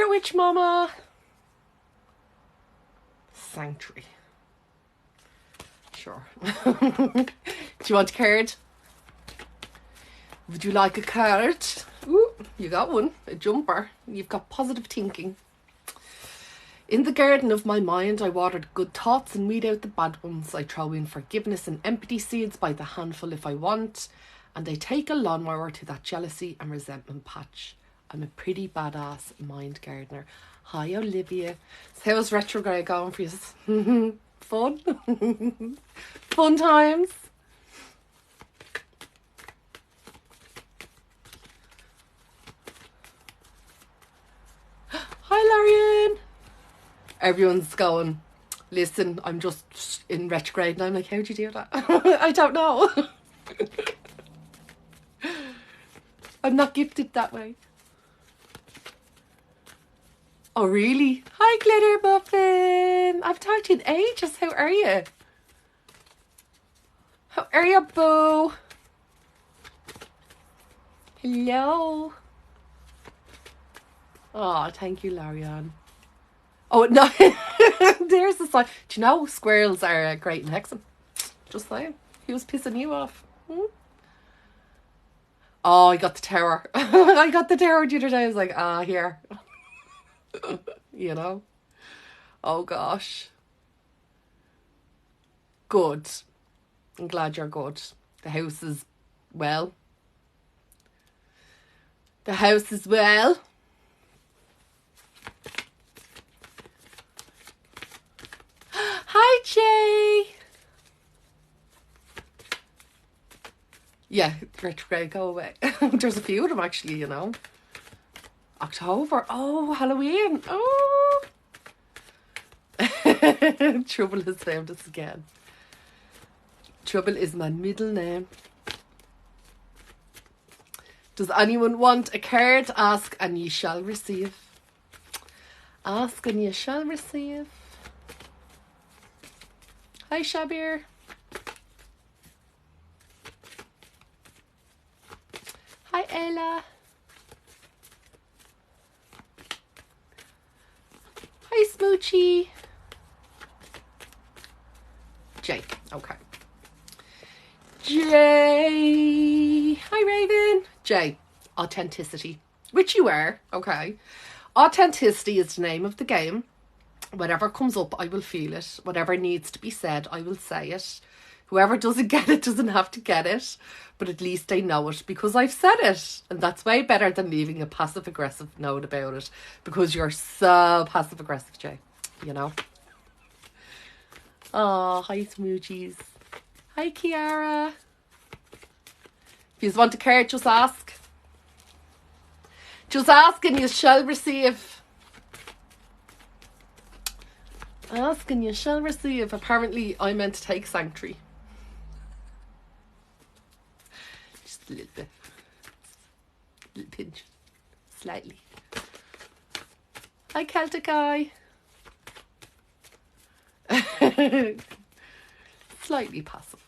Fire Witch Mama. Sanctuary. Sure. Do you want a card? Would you like a card? Ooh, you got one. A jumper. You've got positive thinking. In the garden of my mind, I water the good thoughts and weed out the bad ones. I throw in forgiveness and empathy seeds by the handful if I want. And I take a lawnmower to that jealousy and resentment patch. I'm a pretty badass mind gardener. Hi, Olivia. So how's retrograde going for you? Fun? Fun times? Hi, Larian. Everyone's going, listen, I'm just in retrograde. And I'm like, how'd you do that? I don't know. I'm not gifted that way. Oh, really? Hi, Glitter Muffin. I've talked to you in ages. How are you? How are you, boo? Hello. Oh, thank you, Larian. Oh, no. There's the sign. Do you know squirrels are great in hexing? Just saying. He was pissing you off. Oh, I got the tower. I got the tower the other day. I was like, here. You know? Oh, gosh. Good. I'm glad you're good. The house is well. The house is well. Hi, Jay. Yeah, retrograde, go away. There's a few of them actually, you know. October. Oh, Halloween. Oh. Trouble has found us again. Trouble is my middle name. Does anyone want a card? Ask and ye shall receive. Ask and ye shall receive. Hi, Shabir. Hi, Ella. Hi, Smoochie. Jake. Okay. Jay. Hi, Raven. Jay. Authenticity. Which you are. Okay. Authenticity is the name of the game. Whatever comes up, I will feel it. Whatever needs to be said, I will say it. Whoever doesn't get it doesn't have to get it. But at least they know it because I've said it. And that's way better than leaving a passive-aggressive note about it. Because you're so passive-aggressive, Jay. You know? Oh, hi, Smoochies. Hi, Kiara. If you want a card, just ask. Just ask and you shall receive. Ask and you shall receive. Apparently, I meant to take Sanctuary. Just a little bit. A little pinch. Slightly. Hi, Celtic Eye. Slightly passive.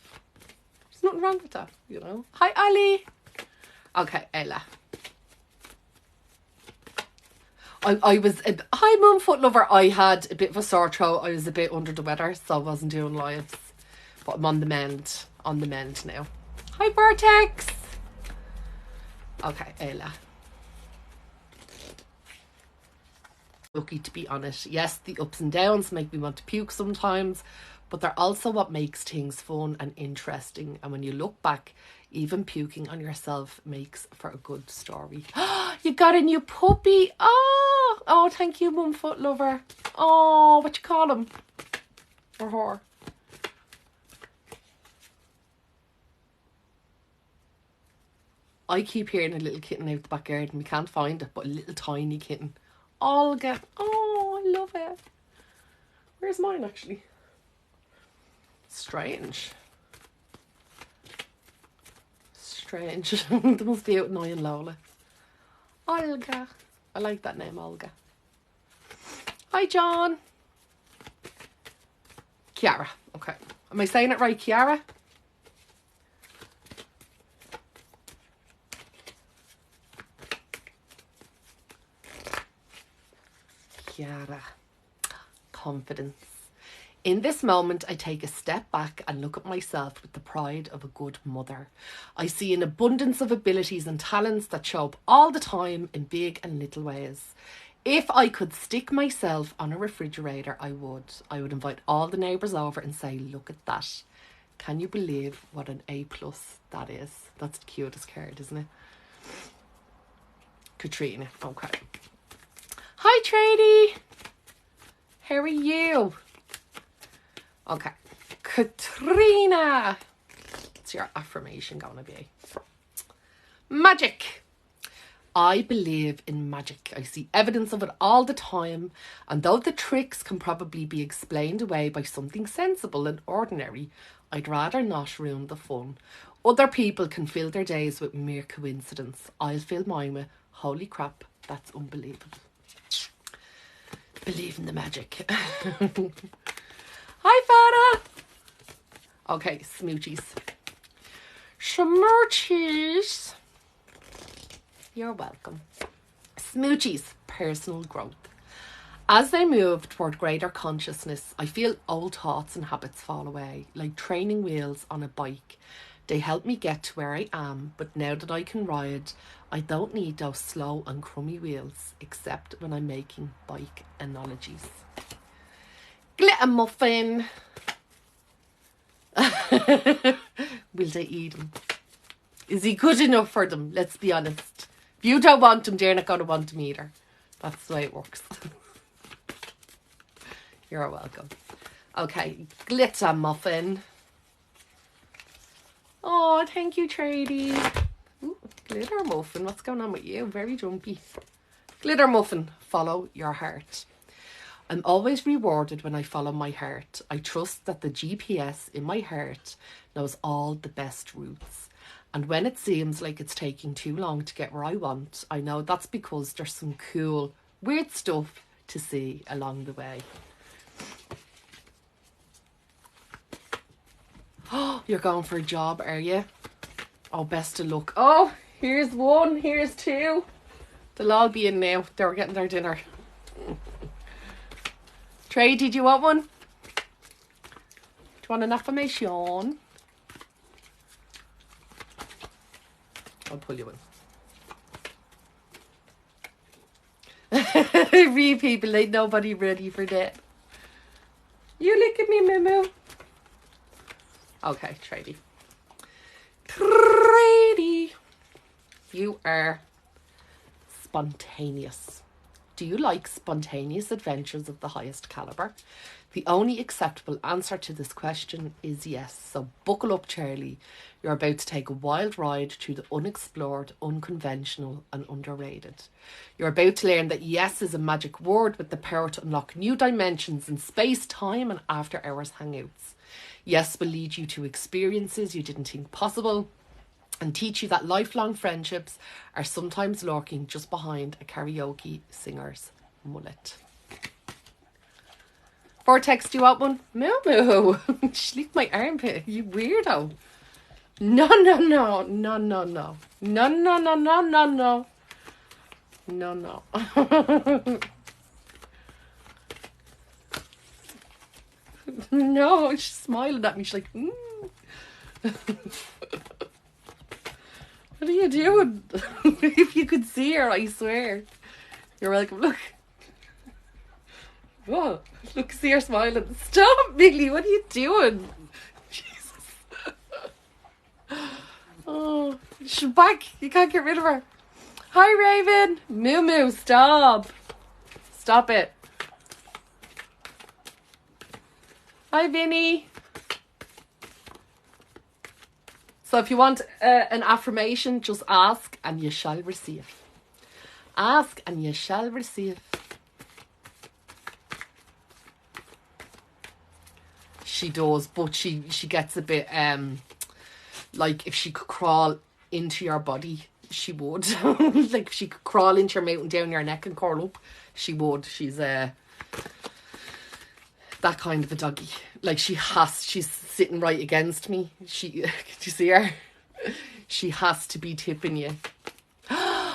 There's nothing wrong with that, you know. Hi, Ali. Okay, Ella. I was, hi Mum Foot Lover, I had a bit of a sore throat. I was a bit under the weather, so I wasn't doing lives. But I'm on the mend now. Hi Vortex. Okay, Ella. Lucky to be on it. Yes, the ups and downs make me want to puke sometimes, but they're also what makes things fun and interesting. And when you look back, even puking on yourself makes for a good story. You got a new puppy. Oh, thank you, Mum Foot Lover. Oh, what you call him? Or her? I keep hearing a little kitten out the back garden. We can't find it, but a little tiny kitten. Olga. Oh, I love it. Where's mine, actually? Strange. They must be out annoying Lola. Olga. I like that name, Olga. Hi, John. Kiara. Okay. Am I saying it right, Kiara? confidence. In this moment, I take a step back and look at myself with the pride of a good mother. I see an abundance of abilities and talents that show up all the time in big and little ways. If I could stick myself on a refrigerator, I would. I would invite all the neighbours over and say, look at that. Can you believe what an A+ that is? That's the cutest card, isn't it? Katrina. Okay. Hi, Trady. How are you? Okay. Katrina. What's your affirmation going to be? Magic. I believe in magic. I see evidence of it all the time, and though the tricks can probably be explained away by something sensible and ordinary, I'd rather not ruin the fun. Other people can fill their days with mere coincidence. I'll fill mine with, holy crap, that's unbelievable. Believe in the magic. Hi, Fada. Okay, smoochies. Smoochies. You're welcome. Smoochies, personal growth. As they move toward greater consciousness, I feel old thoughts and habits fall away, like training wheels on a bike. They help me get to where I am, but now that I can ride, I don't need those slow and crummy wheels, except when I'm making bike analogies. Glitter muffin. Will they eat him? Is he good enough for them? Let's be honest. If you don't want him, they're not going to want him either. That's the way it works. You're welcome. Okay, glitter muffin. Oh, thank you, Trady. Ooh, glitter muffin. What's going on with you? Very jumpy. Glitter muffin. Follow your heart. I'm always rewarded when I follow my heart. I trust that the GPS in my heart knows all the best routes. And when it seems like it's taking too long to get where I want, I know that's because there's some cool, weird stuff to see along the way. Oh, you're going for a job, are you? Oh, best of luck. Oh, here's one, here's two. They'll all be in now. They were getting their dinner. Trey, did you want one? Do you want an affirmation? I'll pull you in. Read people, ain't nobody ready for that. You look at me, Moo. Okay, Trady. Trady. You are spontaneous. Do you like spontaneous adventures of the highest caliber? The only acceptable answer to this question is yes. So buckle up, Charlie. You're about to take a wild ride through the unexplored, unconventional and underrated. You're about to learn that yes is a magic word with the power to unlock new dimensions in space, time and after hours hangouts. Yes will lead you to experiences you didn't think possible and teach you that lifelong friendships are sometimes lurking just behind a karaoke singer's mullet. Vortex, do you want one? Moo. She licked my armpit, you weirdo. No. No, she's smiling at me. She's like, What are you doing? If you could see her, I swear. You're like, look. What? Look, see her smiling. Stop, Millie. What are you doing? Jesus. Oh, she's back. You can't get rid of her. Hi, Raven. Moo, stop. Stop it. Hi, Vinny. So if you want an affirmation, just ask and you shall receive. Ask and you shall receive. She does, but she gets a bit like if she could crawl into your body, she would. Like if she could crawl into your mouth and down your neck and curl up, she would. She's that kind of a doggy. Like she's sitting right against me. Did you see her? She has to be tipping you.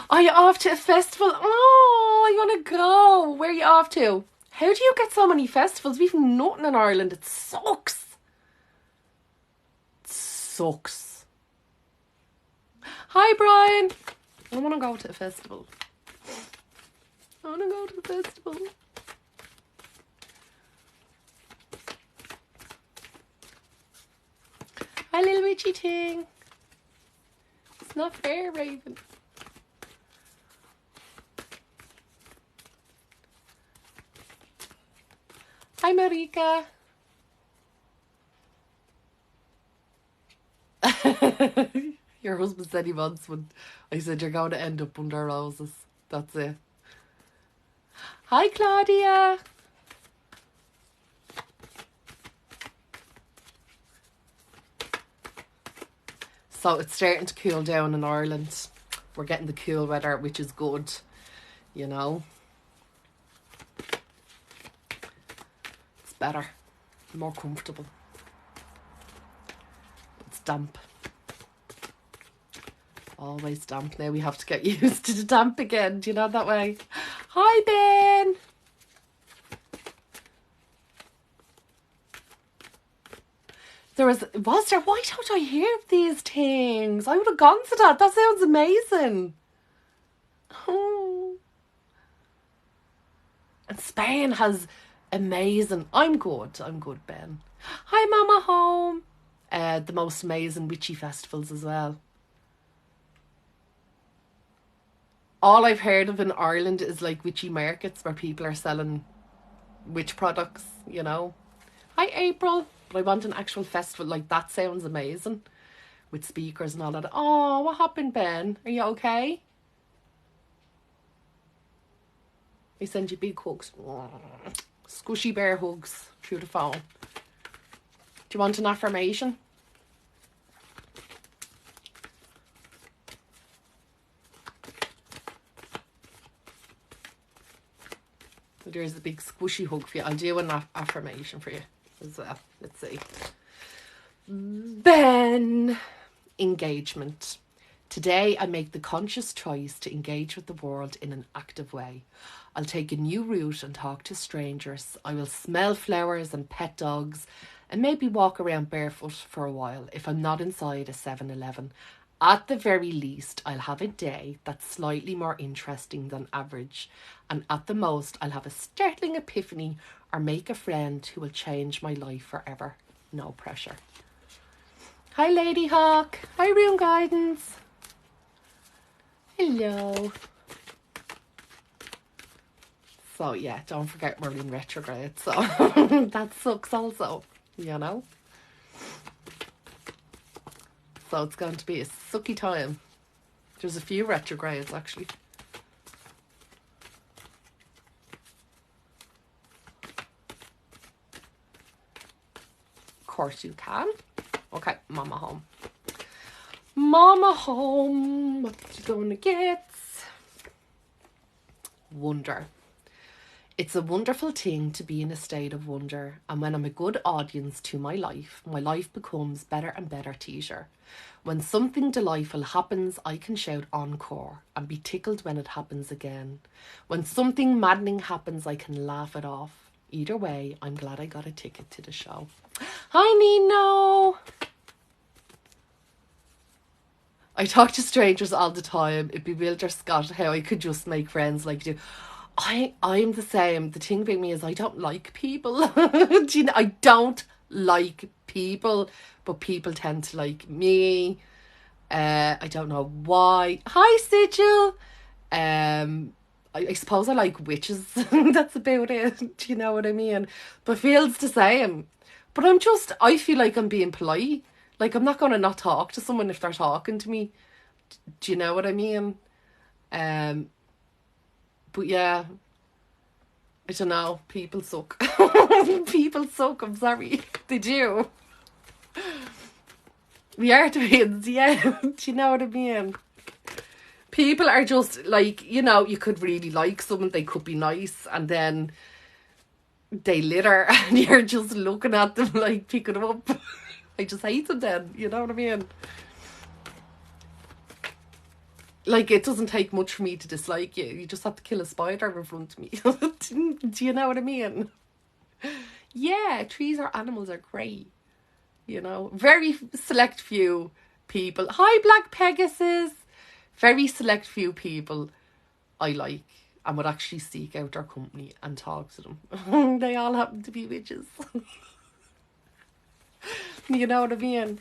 Are you off to a festival? Oh, I want to go. Where are you off to? How do you get so many festivals? We've nothing in Ireland. It sucks. It sucks. Hi, Brian. I want to go to a festival. I want to go to the festival. Hi, little witchy thing. It's not fair, Raven. Hi, Marika. Your husband said he wants one. I said you're going to end up under roses. That's it. Hi, Claudia. So it's starting to cool down in Ireland. We're getting the cool weather, which is good, you know. It's better, more comfortable. It's damp. Always damp. Now we have to get used to the damp again. Do you know that way? Hi, Ben. Was there? Why don't I hear of these things? I would have gone to that. That sounds amazing. Oh. And Spain has amazing. I'm good, Ben. Hi, Mama Home. The most amazing witchy festivals as well. All I've heard of in Ireland is like witchy markets where people are selling witch products, you know. Hi, April. But I want an actual festival. Like, that sounds amazing. With speakers and all that. Oh, what happened, Ben? Are you okay? I send you big hugs. Squishy bear hugs through the phone. Do you want an affirmation? There's a big squishy hug for you. I'll do an affirmation for you as well. Let's see. Ben. Engagement. Today I make the conscious choice to engage with the world in an active way. I'll take a new route and talk to strangers. I will smell flowers and pet dogs and maybe walk around barefoot for a while if I'm not inside a 7-Eleven. At the very least, I'll have a day that's slightly more interesting than average. And at the most, I'll have a startling epiphany or make a friend who will change my life forever. No pressure. Hi, Lady Hawk. Hi, Room Guidance. Hello. So, yeah, don't forget we're in retrograde. So, that sucks also, you know. So it's going to be a sucky time. There's a few retrogrades, actually. Of course you can. Okay, Mama Home. Mama Home. What you going to get? Wonder. It's a wonderful thing to be in a state of wonder, and when I'm a good audience to my life becomes better and better teacher. When something delightful happens, I can shout encore and be tickled when it happens again. When something maddening happens, I can laugh it off. Either way, I'm glad I got a ticket to the show. Hi, Nino! I talk to strangers all the time. It bewilders Scott how I could just make friends like you. I'm the same. The thing about me is I don't like people. Do you know, I don't like people, but people tend to like me. I don't know why. Hi, Sigil. I suppose I like witches. That's about it. Do you know what I mean? But feels the same. But I feel like I'm being polite. Like, I'm not going to not talk to someone if they're talking to me. Do you know what I mean? But yeah, I don't know. People suck. People suck. I'm sorry. They do. We are twins, yeah. Do you know what I mean? People are just like, you know, you could really like someone. They could be nice, and then they litter, and you're just looking at them like, pick it up. I just hate them then. You know what I mean? Like, it doesn't take much for me to dislike you. You just have to kill a spider in front of me. Do you know what I mean? Yeah, trees or animals are great. You know, very select few people. Hi, Black Pegasus. Very select few people I like and would actually seek out their company and talk to them. They all happen to be witches. You know what I mean?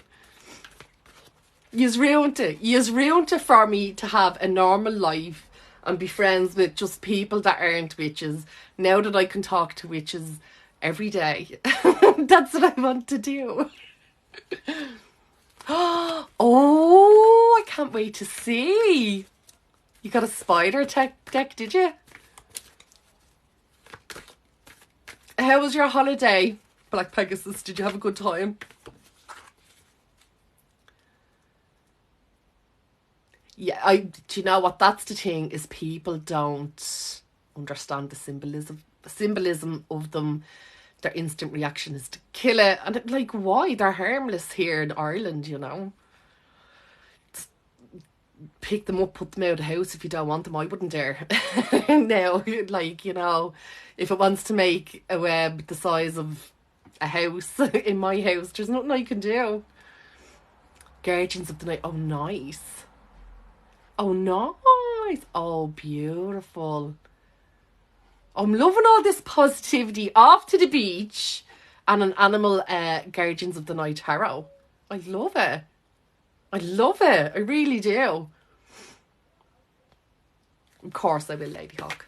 You've ruined it. You've ruined it for me to have a normal life and be friends with just people that aren't witches. Now that I can talk to witches every day. That's what I want to do. Oh, I can't wait to see. You got a spider deck, did you? How was your holiday, Black Pegasus? Did you have a good time? Yeah, do you know what? That's the thing, is people don't understand the symbolism of them. Their instant reaction is to kill it. And like, why? They're harmless here in Ireland, you know. Pick them up, put them out of the house if you don't want them. I wouldn't dare. Now, like, you know, if it wants to make a web the size of a house in my house, there's nothing I can do. Guardians of the Night. Oh, nice. Oh, nice. Oh, beautiful. I'm loving all this positivity. Off to the beach and an animal Guardians of the Night tarot. I love it. I love it. I really do. Of course I will, Lady Hawk.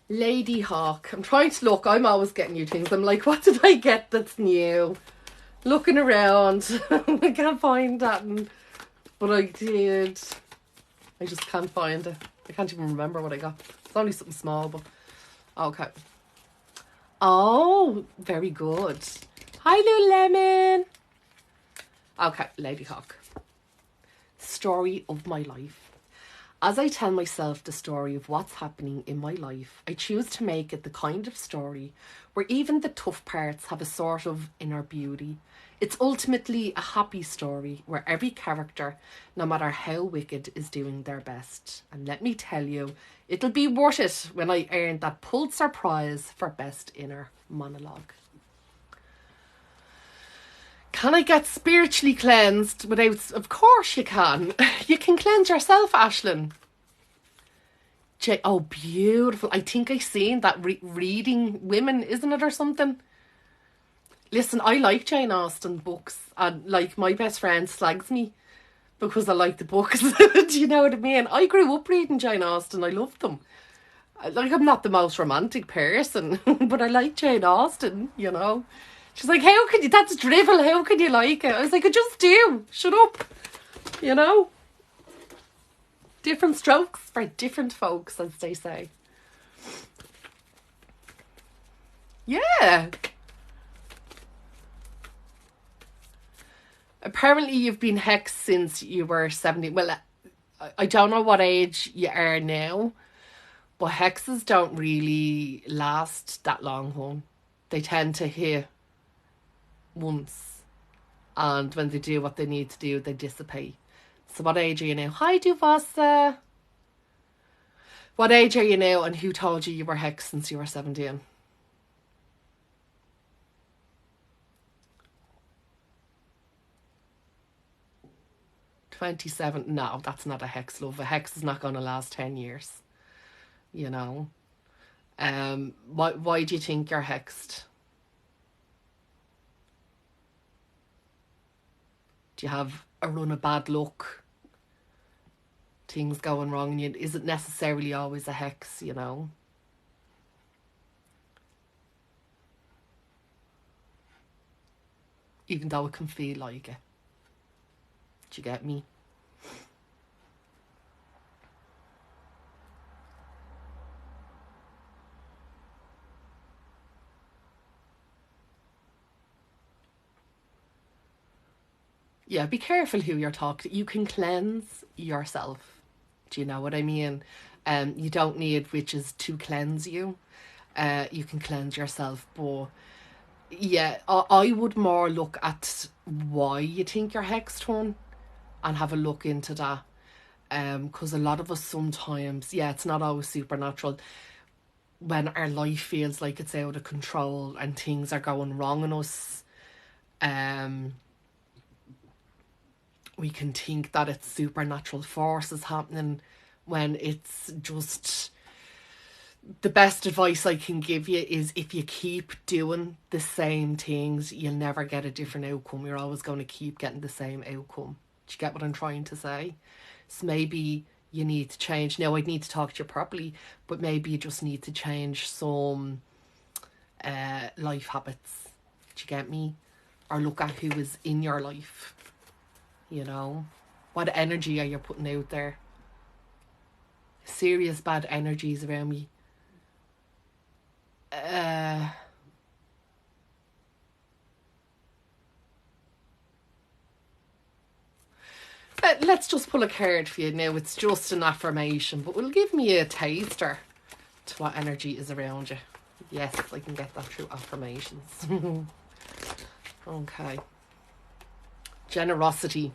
Lady Hawk. I'm trying to look. I'm always getting new things. I'm like, what did I get that's new? Looking around. I can't find that. But I did. I just can't find it. I can't even remember what I got. It's only something small, but... Okay. Oh, very good. Hi, Lululemon. Okay, Lady Hawk. Story of my life. As I tell myself the story of what's happening in my life, I choose to make it the kind of story where even the tough parts have a sort of inner beauty. It's ultimately a happy story where every character, no matter how wicked, is doing their best. And let me tell you, it'll be worth it when I earn that Pulitzer Prize for Best Inner Monologue. Can I get spiritually cleansed without... Of course you can. You can cleanse yourself, Ashlyn. Oh, beautiful. I think I seen that reading women, isn't it, or something? Listen, I like Jane Austen books. And, like, my best friend slags me because I like the books. Do you know what I mean? I grew up reading Jane Austen. I loved them. Like, I'm not the most romantic person, but I like Jane Austen, you know. She's like, how could you, that's drivel, how could you like it? I was like, I just do, shut up, you know. Different strokes for different folks, as they say. Yeah. Apparently you've been hexed since you were 17. Well, I don't know what age you are now, but hexes don't really last that long, hon. They tend to hit once, and when they do what they need to do, they dissipate. So what age are you now? Hi, Duvasa. What age are you now, and who told you you were hexed since you were 17? $27. No, that's not a hex, love. A hex is not going to last 10 years. You know. Why do you think you're hexed? Do you have a run of bad luck? Things going wrong? And is it necessarily always a hex, you know? Even though it can feel like it. Do you get me? Yeah, be careful who you're talking to. You can cleanse yourself. Do you know what I mean? You don't need witches to cleanse you. You can cleanse yourself, but yeah, I would more look at why you think you're hexed, hon, and have a look into that. Because a lot of us sometimes, yeah, it's not always supernatural. When our life feels like it's out of control and things are going wrong in us, we can think that it's supernatural forces happening, when it's just, the best advice I can give you is, if you keep doing the same things, you'll never get a different outcome. You're always going to keep getting the same outcome. Do you get what I'm trying to say? So maybe you need to change. Now, I'd need to talk to you properly, but maybe you just need to change some life habits. Do you get me? Or look at who is in your life. You know, what energy are you putting out there? Serious bad energies around me. Let's just pull a card for you now. It's just an affirmation, but will give me a taster to what energy is around you. Yes, I can get that through affirmations. Okay. Generosity.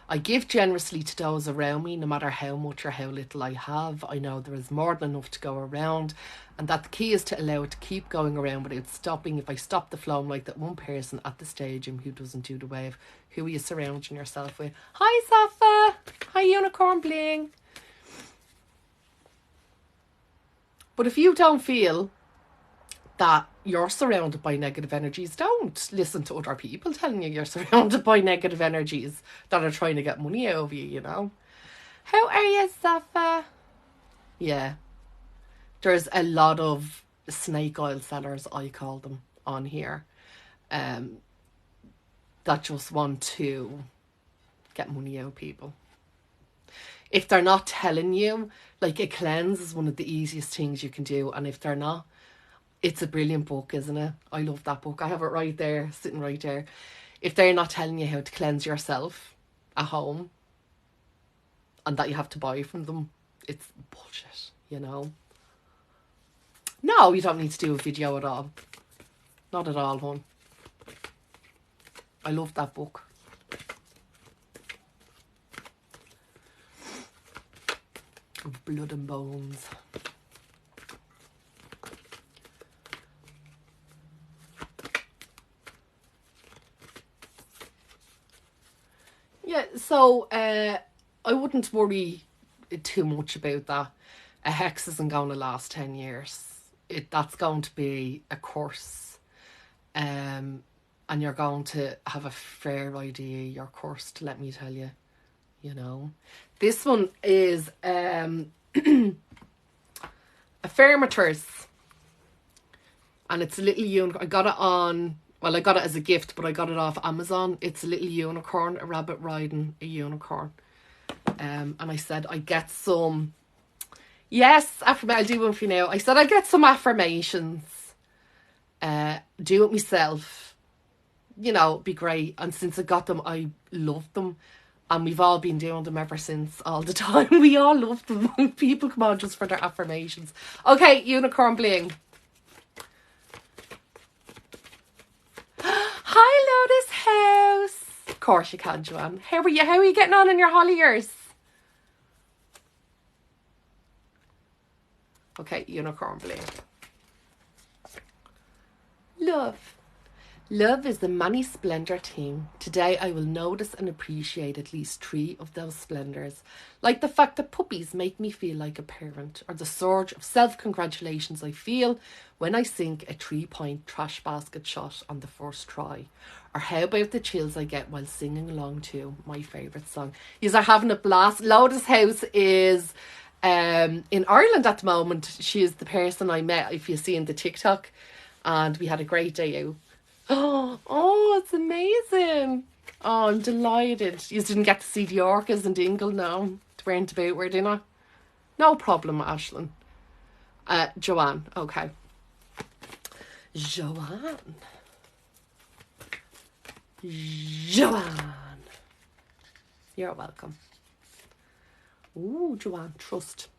I give generously to those around me, no matter how much or how little I have. I know there is more than enough to go around, and that the key is to allow it to keep going around without stopping. If I stop the flow, I'm like that one person at the stadium who doesn't do the wave. Who are you surrounding yourself with? Hi, Safa. Hi, Unicorn Bling. But if you don't feel that you're surrounded by negative energies, don't listen to other people telling you you're surrounded by negative energies that are trying to get money out of you, you know. How are you, Safa? Yeah. There's a lot of snake oil sellers, I call them, on here, that just want to get money out of people. If they're not telling you, like, a cleanse is one of the easiest things you can do, and if they're not, it's a brilliant book, isn't it? I love that book. I have it right there, sitting right there. If they're not telling you how to cleanse yourself at home, and that you have to buy from them, it's bullshit, you know. No, you don't need to do a video at all. Not at all, hon. I love that book. Of Blood and Bones. Yeah, so I wouldn't worry too much about that. A hex isn't going to last 10 years. That's going to be a course. And you're going to have a fair idea you're cursed, let me tell you. You know. This one is affirmators. And it's a little unicorn. I got it on... Well, I got it as a gift, but I got it off Amazon. It's a little unicorn, a rabbit riding a unicorn. And I said I get some... Yes, I'll do one for you now. I said I get some affirmations. Do it myself. You know, be great. And since I got them, I love them. And we've all been doing them ever since, all the time. We all love them. People come on just for their affirmations. Okay, Unicorn Bling. Hi, Lotus House. Of course you can, Joanne. How are you? How are you getting on in your holidays? Okay, Unicorn Bling. Love. Love is the many splendor thing. Today I will notice and appreciate at least 3 of those splendors. Like the fact that puppies make me feel like a parent, or the surge of self-congratulations I feel when I sink a 3-point trash basket shot on the first try. Or how about the chills I get while singing along to my favourite song. Yous are having a blast. Lotus House is in Ireland at the moment. She is the person I met, if you see in the TikTok, and we had a great day out. Oh, it's amazing. Oh, I'm delighted. You didn't get to see the orcas and Dingle, no? They weren't about, were they not? No problem, Ashlyn. Joanne, okay. Joanne. You're welcome. Ooh, Joanne, trust.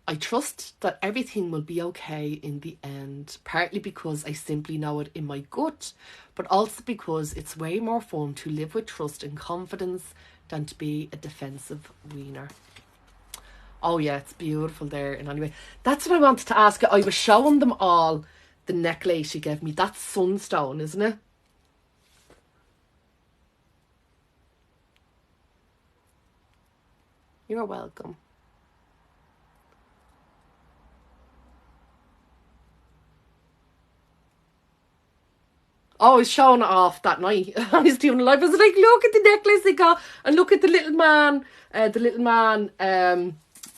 I trust that everything will be okay in the end, partly because I simply know it in my gut, but also because it's way more fun to live with trust and confidence than to be a defensive wiener. Oh yeah, it's beautiful there. And anyway, that's what I wanted to ask you. I was showing them all the necklace you gave me. That's sunstone, isn't it? You're welcome. Oh, I was showing it off that night. I was doing live. I was like, look at the necklace I got, and look at the little man.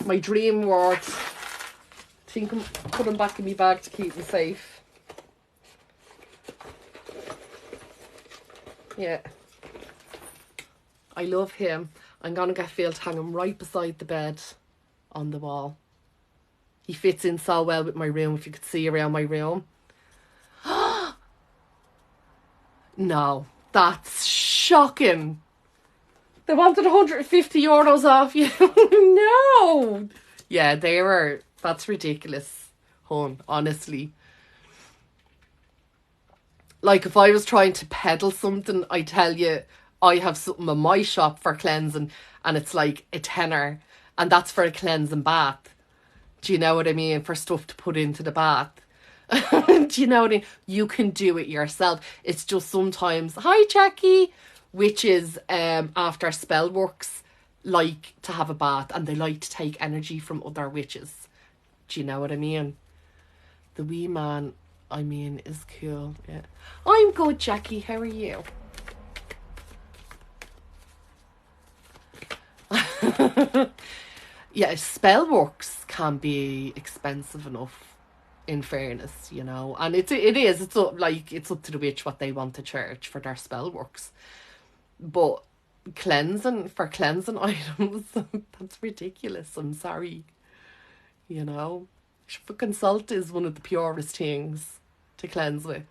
My dream word. I think I'm putting back in my bag to keep me safe. Yeah. I love him. I'm gonna get Phil to hang him right beside the bed on the wall. He fits in so well with my room, if you could see around my room. No, that's shocking. They wanted €150 off you. No. Yeah, they were. That's ridiculous, hon, honestly. Like, if I was trying to peddle something, I tell you, I have something in my shop for cleansing, and it's like a tenner, and that's for a cleansing bath. Do you know what I mean? For stuff to put into the bath. Do you know what I mean? You can do it yourself. It's just sometimes, hi Jackie, witches after spell works like to have a bath, and they like to take energy from other witches. Do you know what I mean? The wee man, I mean, is cool. Yeah. I'm good, Jackie. How are you? Yeah, spell works can be expensive enough, in fairness, you know. And it is. It's up to the witch what they want to charge for their spell works. But cleansing items, that's ridiculous. I'm sorry. You know. Fucking salt is one of the purest things to cleanse with.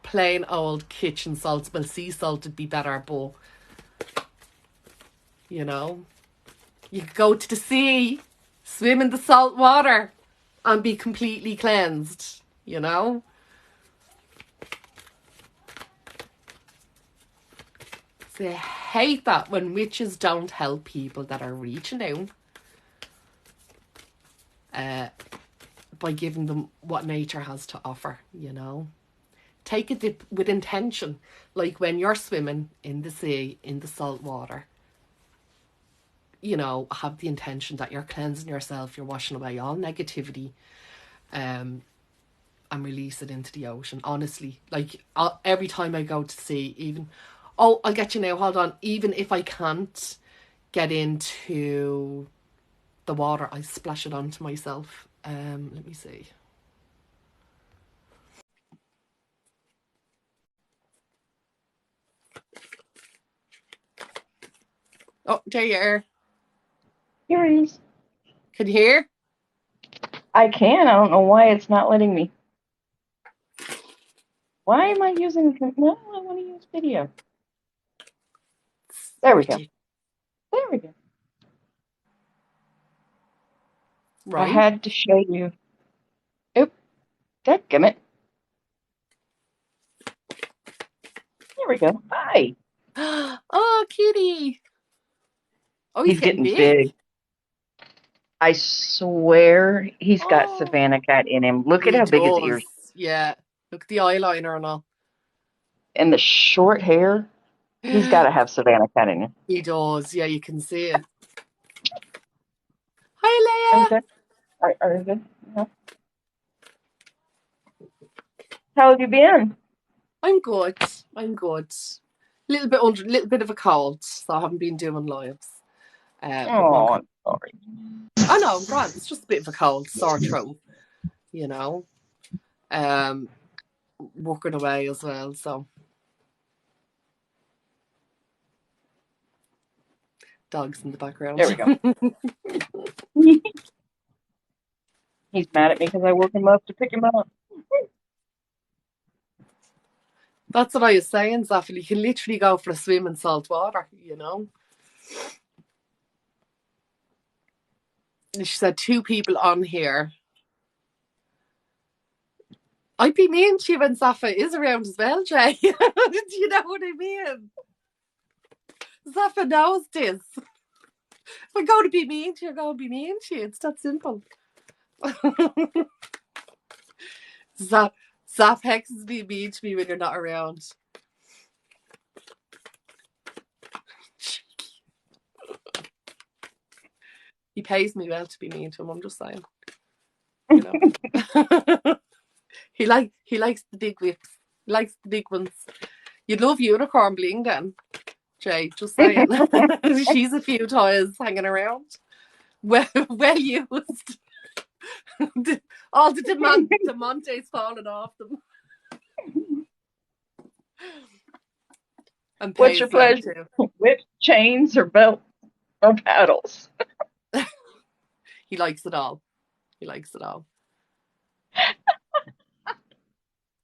Plain old kitchen salt. Well, sea salt would be better, but you know, you could go to the sea, swim in the salt water, and be completely cleansed, you know? So I hate that when witches don't help people that are reaching out by giving them what nature has to offer, you know? Take a dip with intention, like when you're swimming in the sea, in the salt water. You know, have the intention that you're cleansing yourself, you're washing away all negativity, and release it into the ocean. Honestly, like every time I go to sea, even, oh, I'll get you now, hold on, even if I can't get into the water, I splash it onto myself. Let me see. Oh, there you are. Here it is. Can you hear? I can. I don't know why it's not letting me. Why am I using... No, I want to use video. There we go. There we go. Right. I had to show you. Oop. Dadgummit. There we go. Hi. Oh, kitty. Oh, He's getting getting big. big. I swear he's got Savannah Cat in him. Look at He how big his does. ears. Yeah. Look at the eyeliner and all. And the short hair. He's got to have Savannah Cat in him. He does. Yeah, you can see it. Hi, Leia. Okay. Are you good? Yeah. How have you been? I'm good. Little bit of a cold, so I haven't been doing lives. But Oh, I'm sorry. I know, I'm grand. It's just a bit of a cold, sore throat, you know. Working away as well, so dogs in the background. There we go. He's mad at me because I woke him up to pick him up. That's what I was saying, Zafil. You can literally go for a swim in salt water, you know. She said 2 people on here. I'd be mean to you when Safa is around as well, Jay. Do you know what I mean? Zaffa knows this. If I go to be mean to you, I go to be mean to you. It's that simple. CelticHex is being mean to me when you're not around. He pays me well to be mean to him, I'm just saying. You know. he likes the big whips. He likes the big ones. You'd love unicorn bling then, Jay, just saying. She's a few toys hanging around. Well used. All the Demonte's falling off them. And What's your pays pleasure? Whips, chains, or belt, or paddles? He likes it all. He likes it all.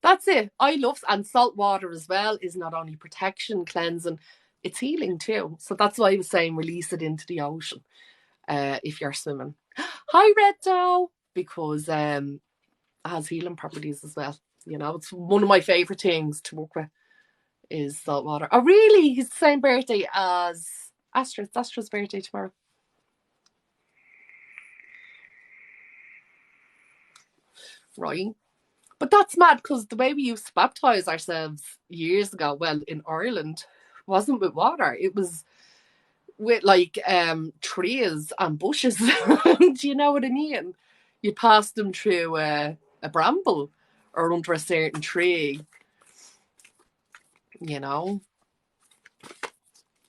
That's it. I love, and salt water as well is not only protection, cleansing, it's healing too. So that's why I was saying release it into the ocean if you're swimming. Hi, Red Doe, because it has healing properties as well. You know, it's one of my favourite things to work with is salt water. Oh, really? He's the same birthday as Astra. It's Astra's birthday tomorrow. Right. But that's mad because the way we used to baptise ourselves years ago, well, in Ireland, wasn't with water. It was with like trees and bushes. Do you know what I mean? You pass them through a bramble or under a certain tree, you know.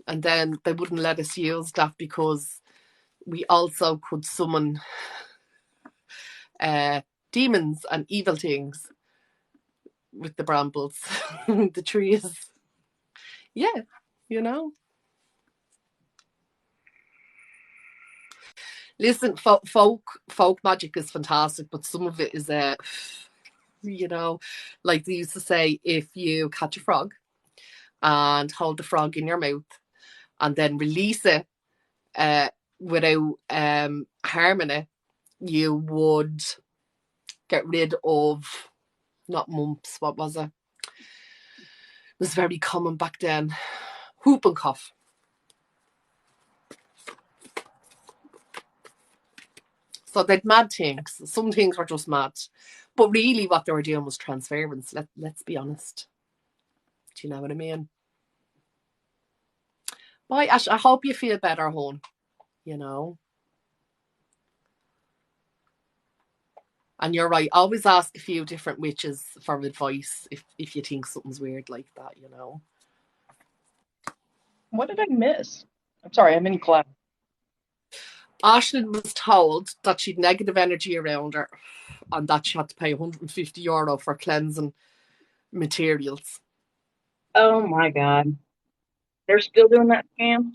And then they wouldn't let us use that because we also could summon demons and evil things with the brambles, the trees. Yeah, you know. Listen, folk magic is fantastic, but some of it is you know, like they used to say, if you catch a frog and hold the frog in your mouth and then release it without harming it, you would get rid of not mumps. What was it? It was very common back then. Whooping cough. So they'd mad things. Some things were just mad. But really what they were doing was transference. Let's be honest. Do you know what I mean? Bye, Ash. I hope you feel better, hon. You know? And you're right. Always ask a few different witches for advice if you think something's weird like that, you know? What did I miss? I'm sorry, I'm in class. Ashlyn was told that she'd negative energy around her and that she had to pay €150 for cleansing materials. Oh my God. They're still doing that scam?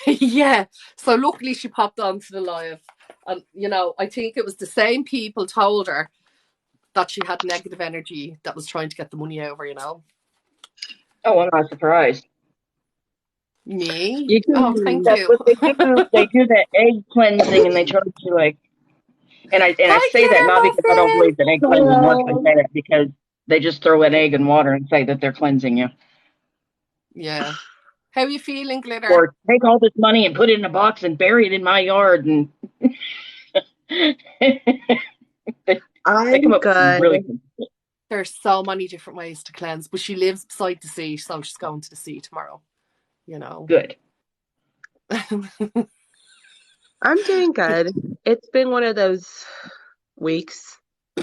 Yeah. So luckily she popped onto the live. And, you know, I think it was the same people told her that she had negative energy that was trying to get the money over, you know. Oh, I'm not surprised. Me? Oh, thank That's you. what they do. They do that egg cleansing and they charge you like, and I Hi, say that not because I don't Glitter believe that egg cleansing works. I say that because they just throw an egg in water and say that they're cleansing you. Yeah. How are you feeling, Glitter? Or take all this money and put it in a box and bury it in my yard and they come up with some really good. There's so many different ways to cleanse, but she lives beside the sea, so she's going to the sea tomorrow. You know. Good. I'm doing good. It's been one of those weeks.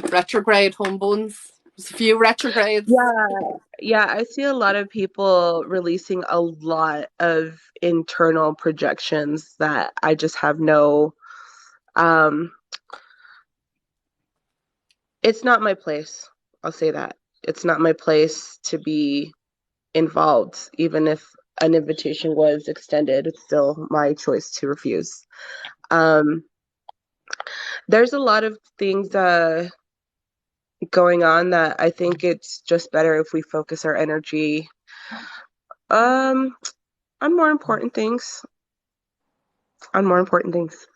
Retrograde humbuns. There's a few retrogrades. Yeah, I see a lot of people releasing a lot of internal projections that I just have no it's not my place. I'll say that. It's not my place to be involved. Even if an invitation was extended, it's still my choice to refuse. There's a lot of things going on that I think it's just better if we focus our energy on more important things. On more important things.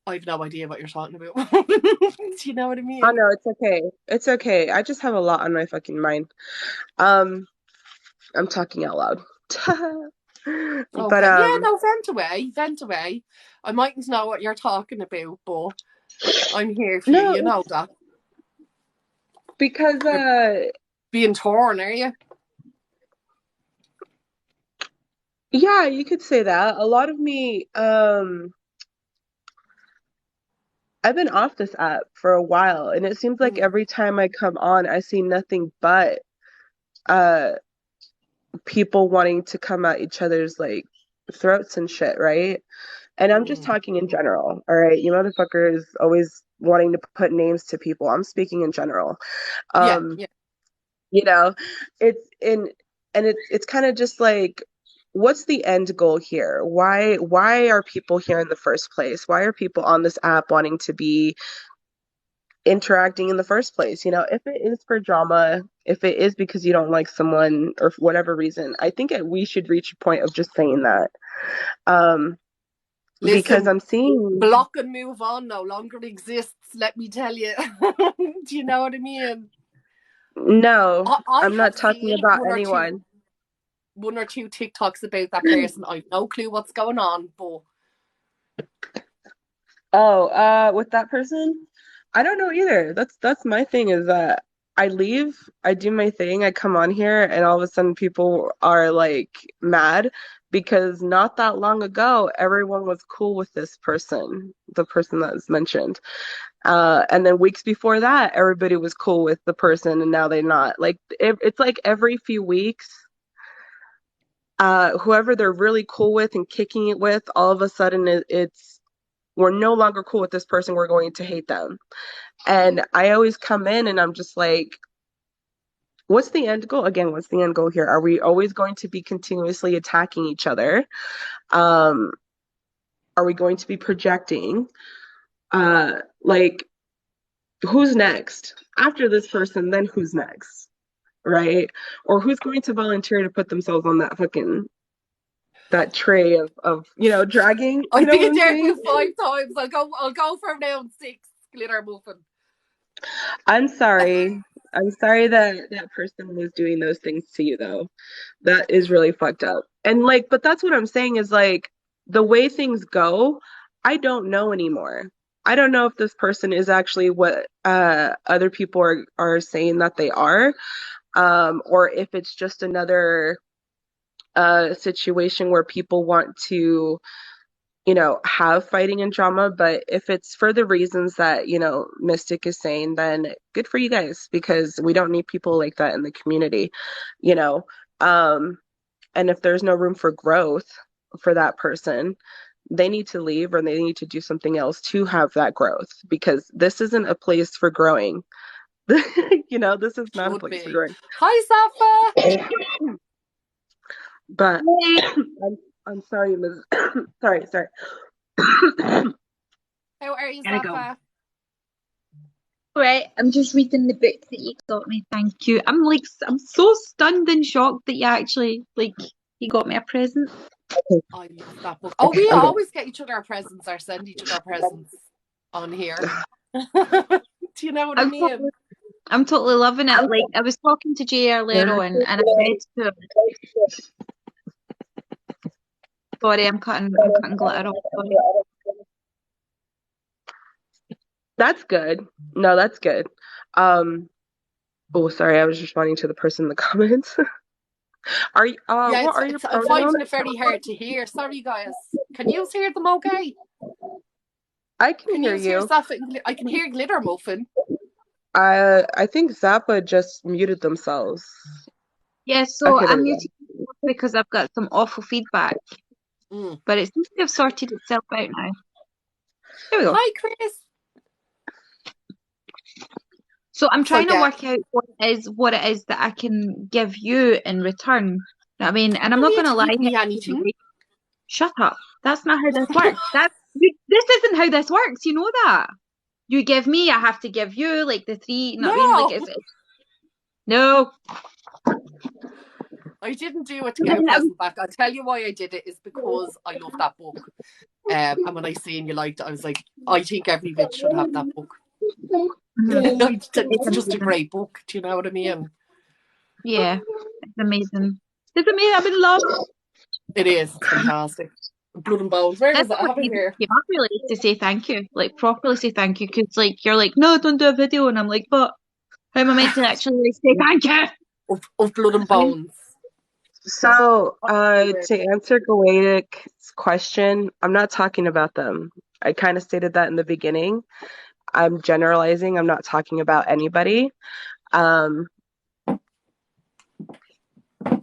I have no idea what you're talking about. Do you know what I mean? Oh no, it's okay. It's okay. I just have a lot on my fucking mind. I'm talking out loud. But Okay. Yeah, no, vent away. Vent away. I mightn't know what you're talking about, but I'm here for you. no, You know that. because You're being torn, are you? yeah, you could say that. A lot of me, I've been off this app for a while, and it seems like Mm. every time I come on, I see nothing but uh people wanting to come at each other's like throats and shit, right? And I'm just Mm. talking in general, all right? You motherfuckers always wanting to put names to people. I'm speaking in general. Yeah, Um, yeah. you know, it's in and it's kind of just like what's the end goal here? Why are people here in the first place? Why are people on this app wanting to be interacting in the first place? You know, if it is for drama, if it is because you don't like someone or for whatever reason, I think we should reach a point of just saying that. Um, because Listen, I'm seeing block and move on no longer exists, let me tell you. Do you know what I mean? no, I I'm have not talking seen about anyone. one or two TikToks about that person. I've no clue what's going on, but Oh, with that person, I don't know either. That's my thing is that I leave, I do my thing, I come on here, and all of a sudden people are like mad because not that long ago everyone was cool with this person, the person that was mentioned. And then weeks before that, everybody was cool with the person, and now they're not. Like it's like every few weeks, whoever they're really cool with and kicking it with, all of a sudden it's we're no longer cool with this person, we're going to hate them. And I always come in and I'm just like, what's the end goal? Again, what's the end goal here? Are we always going to be continuously attacking each other? Um, are we going to be projecting? Like, who's next? After this person, then who's next? Right? Or who's going to volunteer to put themselves on that fucking that tray of dragging? You I've know what been I'm there saying? about 5 times. I'll go for round 6. Glitter muffin. I'm sorry. I'm sorry that that person was doing those things to you, though. That is really fucked up. And like, but that's what I'm saying is like the way things go, I don't know anymore. I don't know if this person is actually what other people are saying that they are, or if it's just another situation where people want to have fighting and drama. But if it's for the reasons that, Mystic is saying, then good for you guys because we don't need people like that in the community, you know. Um, and if there's no room for growth for that person, they need to leave or they need to do something else to have that growth because this isn't a place for growing. This is not a Should place for be. growing. Hi, Safa. But Hey, I'm sorry, Ms. sorry. How are you, Gotta go. Safa? right, I'm just reading the book that you got me. Thank you. I'm so stunned and shocked that you actually you got me a present. I love that book. Oh, we always get each other presents or send each other presents on here. Do you know what I I'm mean? totally, I'm totally loving it. Like I was talking to Jay earlier on, and I said to him, "Sorry, I'm cutting glitter off. Sorry." That's good. No, that's good. Um, oh, sorry, I was responding to the person in the comments. Are you, Yeah, what are your I'm pronouns? finding it very hard to hear. Sorry, guys. Can you hear them okay? I can Can hear you hear you. Safa? I can hear Glitter Muffin. I think Zappa just muted themselves. Yeah, so Okay, there I'm we go. muting because I've got some awful feedback, Mm. but it seems to have sorted itself out now. There we go. Hi, Chris. So I'm So trying to yeah, work out what it is that I can give you in return. You know what I mean, you and I'm don't not need going to to lie give me here. anything. Shut up. That's not how this works. This isn't how this works. You know that. You give me, I have to give you, like the three. You know what I mean? Like No, no. I didn't do it to And get a then present back. I'll tell you why I did it is because I love that book. And when I seen you liked it, I was like, I think every bitch should have that book. Mhm. It's just a great book. Do you know what I mean? Yeah, it's amazing. It's amazing. I'm in love. It is. It's fantastic. Blood and bones. Where That's is it? I what have it even here. came up really to say thank you, like properly say thank you, because like you're like, no, don't do a video, and I'm like, but how am I meant to actually like, say thank you? Of blood and bones. So, Where- to answer Gawatik's question, I'm not talking about them. I kind of stated that in the beginning. I'm generalizing. I'm not talking about anybody. Um,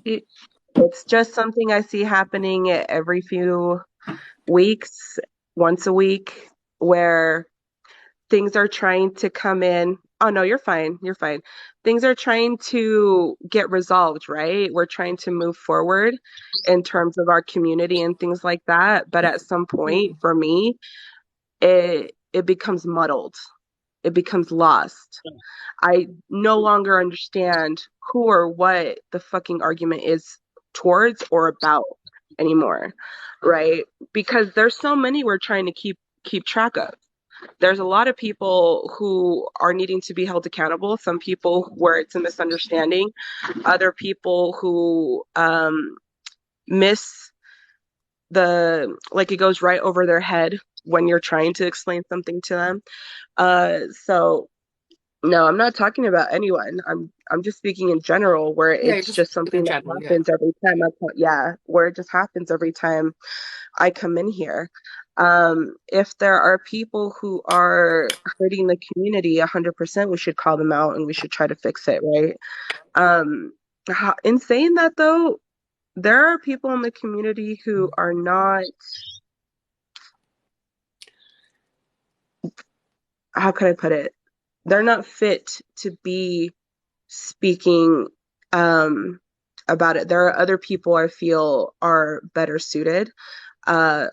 it, it's just something I see happening every few weeks, once a week, where things are trying to come in. Oh no, you're fine. You're fine. Things are trying to get resolved, right? We're trying to move forward in terms of our community and things like that. But at some point, for me, it becomes muddled. It becomes lost. I no longer understand who or what the fucking argument is towards or about anymore, right? Because there's so many we're trying to keep track of. There's a lot of people who are needing to be held accountable. Some people where it's a misunderstanding. Other people who miss like it goes right over their head when you're trying to explain something to them. So no, I'm not talking about anyone. I'm just speaking in general, where Yeah, it's just just in something that general. Yeah. happens every time yeah, where it just happens every time I come in here. If there are people who are hurting the community, 100%, we should call them out and we should try to fix it, right? In saying that though, there are people in the community who are not, how could I put it? They're not fit to be speaking about it. There are other people I feel are better suited. Uh,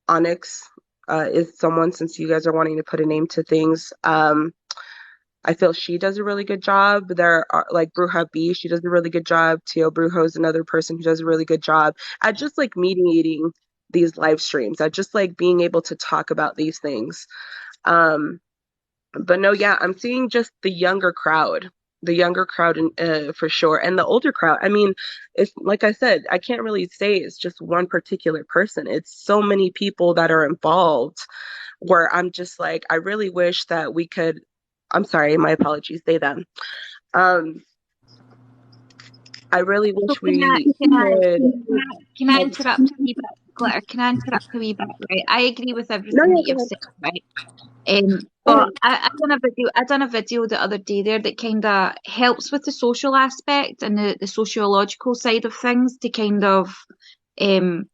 Onyx is someone, since you guys are wanting to put a name to things. I feel she does a really good job. There are like Bruja B, she does a really good job. Tio Brujo is another person who does a really good job at just like mediating these live streams, at just like being able to talk about these things. Um, but no, yeah, I'm seeing just the younger crowd for sure, and the older crowd. I mean, it's like I said, I can't really say it's just one particular person. It's so many people that are involved where I'm just like, I really wish that we could. I'm sorry, my apologies, they them. Um, I really So wish we could. can I interrupt a wee bit, Glitter? Can I interrupt a wee bit? Right, I agree with No, everything yeah, that go you've ahead. said, right? Go But ahead. I done a video the other day there that kind of helps with the social aspect and the sociological side of things to kind of um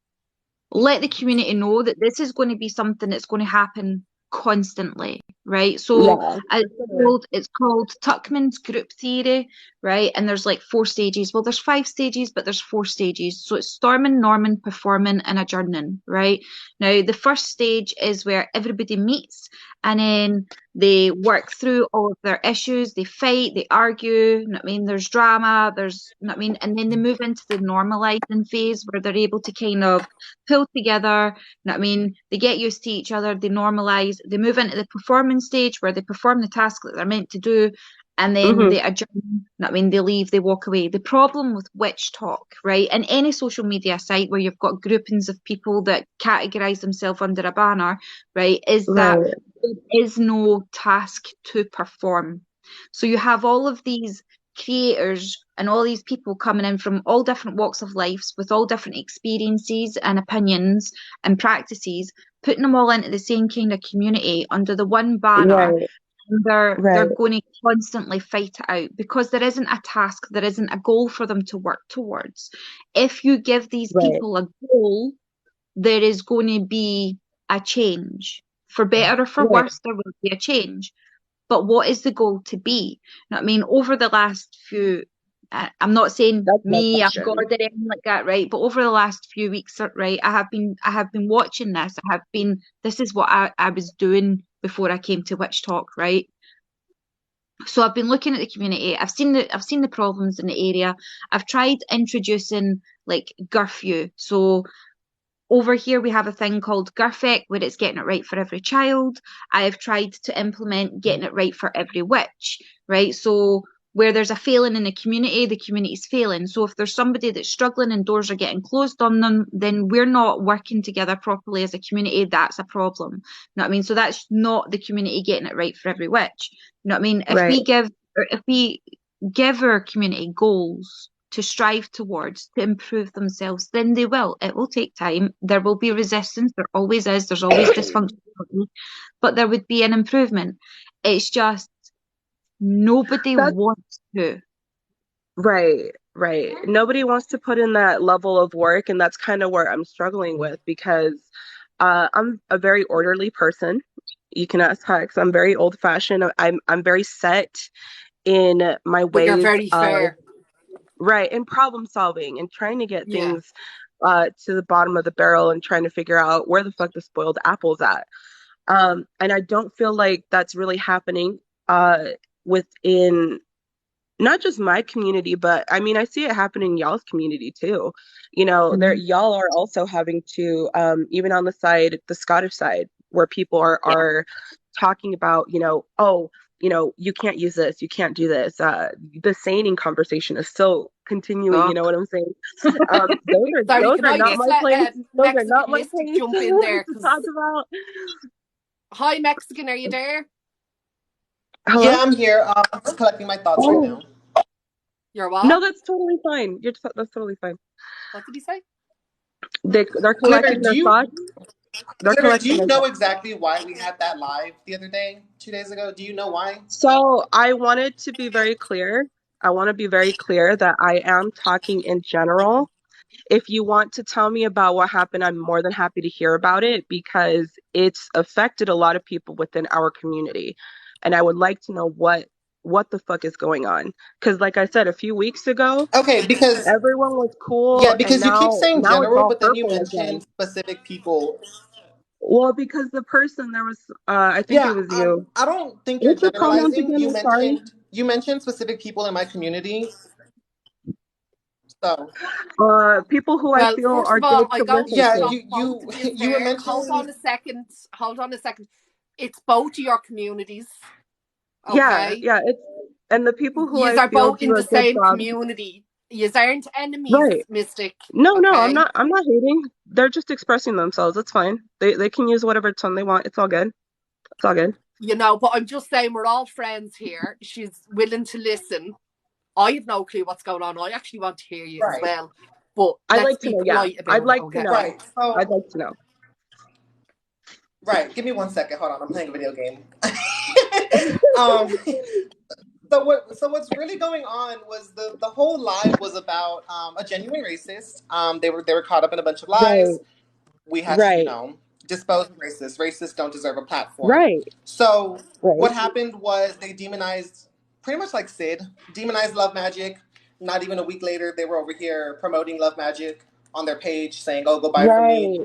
let the community know that this is going to be something that's going to happen constantly, right? So Yeah, it's for sure. called Tuckman's group theory, right? And there's like 4 stages. Well, there's 5 stages, but there's 4 stages. So it's storming, norming, performing, and adjourning, right? Now the first stage is where everybody meets and then they work through all of their issues, they fight, they argue, you know what I mean? There's drama, there's, you know what I mean? And then they move into the normalizing phase where they're able to kind of pull together, you know what I mean? They get used to each other, they normalize, they move into the performance stage where they perform the task that they're meant to do, and then Hmm. they adjourn, you know what I mean? They leave, they walk away. The problem with witch talk, right? And any social media site where you've got groupings of people that categorize themselves under a banner, right, is that Right, there is no task to perform. So you have all of these creators and all these people coming in from all different walks of life with all different experiences and opinions and practices, putting them all into the same kind of community under the one banner. right, And they're right, going to constantly fight it out because there isn't a task, there isn't a goal for them to work towards. If you give these right, people a goal, there is going to be a change. For better or for right. worse, there will be a change. But what is the goal to be? You know what I mean? Over the last few, I'm not saying That's my me, I'm God question. or anything like that, right? But over the last few weeks, right, I have been watching this. This is what I was doing before I came to Witch Talk, right? So I've been looking at the community. I've seen the problems in the area. I've tried introducing like curfew. So over here, we have a thing called Gurfic, where it's getting it right for every child. I have tried to implement getting it right for every witch, right? So where there's a failing in the community's failing. So if there's somebody that's struggling and doors are getting closed on them, then we're not working together properly as a community. That's a problem. You know what I mean? So that's not the community getting it right for every witch. You know what I mean? Right. If we give our community goals to strive towards to improve themselves, then they will. It will take time. There will be resistance. There always is. There's always dysfunction, but there would be an improvement. It's just nobody That's wants to. right, right. Nobody wants to put in that level of work, and that's kind of where I'm struggling with because I'm a very orderly person. You can ask Hex. I'm very old-fashioned. I'm very set in my But you're ways very of fair. right and problem solving and trying to get Yeah. things to the bottom of the barrel and trying to figure out where the fuck the spoiled apple's at. And I don't feel like that's really happening within not just my community, but I mean, I see it happen in y'all's community too. You know, there y'all are also having to, even on the side, the Scottish side, where people are talking about, oh, you can't use this, you can't do this. The saning conversation is still continuing. You know what I'm saying? Sorry, Those can are I not just my let place. Those are Mexican not my Mystic place jump in there? to 'Cause talk about. hi, Mexican, are you there? Hello? Yeah, I'm here. I'm just collecting my thoughts right now. You're what? No, that's totally fine. That's totally fine. What did he say? They're Glitter, collecting their thoughts. They're Glitter, do collecting you their know thoughts. exactly why we had that live the other day, 2 days ago? Do you know why? So I wanted to be very clear. I want to be very clear that I am talking in general. If you want to tell me about what happened, I'm more than happy to hear about it because it's affected a lot of people within our community. And I would like to know what the fuck is going on. Because like I said, a few weeks ago, Okay, because everyone was cool yeah, and because you keep now saying now it's general, all but then you purple again. mentioned specific people. Well, because the person there was I think it Yeah, was you. I don't think you're What's your pronouns generalizing. again? You I'm sorry. mentioned specific people in my community. So People who I Well, feel first are of all, good to I'm going to listen yeah, to. stop you both you of you you were there. Hold on mentioning a second. Hold on a second. It's both of your communities, Yeah, okay? yeah, it's and the people who Yous I are feel both do in a the good same job. community. Yous aren't enemies, Right. Mystic, No, no, okay? I'm not hating. They're just expressing themselves. It's fine. They can use whatever tone they want. It's all good. It's all good. But I'm just saying we're all friends here. She's willing to listen. I have no clue what's going on. I actually want to hear you as right, well. But I'd let's like to be know, yeah. polite I'd about it, like to okay? know. right. I'd So like to know. right, give me 1 second. Hold on, I'm playing a video game. um, what's really going on was the whole live was about a genuine racist. They were caught up in a bunch of Right, lies. We had to, right, dispose of racists. Racists don't deserve a platform. right, So right, what happened was they demonized, pretty much like Sid, demonized Love Magic. Not even a week later, they were over here promoting Love Magic on their page, saying, "Oh, go buy from me."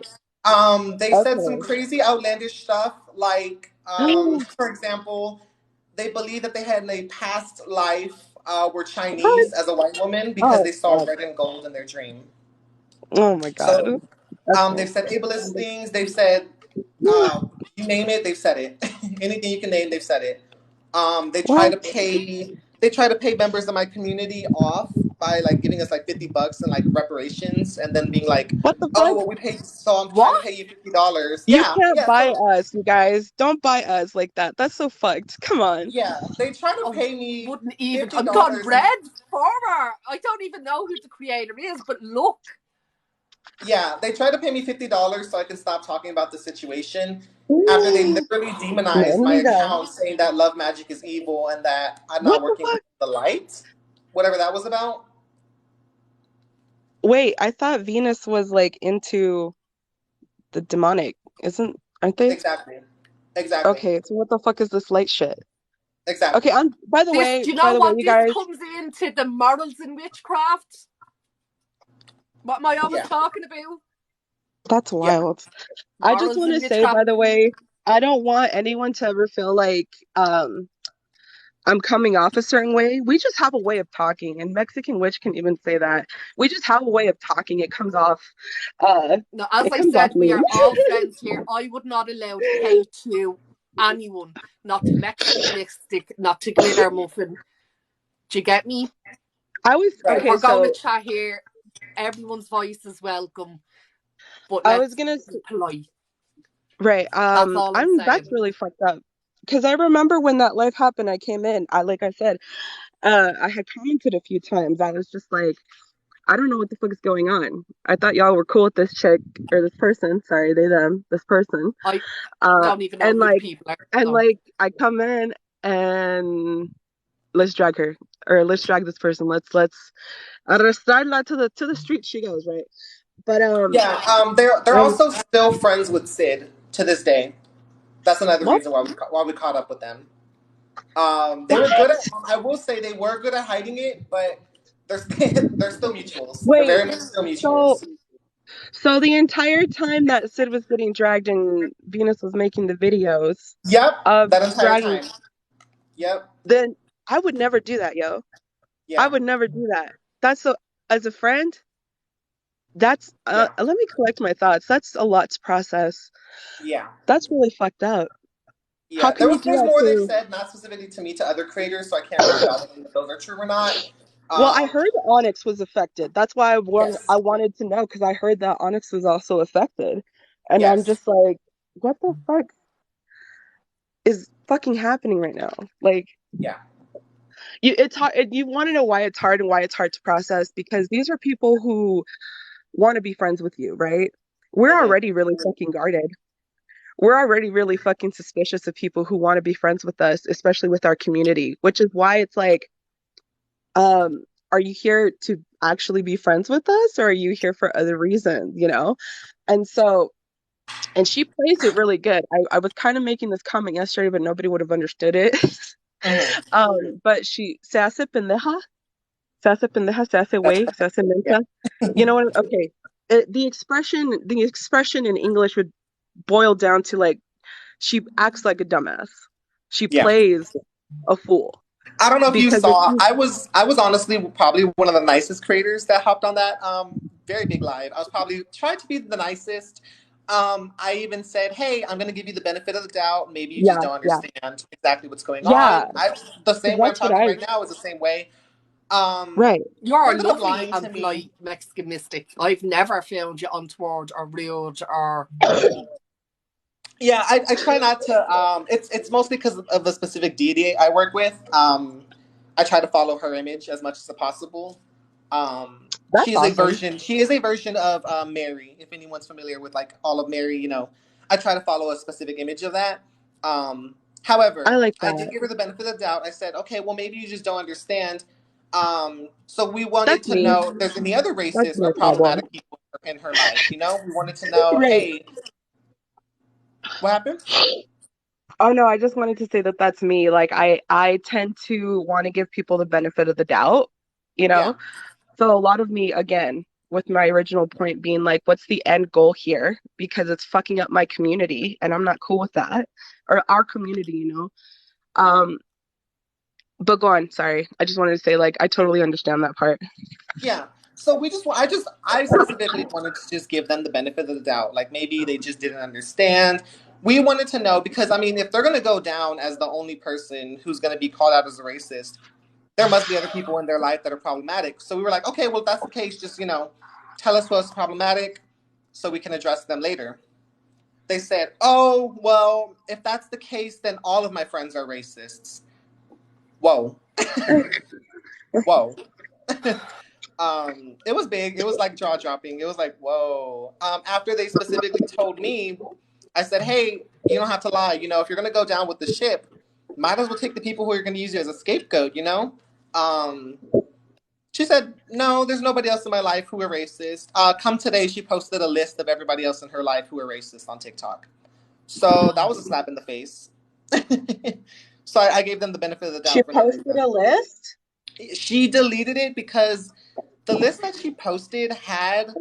right. They said some Okay. crazy, outlandish stuff, like, for example, they believed that they had in a past life were What? Chinese as a white woman because Oh, they saw fuck. red and gold in their dream. Oh my God. So Okay. they've said ableist things. They've said, you name it, they've said it. Anything you can name, they've said it. They try What? to pay. They try to pay members of my community off by like giving us like $50 and like reparations, and then being like, What the "Oh, fuck? well, we paid, so I'm trying to What? pay you $50." You Yeah, can't yeah. buy So us, you guys. Don't buy us like that. That's so fucked. Come on. yeah, they try to I pay me wouldn't even. fifty I'm gone dollars, and red for her. I don't even know who the creator is, but look. yeah, they try to pay me $50 so I can stop talking about the situation. After they Ooh, literally no, demonized my amiga. account, saying that Love Magic is evil and that I'm not What the working with fuck? the light, whatever that was about. Wait, I thought Venus was like into the demonic, aren't they? Exactly, exactly, Okay, so what the fuck is this light shit? Okay, exactly. I'm This, do you by know the way, what? you This guys, comes into the morals in witchcraft. What am I always Yeah, talking about? that's yeah. wild. I just Morals want in to say, witchcraft. by the way, I don't want anyone to ever feel like I'm coming off a certain way. We just have a way of talking, and Mexican witch can even say that. We just have a way of talking. Uh, No, as it I comes off said, we mean. are all friends here. I would not allow hate to anyone, not to Mexican Mystic, not to Glitter Muffin. Do you get me? I was Right. okay. We're going to So chat here. Everyone's voice is welcome, but I was let's gonna be polite. right. That's all I'm That's saying. really fucked up. Because I remember when that live happened, I came in. Like I said, I had commented a few times. I was just like, I don't know what the fuck is going on. I thought y'all were cool with this chick or this person. Sorry, they them. This person. I Uh, don't even know and who the like, people are. and So like, I come in and let's drag her or let's drag this person. Let's arrastrarla to the street she goes, right? But Yeah, they're and also still friends with Sid to this day. That's another what? reason why we caught up with them. They were good What? at. I will say they were good at hiding it, but they're they're still mutuals. They're Wait, very much still so mutuals. so the entire time that Sid was getting dragged and Venus was making the videos Yep, of that entire dragging, time. Yep, then I would never do that, yo. I yeah, would never do that. That's so as a friend, that's yeah, let me collect my thoughts. That's a lot to process. yeah, That's really fucked up. How yeah. can you do There's that more they've to said, not specifically to me, to other creators, so I can't really validate if those are true or not. well, I Um, heard Onyx was affected. That's why I yes, wanted to know because I heard that Onyx was also affected. And I'm yes, just like, what the fuck is fucking happening right now? Like yeah, it's hard you want to know why it's hard and why it's hard to process because these are people who want to be friends with you, right? We're hmm, already really fucking guarded. We're already really fucking suspicious of people who want to be friends with us, especially with our community, which is why it's like, um, are you here to actually be friends with us or are you here for other reasons, you know? And so, and she plays it really good. I was kind of making this comment yesterday, but nobody would have understood it. hmm, But se hace pendeja, se hace that's güey, right. se hace Yeah, mensa. You know what? Okay. The expression in English would boil down to like she acts like a dumbass. She yeah. plays a fool I don't know if you because if saw. you, I was honestly probably one of the nicest creators that hopped on that very big live. I was probably trying to be the nicest. I even said, "Hey, I'm going to give you the benefit of the doubt. Maybe you just yeah, don't yeah, understand exactly what's going yeah. on." The 'Cause same way I'm that's what talking I right now is the same way. right. you're Ended up lovely lying and to polite, me. Mexican mystic. I've never found you untoward or rude or Yeah, I try not to. It's mostly because of the specific deity I work with. I try to follow her image as much as possible. That's awesome. She is a version of Mary. If anyone's familiar with like all of Mary, you know, I try to follow a specific image of that. I However, like I did that. give her the benefit of the doubt. I said, okay, well maybe you just don't understand. So we wanted That's to me. know if there's any other That's racist or my problem. problematic people in her life. You know, we wanted to know, Right. hey, what happened? Oh no, I just wanted to say that that's me. Like I tend to want to give people the benefit of the doubt, you Yeah. know? So a lot of me again with my original point being like what's the end goal here because it's fucking up my community and I'm not cool with that or our community, you know. Um but go on, sorry. I just wanted to say like I totally understand that part. Yeah. So I specifically wanted to just give them the benefit of the doubt. Like maybe they just didn't understand. We wanted to know because I mean, if they're going to go down as the only person who's going to be called out as a racist, there must be other people in their life that are problematic. So we were like, okay, well, if that's the case, just tell us what's problematic, so we can address them later. They said, oh, well, if that's the case, then all of my friends are racists. Whoa, whoa. It was big. It was like jaw dropping. It was like, whoa. After they specifically told me, I said, hey, you don't have to lie. You know, if you're gonna go down with the ship, might as well take the people who are gonna use you as a scapegoat. You know. Um, she said, no, there's nobody else in my life who are racist. Come today, she posted a list of everybody else in her life who are racist on TikTok. So that was a slap in the face. So I gave them the benefit of the She doubt for no posted reason. a list. She deleted it because the list that she posted had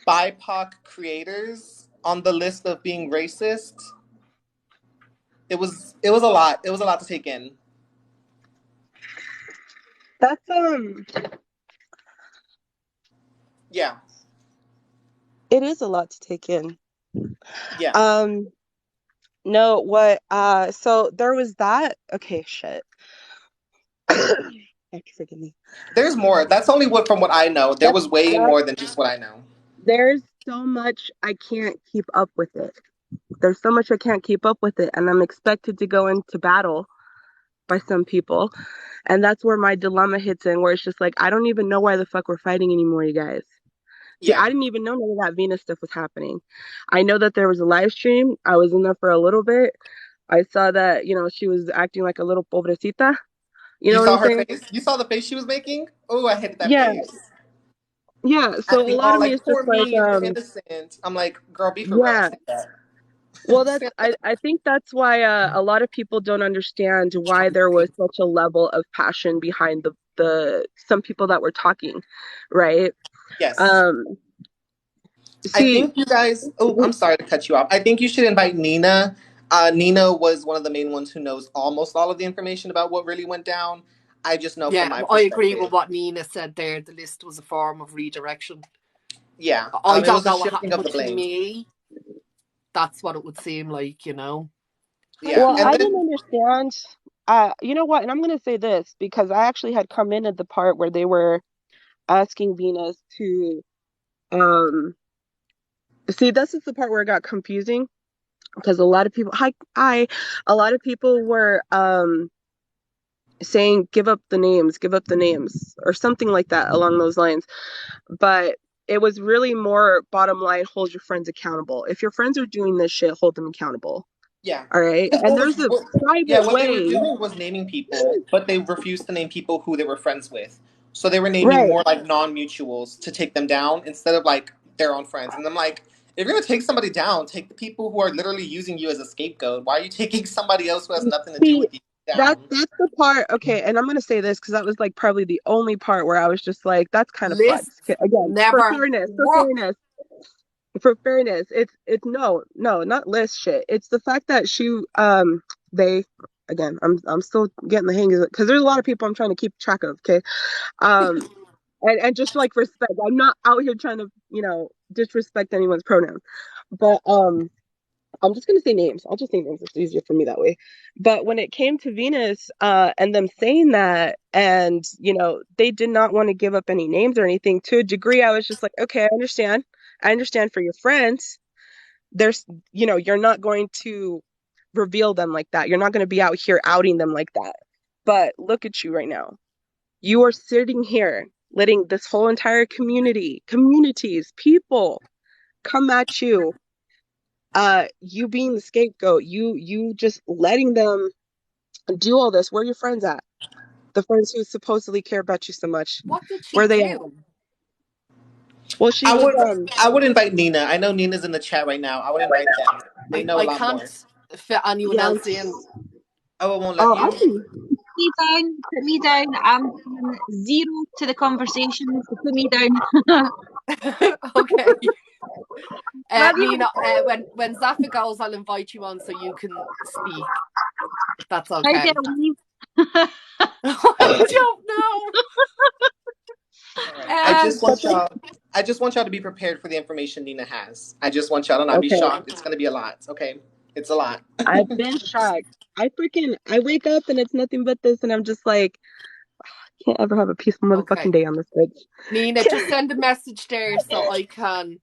BIPOC creators on the list of being racist. It was a lot. It was a lot to take in. That's Yeah, it is a lot to take in. yeah. Um no, what so there was that okay, shit. Forgive me. There's more. That's only from what I know. There was way more than just what I know. There's so much I can't keep up with it. There's so much I can't keep up with it, and I'm expected to go into battle by some people, and that's where my dilemma hits in, where it's just like I don't even know why the fuck we're fighting anymore, you guys. See, Yeah. I didn't even know none of that Venus stuff was happening. I know that there was a live stream. I was in there for a little bit. I saw that, she was acting like a little pobrecita. You You know what saw I'm her saying? face? You saw the face she was making? Oh, I hated that Yeah, face. yeah. So a Acting lot all of me is like, just poor like, me, you're innocent. I'm like, girl, be for real. yeah. Say that. Well, Say I think that's why a lot of people don't understand why there was such a level of passion behind the some people that were talking, right? yes. Um, I see, think you guys. Oh, I'm sorry to cut you off. I think you should invite Nina. Nina was one of the main ones who knows almost all of the information about what really went down. I just know from Yeah, my I agree with perspective. what Nina said there. The list was a form of redirection. Yeah, I it don't was a know what shifting happened, of the but to blame. me, that's what it would seem like, Hi, Yeah, well, and I Tina. didn't then understand. You know what? And I'm going to say this because I actually had come in at the part where they were asking Venus to, see, this is the part where it got confusing because a lot of people, a lot of people were, saying, give up the names, or something like that along those lines. But it was really more bottom line, hold your friends accountable. If your friends are doing this shit, hold them accountable. yeah, All right. 'cause And there's a private what they were way. doing was naming people, but they refused to name people who they were friends with. So they were naming Right. more like non-mutuals to take them down instead of like their own friends. And I'm like, if you're gonna take somebody down, take the people who are literally using you as a scapegoat. Why are you taking somebody else who has nothing to do See, with you down? that's the part. Okay, and I'm gonna say this because that was like probably the only part where I was just like, that's kind of flex. Lists Okay, again, never work. for fairness, it's no, not list shit. It's the fact that they, again, I'm still getting the hang of it because there's a lot of people I'm trying to keep track of. Okay, um, and just like respect. I'm not out here trying to disrespect anyone's pronouns, but I'm just gonna say names. I'll just say names. It's easier for me that way. But when it came to Venus, and them saying that, and they did not want to give up any names or anything. To a degree, I was just like, okay, I understand. I understand for your friends. There's, you're not going to reveal them like that. You're not going to be out here outing them like that. But look at you right now. You are sitting here letting this whole entire communities, people come at you, you being the scapegoat, you just letting them do all this. Where are your friends at? The friends who supposedly care about you so much. What did she Where are they at? do? Well, she I was would I would invite Nina. I know Nina's in the chat right now. I would invite them. They know a I lot can't more. fit anyone yeah. else in. Oh, it won't let Oh, I you. can. Me down, put me down. I'm zero to the conversation, so put me down. Okay. Not even. Nina, when Zaffa goes, I'll invite you on so you can speak. If that's How do okay. I leave? I don't know. All right. I just But want y'all. I just want y'all to be prepared for the information Nina has. I just want y'all to not be okay, shocked. It's gonna be a lot. Okay, it's a lot. I've been shocked. I wake up and it's nothing but this, and I'm just like, can't ever have a peaceful motherfucking Okay. day on this Nina, bitch. just send a message there so I can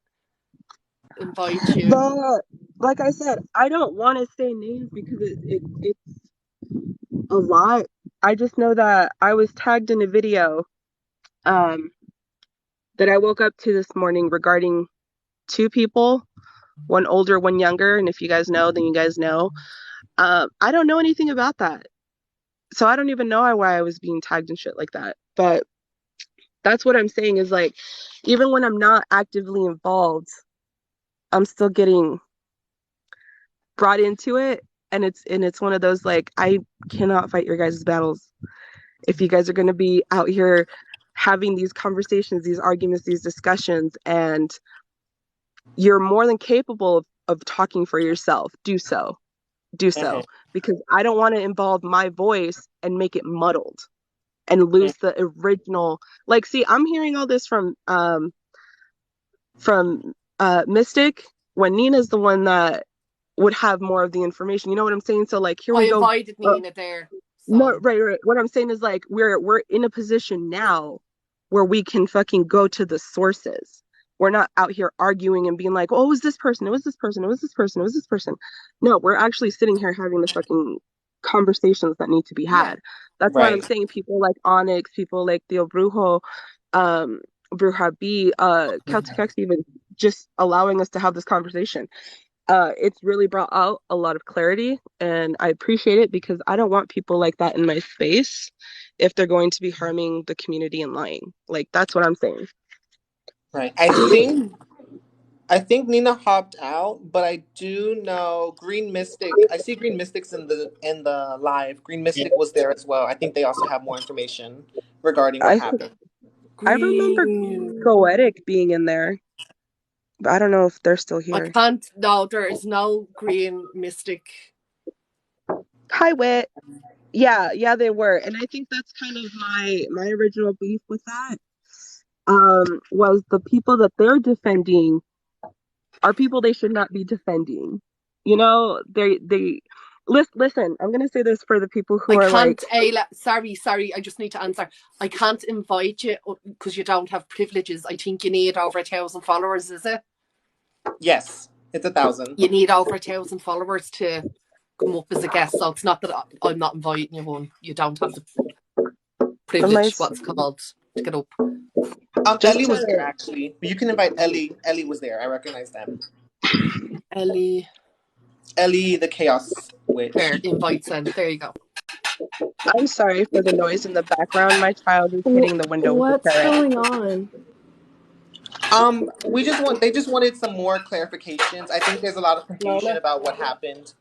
invite you. But like I said, I don't want to say names because it's a lot. I just know that I was tagged in a video, um, that I woke up to this morning regarding two people, one older, one younger. And if you guys know, then you guys know. I don't know anything about that. So I don't even know why I was being tagged and shit like that. But that's what I'm saying is like, even when I'm not actively involved, I'm still getting brought into it. And it's one of those like, I cannot fight your guys' battles. If you guys are going to be out here having these conversations, these arguments, these discussions, and you're more than capable of talking for yourself, do so. Do Mhm. so. Because I don't want to involve my voice and make it muddled and lose the original. Like, see, I'm hearing all this from Mystic, when Nina's the one that would have more of the information. You know what I'm saying? So like, here I we go. invited Nina there. No, So right. What I'm saying is like we're in a position now where we can fucking go to the sources. We're not out here arguing and being like, oh, it was this person, it was this person, it was this person, it was this person. No, we're actually sitting here having the fucking conversations that need to be yeah, had. That's why I'm Right. saying people like Onyx, people like Theo Brujo, um, Bruja B, CelticHex even just allowing us to have this conversation. It's really brought out a lot of clarity, and I appreciate it because I don't want people like that in my space if they're going to be harming the community and lying. Like that's what I'm saying. Right. I think Nina hopped out, but I do know Green Mystic. I see Green Mystics in the live. Green Mystic was there as well. I think they also have more information regarding what I happened. I remember green. Goetic being in there, but I don't know if they're still I here. can't. No, there is no green mystic. Hi, Wit. Yeah, they were, and I think that's kind of my original beef with that. Was the people that they're defending are people they should not be defending. You know, they listen. I'm gonna say this for the people who I are can't, like, Ayla. Sorry. I just need to answer. I can't invite you because you don't have privileges. I think you need over 1,000 followers. Is it? Yes, it's 1,000. You need over 1,000 followers to come up as a guest. So it's not that I'm not inviting you on. You don't have the my privilege. What's called to get up. just Ellie was there to actually. You can invite Ellie. Ellie was there. I recognize them. Ellie, Ellie, the Chaos Witch. there, invite sent. There you go. I'm sorry for the noise in the background. My child is hitting the window with a What's carrot. going on? They just wanted some more clarifications. I think there's a lot of confusion Lola. about what happened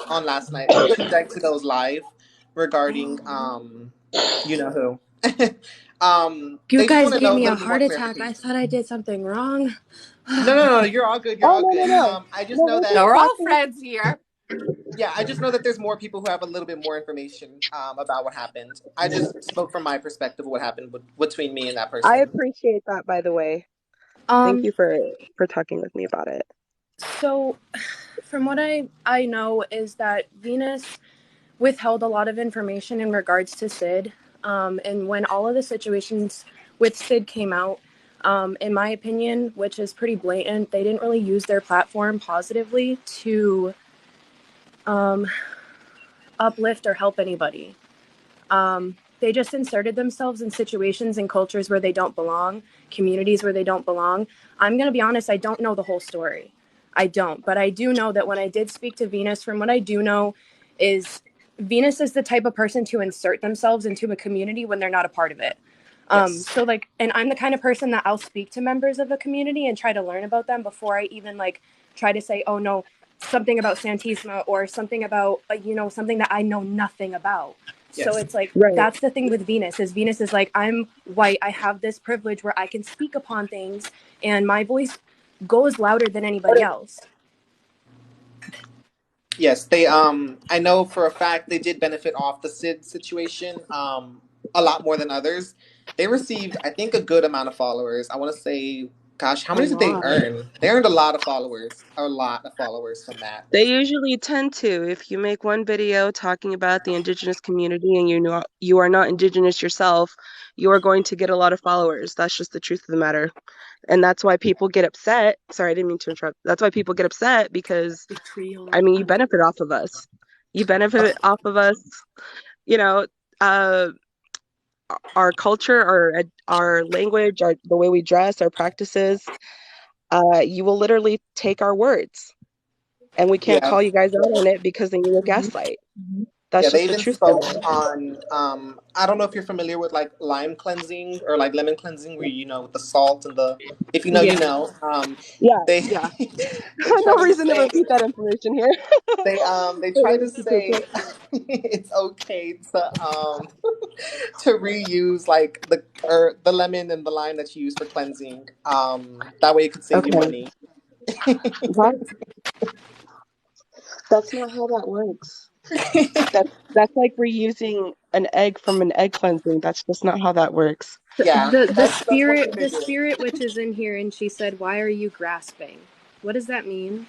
on last night. If you check to those live regarding you know who. You They just guys want to gave know a me a little bit more heart attack. I clarification. thought I did something wrong. No, you're all good. You're Oh all no, no, good. no. I just No, know we're Now just that we're all talking. friends here. yeah, I just know that there's more people who have a little bit more information about what happened. I just spoke from my perspective of what happened between me and that I person. appreciate that, by the way. Thank Um, you for talking with me about it. so from what I know is that Venus withheld a lot of information in regards to Sid. And when all of the situations with Sid came out, in my opinion, which is pretty blatant, they didn't really use their platform positively to uplift or help anybody. They just inserted themselves in situations and cultures where they don't belong, communities where they don't belong. I'm going to be honest, I don't know the whole story. I don't. But I do know that when I did speak to Venus, from what I do know, is Venus is the type of person to insert themselves into a community when they're not a part of it. Yes. So like, and I'm the kind of person that I'll speak to members of a community and try to learn about them before I even like try to say, oh no, something about Santisma or something about, something that I know nothing about. So Yes. it's like, Right. that's the thing with Venus is Venus is like, I'm white. I have this privilege where I can speak upon things and my voice goes louder than anybody else. Yes, they I know for a fact they did benefit off the Sid situation a lot more than others. They received I think a good amount of followers. I want to say gosh, how A many did they lot. earn? They earned a lot of followers. A lot of followers from that. They usually tend to. If you make one video talking about the indigenous community and you are not indigenous yourself, you are going to get a lot of followers. That's just the truth of the matter. And that's why people get upset. Sorry, I didn't mean to interrupt. That's why people get upset because The tree I on. mean, you benefit off of us. You benefit off of us. You know, uh, our culture, our language, the way we dress, our practices. You will literally take our words, and we can't Yeah. call you guys out on it because then you will gaslight. That's Yeah, they just the even truth of spoke it. on I don't know if you're familiar with like lime cleansing or like lemon cleansing where with the salt and the if you know you Yeah, know yeah, they yeah. they try No to reason to say repeat that information here. they But try we to need to take say it. it's okay to to reuse like the lemon and the lime that you use for cleansing that way it could save you Okay, money. what? That's not how that works. That's like reusing an egg from an egg cleansing. That's just not how that works. Yeah, The that's one thing spirit they the do. spirit which is in here, and she said, "Why are you grasping?" What does that mean?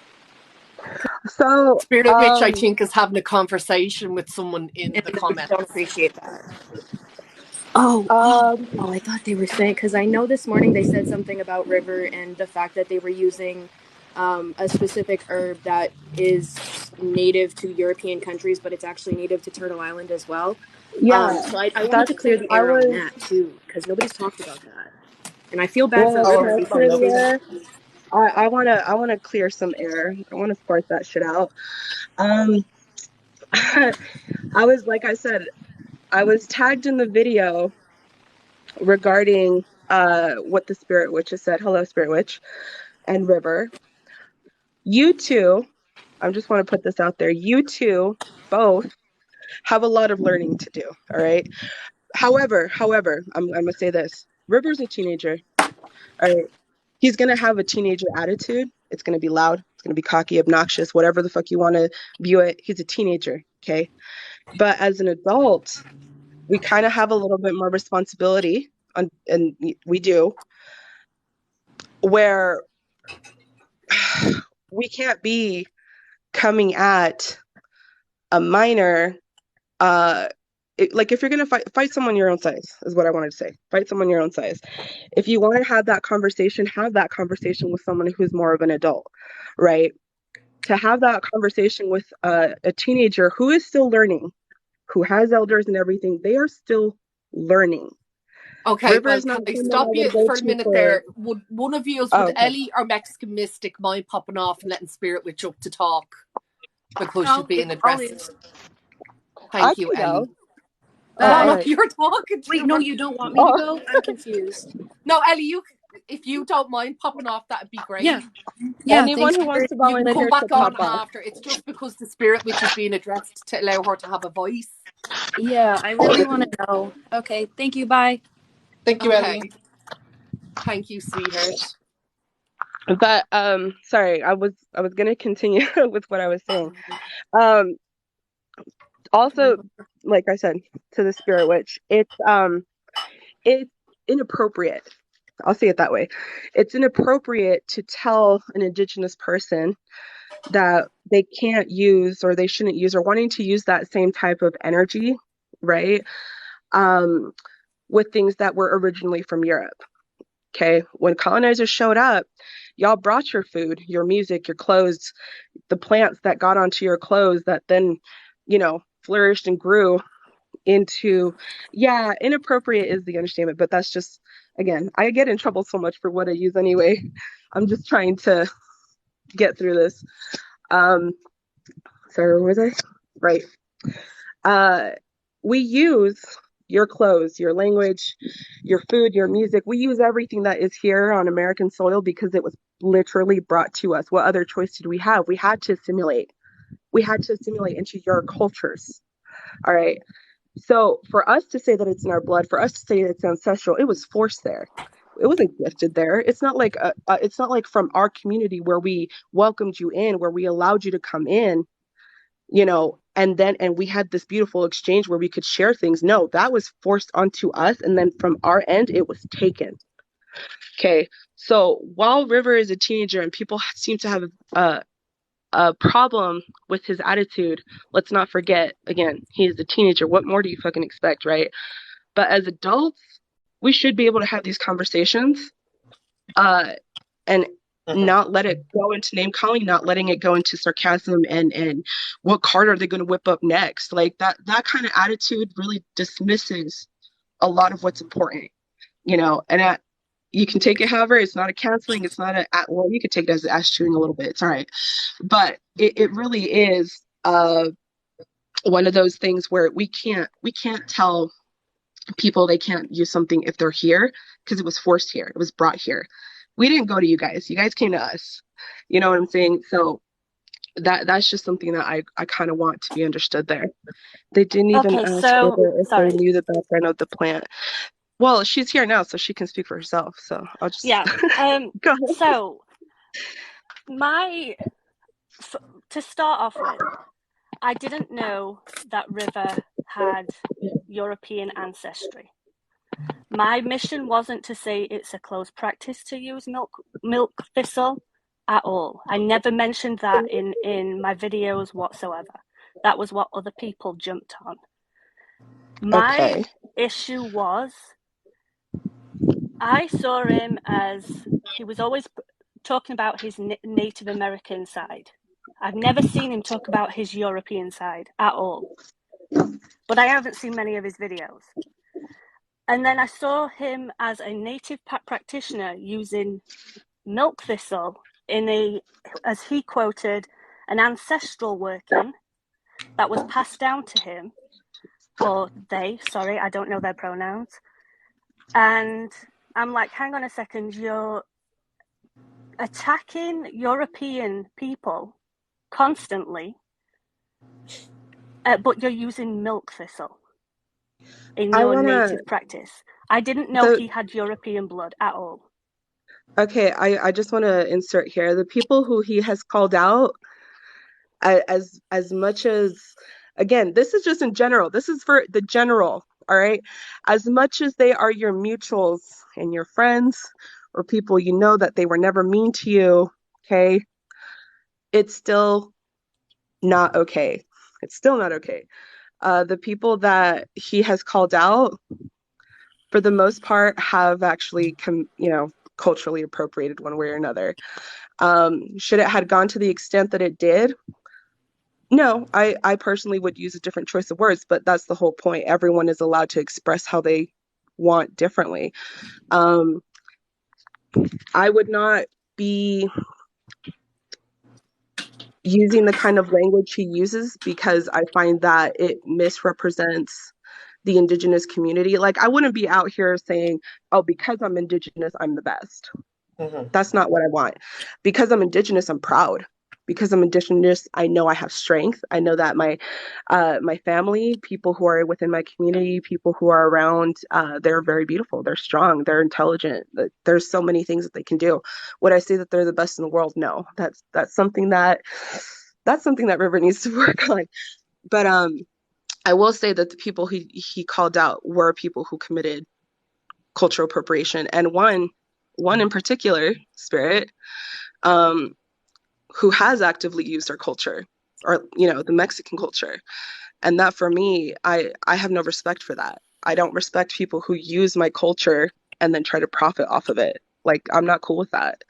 So, Spirit Witch, I think, is having a conversation with someone in the And I comments. don't appreciate that. Oh, I thought they were saying, because I know this morning they said something about River and the fact that they were using a specific herb that is native to European countries, but it's actually native to Turtle Island as well. yeah, So I wanted to that's, clear the I air on was, that too, because nobody's talked about that. And I feel bad for well, can River I because clear the air? I wanna clear some air. I wanna sort that shit out. Um, I was, like I said, I was tagged in the video regarding what the Spirit Witch has said. Hello, Spirit Witch and River. You two, I just want to put this out there. You two both have a lot of learning to do. All right. However, I'm gonna say this. River's a teenager. All right. He's gonna have a teenager attitude. It's gonna be loud. It's gonna be cocky, obnoxious, whatever the fuck you want to view it. He's a teenager. Okay. But as an adult, we kind of have a little bit more responsibility and we do, where we can't be coming at a minor like if you're gonna fight someone your own size is what I wanted to say. Fight someone your own size. If you want to have that conversation with someone who's more of an adult, right? To have that conversation with a teenager who is still learning, who has elders and everything, they are still learning. Okay, River well, is not can I someone I stop you would go for a to minute for. there? Would one of you, Oh, would okay. Ellie or Mexican Mystic mind popping off and letting Spirit Witch up to talk because she's being I'll leave. addressed? I Thank you, can go. Ellie. Oh, No, all no, right. you're talking wait, to no, her. you don't want me to Oh, go? I'm confused. No, Ellie, if you don't mind popping off, that'd be great. Yeah, anyone thanks who for wants to You can come volunteer to back on pop off. after. It's just because the Spirit Witch is being addressed to allow her to have a voice. Yeah, I really want to know. Okay, thank you, bye. Thank you, Okay. Ellie. Thank you, sweetheart. But sorry, I was gonna continue with what I was saying. Um, also, like I said, to the Spirit Witch, it's inappropriate. I'll say it that way. It's inappropriate to tell an Indigenous person that they can't use or they shouldn't use or wanting to use that same type of energy, right? Um, with things that were originally from Europe. Okay. When colonizers showed up, y'all brought your food, your music, your clothes, the plants that got onto your clothes that then, flourished and grew into, yeah, inappropriate is the understatement, but that's just, again, I get in trouble so much for what I use anyway. I'm just trying to get through this. Sorry, where was I? Right. Uh, we use your clothes, your language, your food, your music. We use everything that is here on American soil because it was literally brought to us. What other choice did we have? We had to assimilate. We had to assimilate into your cultures. All right. So for us to say that it's in our blood, for us to say it's ancestral, it was forced there. It wasn't gifted there. It's not like it's not like from our community where we welcomed you in, where we allowed you to come in, and we had this beautiful exchange where we could share things. No, that was forced onto us, and then from our end, it was taken. Okay, so while River is a teenager and people seem to have a problem with his attitude, let's not forget, again, he is a teenager. What more do you fucking expect, right? But as adults, we should be able to have these conversations and not let it go into name calling, not letting it go into sarcasm and what card are they going to whip up next? Like that kind of attitude really dismisses a lot of what's important, and you can take it however. It's not a canceling. It's not well, you could take it as ass chewing a little bit. It's all right. But it really is one of those things where we can't tell people they can't use something if they're here because it was forced here. It was brought here. We didn't go to you guys. You guys came to us. You know what I'm saying? So that's just something that I kind of want to be understood there. They didn't even Okay, ask so whether if sorry. they knew the background of the plant. Well, she's here now, so she can speak for herself. So I'll just Yeah. go ahead. So to start off with, I didn't know that River had European ancestry. My mission wasn't to say it's a close practice to use milk thistle. at all. I never mentioned that in my videos whatsoever. That was what other people jumped on. My issue was I saw him as he was always talking about his Native American side. I've never seen him talk about his European side at all. But I haven't seen many of his videos. And then I saw him as a native practitioner using milk thistle in as he quoted, an ancestral working that was passed down to him, or they, sorry, I don't know their pronouns. And I'm like, hang on a second, you're attacking European people constantly, but you're using milk thistle in your native practice. I didn't know he had European blood at all. Okay, I just want to insert here the people who he has called out, as much as, again, this is just in general. This is for the general, all right? As much as they are your mutuals and your friends or people you know that they were never mean to you, okay? It's still not okay. It's still not okay. The people that he has called out, for the most part, have actually culturally appropriated one way or another. Should it had gone to the extent that it did? No, I personally would use a different choice of words, but that's the whole point. Everyone is allowed to express how they want differently. I would not be using the kind of language he uses because I find that it misrepresents the Indigenous community. Like, I wouldn't be out here saying, oh, because I'm Indigenous, I'm the best. That's not what I want. Because I'm Indigenous, I'm proud. Because I'm Indigenous, I know I have strength. I know that my family, people who are within my community, people who are around, they're very beautiful. They're strong. They're intelligent. There's so many things that they can do. Would I say that they're the best in the world? No. That's something that River needs to work on. But I will say that the people he called out were people who committed cultural appropriation, and one in particular, Spirit, who has actively used our culture, or the Mexican culture, and that, for me, I have no respect for that. I don't respect people who use my culture and then try to profit off of it. Like, I'm not cool with that.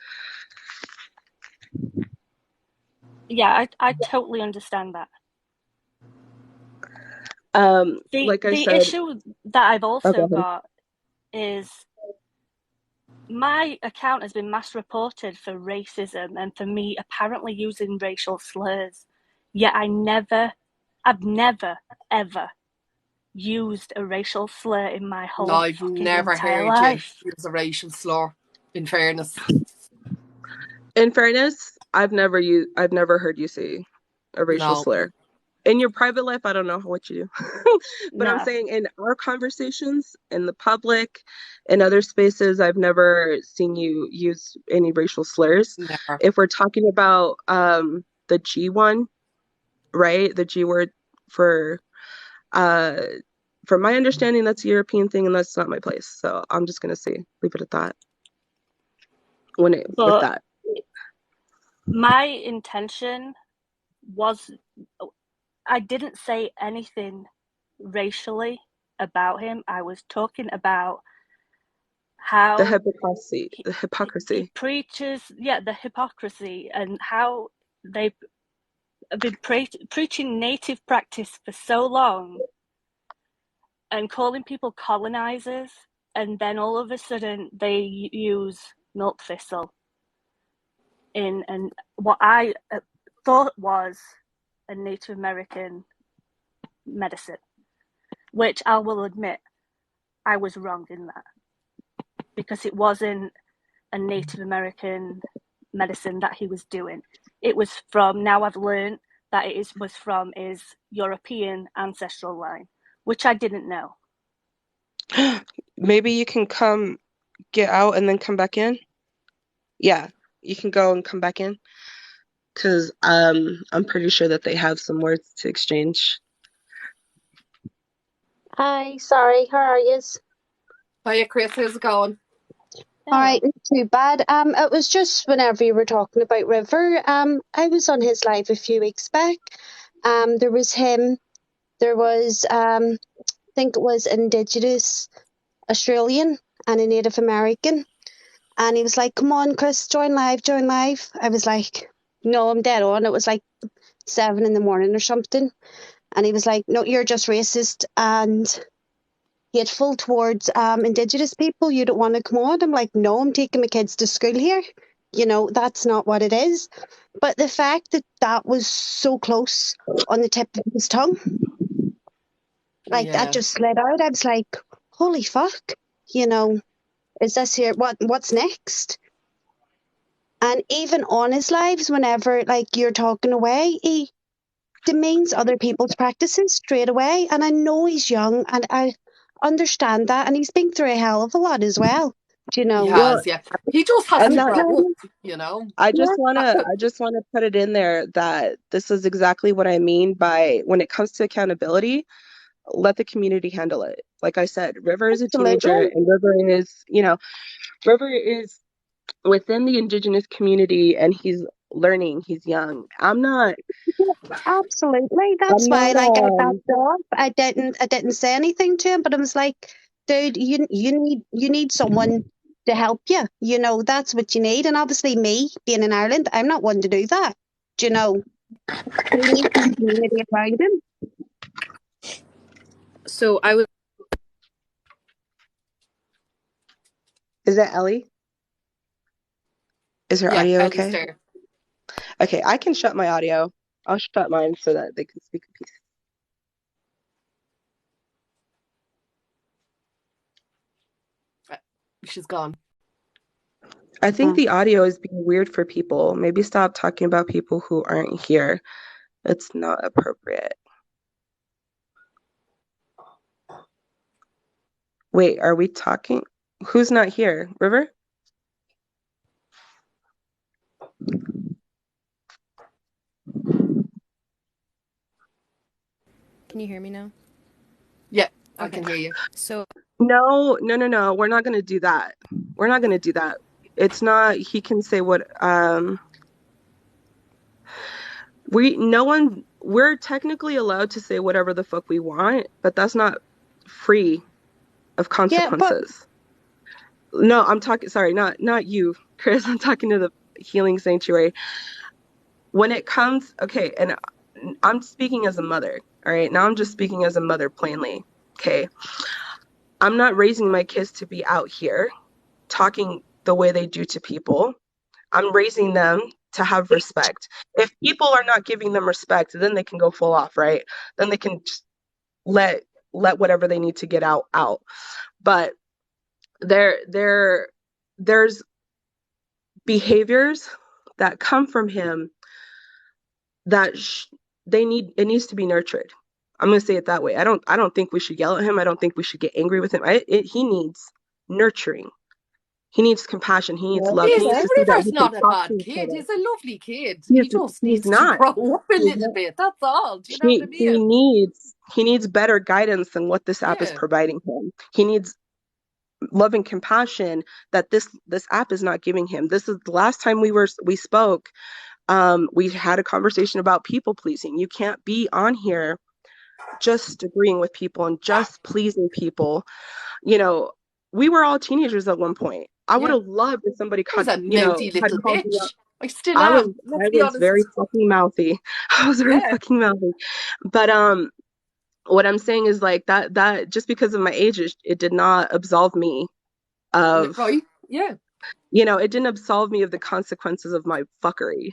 Yeah, I totally understand that. The issue that I've also got is my account has been mass reported for racism and for me apparently using racial slurs. Yet I've never ever used a racial slur in my whole No, I've never entire heard life. you use a racial slur, in fairness. In fairness, I've never heard you say a racial slur. In your private life, I don't know what you do. But I'm saying in our conversations, in the public, in other spaces, I've never seen you use any racial slurs. Never. If we're talking about the G one, right? The G word, from my understanding, that's a European thing, and that's not my place. So I'm just gonna leave it at that. With that. My intention was, I didn't say anything racially about him. I was talking about how the hypocrisy he preaches, the hypocrisy, and how they've been preaching native practice for so long and calling people colonizers, and then all of a sudden they use milk thistle in what I thought was a Native American medicine, which I will admit I was wrong in that, because it wasn't a Native American medicine that he was doing. It was from, now I've learned that was from his European ancestral line, which I didn't know. Maybe you can come get out and then come back in. Yeah, you can go and come back in, because I'm pretty sure that they have some words to exchange. Hi, sorry, how are yous? Hiya, Chris, how's it going? All right, not too bad. It was just whenever you were talking about River. I was on his live a few weeks back. There was him. There was I think it was Indigenous Australian and a Native American, and he was like, "Come on, Chris, join live, join live." I was like, "No, I'm dead on." It was like 7 in the morning or something, and he was like, "No, you're just racist and hateful towards Indigenous people. You don't want to come on." I'm like, "No, I'm taking my kids to school here. You know, that's not what it is." But the fact that that was so close on the tip of his tongue, like that Yeah. just slid out. I was like, "Holy fuck!" You know, is this here? What's next? And even on his lives, whenever like you're talking away, he demeans other people's practices straight away. And I know he's young, and I understand that, and he's been through a hell of a lot as well. Do you He know? Well, has, yeah. He just has and to that grow up, you know. I Yeah, just wanna put it in there that this is exactly what I mean by when it comes to accountability, let the community handle it. Like I said, River is a teenager, absolutely. and River is within the Indigenous community, and he's learning, he's young. Absolutely. I'm That's why, not like, I backed off. I didn't say anything to him, but I was like, dude, you need someone to help you. You know, that's what you need. And obviously, me being in Ireland, I'm not one to do that. Do you know? He needs the community around him. So I was. Is that Ellie? Is her Yeah, audio Ellie's okay? there. Okay, I can shut my audio. I'll shut mine so that they can speak in peace. She's gone. I think the audio is being weird for people. Maybe stop talking about people who aren't here. It's not appropriate. Wait, are we talking? Who's not here? River? Can you hear me now? Yeah, I Okay. can hear you. So No. We're not gonna do that. We're not gonna do that. It's not, he can say what we're technically allowed to say whatever the fuck we want, but that's not free of Yeah, but consequences. No, I'm talking, sorry, not you, Chris. I'm talking to the healing sanctuary. When it comes, okay, and I'm speaking as a mother, all right? Now I'm just speaking as a mother plainly, okay? I'm not raising my kids to be out here talking the way they do to people. I'm raising them to have respect. If people are not giving them respect, then they can go full off, right? Then they can just let whatever they need to get out. But there's behaviors that come from him that it needs to be nurtured. I'm going to say it that way. I don't think we should yell at him. I don't think we should get angry with him. He needs nurturing. He needs compassion. He needs love. He needs to see that River's we can not a talk to bad each kid. other. He's a lovely kid. He's He just he's needs to not. grow up a He's little not. bit. That's all. Do you know what I mean? He needs better guidance than what this app is Yeah. providing him. He needs love and compassion that this app is not giving him. This is the last time we spoke. We had a conversation about people pleasing. You can't be on here just agreeing with people and just pleasing people. You know, we were all teenagers at one point. I would Yeah. have loved if somebody I was a mouthy had little called me out. bitch. I still am. I Let's be was very honest. fucking mouthy. I was very Yeah. fucking mouthy. But what I'm saying is like that just because of my age, it did not absolve me of, Right? Yeah. it didn't absolve me of the consequences of my fuckery.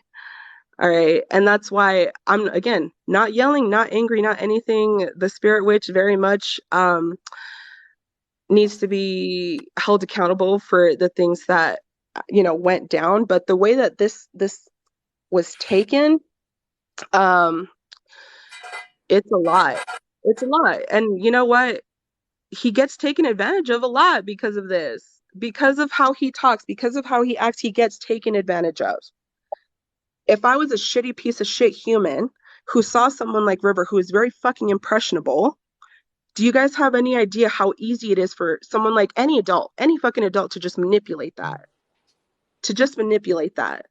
All right. And that's why I'm, again, not yelling, not angry, not anything. The spirit witch very much needs to be held accountable for the things that went down. But the way that this was taken, um it's a lot. It's a lot. And you know what? He gets taken advantage of a lot because of this. Because of how he talks, because of how he acts, he gets taken advantage of. If I was a shitty piece of shit human who saw someone like River, who is very fucking impressionable, Do you guys have any idea how easy it is for someone like any adult, any fucking adult to just manipulate that? To just manipulate that.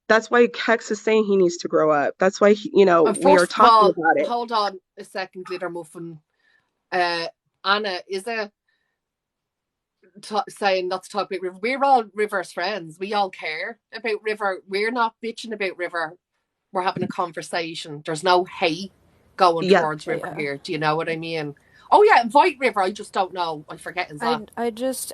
That's why Hex is saying he needs to grow up. That's why, And we are first of talking all, about it. hold on a second, Glitter Muffin. Anna, is it saying not to talk about River? We're all River's friends. We all care about River. We're not bitching about River. We're having a conversation. There's no hate going Yeah. towards River here. Do you know what I mean? Oh yeah, invite River. I just don't know. I forget his that.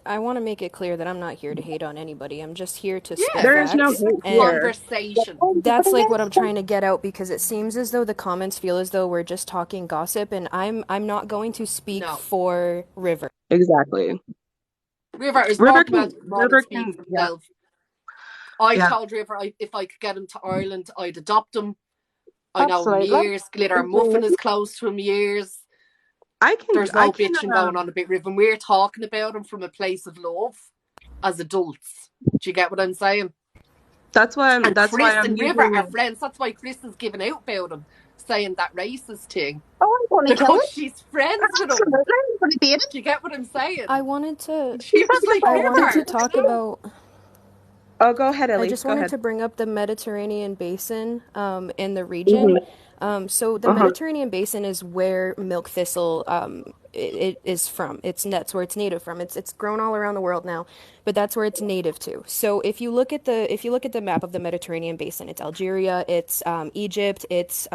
I want to make it clear that I'm not here to hate on anybody. I'm just here to spit Yeah, There is no facts. hate And here. conversation. that's like what I'm trying to get out, because it seems as though the comments feel as though we're just talking gossip, and I'm not going to speak No. for River. Exactly. River is River more can, to come on and speak for yeah. himself. I Yeah. told River if I could get him to Ireland, I'd adopt him. I know him Absolutely. years. Glitter Muffin is close to him years. There's no bitching going on about River. We're talking about him from a place of love as adults. Do you get what I'm saying? That's why I'm and River using... are friends. That's why Chris is giving out about him, saying that racist thing. Oh, I'm going to kill Because it. she's friends with him. Absolutely. I'm going to beat it. Do you get what I'm saying? I wanted to She was like, River. talk about Oh, go ahead, Ellie. I just Go wanted ahead. to bring up the Mediterranean basin in the region. So the Mediterranean basin is where milk thistle it is from. That's where it's native from. It's grown all around the world now, but that's where it's native to. So if you look at the map of the Mediterranean basin, it's Algeria, it's Egypt, it's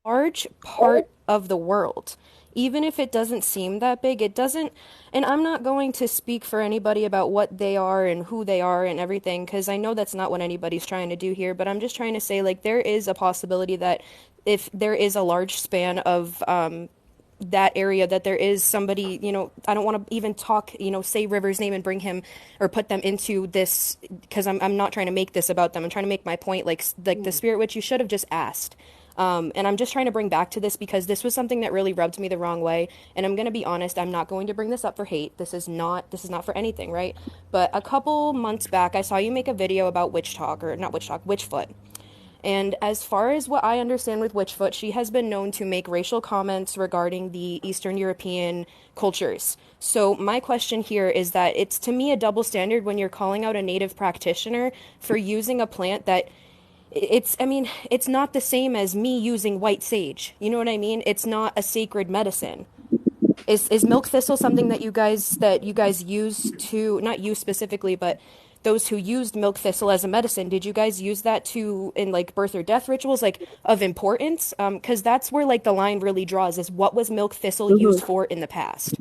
large part of the world. Even if it doesn't seem that big, it doesn't. And I'm not going to speak for anybody about what they are and who they are and everything, because I know that's not what anybody's trying to do here. But I'm just trying to say, like, there is a possibility that if there is a large span of that area, that there is somebody, I don't want to even talk, say River's name and bring him or put them into this, because I'm not trying to make this about them. I'm trying to make my point, like the Spirit Witch, you should have just asked. And I'm just trying to bring back to this because this was something that really rubbed me the wrong way. And I'm going to be honest, I'm not going to bring this up for hate. This is not for anything, right? But a couple months back, I saw you make a video about Witchfoot. And as far as what I understand with Witchfoot, she has been known to make racial comments regarding the Eastern European cultures. So my question here is that it's, to me, a double standard when you're calling out a native practitioner for using a plant that it's not the same as me using white sage. You know what I mean? It's not a sacred medicine. Is milk thistle something that you guys use to, not you specifically, but those who used milk thistle as a medicine, did you guys use that to in like birth or death rituals, like of importance? Because that's where like the line really draws, is what was milk thistle used for in the past?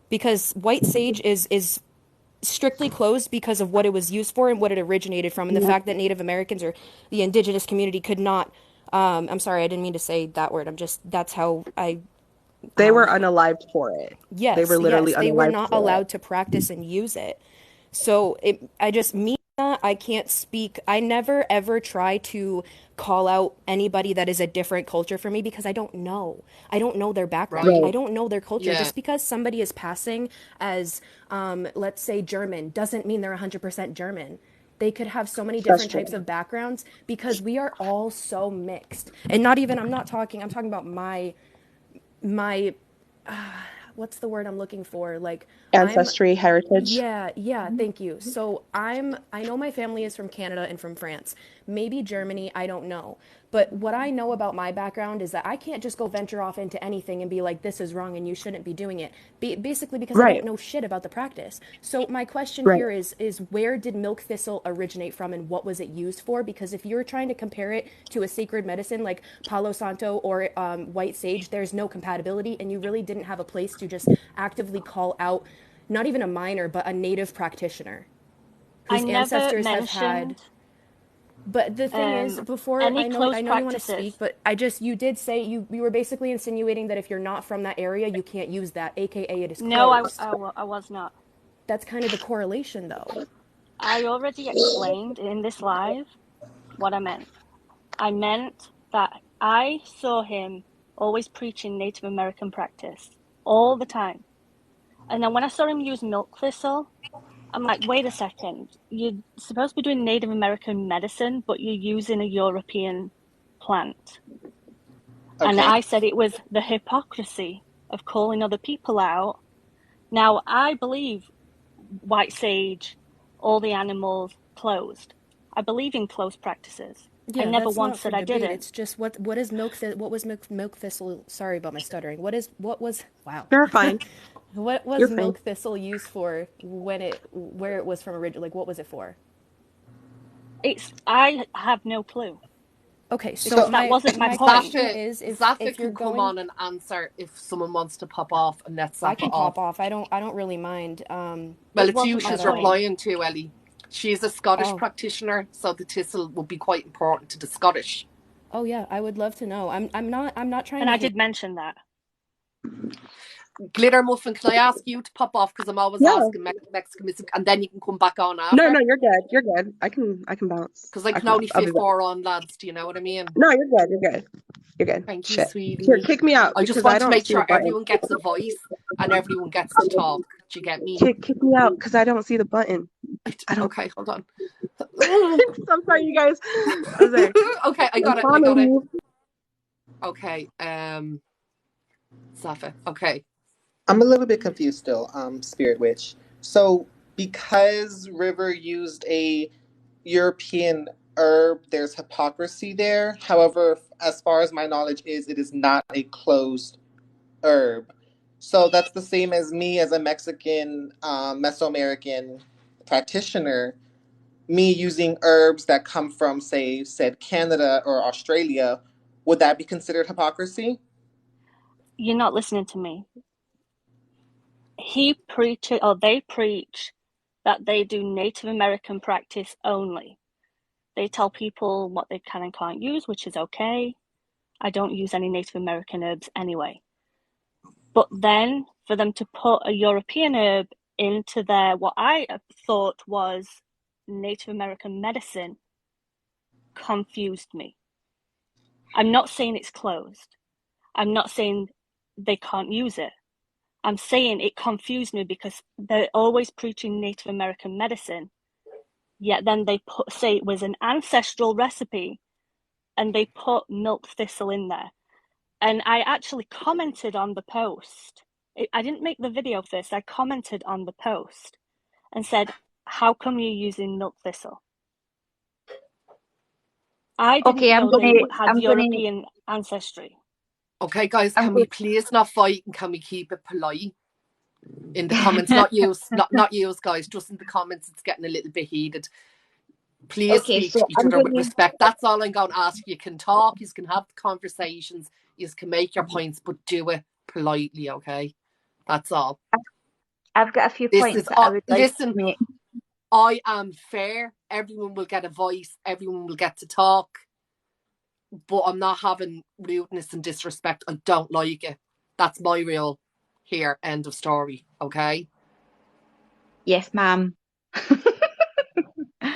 Because white sage is strictly closed because of what it was used for and what it originated from, and the fact that Native Americans or the indigenous community could not. I'm sorry, I didn't mean to say that word. That's how I. They were unalived for it. Yes, they were literally they were unalived not for allowed it. to practice and use it. So I can't speak. I never ever try to call out anybody that is a different culture for me, because I don't know. I don't know their background. Right. I don't know their culture. Yeah. Just because somebody is passing as, let's say, German, doesn't mean they're 100% German. They could have so many different types of backgrounds, because we are all so mixed. And I'm talking about my what's the word I'm looking for? Like, Ancestry, heritage. Yeah, thank you. So I know my family is from Canada and from France. Maybe Germany, I don't know. But what I know about my background is that I can't just go venture off into anything and be like, this is wrong and you shouldn't be doing it. Basically because I don't know shit about the practice. So my question here is where did milk thistle originate from and what was it used for? Because if you're trying to compare it to a sacred medicine like Palo Santo or white sage, there's no compatibility, and you really didn't have a place to just actively call out not even a minor, but a native practitioner whose ancestors have had. But the thing is, before I know you want to speak, but you did say you were basically insinuating that if you're not from that area, you can't use that, aka it is closed. No, I was not. That's kind of the correlation, though. I already explained in this live what I meant. I meant that I saw him always preaching Native American practice all the time. And then when I saw him use milk thistle, I'm like, wait a second. You're supposed to be doing Native American medicine, but you're using a European plant. And Okay. I said it was the hypocrisy of calling other people out. Now, I believe white sage, all the animals closed. I believe in closed practices. I Yeah, never that's not once for said I debate. didn't. It's just what is what was milk thistle? Sorry about my stuttering. What was wow? You're fine. What You're was fine. milk thistle used for when where it was from originally? Like what was it for? I have no clue Okay, so because So that wasn't my my point. question Zaffa, is Zaffa if you're can come going, on and answer if someone wants to pop off, and let I Zaffa can off. pop off. I don't really mind. Well, It it's you wasn't my At she's all. point. replying to, Ellie. She's a Scottish Oh. practitioner, so the tissel would be quite important to the Scottish. Oh yeah, I would love to know. I'm not trying And to I hate. did mention that. Glitter Muffin, can I ask you to pop off, because I'm always Yeah. asking Mexican music, and then you can come back on No, after? you're good. You're good. I can bounce. Because I I can can only bounce. I'll be fit back. 4 on, lads. Do you know what I mean? No, you're good. You're good. You're good. Thank you, Shit. Here, sweetie. kick me out I just because I want to don't make see the sure button. everyone gets a voice and everyone gets to talk. Do you get me? Kick me out because I don't see the button. I don't. Okay, hold on. I'm sorry, you guys. I'm sorry. Okay, I got I'm it. trying to leave. Okay, Safa. Okay. I'm a little bit confused still, Spirit Witch. So because River used a European herb, there's hypocrisy there. However, as far as my knowledge is, it is not a closed herb. So that's the same as me as a Mexican, Mesoamerican practitioner. Me using herbs that come from, say, said Canada or Australia, would that be considered hypocrisy? You're not listening to me. He preaches, or they preach, that they do Native American practice only. They tell people what they can and can't use, which is okay. I don't use any Native American herbs anyway. But then for them to put a European herb into their, what I thought was Native American medicine, confused me. I'm not saying it's closed. I'm not saying they can't use it. I'm saying it confused me because they're always preaching Native American medicine, yet then they say it was an ancestral recipe and they put milk thistle in there. And I actually commented on the post. I didn't make the video first. I commented on the post and said, how come you're using milk thistle? I didn't Okay, know they had European ancestry. Okay, guys, can we please not fight, and can we keep it polite in the comments? Not you, guys. Just in the comments, it's getting a little bit heated. Please Okay, speak so to each other with respect. That's all I'm going to ask. You can talk, you can have conversations, you can make your points, but do it politely, okay? That's all. I've got a few This points is that I would like to listen. make. I am fair. Everyone will get a voice. Everyone will get to talk. But I'm not having rudeness and disrespect. I don't like it. That's my real here. End of story. Okay. Yes, ma'am.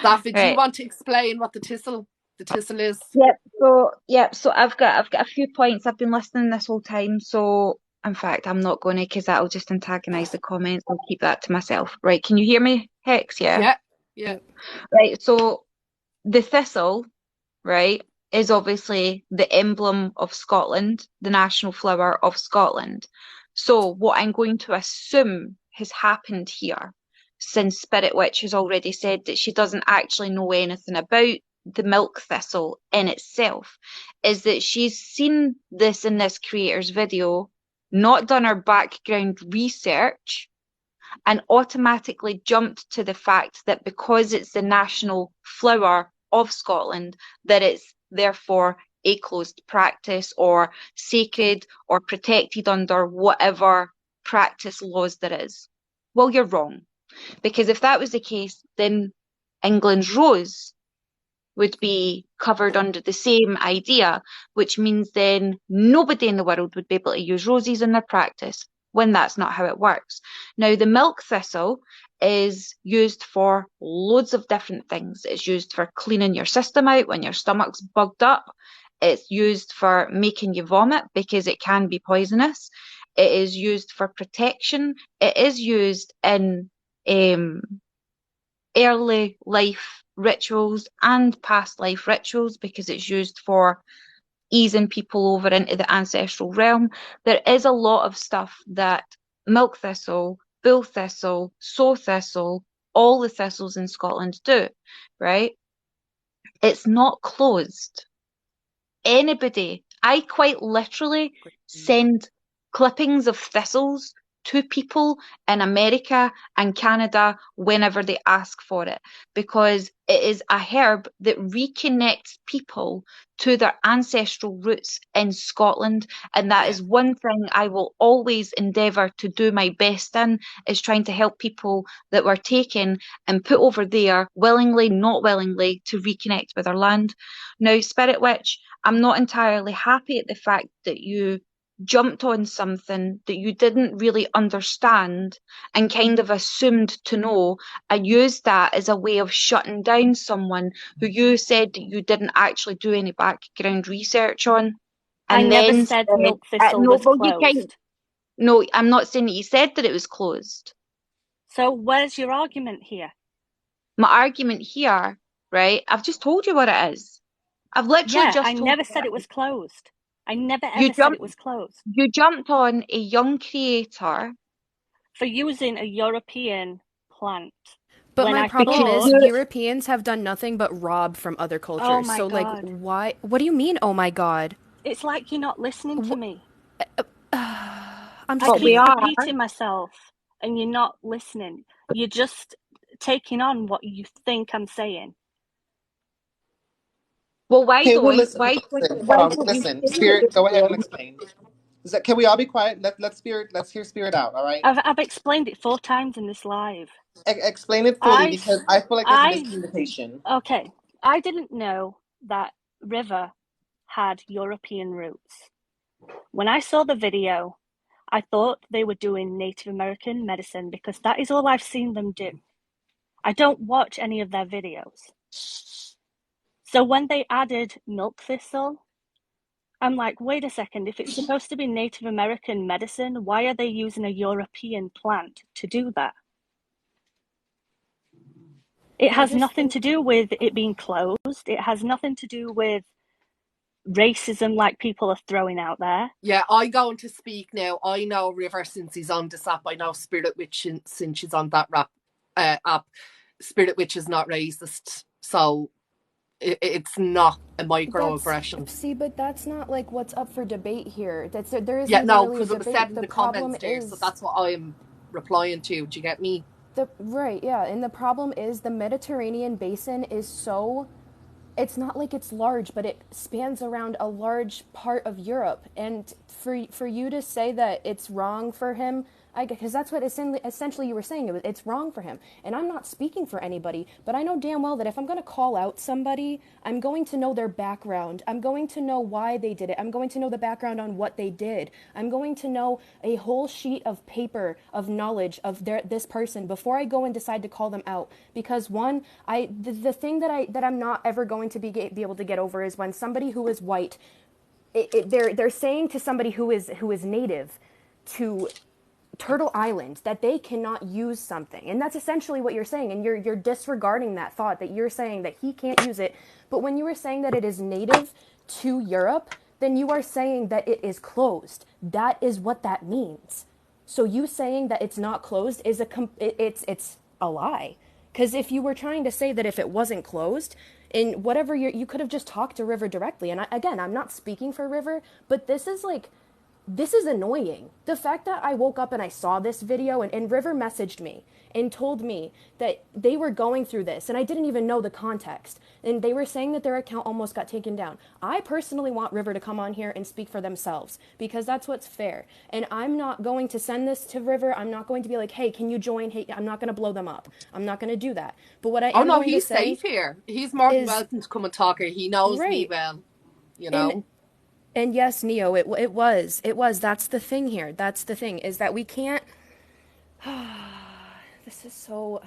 Safi, do you Right. want to explain what the tissel is? So I've got a few points. I've been listening this whole time. So in fact, I'm not going to because that'll just antagonize the comments. I'll keep that to myself. Right. Can you hear me, Hex? Yeah. Yeah. Yeah. Right. So the thistle, right, is obviously the emblem of Scotland, the national flower of Scotland. So what I'm going to assume has happened here, since Spirit Witch has already said that she doesn't actually know anything about the milk thistle in itself, is that she's seen this in this creator's video, not done her background research, and automatically jumped to the fact that because it's the national flower of Scotland, that it's therefore a closed practice or sacred or protected under whatever practice laws there is. Well, you're wrong. Because if that was the case, then England's rose would be covered under the same idea, which means then nobody in the world would be able to use roses in their practice when that's not how it works. Now, the milk thistle is used for loads of different things. It's used for cleaning your system out when your stomach's bugged up. It's used for making you vomit because it can be poisonous. It is used for protection. It is used in early life rituals and past life rituals because it's used for easing people over into the ancestral realm. There is a lot of stuff that milk thistle, bull thistle, sow thistle, all the thistles in Scotland do, right? It's not closed. Anybody, I quite literally send clippings of thistles to people in America and Canada whenever they ask for it, because it is a herb that reconnects people to their ancestral roots in Scotland. And that is one thing I will always endeavour to do my best in, is trying to help people that were taken and put over there, willingly, not willingly, to reconnect with their land. Now, Spirit Witch, I'm not entirely happy at the fact that you jumped on something that you didn't really understand and kind of assumed to know, and used that as a way of shutting down someone who you said that you didn't actually do any background research on. I And never then said milk thistle no, was well, you can't. closed. No, I'm not saying that you said that it was closed. So where's your argument here? My argument here, right? I've just told you what it is. I've literally just I told never you said it was closed. I never You ever said it was closed. You jumped on a young creator for using a European plant. But when my I problem thought, is Europeans have done nothing but rob from other cultures. Oh my so like God. why what do you mean, oh my God? It's like you're not listening to me. I'm I just keep repeating myself and you're not listening. You're just taking on what you think I'm saying. Well, why Okay, well, don't listen. Hold on, listen. Spirit, go ahead and explain. Can we all be quiet? Let's hear Spirit out. All right. I've explained it 4 times in this live. Explain it fully, because I feel like there's a miscommunication. Okay, I didn't know that River had European roots. When I saw the video, I thought they were doing Native American medicine because that is all I've seen them do. I don't watch any of their videos. So when they added milk thistle, I'm like, wait a second, if it's supposed to be Native American medicine, why are they using a European plant to do that? It has nothing to do with it being closed. It has nothing to do with racism like people are throwing out there. Yeah, I'm going to speak now. I know River since he's on this app. I know Spirit Witch since she's on that app. Spirit Witch is not racist. So it's not a microaggression. See, but that's not like what's up for debate here. There isn't because really it was said in the comments there, so that's what I'm replying to. Do you get me? Right, yeah. And the problem is the Mediterranean basin is so, it's not like it's large, but it spans around a large part of Europe. And for you to say that it's wrong for him, because that's what essentially you were saying, it's wrong for him. And I'm not speaking for anybody, but I know damn well that if I'm going to call out somebody, I'm going to know their background. I'm going to know why they did it. I'm going to know the background on what they did. I'm going to know a whole sheet of paper of knowledge of this person before I go and decide to call them out. Because one, the thing that I'm not ever going to be able to get over is when somebody who is white, they're saying to somebody who is native to Turtle Island that they cannot use something. And that's essentially what you're saying. And you're disregarding that thought, that you're saying that he can't use it. But when you were saying that it is native to Europe, then you are saying that it is closed. That is what that means. So you saying that it's not closed is it's a lie. Because if you were trying to say that if it wasn't closed, in whatever you could have just talked to River directly. And I'm not speaking for River, but this is annoying. The fact that I woke up and I saw this video and River messaged me and told me that they were going through this and I didn't even know the context. And they were saying that their account almost got taken down. I personally want River to come on here and speak for themselves because that's what's fair. And I'm not going to send this to River. I'm not going to be like, hey, can you join? Hey, I'm not going to blow them up. I'm not going to do that. But what I am going to say he's safe here. He's more than welcome to come and talk here. He knows me well, you know. And yes, Neo, it was. That's the thing here. That's the thing, is that we can't... This is so...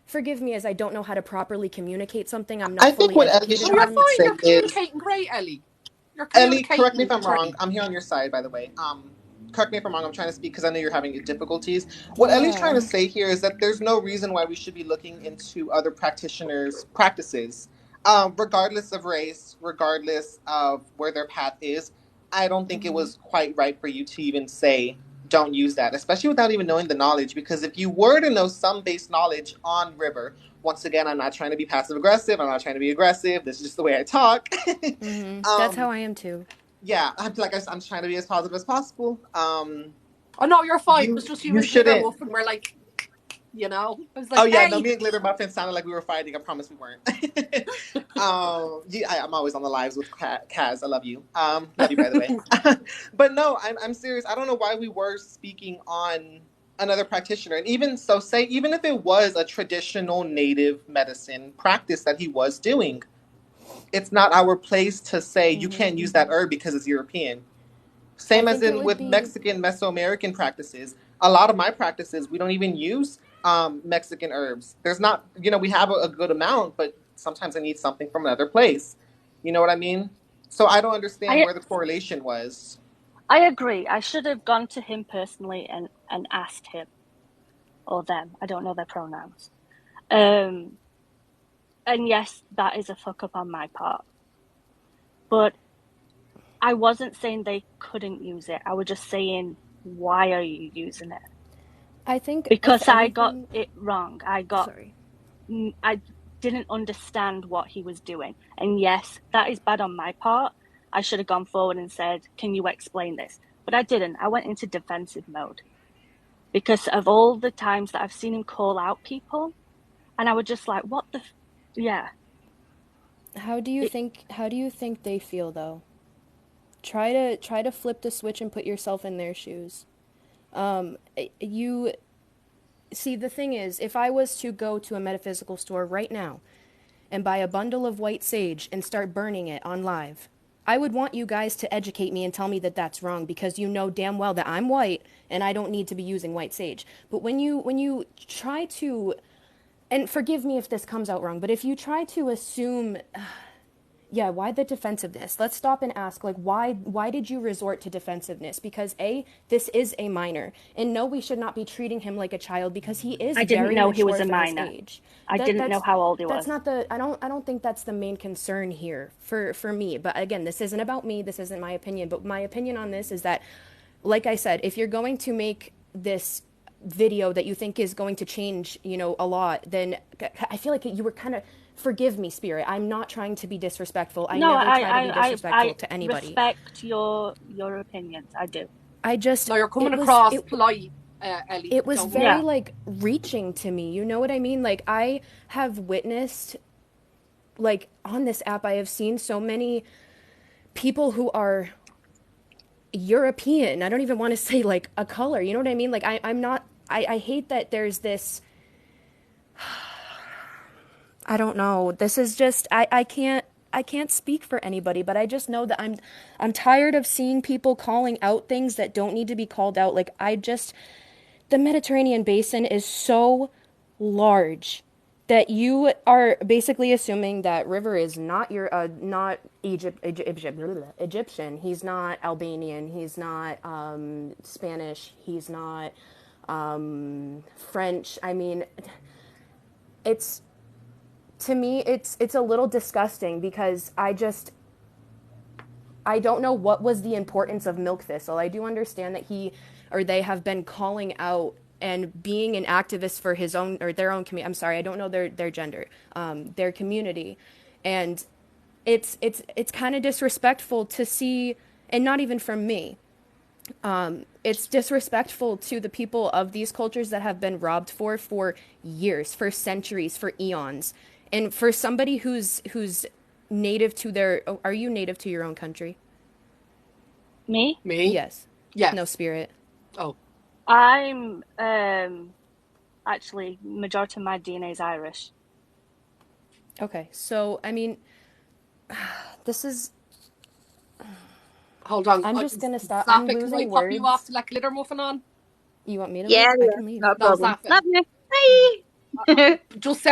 Forgive me as I don't know how to properly communicate something. I'm not fully educated on. You're communicating great, Ellie. Ellie, correct me if I'm wrong. I'm here on your side, by the way. correct me if I'm wrong, I'm trying to speak because I know you're having difficulties. What Ellie's trying to say here is that there's no reason why we should be looking into other practitioners' practices, regardless of race, regardless of where their path is. I don't think it was quite right for you to even say, don't use that, especially without even knowing the knowledge. Because if you were to know some base knowledge on River, once again, I'm not trying to be passive aggressive. I'm not trying to be aggressive. This is just the way I talk. That's how I am too. Yeah, I'm trying to be as positive as possible. Oh no, you're fine. It was just you and Glitter shouldn't. Muffin were like, you know. I was like, Oh yeah, hey. no, me and Glitter Muffin sounded like we were fighting. I promise we weren't. I'm always on the lives with Kaz. I love you. Love you, by the way. But no, I'm serious. I don't know why we were speaking on another practitioner, and even so, say even if it was a traditional native medicine practice that he was doing, it's not our place to say you can't use that herb because it's European. Same as in with Mexican Mesoamerican practices. A lot of my practices, we don't even use Mexican herbs. There's not, we have a good amount, but sometimes I need something from another place. You know what I mean? So I don't understand where the correlation was. I agree. I should have gone to him personally and asked him, or them. I don't know their pronouns. And yes, that is a fuck up on my part. But I wasn't saying they couldn't use it. I was just saying, why are you using it? I think because I got it wrong. I didn't understand what he was doing. And yes, that is bad on my part. I should have gone forward and said, can you explain this? But I didn't. I went into defensive mode because of all the times that I've seen him call out people. And I was just like, what the... Yeah. How do you think they feel though? Try to flip the switch and put yourself in their shoes. You see, the thing is, if I was to go to a metaphysical store right now and buy a bundle of white sage and start burning it on live, I would want you guys to educate me and tell me that that's wrong, because you know damn well that I'm white and I don't need to be using white sage. But when you try to, and forgive me if this comes out wrong, but if you try to assume... Yeah, why the defensiveness? Let's stop and ask, like, why did you resort to defensiveness? Because A, this is a minor, and no, we should not be treating him like a child, because he is. I didn't very know he was mature a for his minor. age. I didn't know how old he was. That's not the. I don't think that's the main concern here for me. But again, this isn't about me. This isn't my opinion. But my opinion on this is that, like I said, if you're going to make this video that you think is going to change, a lot, then I feel like you were kind of... Forgive me, Spirit. I'm not trying to be disrespectful. I never try to be disrespectful to anybody. I respect your opinions. I do. No, you're coming across polite, Ellie. It was very, reaching to me. You know what I mean? Like, I have witnessed, on this app, I have seen so many people who are European. I don't even want to say, a color. You know what I mean? I'm not... I hate that there's this... I don't know. This is just... I can't speak for anybody, but I just know that I'm tired of seeing people calling out things that don't need to be called out. The Mediterranean basin is so large that you are basically assuming that River is not Egyptian. He's not Albanian. He's not Spanish. He's not French. I mean, to me, it's a little disgusting, because I don't know what was the importance of Milk Thistle. I do understand that they have been calling out and being an activist for his own, or their own community. I'm sorry, I don't know their gender, their community. And it's kind of disrespectful to see, and not even from me. It's disrespectful to the people of these cultures that have been robbed for years, for centuries, for eons. And for somebody who's native to their... Are you native to your own country? Me? Yes. Yes. No, Spirit. Oh. I'm actually, majority of my DNA is Irish. Okay, so, I mean, this is... Hold on. I'm just going to stop. I'm losing Can I words. pop you off to let Glitter Muffin on? You want me to leave? I can leave. No problem. Love you. Bye. Just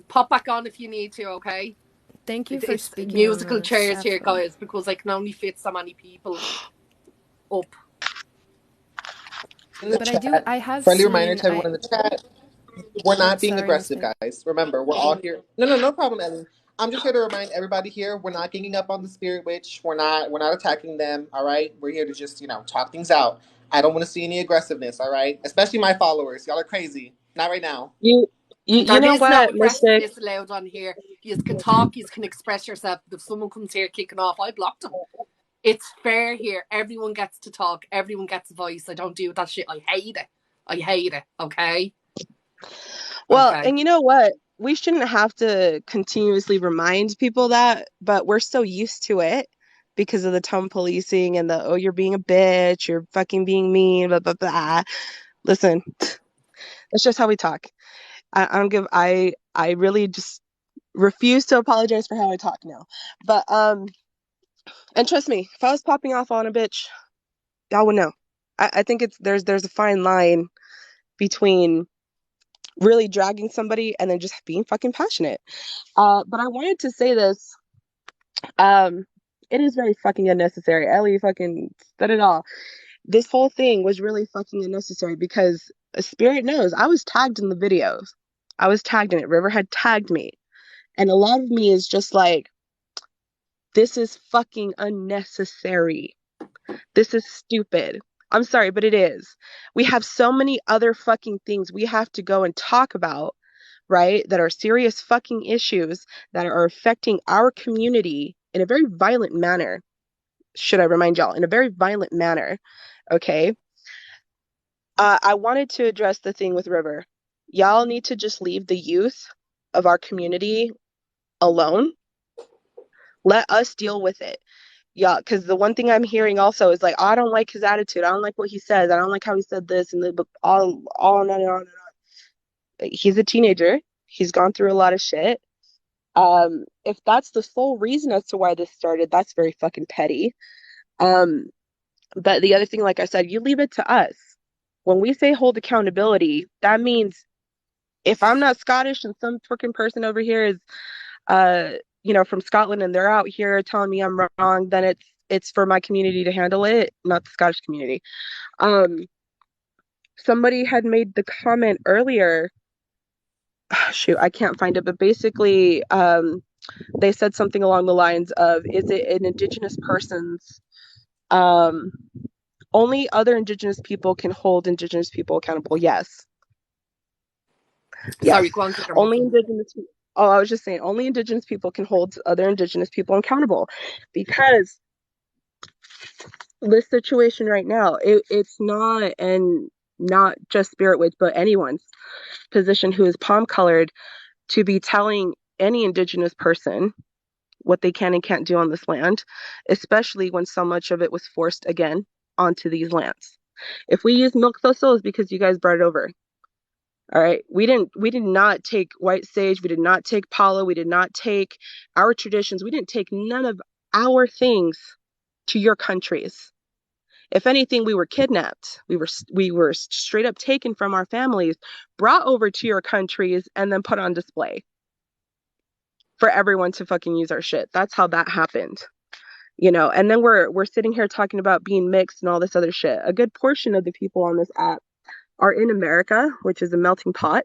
pop back on if you need to, okay? Thank you for speaking. Musical chairs here, guys, because I can only fit so many people up. In the But chat, I have friendly reminder seen, to everyone in the chat. We're oh, not being sorry, Miss aggressive, May. guys. Remember, we're all here. No, no, no problem, Ellen. I'm just here to remind everybody here. We're not ganging up on the spirit witch. We're not attacking them. All right. We're here to just talk things out. I don't want to see any aggressiveness. All right. Especially my followers. Y'all are crazy. Not right now. You There know is no what, Mystic? aggressiveness allowed on here. You can talk, you can express yourself. If someone comes here kicking off, I blocked them. It's fair here. Everyone gets to talk. Everyone gets a voice. I don't do that shit. I hate it. I hate it. Okay? Well, Okay. and you know what? We shouldn't have to continuously remind people that, but we're so used to it because of the tone policing and the, oh, you're being a bitch, you're fucking being mean, blah, blah, blah. Listen, that's just how we talk. I don't give, I really just refuse to apologize for how I talk now. But, and trust me, if I was popping off on a bitch, y'all would know. I think there's a fine line between really dragging somebody and then just being fucking passionate. But I wanted to say this. Um, it is very fucking unnecessary. Ellie fucking said it all. This whole thing was really fucking unnecessary because Spirit knows I was tagged in the videos. I was tagged in it. River had tagged me. And a lot of me is just like, this is fucking unnecessary. This is stupid. I'm sorry, but it is. We have so many other fucking things we have to go and talk about, right? That are serious fucking issues that are affecting our community in a very violent manner. Should I remind y'all? In a very violent manner. Okay. I wanted to address the thing with River. Y'all need to just leave the youth of our community alone. Let us deal with it. Yeah, because the one thing I'm hearing also is like, oh, I don't like his attitude. I don't like what he says. I don't like how he said this and the all on and on and on. He's a teenager. He's gone through a lot of shit. If that's the sole reason as to why this started, that's very fucking petty. Um, but the other thing, like I said, you leave it to us. When we say hold accountability, that means if I'm not Scottish and some freaking person over here is uh from Scotland and they're out here telling me I'm wrong, then it's for my community to handle it, not the Scottish community. Um Somebody had made the comment earlier, shoot, I can't find it, but basically they said something along the lines of, is it an indigenous person's um only other indigenous people can hold indigenous people accountable? Yes. Sorry, Yes. go on, Kicker Only Muffin. indigenous Oh, I was just saying, only indigenous people can hold other indigenous people accountable because this situation right now, it's not, and not just Spirit Witch, but anyone's position who is palm colored to be telling any indigenous person what they can and can't do on this land, especially when so much of it was forced again onto these lands. If we use milk thistle, it's because you guys brought it over. All right. We did not take white sage. We did not take palo. We did not take our traditions. We didn't take none of our things to your countries. If anything, we were kidnapped. We were straight up taken from our families, brought over to your countries, and then put on display for everyone to fucking use our shit. That's how that happened. And then we're sitting here talking about being mixed and all this other shit. A good portion of the people on this app are in America, which is a melting pot.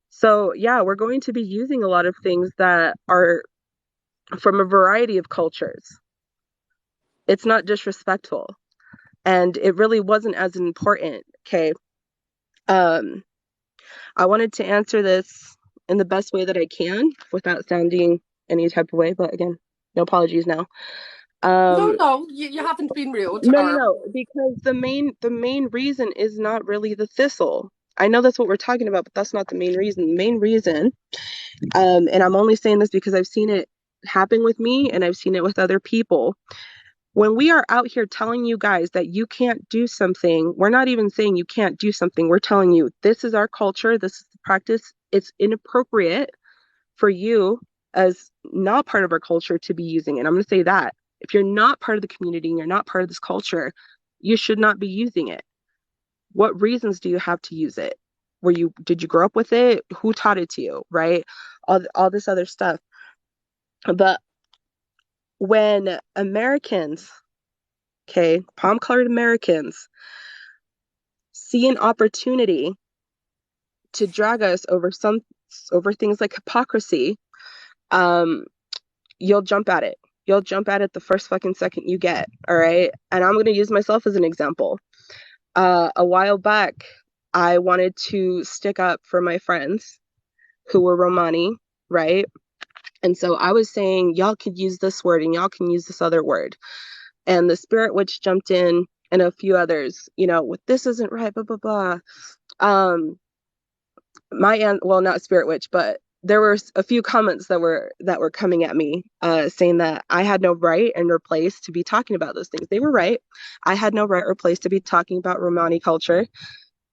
So yeah, we're going to be using a lot of things that are from a variety of cultures. It's not disrespectful. And it really wasn't as important. Okay. Um, I wanted to answer this in the best way that I can without sounding any type of way, but again, no apologies now. No, you haven't been rude. No, because the main reason is not really the thistle. I know that's what we're talking about, but that's not the main reason. The main reason, and I'm only saying this because I've seen it happen with me and I've seen it with other people. When we are out here telling you guys that you can't do something, we're not even saying you can't do something. We're telling you this is our culture, this is the practice. It's inappropriate for you as not part of our culture to be using it. I'm going to say that. If you're not part of the community and you're not part of this culture, you should not be using it. What reasons do you have to use it? Did you grow up with it? Who taught it to you, right? All this other stuff. But when Americans, okay, palm colored Americans, see an opportunity to drag us over things like hypocrisy, you'll jump at it. You'll jump at it the first fucking second you get. All right. And I'm going to use myself as an example. A while back, I wanted to stick up for my friends who were Romani, right? And so I was saying, y'all could use this word and y'all can use this other word. And the spirit witch jumped in and a few others, with this isn't right, blah, blah, blah. Well, not spirit witch, but there were a few comments that were coming at me, saying that I had no right and or place to be talking about those things. They were right. I had no right or place to be talking about Romani culture.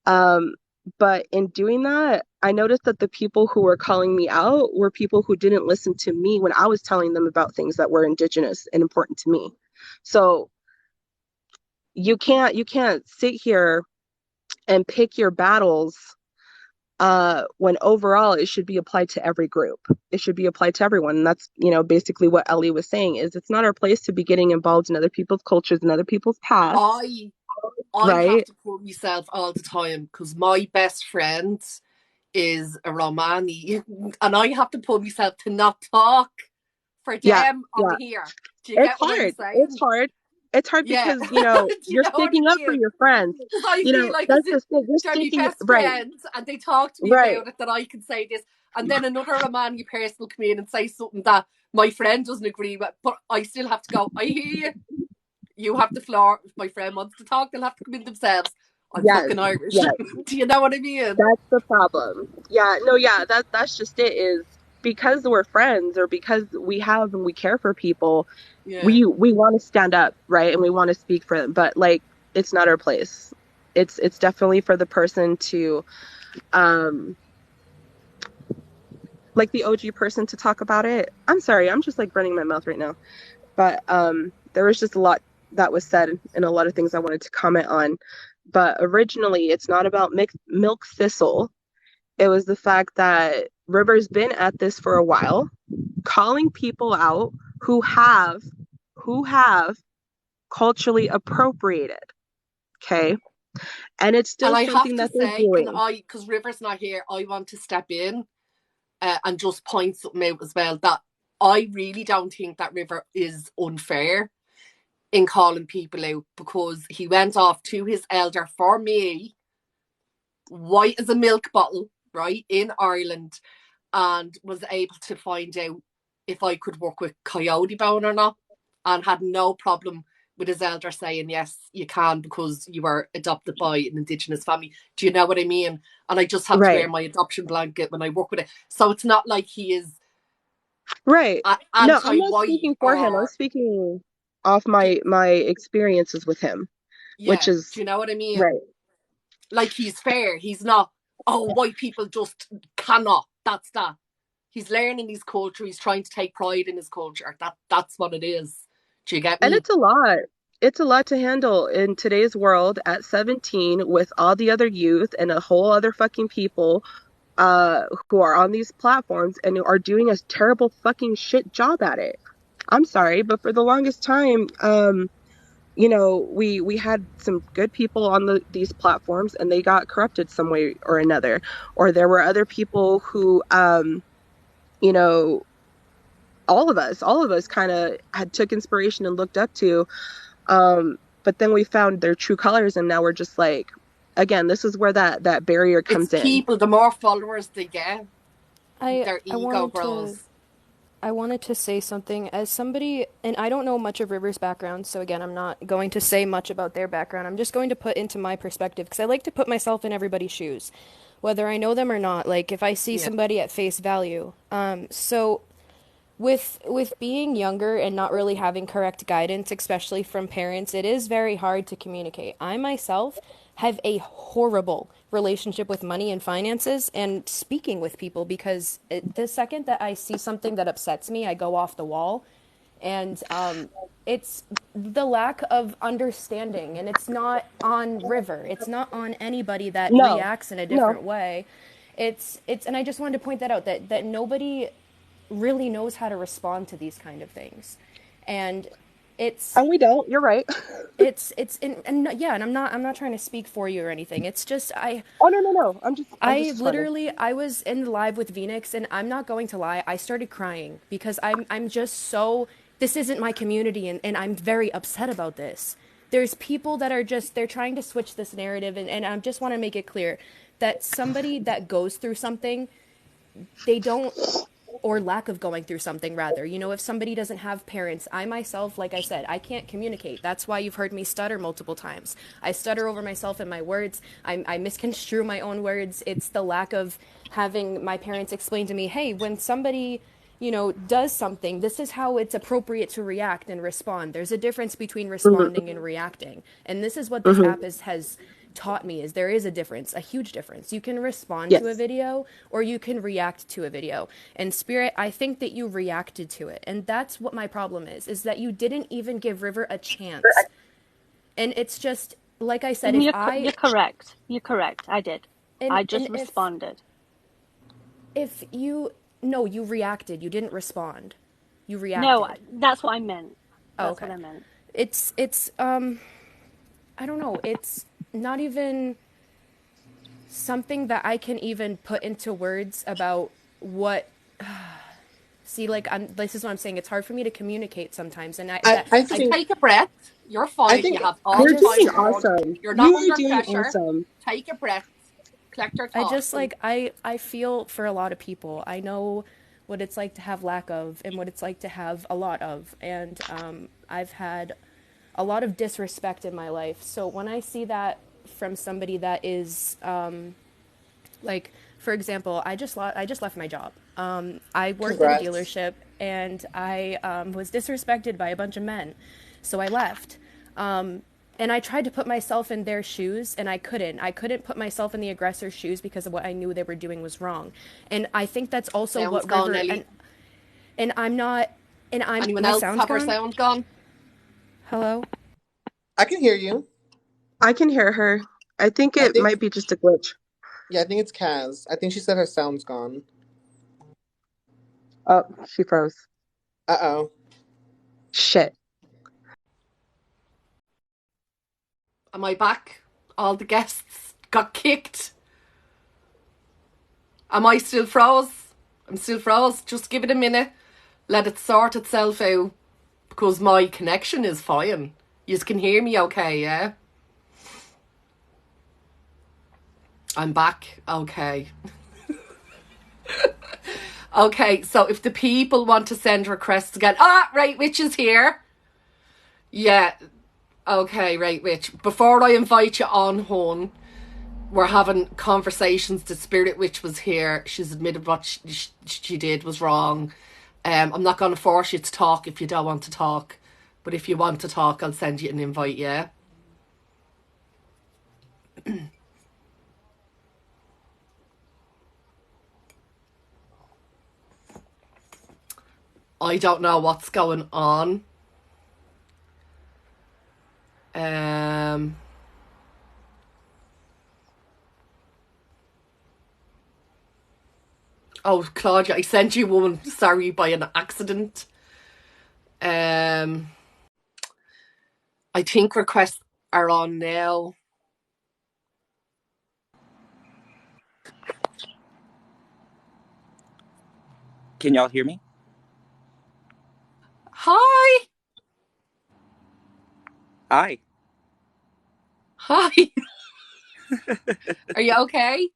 But in doing that, I noticed that the people who were calling me out were people who didn't listen to me when I was telling them about things that were indigenous and important to me. So you can't sit here and pick your battles when overall it should be applied to every group. It should be applied to everyone. And that's, basically what Ellie was saying, is it's not our place to be getting involved in other people's cultures and other people's paths. I have right? to pull myself all the time because my best friend is a Romani, and I have to pull myself to not talk for Yeah, them on yeah. here. Do you It's get what I'm hard. saying? It's hard. It's hard Yeah. because, Do you you're know what I sticking up for mean? your friends. Because I feel like That's just it. You're they're my sticking, best right, friends and they talk to me right. about it, that I can say this, and then another Romani person will come in and say something that my friend doesn't agree with, but I still have to go, I hear you. You have the floor. If my friend wants to talk, they'll have to come in themselves. I'm Yes, fucking Irish. yes. Do you know what I mean? That's the problem. Yeah, no, yeah, that's just it, is because we're friends or because we have and we care for people, Yeah. we want to stand up, right? And we want to speak for them, but like it's not our place. It's definitely for the person to like the OG person to talk about it. I'm sorry, I'm just like running my mouth right now. But there was just a lot that was said and a lot of things I wanted to comment on. But originally, it's not about milk thistle. It was the fact that River's been at this for a while, calling people out who have culturally appropriated. Okay. And it's And still I have something to that they're say, doing. because River's not here, I want to step in and just point something out as well, that I really don't think that River is unfair in calling people out, because he went off to his elder, for me, white as a milk bottle, right, in Ireland, and was able to find out if I could work with coyote bone or not, and had no problem with his elder saying, yes, you can, because you were adopted by an Indigenous family. Do you know what I mean? And I just have to Right. wear my adoption blanket when I work with it. So it's not like he is Right. No, I'm not anti-white speaking for him. I'm or, speaking off my experiences with him, which yeah, is do you know what I mean? right. Like, he's fair. He's not, oh, white people just cannot. That's that. He's learning his culture. He's trying to take pride in his culture. That's what it is. Do you get And me? it's a lot. It's a lot to handle in today's world at 17 with all the other youth and a whole other fucking people who are on these platforms and are doing a terrible fucking shit job at it. I'm sorry, but for the longest time, we had some good people on these platforms and they got corrupted some way or another. Or there were other people who you know, all of us kind of had took inspiration and looked up to. But then we found their true colors and now we're just like, again, this is where that barrier It's comes in. people, the more followers they get, I their I ego wanted grows. to I wanted to say something as somebody, and I don't know much of River's background, so again, I'm not going to say much about their background. I'm just going to put into my perspective because I like to put myself in everybody's shoes, whether I know them or not. Like if I see Yeah. somebody at face value. So with being younger and not really having correct guidance, especially from parents, it is very hard to communicate. I myself have a horrible relationship with money and finances and speaking with people because the second that I see something that upsets me, I go off the wall. And it's the lack of understanding, and it's not on River. It's not on anybody that No, reacts in a no. different way. And I just wanted to point that out, that nobody really knows how to respond to these kind of things. And It's And we don't. You're right. and yeah, and I'm not trying to speak for you or anything. It's just Oh no. I'm just responding. I was in the live with Venix, and I'm not going to lie, I started crying because I'm just so, this isn't my community, and I'm very upset about this. There's people that are just, they're trying to switch this narrative, and I just want to make it clear that somebody that goes through something, they don't, or lack of going through something rather. You know, if somebody doesn't have parents, I myself, like I said, I can't communicate. That's why you've heard me stutter multiple times. I stutter over myself and my words. I misconstrue my own words. It's the lack of having my parents explain to me, hey, when somebody, you know, does something, this is how it's appropriate to react and respond. There's a difference between responding and reacting. And this is what this app has taught me, is there is a difference, a huge difference. You can respond to a Yes. video or you can react to a video. And Spirit, I think that you reacted to it. And that's what my problem is that you didn't even give River a chance. And it's just, like I said, You're correct. You're correct. I did. and, I just and responded. if you, no, you reacted. You didn't respond. You No, reacted. that's what I meant. Oh, That's okay. what I meant. It's I don't know. It's not even something that I can even put into words about what. See, like, this is what I'm saying. It's hard for me to communicate sometimes, and I think Take a breath. You're I fine. think You have I all You're the just time doing in the world. awesome. You're not You are under doing pressure. awesome. Take a breath. Collect your I thoughts. just like I feel for a lot of people. I know what it's like to have lack of and what it's like to have a lot of, and I've had a lot of disrespect in my life. So when I see that from somebody that is like, for example, I just left my job. I worked at a congrats. dealership, and I was disrespected by a bunch of men, so I left. And I tried to put myself in their shoes, and I couldn't. I couldn't put myself in the aggressor's shoes because of what I knew they were doing was wrong. And I think that's also Sound's what gone, River Ellie. and I'm not. And I'm Anyone my else sound's have her gone. sound gone? Hello. I can hear you. I can hear her. I think I it think might be just a glitch. yeah, I think it's Kaz. I think she said her sound's gone. Oh, she froze. Uh-oh. Shit. Am I back? All the guests got kicked. Am I still froze? I'm still froze. Just give it a minute. Let it sort itself out. Because my connection is fine. You can hear me okay, yeah? I'm back. Okay. Okay, so if the people want to send requests again. Right, Witch is here. Yeah. Okay, right, Witch. Before I invite you on home, we're having conversations. The Spirit Witch was here. She's admitted what she did was wrong. I'm not going to force you to talk if you don't want to talk. But if you want to talk, I'll send you an invite, yeah? I don't know what's going on. Oh, Claudia, I sent you one. Sorry, by an accident. I think requests are on now. Can y'all hear me? Hi. Hi. Hi. Are you okay?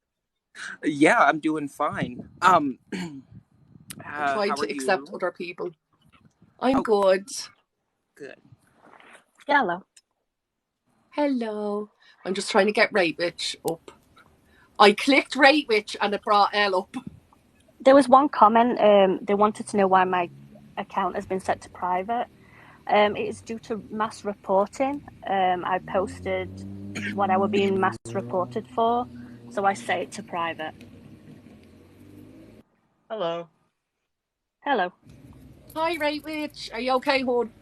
Yeah, I'm doing fine. I'm trying How are to accept you? other people. I'm Oh, good. good. Yeah, hello. Hello. I'm just trying to get Rate Witch up. I clicked Rate Witch and it brought Elle up. There was one comment. They wanted to know why my account has been set to private. It is due to mass reporting. I posted what I were being mass reported for, so I set it to private. Hello. Hello. Hi, Rate Witch. Are you okay, hon?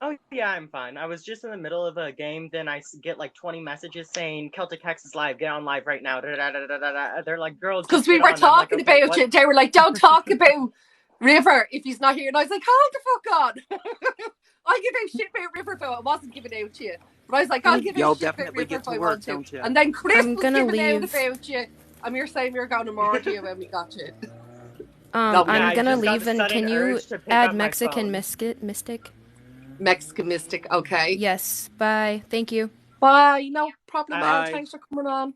Oh, yeah, I'm fine. I was just in the middle of a game, then I get like 20 messages saying CelticHex is live, get on live right now. Da, da, da, da, da, da. They're like, girl, Because just we get were on. I'm like, talking okay, about what? it. They were like, don't talk about River if he's not here. And I was like, hold the fuck on. I'll give out shit about River if I wasn't giving out to you. But I was like, I'll give Y'all out shit about definitely River get if to I work, want to. don't you? And then Chris I'm was gonna giving out leave. about you. And you're saying we were going to murder you when we got you. I'm I gonna just got leave, the and sudden can you urge to pick add up my Mexican phone. mystic? Mexican Mystic, okay. Yes. Bye. Thank you. Bye, no problemo. I, Bye. Thanks for coming on.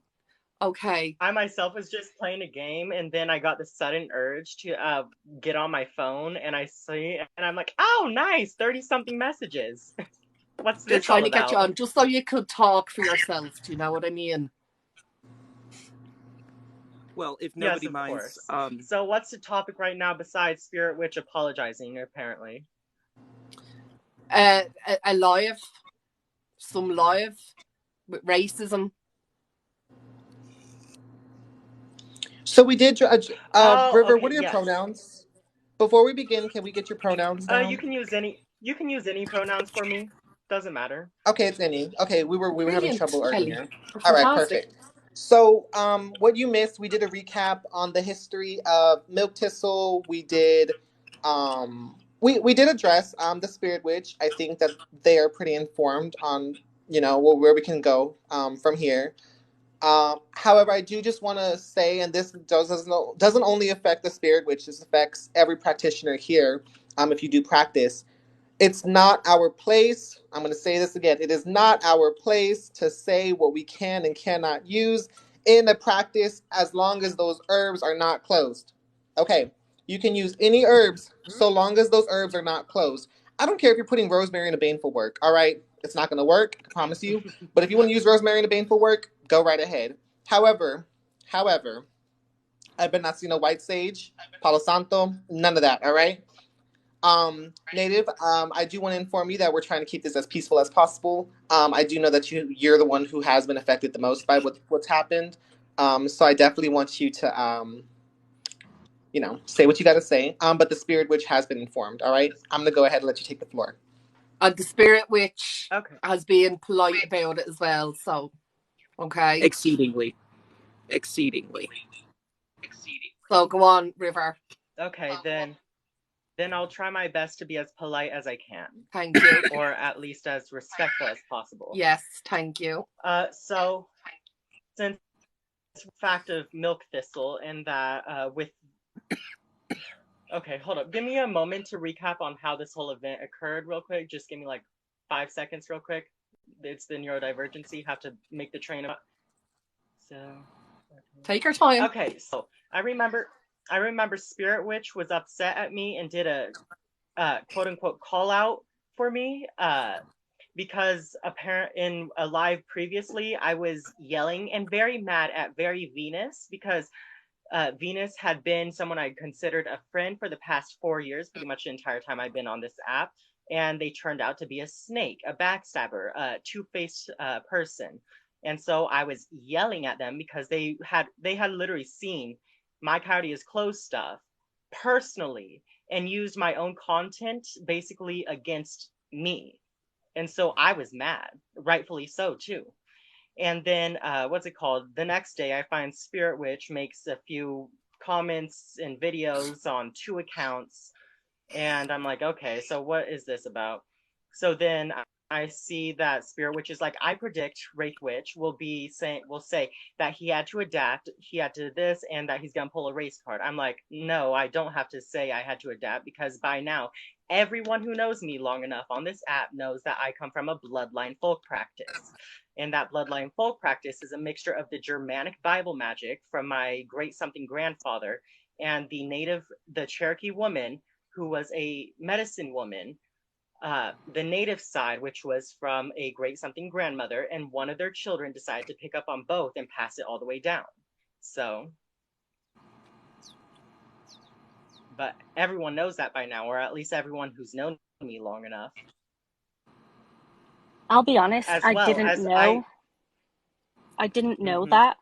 Okay. I myself was just playing a game, and then I got the sudden urge to get on my phone, and I see, and I'm like, oh, nice, 30-something messages. What's They're this all trying to get you about? on just so you could talk for yourself. Do you know what I mean? Well, if Yes, nobody of minds, course. So what's the topic right now besides Spirit Witch apologizing, apparently? A live, some live with racism. So we did. River, what are your Yes. pronouns? Before we begin, can we get your pronouns down? You can use any pronouns for me. Doesn't matter. Okay, it's any. Okay, we were having Brilliant, trouble Kelly. earlier. That's All right, fantastic. perfect. So, what you missed, we did a recap on the history of milk thistle. We did, we did address the spirit witch. I think that they are pretty informed on where we can go from here. However, I do just want to say, and this doesn't only affect the spirit witch. This affects every practitioner here. If you do practice. It's not our place. I'm going to say this again. It is not our place to say what we can and cannot use in a practice as long as those herbs are not closed. Okay, you can use any herbs so long as those herbs are not closed. I don't care if you're putting rosemary in a baneful work, all right? It's not going to work, I promise you. But if you want to use rosemary in a baneful work, go right ahead. However, I've been not seen a white sage, Palo Santo, none of that, all right? Native, I do want to inform you that we're trying to keep this as peaceful as possible. I do know that you're the one who has been affected the most by what's happened. So I definitely want you to, say what you got to say. But the spirit witch has been informed. All right, I'm gonna go ahead and let you take the floor. And the spirit witch Okay. has been polite about it as well. So, okay. Exceedingly. So go on, River. Okay, then I'll try my best to be as polite as I can. Thank you. Or at least as respectful as possible. Yes, thank you. So, since fact of milk thistle and that with... Okay, hold up. Give me a moment to recap on how this whole event occurred real quick. Just give me like 5 seconds real quick. It's the neurodivergency. Have to make the train of... So... Take your time. Okay, so I remember Spirit Witch was upset at me and did a quote unquote call out for me because in a live previously I was yelling and very mad at Very Venus because Venus had been someone I considered a friend for the past 4 years, pretty much the entire time I've been on this app, and they turned out to be a snake, a backstabber, a two-faced person. And so I was yelling at them because they had literally seen my Coyote is Closed stuff personally and used my own content basically against me. And so I was mad, rightfully so too. And then what's it called? The next day I find Spirit Witch makes a few comments and videos on 2 accounts. And I'm like, okay, so what is this about? So then I see that Spirit Witch is like, I predict Wraith Witch will say that he had to adapt, he had to this, and that he's gonna pull a race card. I'm like, no, I don't have to say I had to adapt because by now, everyone who knows me long enough on this app knows that I come from a bloodline folk practice. And that bloodline folk practice is a mixture of the Germanic Bible magic from my great something grandfather and the Cherokee woman who was a medicine woman, the native side, which was from a great something grandmother, and one of their children decided to pick up on both and pass it all the way down. So, but everyone knows that by now, or at least everyone who's known me long enough. I'll be honest, I didn't know that.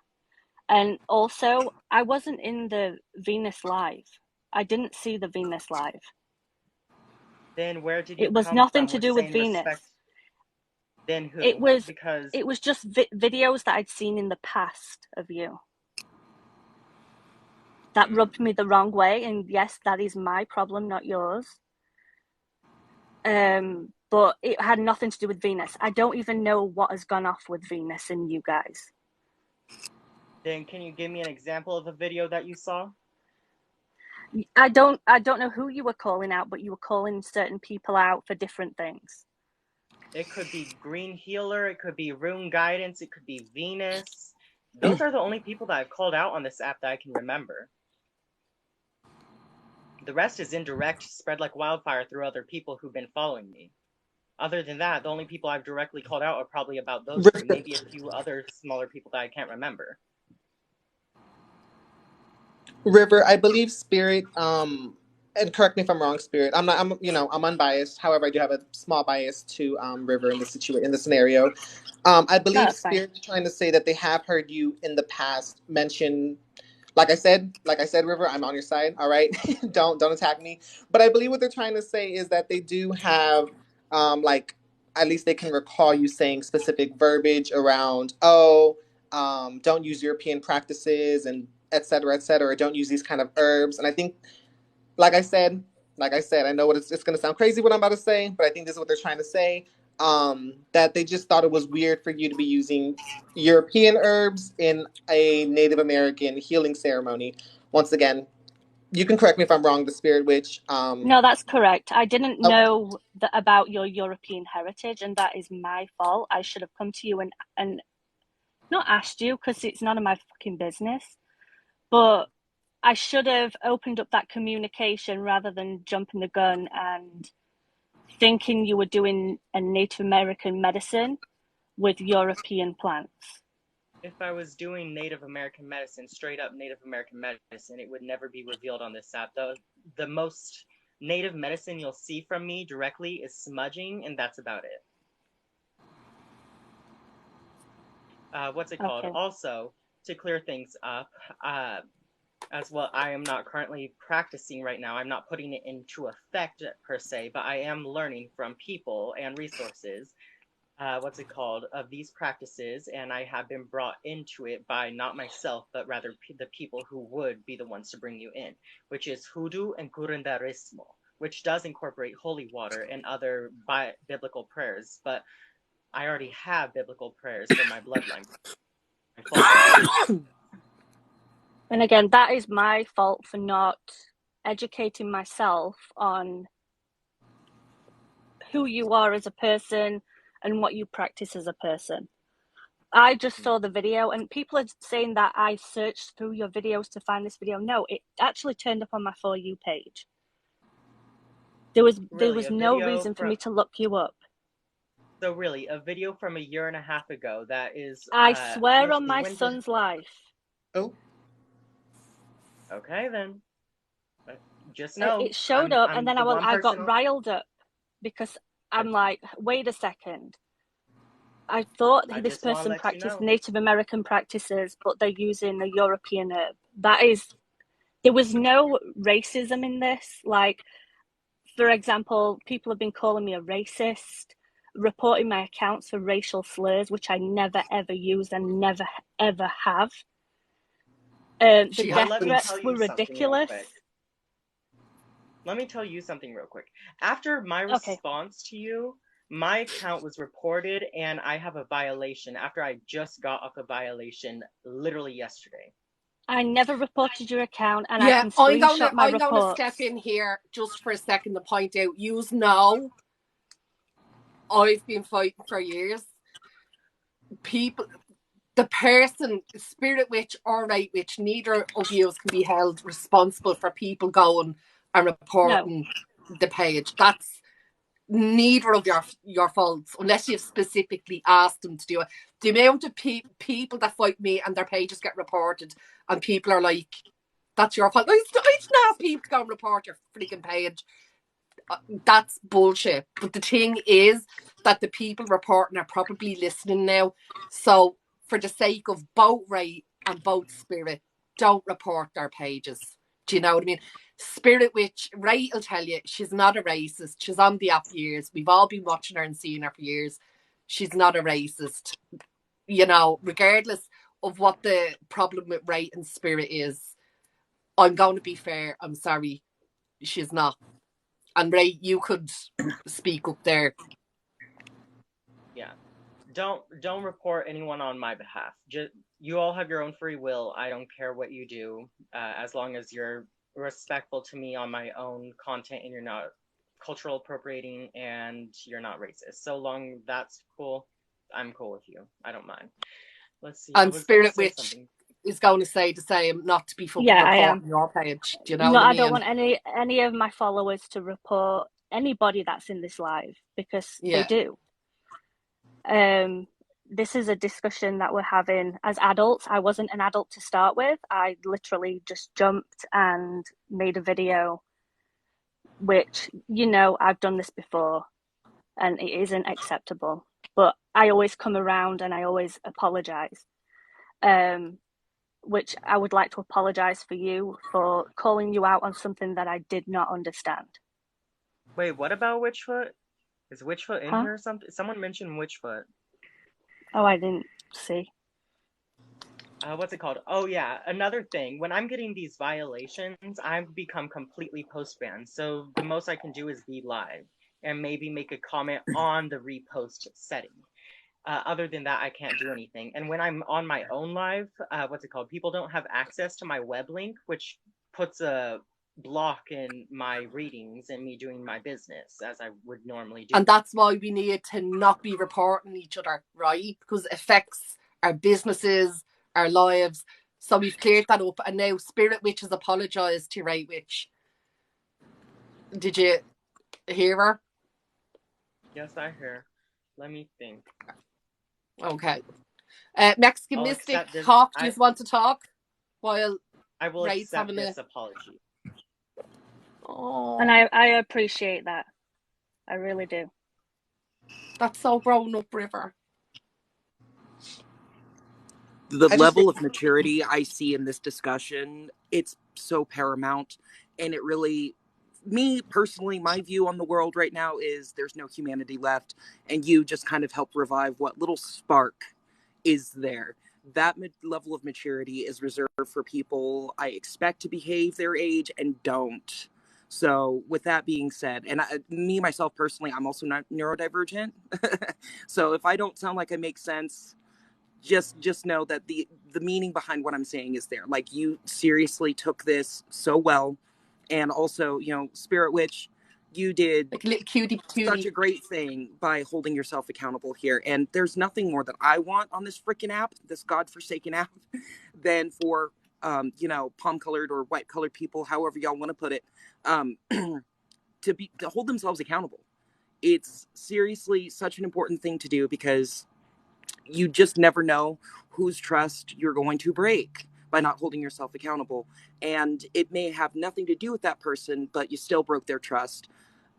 And also, I wasn't in the Venus Live. I didn't see the Venus Live. Then where did you It was come nothing from to do with Venus. Respect? Then who? It was just videos that I'd seen in the past of you. That rubbed me the wrong way, and yes, that is my problem, not yours. But but it had nothing to do with Venus. I don't even know what has gone off with Venus and you guys. Then can you give me an example of a video that you saw? I don't know who you were calling out, but you were calling certain people out for different things. It could be Green Healer, it could be Rune Guidance, it could be Venus. Those are the only people that I've called out on this app that I can remember. The rest is indirect, spread like wildfire through other people who've been following me. Other than that, the only people I've directly called out are probably about those three, maybe a few other smaller people that I can't remember. River, I believe Spirit, and correct me if I'm wrong, Spirit. I'm unbiased. However, I do have a small bias to River in in the scenario. I believe Spirit's trying to say that they have heard you in the past mention, like I said, River, I'm on your side. All right, don't attack me. But I believe what they're trying to say is that they do have, like, at least they can recall you saying specific verbiage around, don't use European practices and et cetera, et cetera. Don't use these kind of herbs. And I think, like I said, I know it's going to sound crazy what I'm about to say, but I think this is what they're trying to say. That they just thought it was weird for you to be using European herbs in a Native American healing ceremony. Once again, you can correct me if I'm wrong, the Spirit Witch. No, that's correct. I didn't know about your European heritage, and that is my fault. I should have come to you and not asked you, because it's none of my fucking business. But I should have opened up that communication rather than jumping the gun and thinking you were doing a Native American medicine with European plants. If I was doing Native American medicine, straight up Native American medicine, it would never be revealed on this app. The most Native medicine you'll see from me directly is smudging, and that's about it. What's it called? Also, to clear things up, as well, I am not currently practicing right now. I'm not putting it into effect per se, but I am learning from people and resources, of these practices, and I have been brought into it by not myself, but rather the people who would be the ones to bring you in, which is hoodoo and curanderismo, which does incorporate holy water and other biblical prayers, but I already have biblical prayers for my bloodline. And again, that is my fault for not educating myself on who you are as a person and what you practice as a person. I just saw the video, and people are saying that I searched through your videos to find this video. No, it actually turned up on my For You page. There was no reason for me to look you up. So really, a video from a year and a half ago that is... I swear on my son's life. Oh. Okay, then. Just know. It showed up, and then I got riled up because I'm like, wait a second. I thought this person practiced Native American practices, but they're using a European herb. There was no racism in this. Like, for example, people have been calling me a racist, reporting my accounts for racial slurs, which I never ever used and never ever have. The death threats were ridiculous. Let me tell you something real quick. After my response to you, my account was reported, and I have a violation after I just got off a violation literally yesterday. I never reported your account, and I can screenshot my reports. I'm going to step in here just for a second to point out, you know, I've been fighting for years. The person, Spirit Witch or Right Witch, neither of you can be held responsible for people going and reporting the page. That's neither of your faults, unless you've specifically asked them to do it. The amount of people that fight me and their pages get reported, and people are like, that's your fault. I didn't ask people to go and report your freaking page. That's bullshit. But the thing is that the people reporting are probably listening now. So for the sake of both Ray and both Spirit, don't report their pages. Do you know what I mean? Spirit Witch, Ray will tell you, she's not a racist. She's on the app for years. We've all been watching her and seeing her for years. She's not a racist. You know, regardless of what the problem with Ray and Spirit is, I'm going to be fair. I'm sorry. She's not. And Ray, you could speak up there don't report anyone on my behalf. Just you all have your own free will. I don't care what you do, as long as you're respectful to me on my own content and you're not cultural appropriating and you're not racist. So long that's cool, I'm cool with you. I don't mind. Let's see. I And was gonna Spirit say Witch something. is going to say the same, not to be fucking Yeah, I am. reporting your page. Do you know No, what I I don't mean? want any of my followers to report anybody that's in this live because they Yeah. do. This is a discussion that we're having as adults. I wasn't an adult to start with. I literally just jumped and made a video, which, you know, I've done this before and it isn't acceptable. But I always come around and I always apologize. Which I would like to apologize for you for calling you out on something that I did not understand. Wait, what about Witchfoot? Is Witchfoot in Huh? here or something? Someone mentioned Witchfoot. Oh, I didn't see. What's it called? Oh yeah, another thing. When I'm getting these violations, I've become completely post-banned. So the most I can do is be live and maybe make a comment on the repost setting. Other than that, I can't do anything. And when I'm on my own live, what's it called? People don't have access to my web link, which puts a block in my readings and me doing my business as I would normally do. And that's why we need to not be reporting each other, right? Because it affects our businesses, our lives. So we've cleared that up. And now Spirit Witch has apologised to Right Witch. Did you hear her? Yes, I hear. Let me think. Okay. Mexican I'll Mystic, accept this. Hawk, do you want to talk? While I will Ray's accept having this apology. Oh, And I appreciate that. I really do. That's so grown up, River. The level of maturity I see in this discussion, it's so paramount. And it really, me personally, my view on the world right now is there's no humanity left. And you just kind of help revive what little spark is there. That level of maturity is reserved for people I expect to behave their age and don't. So with that being said, and me, myself personally, I'm also not neurodivergent. So if I don't sound like I make sense, just know that the meaning behind what I'm saying is there. Like, you seriously took this so well. And also, you know, Spirit Witch, you did like a little cutie such a great thing by holding yourself accountable here. And there's nothing more that I want on this freaking app, this godforsaken app, than for you know, palm colored or white colored people, however y'all want to put it, to hold themselves accountable. It's seriously such an important thing to do, because you just never know whose trust you're going to break by not holding yourself accountable. And it may have nothing to do with that person, but you still broke their trust.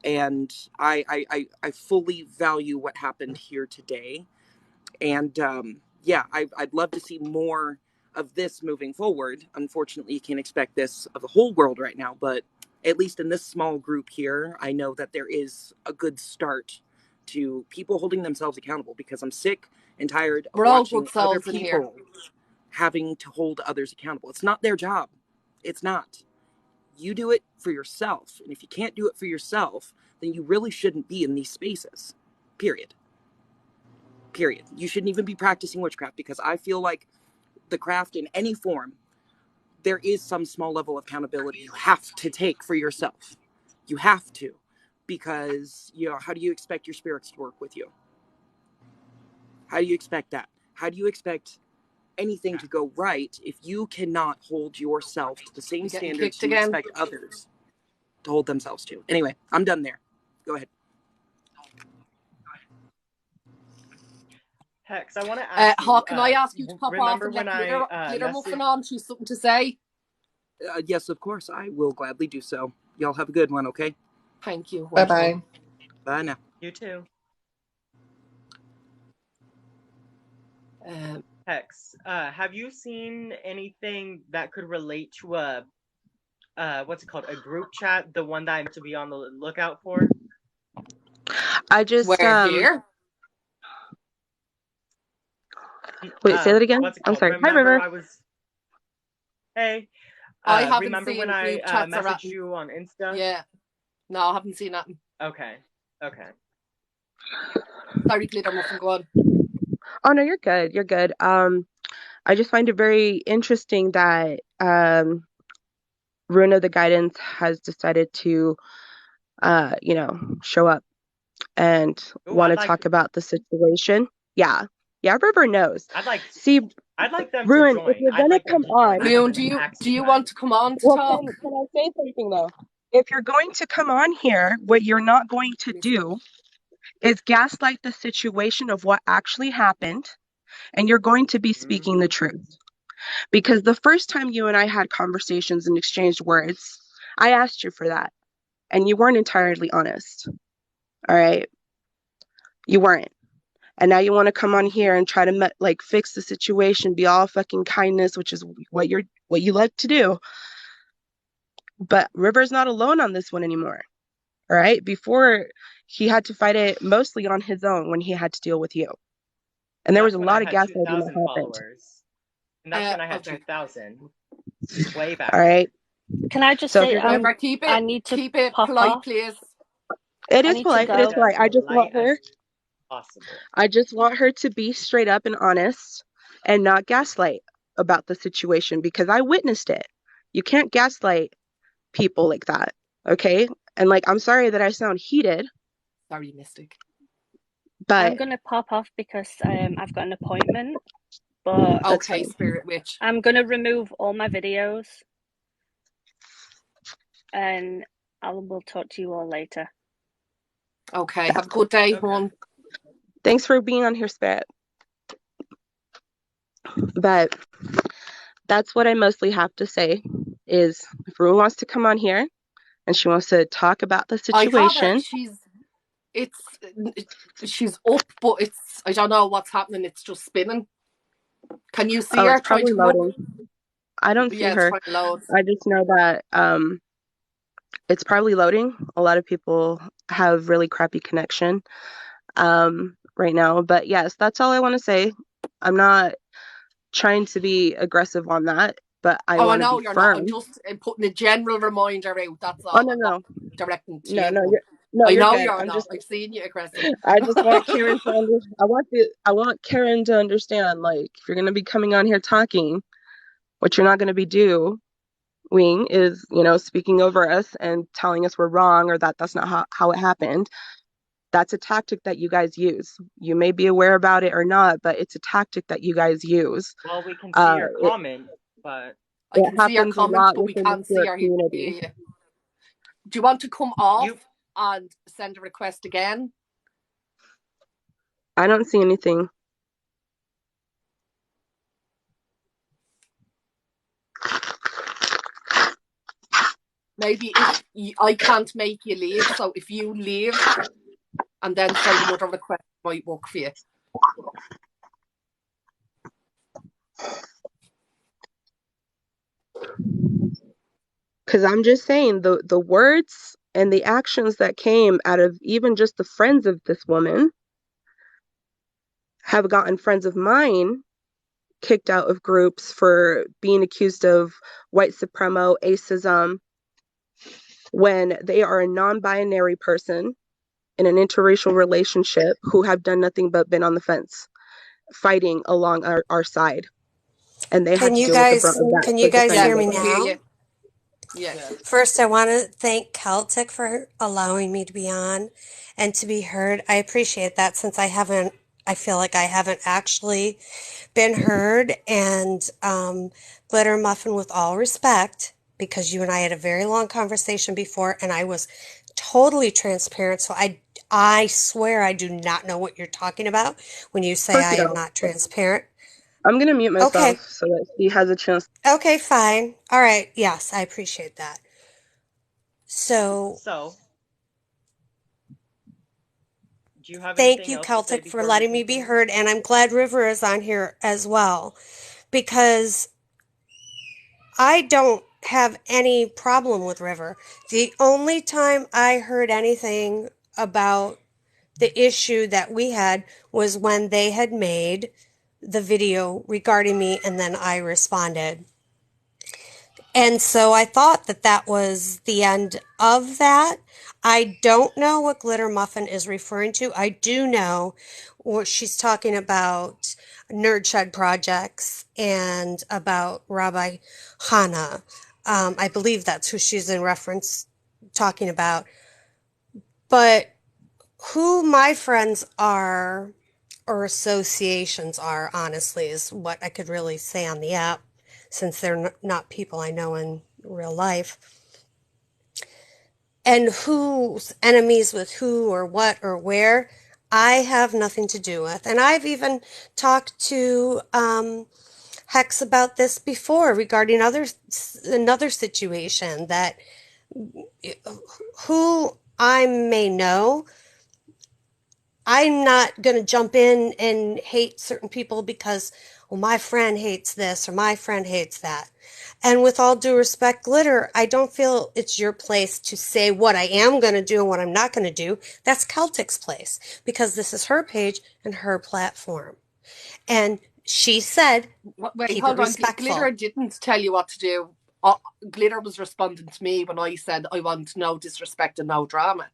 And I fully value what happened here today. And yeah, I'd love to see more of this moving forward. Unfortunately, you can't expect this of the whole world right now, but at least in this small group here, I know that there is a good start to people holding themselves accountable, because I'm sick and tired of We're all watching good other souls in here. people having to hold others accountable. It's not their job. It's not. You do it for yourself. And if you can't do it for yourself, then you really shouldn't be in these spaces. Period. Period. You shouldn't even be practicing witchcraft, because I feel like the craft in any form, there is some small level of accountability you have to take for yourself. You have to. Because, you know, how do you expect your spirits to work with you? How do you expect that? How do you expect anything to go right if you cannot hold yourself to the same standards you expect others to hold themselves to? Anyway, I'm done there. Go ahead. Hex, I want to ask you. Hawk, can I ask you to pop off remember and when let Glitter Muffin on? She's something to say. Yes, of course. I will gladly do so. Y'all have a good one, okay? Thank you. Bye-bye. Bye now. You too. Hex, have you seen anything that could relate to a what's it called? A group chat, the one that I'm to be on the lookout for? I just here? Wait, say that again. What's it called? I'm sorry. Remember, Hi, River. I was. Hey. I haven't remember seen when I group chats messaged you on Insta? Yeah. No, I haven't seen that. Okay. Okay. Sorry, Glitter Muffin, go on. Oh no, you're good. You're good. I just find it very interesting that Runa the Guidance has decided to show up and Ooh, want to talk about the situation. Yeah. Yeah, River knows. See, I'd like them to Ruin, if join. you're I'd gonna like them come to join. on, I want Leon, them to do you actually want join. to come on to well, talk? can I say something though? If you're going to come on here, what you're not going to do is gaslight the situation of what actually happened, and you're going to be speaking the truth. Because the first time you and I had conversations and exchanged words, I asked you for that, and you weren't entirely honest. All right, you weren't. And now you want to come on here and try to fix the situation, be all fucking kindness, which is what you like to do. But River's not alone on this one anymore. All right. Before, he had to fight it mostly on his own when he had to deal with you. And there was That's a when I lot of had gaslighting 2,000 that happened. followers. And that's when I had Okay. 2,000. Way back All right. Can I just So if say, you're going, I need to keep it pop polite, off. please. it I is need to polite. It is go. polite. I just want her. Possible. I just want her to be straight up and honest and not gaslight about the situation because I witnessed it. You can't gaslight people like that. Okay. And I'm sorry that I sound heated. Sorry, Mystic. But I'm gonna pop off because I've got an appointment. But okay, Spirit Witch. I'm gonna remove all my videos, and I will talk to you all later. Okay, have a good day, hon. Thanks for being on here, Spirit. But that's what I mostly have to say is if Rue wants to come on here and she wants to talk about the situation. She's up, but I don't know what's happening. It's just spinning. Can you see her It's trying probably to come up? loading. I don't see Yeah, it's her. trying to load. I just know that it's probably loading. A lot of people have really crappy connection right now. But yes, that's all I want to say. I'm not trying to be aggressive on that, but I want to know be you're firm. not. I'm just putting a general reminder out. That's Oh all. no, I'm no, not directing to no, you. no, I you're know good. you're I'm not. just. I've seen you aggressive. I just want Karen to I want Karen to understand. If you're gonna be coming on here talking, what you're not gonna be doing is, speaking over us and telling us we're wrong or that that's not how it happened. That's a tactic that you guys use. You may be aware about it or not, but it's a tactic that you guys use. Well, we can see your comment, but I can see your comments, but we within the can't see spirit our community. yeah. Do you want to come off and send a request again? I don't see anything. Maybe if I can't make you leave, so if you leave and then send another request, it might work for you. Because I'm just saying the words and the actions that came out of even just the friends of this woman have gotten friends of mine kicked out of groups for being accused of white supremo acism when they are a non-binary person in an interracial relationship who have done nothing but been on the fence fighting along our side, and they had to deal with the brunt of that. Can you guys hear me now? Yes. First, I want to thank Celtic for allowing me to be on and to be heard. I appreciate that since I feel like I haven't actually been heard. And Glitter Muffin, with all respect, because you and I had a very long conversation before and I was totally transparent. So I swear I do not know what you're talking about when you say I am not transparent. I'm going to mute myself so that he has a chance. Okay, fine. All right. Yes, I appreciate that. So do you have thank you, Celtic, for letting me be heard. And I'm glad River is on here as well, because I don't have any problem with River. The only time I heard anything about the issue that we had was when they had made the video regarding me, and then I responded. And so I thought that was the end of that. I don't know what Glitter Muffin is referring to. I do know what she's talking about, Nerd Shed projects and about Rabbi Hannah. I believe that's who she's in reference talking about. But who my friends are or associations are, honestly, is what I could really say on the app, since they're not people I know in real life. And who's enemies with who or what or where, I have nothing to do with. And I've even talked to Hex about this before regarding another situation that who I may know, I'm not going to jump in and hate certain people because, well, my friend hates this or my friend hates that. And with all due respect, Glitter, I don't feel it's your place to say what I am going to do and what I'm not going to do. That's CelticHex place, because this is her page and her platform. And she said, Wait, keep hold it on. Glitter respectful. didn't tell you what to do. Glitter was responding to me when I said I want no disrespect and no drama.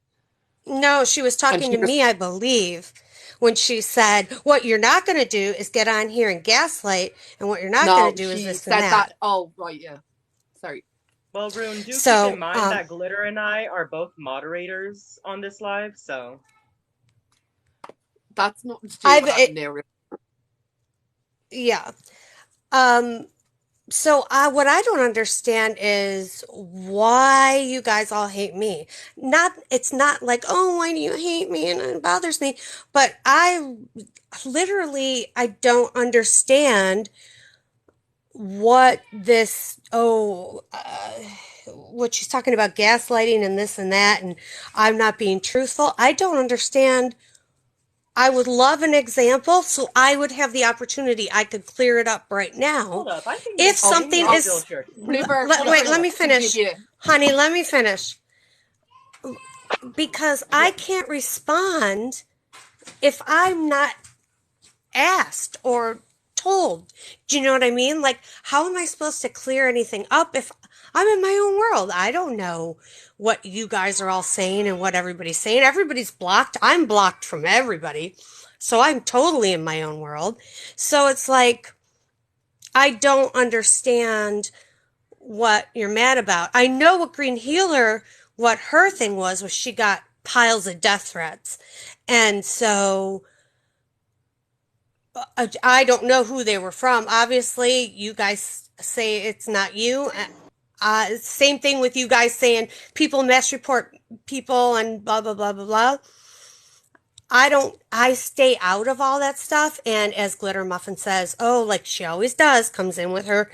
No, she was And talking she to me, I believe, when she said, what you're not going to do is get on here and gaslight, and what you're not going to No, do is she this and said that. that. Oh, right, yeah. Sorry. Well, Rune, do keep in So, mind that Glitter and I are both moderators on this live, so. That's nothing to do I've, with that now. yeah. So what I don't understand is why you guys all hate me. It's not like, oh, why do you hate me? And it bothers me. But I don't understand what what she's talking about, gaslighting and this and that, and I'm not being truthful. I don't understand. I would love an example so I would have the opportunity. I could clear it up right now. Hold up, I think If Miss something Jamie is, feels your. wait, let me finish. Honey, let me finish. Because I can't respond if I'm not asked or told. Do you know what I mean? Like, how am I supposed to clear anything up if I'm in my own world? I don't know what you guys are all saying and what everybody's saying. Everybody's blocked. I'm blocked from everybody. So I'm totally in my own world. So it's like, I don't understand what you're mad about. I know what Green Healer, what her thing was she got piles of death threats. And so I don't know who they were from. Obviously, you guys say it's not you. Same thing with you guys saying people mass report people and blah, blah, blah, blah, blah. I stay out of all that stuff. And as Glitter Muffin says, oh, like she always does, comes in with her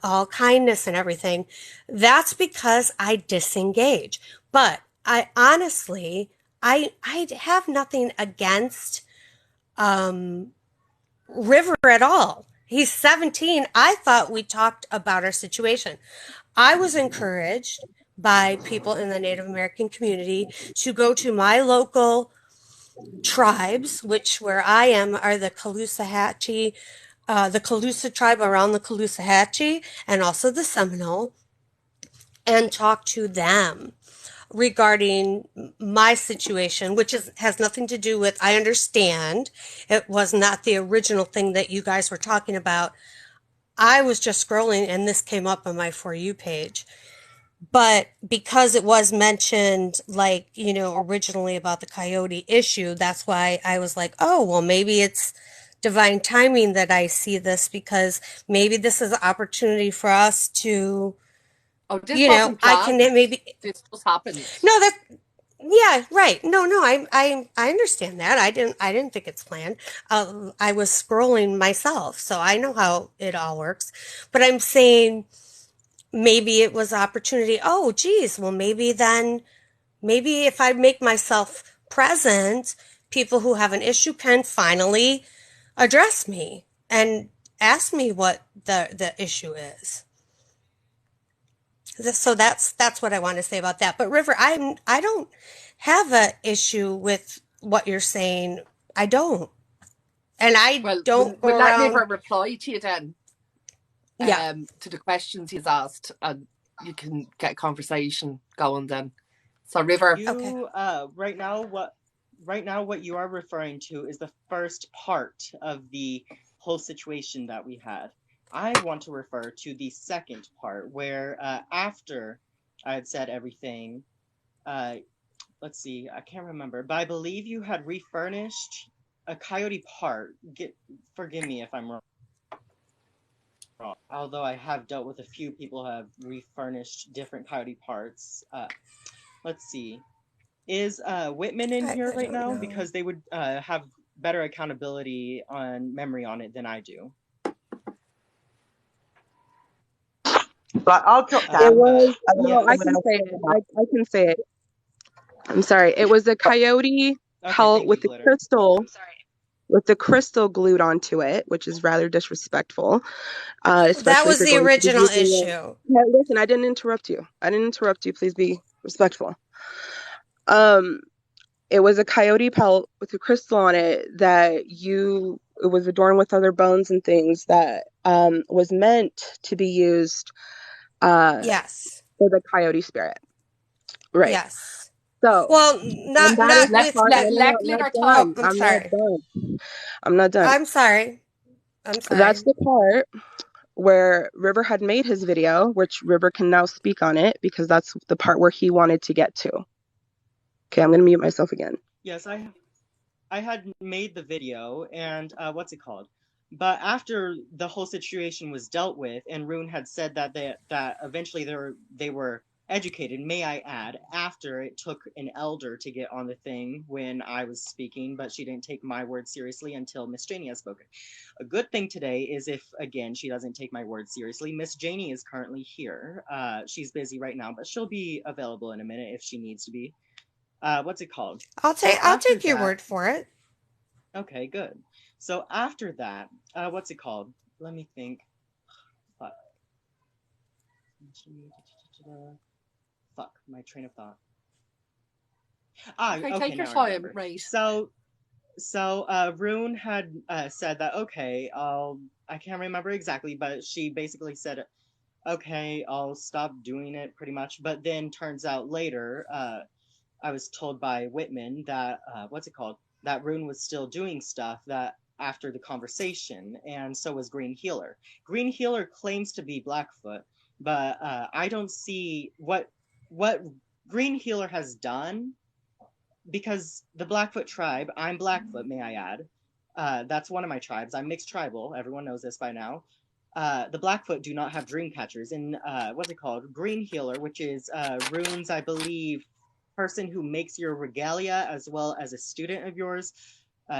all kindness and everything. That's because I disengage. But I honestly, I have nothing against River at all. He's 17. I thought we talked about our situation. I was encouraged by people in the Native American community to go to my local tribes, which where I am are the Caloosahatchee, the Calusa tribe around the Caloosahatchee, and also the Seminole, and talk to them regarding my situation, which has nothing to do with, I understand it was not the original thing that you guys were talking about. I was just scrolling and this came up on my For You page. But because it was mentioned, like, originally about the coyote issue, that's why I was like, oh, well, maybe it's divine timing that I see this, because maybe this is an opportunity for us to, Oh, this wasn't I planned. can maybe. This just happened. No, yeah, right. No, I understand that. I didn't think it's planned. I was scrolling myself, so I know how it all works. But I'm saying maybe it was opportunity. Oh, geez. Well, maybe if I make myself present, people who have an issue can finally address me and ask me what the issue is. So that's what I want to say about that. But River, I don't have an issue with what you're saying. I don't, and I don't go we'll let around. River reply to you then. Yeah. To the questions he's asked, and you can get a conversation going then. So River. You right now what you are referring to is the first part of the whole situation that we had. I want to refer to the second part where after I had said everything, let's see, I can't remember, but I believe you had refurnished a coyote part. Forgive me if I'm wrong. Although I have dealt with a few people who have refurnished different coyote parts. Let's see. Is Whitman in here I right don't now? know. Because they would have better accountability on memory on it than I do. But I'll drop It down. was, Yes. no, I can say it. I can say it. I'm sorry. It was a coyote Okay, pelt thank with you, the Glitter. crystal glued onto it, which is rather disrespectful, That especially if was you're the going to be original using it. issue. Yeah, listen, I didn't interrupt you. Please be respectful. Um, it was a coyote pelt with a crystal on it it was adorned with other bones and things that was meant to be used Yes. for the coyote spirit. Right. Yes. So, Well, and that is not the Let with part. the. No, let I'm not Glitter Oh, done. talk. I'm I'm not sorry. done. I'm not done. I'm sorry. I'm That's sorry. the part where River had made his video, which River can now speak on it because that's the part where he wanted to get to. Okay, I'm going to mute myself again. Yes, I had made the video and what's it called? But after the whole situation was dealt with, and Rune had said that that eventually they were educated, may I add, after it took an elder to get on the thing when I was speaking, but she didn't take my word seriously until Miss Janie has spoken. A good thing today is if, again, she doesn't take my word seriously, Miss Janie is currently here. She's busy right now, but she'll be available in a minute if she needs to be. What's it called? I'll take your word for it. Okay, good. So after that, what's it called? Let me think. Fuck. Fuck, my train of thought. Okay, Okay, take your now I time. remember. Right. So Rune had said that, okay, I can't remember exactly, but she basically said, okay, I'll stop doing it pretty much. But then turns out later, I was told by Whitman that, what's it called? That Rune was still doing stuff that after the conversation, and so was Green Healer. Green Healer claims to be Blackfoot, but I don't see what Green Healer has done, because the Blackfoot tribe, I'm Blackfoot, may I add, that's one of my tribes. I'm mixed tribal. Everyone knows this by now. The Blackfoot do not have dream catchers. In what's it called? Green Healer, which is Rune's, I believe, person who makes your regalia as well as a student of yours.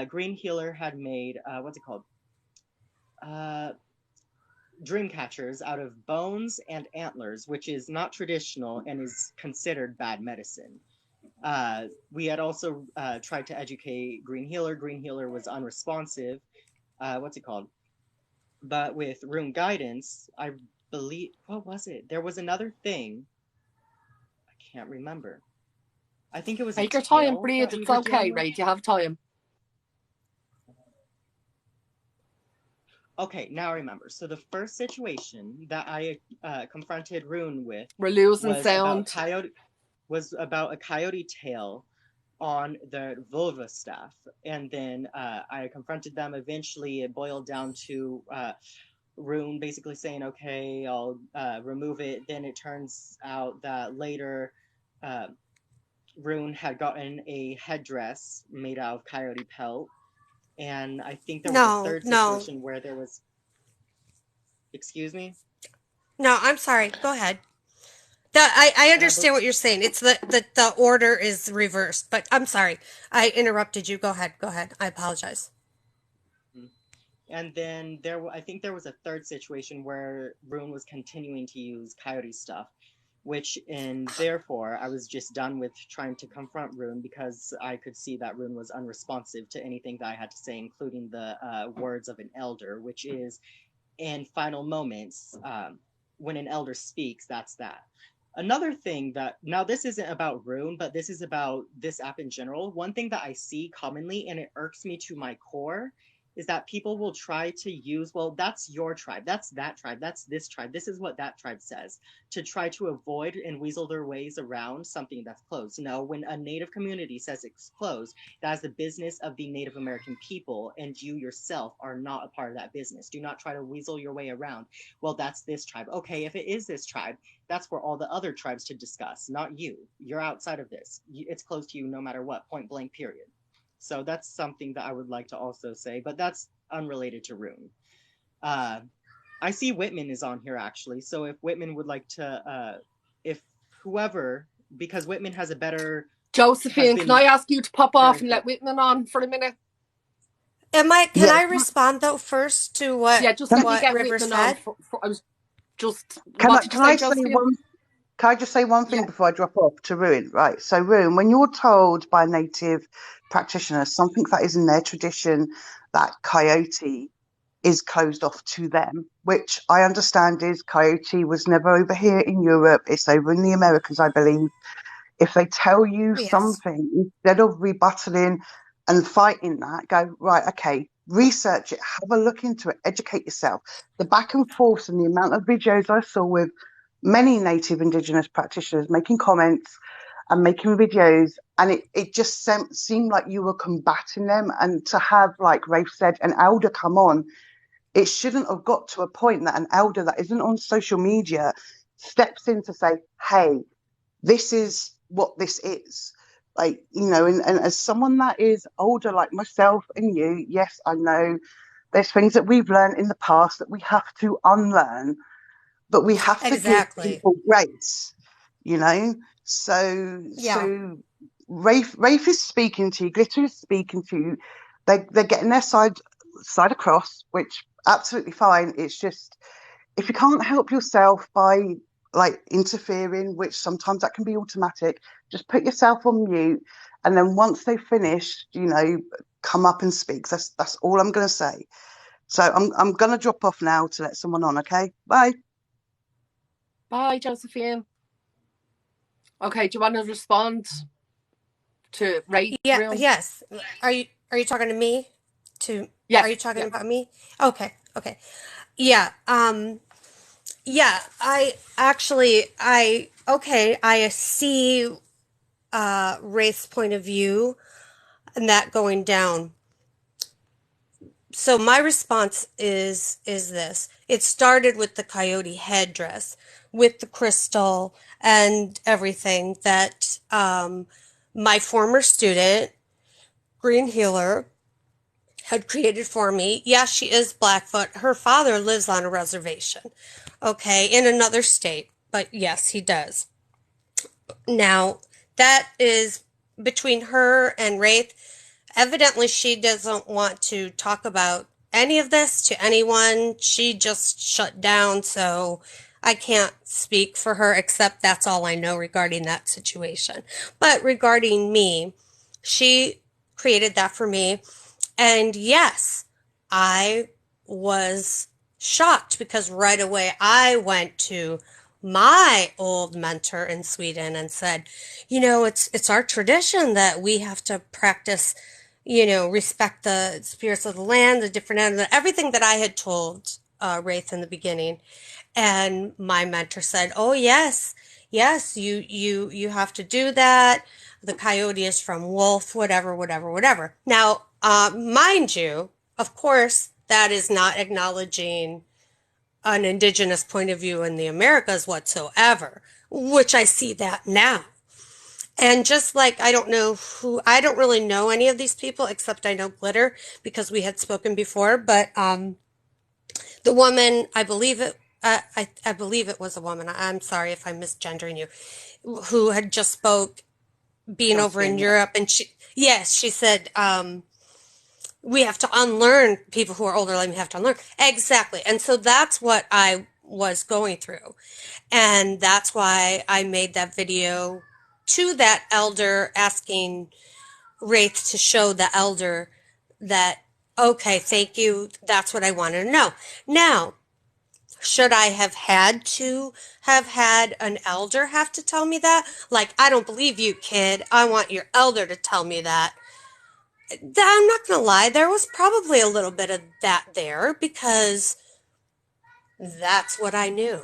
Green Healer had made what's it called? Dream catchers out of bones and antlers, which is not traditional and is considered bad medicine. We had also tried to educate Green Healer. Green Healer was unresponsive. What's it called? But with Rune Guidance, I believe, what was it? There was another thing. I can't remember. I think it was Take a your time, tail breathe. that we It's were okay, dealing with. right? You have time. Okay, now I remember. So the first situation that I confronted Rune with We're losing was about sound. a coyote tail on the vulva staff, and then I confronted them. Eventually, it boiled down to Rune basically saying, "Okay, I'll remove it." Then it turns out that later, Rune had gotten a headdress made out of coyote pelt, and I think there was a third No. situation where there was. Excuse me. No, I'm sorry. Go ahead. I But understand what you're saying. It's the order is reversed, but I'm sorry. I interrupted you. Go ahead. Go ahead. I apologize. And then I think there was a third situation where Rune was continuing to use coyote stuff, and therefore I was just done with trying to confront Rune because I could see that Rune was unresponsive to anything that I had to say, including the words of an elder, which is in final moments, when an elder speaks, that's that. Another thing that, now this isn't about Rune, but this is about this app in general. One thing that I see commonly, and it irks me to my core, is that people will try to use, well, that's your tribe, that's that tribe, that's this tribe, this is what that tribe says, to try to avoid and weasel their ways around something that's closed. No, when a Native community says it's closed, that is the business of the Native American people, and you yourself are not a part of that business. Do not try to weasel your way around. Well, that's this tribe. Okay, if it is this tribe, that's for all the other tribes to discuss, not you. You're outside of this. It's closed to you no matter what, point blank, period. So that's something that I would like to also say, but that's unrelated to Rune. I see Whitman is on here actually, so if Whitman would like to, if whoever, because Whitman has a better, Josephine, can I ask you to pop off and let Whitman on for a minute? Can Yeah. I respond though first to Yeah, just let me what get River Whitman on. said? I was just, Can what I did you can say, I say Josephine? one? Can I just say one thing Yeah. before I drop off to Ruin? Right. So Ruin, when you're told by native practitioners something that is in their tradition that coyote is closed off to them, which I understand is coyote was never over here in Europe. It's over in the Americas, I believe. If they tell you Yes. something, instead of rebuttaling and fighting that, go, right, okay, research it, have a look into it, educate yourself. The back and forth and the amount of videos I saw with many native indigenous practitioners making comments and making videos, and it just seemed like you were combating them. And to have, like Rafe said, an elder come on, it shouldn't have got to a point that an elder that isn't on social media steps in to say, hey, this is what this is. Like, and as someone that is older like myself and you, yes, I know there's things that we've learned in the past that we have to unlearn, but we have to give Exactly. people grace, you know. So Yeah. Rafe is speaking to you, Glitter is speaking to you. They're getting their side across, which absolutely fine. It's just, if you can't help yourself by like interfering, which sometimes that can be automatic, just put yourself on mute, and then once they've finished, come up and speak. That's all I'm going to say. So I'm going to drop off now to let someone on. Okay, bye. Bye, Josephine. Okay, do you want to respond to Ray? Yeah. Room? Yes. Are you talking to me? Are Yes. you talking Yeah. about me? Okay. Okay. Yeah. Yeah. I see Wraith's point of view and that going down. So my response is this. It started with the coyote headdress, with the crystal and everything that my former student, Green Healer, had created for me. Yeah, she is Blackfoot. Her father lives on a reservation, okay, in another state, but yes, he does. Now, that is between her and Wraith. Evidently, she doesn't want to talk about any of this to anyone. She just shut down, so I can't speak for her, except that's all I know regarding that situation. But regarding me, she created that for me. And yes, I was shocked because right away I went to my old mentor in Sweden and said, it's our tradition that we have to practice, respect the spirits of the land, the different animals, everything that I had told Wraith in the beginning. And my mentor said, "Oh yes, yes, you have to do that. The coyote is from wolf, whatever, whatever, whatever." Now, mind you, of course, that is not acknowledging an indigenous point of view in the Americas whatsoever, which I see that now. And just like I don't really know any of these people except I know Glitter because we had spoken before, but the woman, I believe I believe it was a woman. I'm sorry if I'm misgendering you, who had just spoke being over in Josephine, yeah. Europe, and she said, we have to unlearn people who are older. Like we have to unlearn exactly, and so that's what I was going through, and that's why I made that video to that elder asking Wraith to show the elder that okay, thank you. That's what I wanted to know. Now, should I have had an elder have to tell me that? Like, I don't believe you, kid. I want your elder to tell me that. I'm not going to lie, there was probably a little bit of that there because that's what I knew.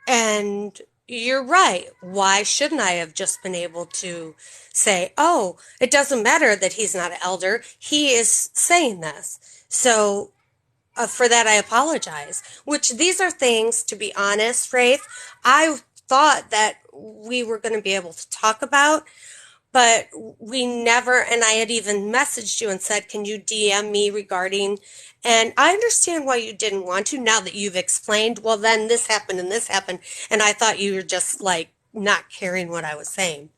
And you're right. Why shouldn't I have just been able to say, oh, it doesn't matter that he's not an elder. He is saying this. So for that, I apologize. Which these are things, to be honest, Faith, I thought that we were going to be able to talk about, but we never, and I had even messaged you and said, can you DM me regarding, and I understand why you didn't want to now that you've explained, well, then this happened and this happened, and I thought you were just like not caring what I was saying.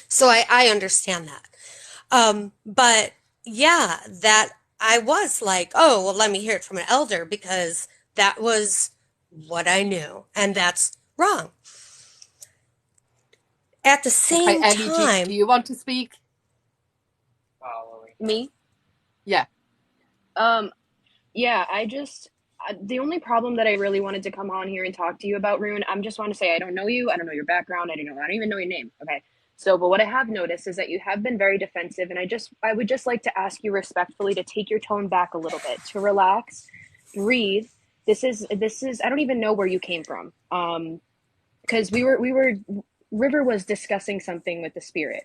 So I understand that. But yeah, that I was like, oh, well, let me hear it from an elder because that was what I knew, and that's wrong. At the same Okay, Ellie, do time, you want to speak? Me? Yeah. Yeah, the only problem that I really wanted to come on here and talk to you about, Rune, I just want to say I don't know you. I don't know your background. I don't even know your name. Okay. So, but what I have noticed is that you have been very defensive, and I would just like to ask you respectfully to take your tone back a little bit, to relax, breathe. This is, I don't even know where you came from. Because River was discussing something with the spirit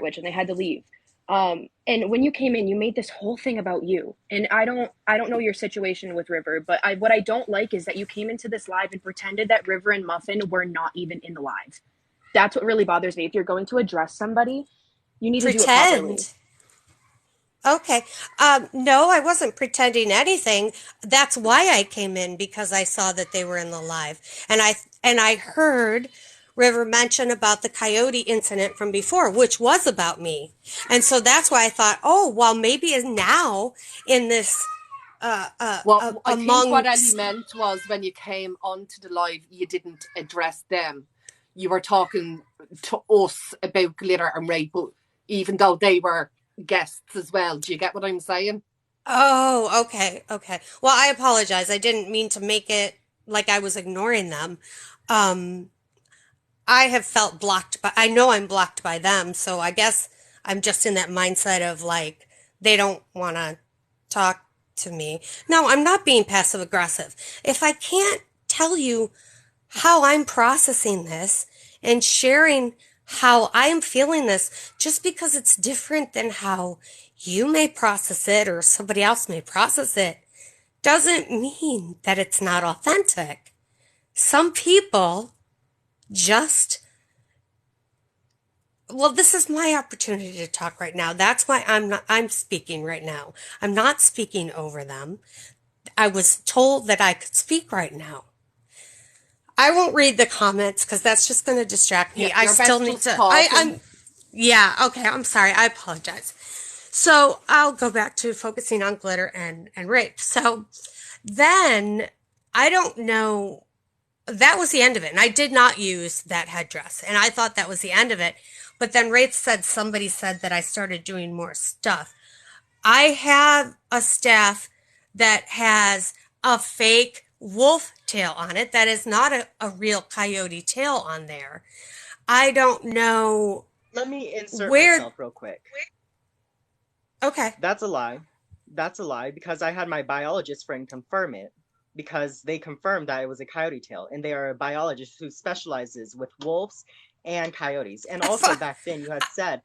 witch, and they had to leave. And when you came in, you made this whole thing about you. And I don't know your situation with River, but what I don't like is that you came into this live and pretended that River and Muffin were not even in the live. That's what really bothers me. If you're going to address somebody, you need to do it properly. pretend. Okay. No, I wasn't pretending anything. That's why I came in, because I saw that they were in the live. And I heard River mention about the coyote incident from before, which was about me. And so that's why I thought, oh, well, maybe now in this Well, I think what Ellie amongst meant was when you came onto the live, you didn't address them. You were talking to us about glitter and rape, but even though they were guests as well. Do you get what I'm saying? Oh, okay, okay. Well, I apologize. I didn't mean to make it like I was ignoring them. Um, I have felt blocked, but I know I'm blocked by them, so I guess I'm just in that mindset of like they don't want to talk to me. No, I'm not being passive aggressive. If I can't tell you how I'm processing this and sharing how I'm feeling this, just because it's different than how you may process it or somebody else may process it, doesn't mean that it's not authentic. Some people just, well, this is my opportunity to talk right now. That's why I'm speaking right now. I'm not speaking over them. I was told that I could speak right now. I won't read the comments because that's just going to distract me. Yeah, I you're still best need just to, talking. yeah, okay, I'm sorry. I apologize. So I'll go back to focusing on glitter and rape. So then I don't know. That was the end of it. And I did not use that headdress. And I thought that was the end of it. But then Rafe said, somebody said that I started doing more stuff. I have a staff that has a fake wolf tail on it. That is not a real coyote tail on there. I don't know Let me insert where. myself real quick. Okay. That's a lie. That's a lie because I had my biologist friend confirm it because they confirmed that it was a coyote tail, and they are a biologist who specializes with wolves and coyotes. And also back then you had said,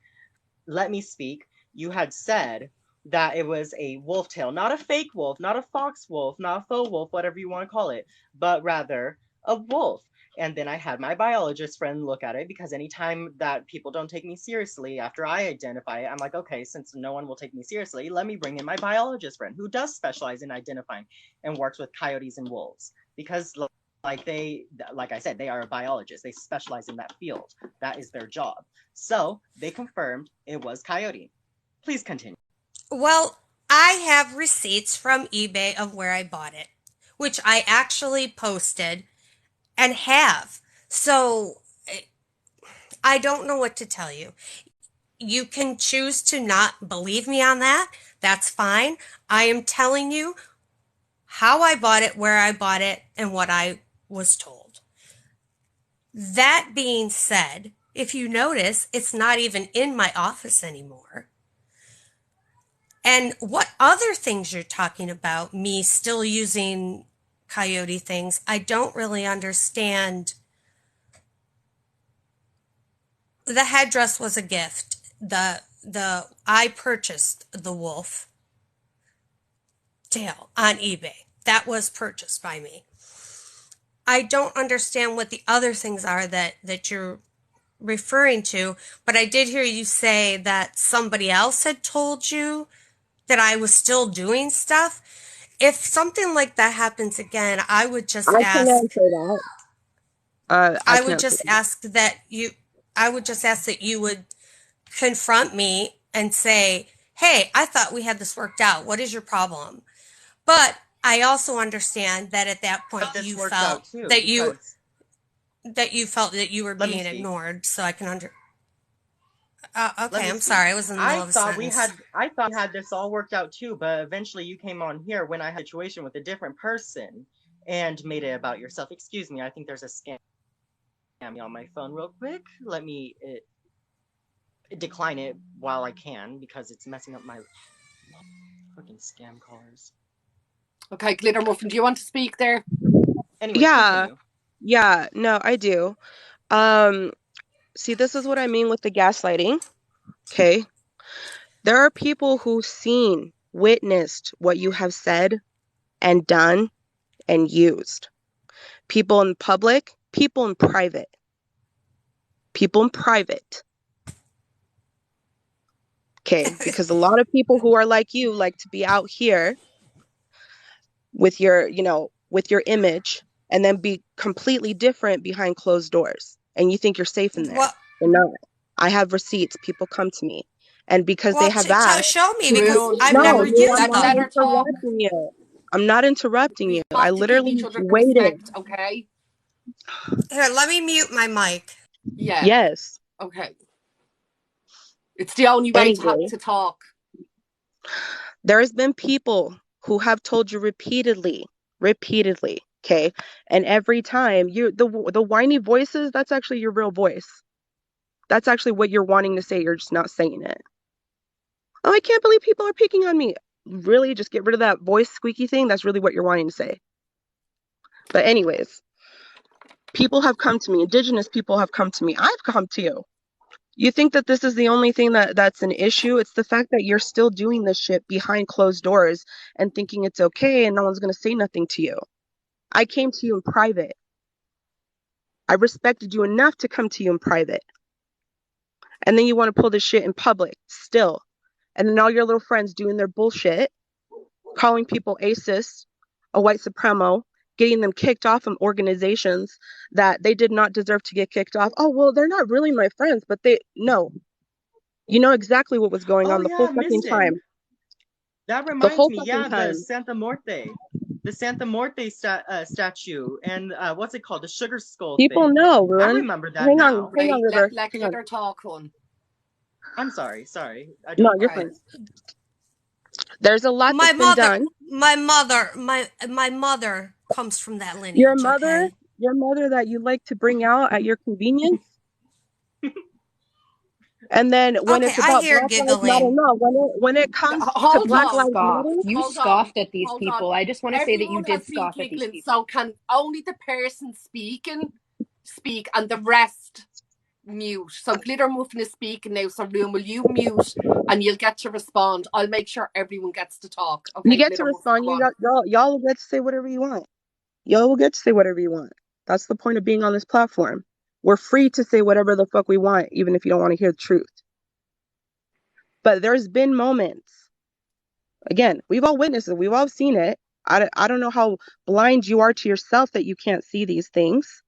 let me speak, you had said that it was a wolf tail, not a fake wolf, not a fox wolf, not a faux wolf, whatever you want to call it, but rather a wolf. And then I had my biologist friend look at it because anytime that people don't take me seriously after I identify it, I'm like, okay, since no one will take me seriously, let me bring in my biologist friend who does specialize in identifying and works with coyotes and wolves. Because like I said, they are a biologist. They specialize in that field. That is their job. So they confirmed it was coyote. Please continue. Well, I have receipts from eBay of where I bought it, which I actually posted and have. So I don't know what to tell you. You can choose to not believe me on that. That's fine. I am telling you how I bought it, where I bought it, and what I was told. That being said, if you notice, it's not even in my office anymore. And what other things you're talking about, me still using coyote things, I don't really understand. The headdress was a gift. I purchased the wolf tail on eBay. That was purchased by me. I don't understand what the other things are that you're referring to, but I did hear you say that somebody else had told you that I was still doing stuff. If something like that happens again, I would just I can ask answer that. I I can would answer just that. ask that you I would just ask that you would confront me and say, "Hey, I thought we had this worked out. What is your problem?" But I also understand that at that point This you worked out felt too that because you were let me being speak. ignored, so I can Let okay, me I'm speak. sorry. I was in the middle of a sentence. I thought we had this all worked out too, but eventually you came on here when I had a situation with a different person and made it about yourself. Excuse me, I think there's a scam on my phone real quick. Let me decline it while I can because it's messing up my fucking scam callers. Okay, Glitter Muffin, do you want to speak there? Anyway, Yeah, continue. yeah, no, I do. See, this is what I mean with the gaslighting. Okay. There are people who've seen, witnessed what you have said and done and used. People in public, people in private. People in private. Okay, because a lot of people who are like you like to be out here with your, with your image and then be completely different behind closed doors. And you think you're safe in there. Well, You're not. I have receipts. People come to me. And because they well, have asked, show me because June, I've never no, June, I'm used let, not let them. her talk. interrupting you. I'm not interrupting you. We I have to give each literally other the waited. respect, okay? Here, let me mute my mic. Yeah, Yes. okay. It's the only way Anyway, to talk. there's been people who have told you repeatedly, okay? And every time the whiny voices, that's actually your real voice. That's actually what you're wanting to say. You're just not saying it. Oh, I can't believe people are picking on me. Really? Just get rid of that voice squeaky thing. That's really what you're wanting to say. But anyways, people have come to me. Indigenous people have come to me. I've come to you. You think that this is the only thing that's an issue? It's the fact that you're still doing this shit behind closed doors and thinking it's okay and no one's going to say nothing to you. I came to you in private. I respected you enough to come to you in private. And then you want to pull this shit in public still. And then all your little friends doing their bullshit, calling people racist, a white supremo, getting them kicked off from organizations that they did not deserve to get kicked off. Oh, well, they're not really my friends, but no. You know exactly what was going Oh on the yeah, whole I fucking missed it. time. That The reminds whole me, fucking yeah, time. The Santa Morte statue, and what's it called, the sugar skull People thing. know, I Ruin. remember that now. Hang on, Right, River. let Hang on. Glitter talk, hon. I'm sorry, I do No, you're Okay. fine. apologize. There's a lot My that's been mother, done. my mother comes from that Your lineage. mother, Okay. that you like to bring out at your convenience. And then when Okay, it's I about hear Black Lives Matter, giggling. no, when it comes to Hold You Black on, Lives scoffed. Matter, You hold on, scoffed at these hold on. people. I just want to say that you Everyone did has been scoff at these giggling, people. so can only the person speaking speak and the rest mute. So Glitter Muffin is speaking now, so Room, will you mute and you'll get to respond? I'll make sure everyone gets to talk. you Okay, get to Glitter Muffin, respond. go on. Y'all will get to say whatever you want. Y'all will get to say whatever you want. That's the point of being on this platform. We're free to say whatever the fuck we want, even if you don't want to hear the truth. But there's been moments, again, we've all witnessed it, we've all seen it. I don't know how blind you are to yourself that you can't see these things.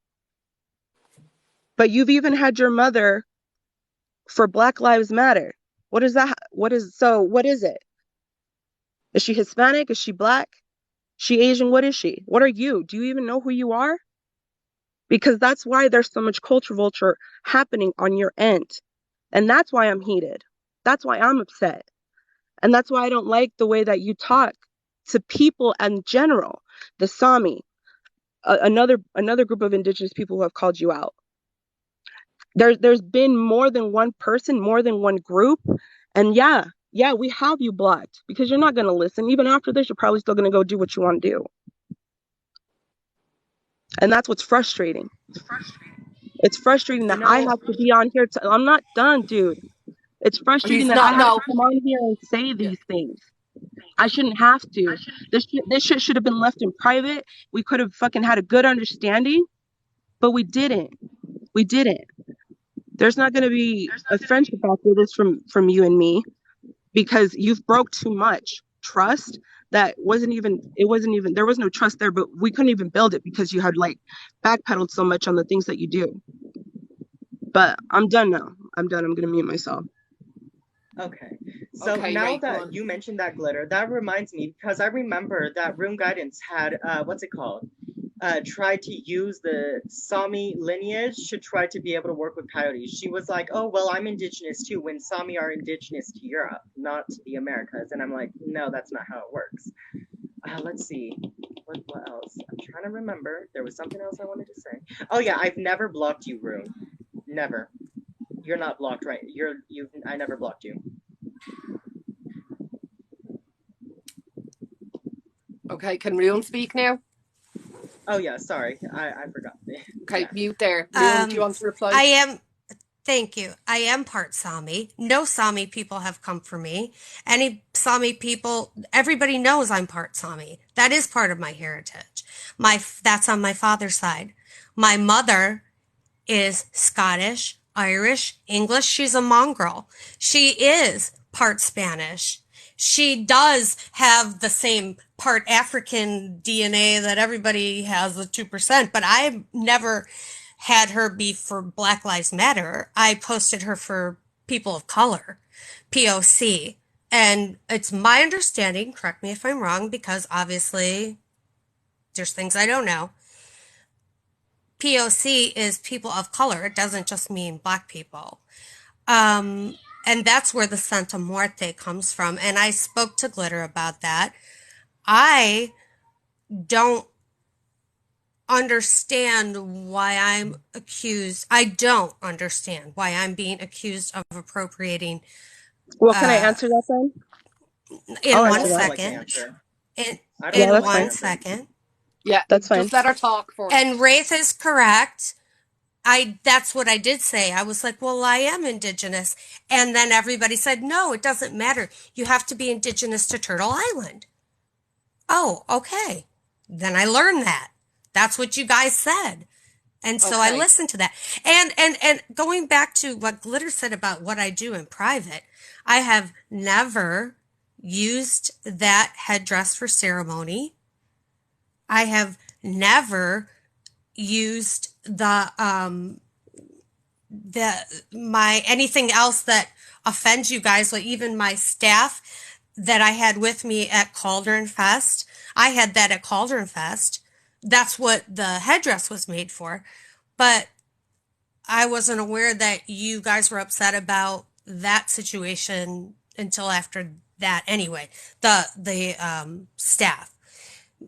But you've even had your mother for Black Lives Matter. What is that? What is it? Is she Hispanic? Is she black? She Asian? What is she? What are you? Do you even know who you are? Because that's why there's so much culture vulture happening on your end. And that's why I'm heated. That's why I'm upset. And that's why I don't like the way that you talk to people in general. The Sami, another group of indigenous people who have called you out. There's been more than one person, more than one group. And yeah, yeah, we have you blocked because you're not going to listen. Even after this, you're probably still going to go do what you want to do. And that's what's frustrating. It's frustrating that I have to be on here. I'm not done, dude. It's frustrating He's that I not, have to no. come on here and say Yeah. these things. I shouldn't have to. This shit should have been left in private. We could have fucking had a good understanding, but we didn't. We didn't. There's not going to be a friendship after this from you and me because you've broke too much trust. That wasn't even, there was no trust there, but we couldn't even build it because you had like backpedaled so much on the things that you do. But I'm done now. I'm done. I'm going to mute myself. Okay. So Okay, now right, go that on. you mentioned that glitter, that reminds me because I remember that room guidance had what's it called? Tried to use the Sami lineage to try to be able to work with coyotes. She was like, "Oh well, I'm indigenous too." When Sami are indigenous to Europe, not the Americas, and I'm like, "No, that's not how it works." Let's see, what else? I'm trying to remember. There was something else I wanted to say. Oh yeah, I've never blocked you, Room. Never. You're not blocked, right? I never blocked you. Okay, can Rion speak now? Oh yeah, sorry, I forgot. Okay, Yeah. mute there. Rion, do you want to reply? Thank you. I am part Sami. No Sami people have come for me. Any Sami people, everybody knows I'm part Sami. That is part of my heritage. That's on my father's side. My mother is Scottish, Irish, English. She's a mongrel. She is part Spanish. She does have the same part African DNA that everybody has, the 2%, but I've never had her be for Black Lives Matter. I posted her for people of color, POC. And it's my understanding, correct me if I'm wrong, because obviously there's things I don't know. POC is people of color. It doesn't just mean black people. And that's where the Santa Muerte comes from. And I spoke to Glitter about that. I don't understand why I'm accused. I don't understand why I'm being accused of appropriating. Well, can I answer that then? In I 1 don't second. like the answer. In 1 second. Yeah, that's fine. Just let her talk first. And Wraith is correct. That's what I did say. I was like, well, I am indigenous. And then everybody said, no, it doesn't matter. You have to be indigenous to Turtle Island. Oh, okay. Then I learned that. That's what you guys said. And so I listened to that. And going back to what Glitter said about what I do in private, I have never used that headdress for ceremony. I have never used anything else that offends you guys, like even my staff that I had with me at Cauldron Fest. I had that at Cauldron Fest. That's what the headdress was made for. But I wasn't aware that you guys were upset about that situation until after that anyway, the staff.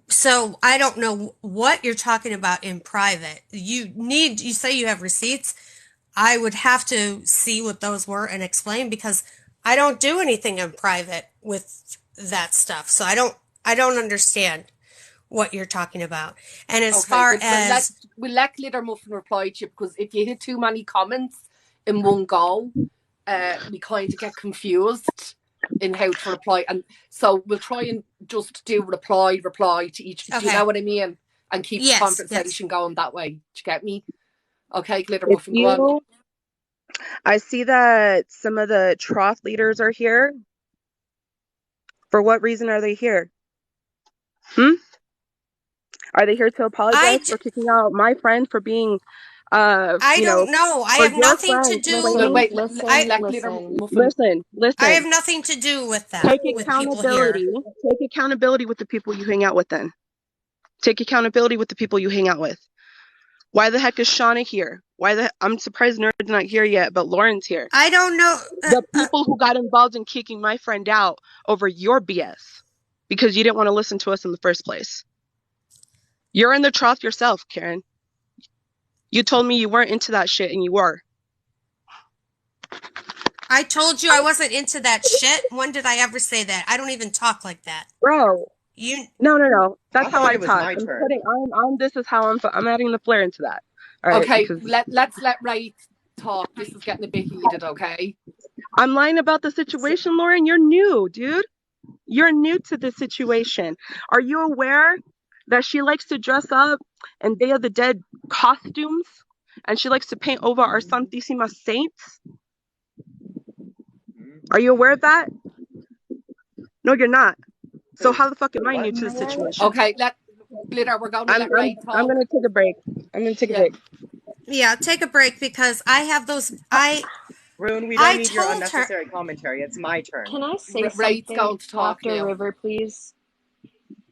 So I don't know what you're talking about in private. You say you have receipts. I would have to see what those were and explain because I don't do anything in private with that stuff. So I don't understand what you're talking about. And as far as we'll let Glitter Muffin reply to you because if you hit too many comments in one go, we kind of get confused in how to reply, and so we'll try and just do reply to each. Do you know what I mean? And keep the conversation going that way. Do you get me? Okay, Glitter Muffin, go on. I see that some of the trough leaders are here. For what reason are they here? Are they here to apologize for kicking out my friend for being I don't know. I have nothing to do. Listen. I have nothing to do with that. Take accountability. Take accountability with the people you hang out with then. Take accountability with the people you hang out with. Why the heck is Shauna here? I'm surprised Nerd's not here yet, but Lauren's here. I don't know. The people who got involved in kicking my friend out over your BS because you didn't want to listen to us in the first place. You're in the trough yourself, Karen. You told me you weren't into that shit and you were. I told you I wasn't into that shit. When did I ever say that? I don't even talk like that. Bro, You no. That's I how thought I it was talk. my I'm turn. putting I'm this is how I'm adding the flair into that. All right, Okay, because let's let Ray talk. This is getting a bit heated, okay? I'm lying about the situation, Lauren. You're new, dude. You're new to this situation. Are you aware that she likes to dress up in Day of the Dead costumes? And she likes to paint over our Santísima saints? Are you aware of that? No, you're not. So how the fuck am I new to the situation? Okay, Glitter, we're going to let Ray I'm talk. gonna take a break. I'm gonna take a Yeah. break. yeah, take a break because I have those. Rune, we don't I need your told her. unnecessary commentary. It's my turn. Can I say Ray's something going to talk after now. River, please? I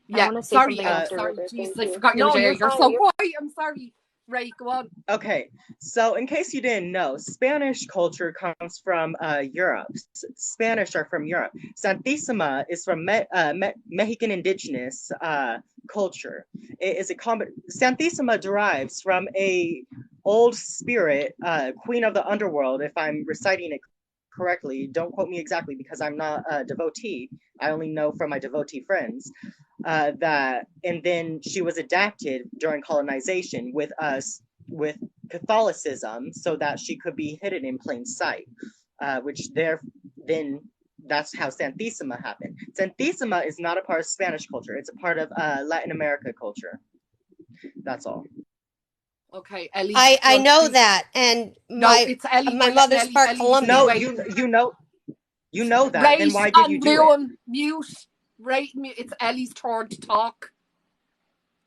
Yeah, want to say sorry, something Ellie. after Sorry, River. jeez, Thank I you. forgot you were No, there. you're You're fine. so quiet. I'm sorry. Ray, go on. Okay, so in case you didn't know, Spanish culture comes from Europe. Spanish are from Europe. Santísima is from Mexican indigenous culture. It is a Santísima derives from a old spirit, queen of the underworld, if I'm reciting it correctly. Don't quote me exactly because I'm not a devotee. I only know from my devotee friends. And then she was adapted during colonization with Catholicism so that she could be hidden in plain sight, then that's how Santísima happened. Santísima is not a part of Spanish culture. It's a part of Latin America culture. That's all. Okay, Ellie. I know that, and No, it's Ellie. my We're letting mother's part Ellie needs to be No, Colombian. waiting. you know that. Ray Then why did you and do it? Rune, mute. Ray, it's Ellie's turn to talk.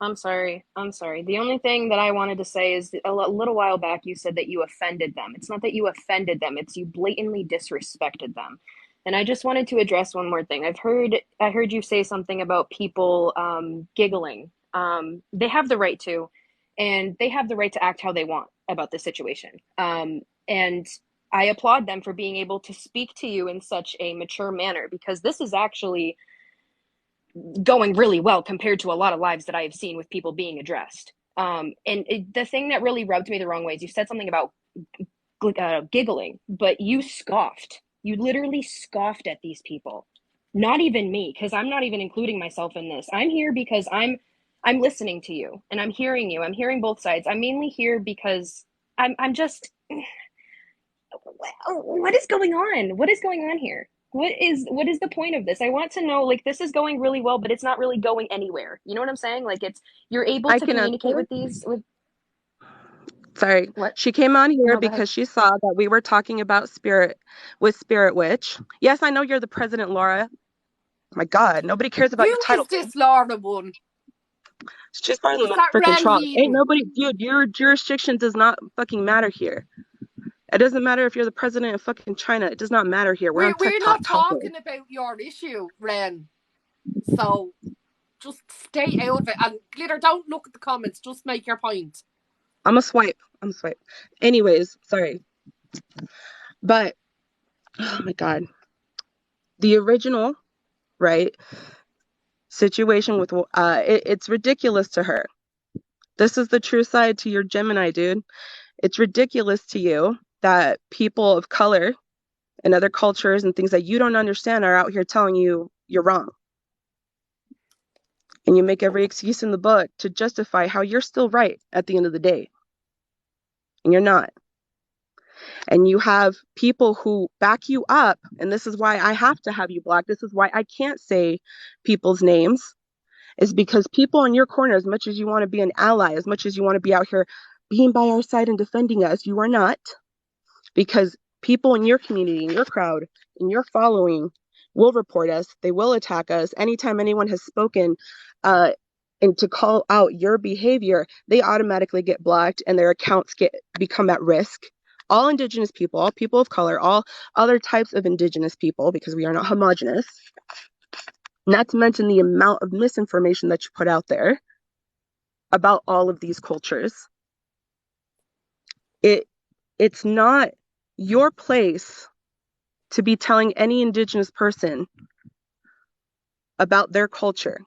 I'm sorry. The only thing that I wanted to say is a little while back you said that you offended them. It's not that you offended them, it's you blatantly disrespected them. And I just wanted to address one more thing. I heard you say something about people giggling. They have the right to, and they have the right to act how they want about the situation. And I applaud them for being able to speak to you in such a mature manner because this is actually going really well compared to a lot of lives that I have seen with people being addressed. The thing that really rubbed me the wrong way is you said something about giggling, but you scoffed. You literally scoffed at these people. Not even me, because I'm not even including myself in this. I'm here because I'm listening to you and I'm hearing you. I'm hearing both sides. I'm mainly here because I'm just what is going on? What is going on here? What is the point of this? I want to know, like, this is going really well, but it's not really going anywhere. You know what I'm saying? Like, you're able I to can communicate answer. with Sorry. what? She came on here No, go ahead. because she saw that we were talking about Spirit Witch. Yes, I know you're the president, Laura. My God, nobody cares about your Who title. is this Laura one? She's part of Is the that freaking Ren Trump. Ain't Heaton? nobody, dude, your jurisdiction does not fucking matter here. It doesn't matter if you're the president of fucking China. It does not matter here. We're on We're TikTok not talking. talking about your issue, Ren. So just stay out of it. And Glitter, don't look at the comments. Just make your point. I'm a swipe. Anyways, sorry. But, oh my God. The original, right, situation with, it's ridiculous to her. This is the true side to your Gemini, dude. It's ridiculous to you that people of color and other cultures and things that you don't understand are out here telling you you're wrong. And you make every excuse in the book to justify how you're still right at the end of the day. And you're not. And you have people who back you up. And this is why I have to have you blocked. This is why I can't say people's names, is because people in your corner, as much as you want to be an ally, as much as you want to be out here being by our side and defending us, you are not. Because people in your community, in your crowd, in your following will report us. They will attack us. Anytime anyone has spoken and to call out your behavior, they automatically get blocked and their accounts become at risk. All Indigenous people, all people of color, all other types of Indigenous people, because we are not homogenous. Not to mention the amount of misinformation that you put out there about all of these cultures. It's not your place to be telling any Indigenous person about their culture.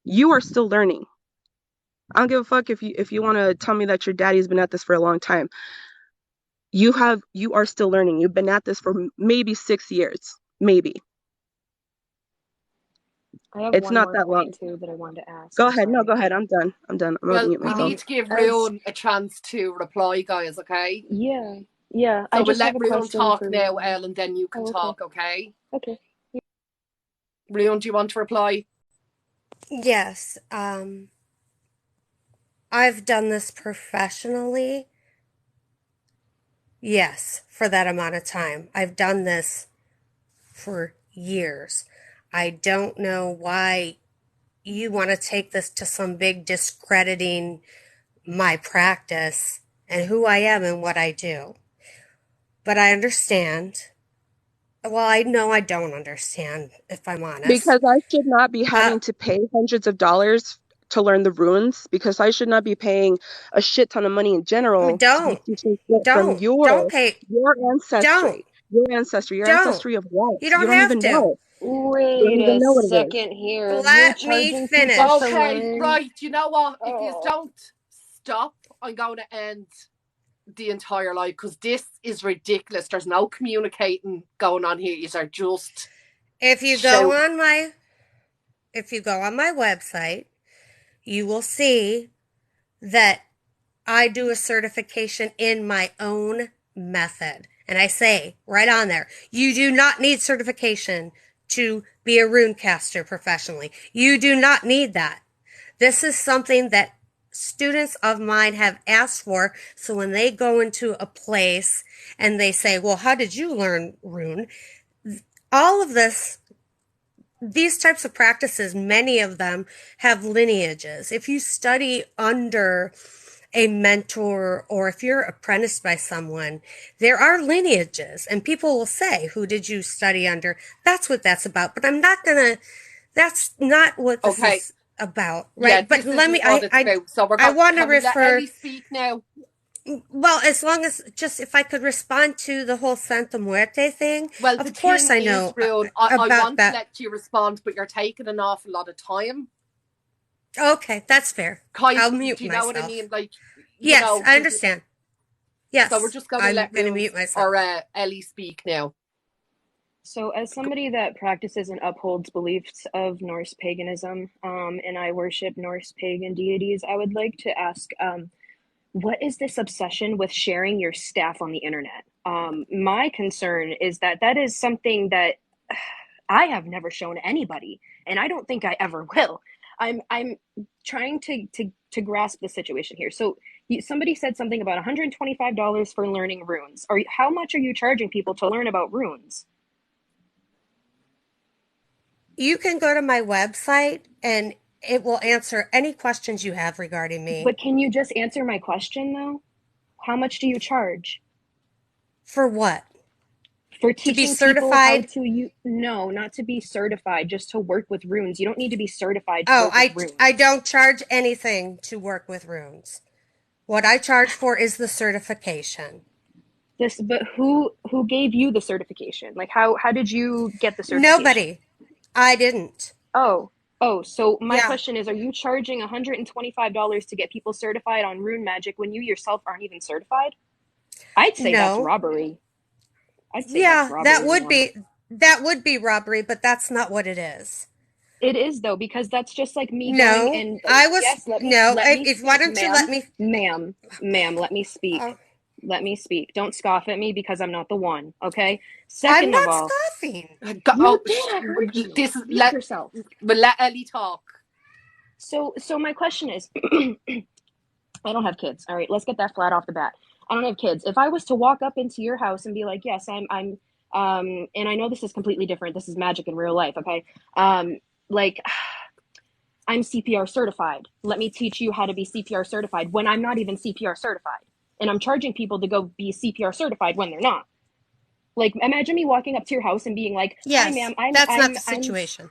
You are still learning. I don't give a fuck if you want to tell me that your daddy's been at this for a long time. you are still learning. You've been at this for maybe 6 years, maybe. I have It's one not more that long. point too that I wanted to ask. Go I'm ahead. No, sorry. go ahead. I'm done. I'm gonna Well, mute we myself. need to give As Rion a chance to reply, guys, okay? yeah, So I we'll just have let a Rion question talk for now, Rion. Elle, and then you can Oh, okay. talk, okay? Okay. Rion, do you want to reply? Yes. I've done this professionally. Yes, for that amount of time. I've done this for years. I don't know why you want to take this to some big discrediting my practice and who I am and what I do. But I understand. Well, I know I don't understand, if I'm honest. Because I should not be having to pay hundreds of dollars to learn the runes, because I should not be paying a shit ton of money in general to be Don't teaching shit from pay. your ancestry. Don't. Your ancestry of what? You You don't don't have even to. know. You don't Wait even a know what it is. second here. You're Let me charging people finish. to Okay, learn. right. You know what? If you Oh. don't stop, I'm going to end the entire live because this is ridiculous. There's no communicating going on here. You are just If you go on my website, you will see that I do a certification in my own method. And I say right on there, you do not need certification to be a rune caster professionally. You do not need that. This is something that students of mine have asked for. So when they go into a place and they say, well, how did you learn rune? All of these types of practices, many of them have lineages. If you study under a mentor or if you're apprenticed by someone, there are lineages, and people will say, who did you study under? That's what that's about. But that's not what this is about, right? Yeah, but let me, so we're I want to let refer. Ellie speak now. Well, as long as just if I could respond to the whole Santa Muerte thing. Well, of course I know Rion, I want to let you respond, but you're taking an awful lot of time. Okay, that's fair. I'll mute myself. Do you know what I mean? Like, yes, I understand. Yes, so we're just going to let mute myself or Ellie speak now. So, as somebody that practices and upholds beliefs of Norse paganism, and I worship Norse pagan deities, I would like to ask, what is this obsession with sharing your staff on the internet? My concern is that is something that I have never shown anybody, and I don't think I ever will. I'm trying to grasp the situation here. So somebody said something about $125 for learning runes. Or how much are you charging people to learn about runes? You can go to my website and it will answer any questions you have regarding me. But can you just answer my question though? How much do you charge? For what? For teaching to be certified? No, not to be certified, just to work with runes. You don't need to be certified to work with runes. I don't charge anything to work with runes. What I charge for is the certification. But who gave you the certification? Like how did you get the certification? Nobody. I didn't. Oh, so my question is, are you charging $125 to get people certified on rune magic when you yourself aren't even certified? I'd say that's robbery. I'd say that's robbery. That would be robbery, but that's not what it is. It is though, because that's just like me going and why don't you let me, ma'am, let me speak. Let me speak. Don't scoff at me because I'm not the one. Okay. Second I'm of all, scoffing. Mute yourself. But let Ellie talk. So my question is, I don't have kids. All right, let's get that flat off the bat. I don't have kids. If I was to walk up into your house and be like, yes, I'm and I know this is completely different. This is magic in real life. Okay. Like I'm CPR certified. Let me teach you how to be CPR certified when I'm not even CPR certified. And I'm charging people to go be CPR certified when they're not. Like, imagine me walking up to your house and being like, "Hi, ma'am, that's not the situation."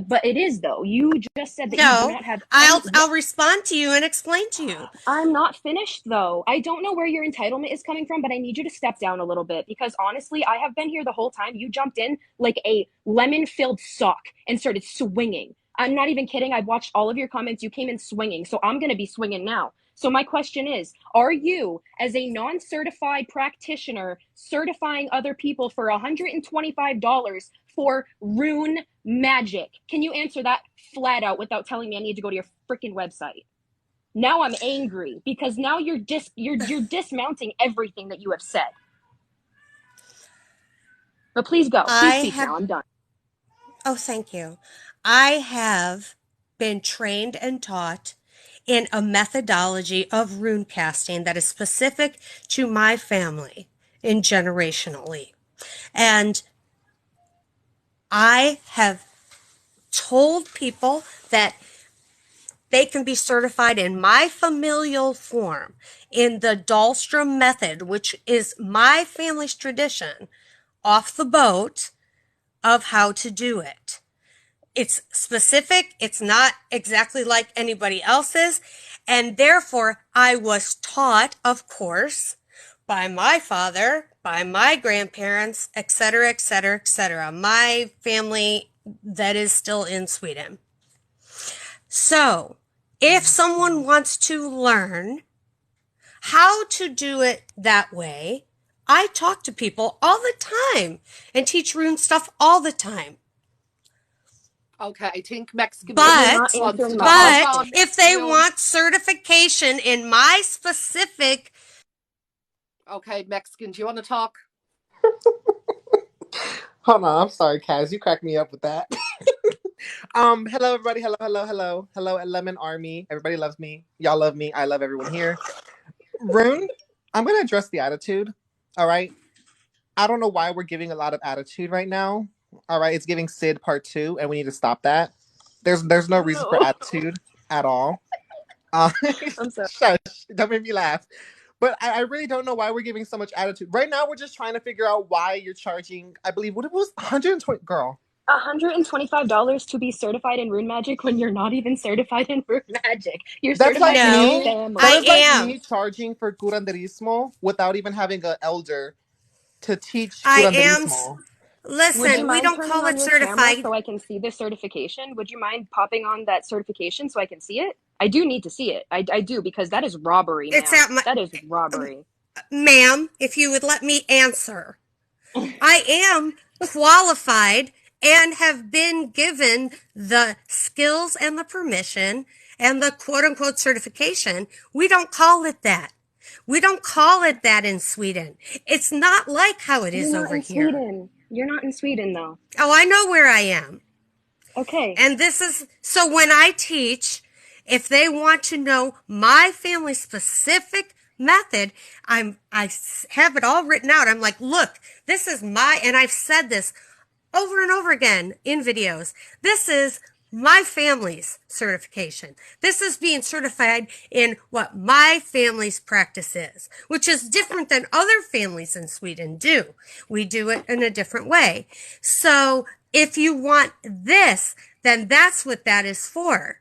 But it is though. You just said that you do not have. I'll respond to you and explain to you. I'm not finished though. I don't know where your entitlement is coming from, but I need you to step down a little bit because honestly, I have been here the whole time. You jumped in like a lemon-filled sock and started swinging. I'm not even kidding. I watched all of your comments. You came in swinging, so I'm gonna be swinging now. So my question is, are you, as a non-certified practitioner, certifying other people for $125 for rune magic? Can you answer that flat out without telling me I need to go to your freaking website? Now I'm angry because now you're dismounting everything that you have said. But please go. Please speak now. I'm done. Oh, thank you. I have been trained and taught in a methodology of rune casting that is specific to my family and generationally. And I have told people that they can be certified in my familial form in the Dahlstrom method, which is my family's tradition off the boat of how to do it. It's specific. It's not exactly like anybody else's. And therefore, I was taught, of course, by my father, by my grandparents, etc., etc., etc., my family that is still in Sweden. So, if someone wants to learn how to do it that way, I talk to people all the time and teach rune stuff all the time. Okay, I think Mexican But wants to talk. Hold on, if they Rune. want certification in my specific, Okay, Mexican, do you want to talk? Hold on, I'm sorry, Kaz. You cracked me up with that. Hello everybody. Hello, at Lemon Army. Everybody loves me. Y'all love me. I love everyone here. Rune, I'm gonna address the attitude. All right. I don't know why we're giving a lot of attitude right now. All right, it's giving Sid part 2, and we need to stop that. There's no reason for attitude at all. I'm sorry. Shush! Don't make me laugh. But I really don't know why we're giving so much attitude. Right now, we're just trying to figure out why you're charging, I believe, what it was, 120, girl. $125 to be certified in rune magic when you're not even certified in rune magic. You're That's certified like in No, your family. that is like am. me charging for curanderismo without even having an elder to teach I am. curanderismo. Would you Listen, we mind don't turning call on it your camera certified. so I can see the certification? Would you mind popping on that certification so I can see it? I do need to see it. I do, because that is robbery, It's ma'am. at my, That is robbery. ma'am, if you would let me answer. I am qualified and have been given the skills and the permission and the quote unquote certification. We don't call it that. We don't call it that in Sweden. It's not like how it is You're not over in here. Sweden. You're not in Sweden, though. Oh, I know where I am. Okay. And this is, so when I teach, if they want to know my family specific method, I have it all written out. I'm like, look, this is my, and I've said this over and over again in videos. This is my family's certification. This is being certified in what my family's practice is, which is different than other families in Sweden do. We do it in a different way. So if you want this, then that's what that is for.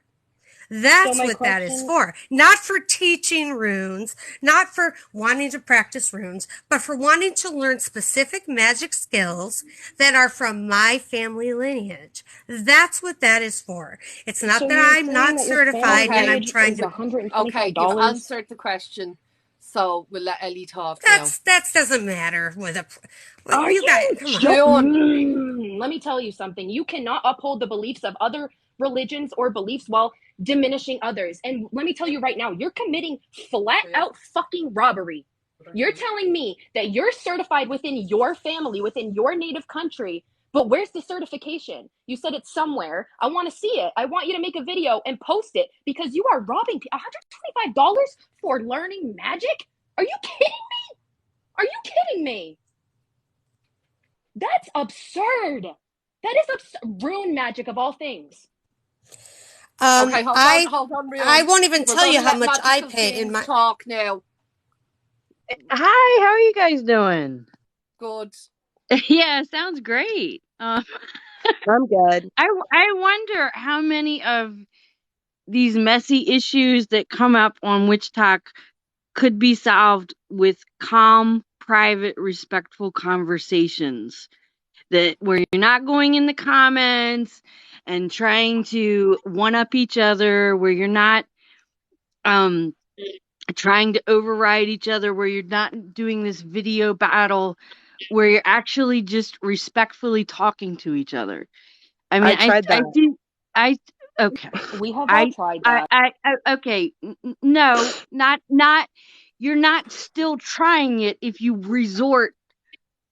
That's what that is for. Not for teaching runes, not for wanting to practice runes, but for wanting to learn specific magic skills that are from my family lineage. That's what that is for. It's not So that you're I'm saying not that your certified family and I'm lineage trying is to. Okay, you've $125? answered the question. So we'll let Ellie talk now. That doesn't matter with a. Are you guys, come on. Let me tell you something. You cannot uphold the beliefs of other religions or beliefs while diminishing others. And let me tell you right now, you're committing flat out fucking robbery. You're telling me that you're certified within your family, within your native country, but where's the certification? You said it's somewhere. I want to see it. I want you to make a video and post it, because you are robbing people. $125 for learning magic? Are you kidding me? Are you kidding me? That's absurd. That is absurd. Rune magic of all things. Okay, hold on, Rune. I won't even We're tell you gonna how let much I Magical pay in Kings my. talk now. Hi, how are you guys doing? Good. Yeah, sounds great. I'm good. I wonder how many of these messy issues that come up on Witch Talk could be solved with calm, private, respectful conversations, that where you're not going in the comments and trying to one up each other, where you're not trying to override each other, where you're not doing this video battle, where you're actually just respectfully talking to each other. I mean, I tried I that. do, okay. We have all tried that. Okay. No, not, you're not still trying it if you resort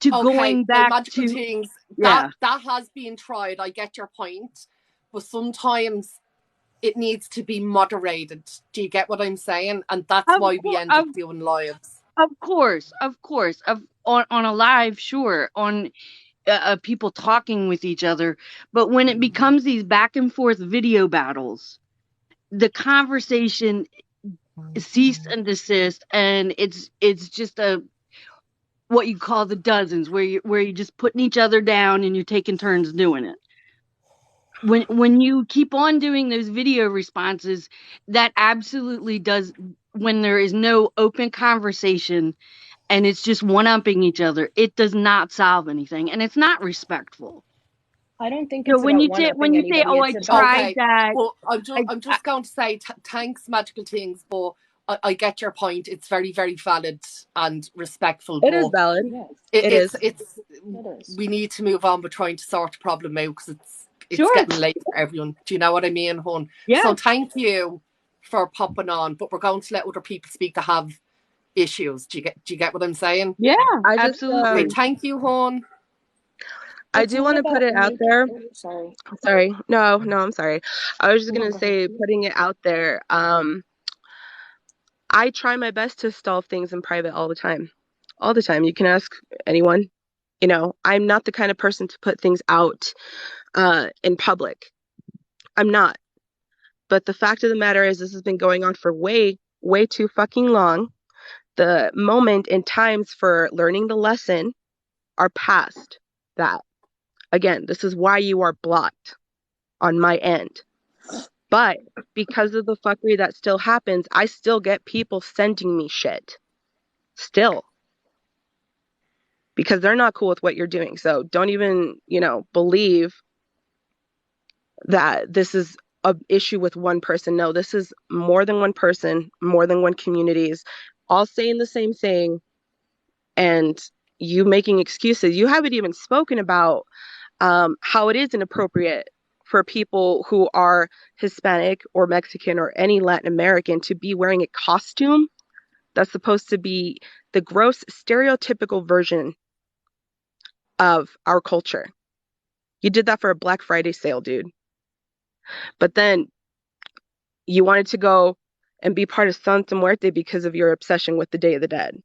to Okay, going well, back magical to, things yeah. that has been tried. I get your point, but sometimes it needs to be moderated. Do you get what I'm saying? And that's Of why we course, end up doing lives. of course, on a live, sure, on people talking with each other. But when it becomes these back and forth video battles, the conversation cease and desist, and it's just a what you call the dozens, where you're just putting each other down and you're taking turns doing it. When you keep on doing those video responses, that absolutely does, when there is no open conversation and it's just one-upping each other, it does not solve anything, and it's not respectful. I don't think So it's about when one-upping you say, anybody. "Oh, I It's about tried Okay, that," well, I, I'm just going to say thanks, magical things, but I get your point. It's very, very valid and respectful, It is but valid. yes, It is. it's it is. we need to move on with trying to sort the problem out because it's sure, getting late for everyone. Do you know what I mean, hon? yeah, So thank you for popping on, but we're going to let other people speak that have issues. Do you get what I'm saying? yeah, I just Okay, absolutely. thank you, hon. I It's do not want to put about it out me. there. Oh, sorry. Sorry. No, I'm sorry. I was just No, gonna go ahead. say, putting it out there. I try my best to solve things in private all the time. All the time. You can ask anyone. You know, I'm not the kind of person to put things out in public. I'm not. But the fact of the matter is, this has been going on for way, way too fucking long. The moment and times for learning the lesson are past that. Again, this is why you are blocked on my end. But because of the fuckery that still happens, I still get people sending me shit. Still. Because they're not cool with what you're doing. So don't even, believe that this is an issue with one person. No, this is more than one person, more than one communities, all saying the same thing, and you making excuses. You haven't even spoken about how it is inappropriate for people who are Hispanic or Mexican or any Latin American to be wearing a costume that's supposed to be the gross stereotypical version of our culture. You did that for a Black Friday sale, dude. But then you wanted to go and be part of Santa Muerte because of your obsession with the Day of the Dead.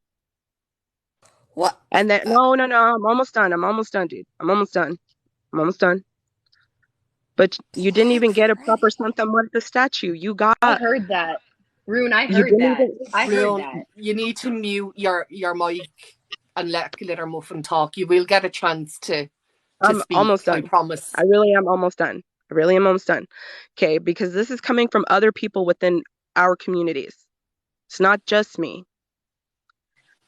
What? And then, no, I'm almost done. I'm almost done, dude. I'm almost done. But you didn't Black even get a proper Friday. Santa Muerte statue. I heard that. Rune, I You heard didn't that. even, I heard Rune, that. you need to mute your mic and let Glitter Muffin talk. You will get a chance to I'm speak. almost I done. promise. I really am almost done. I really am almost done. Okay, because this is coming from other people within our communities. It's not just me.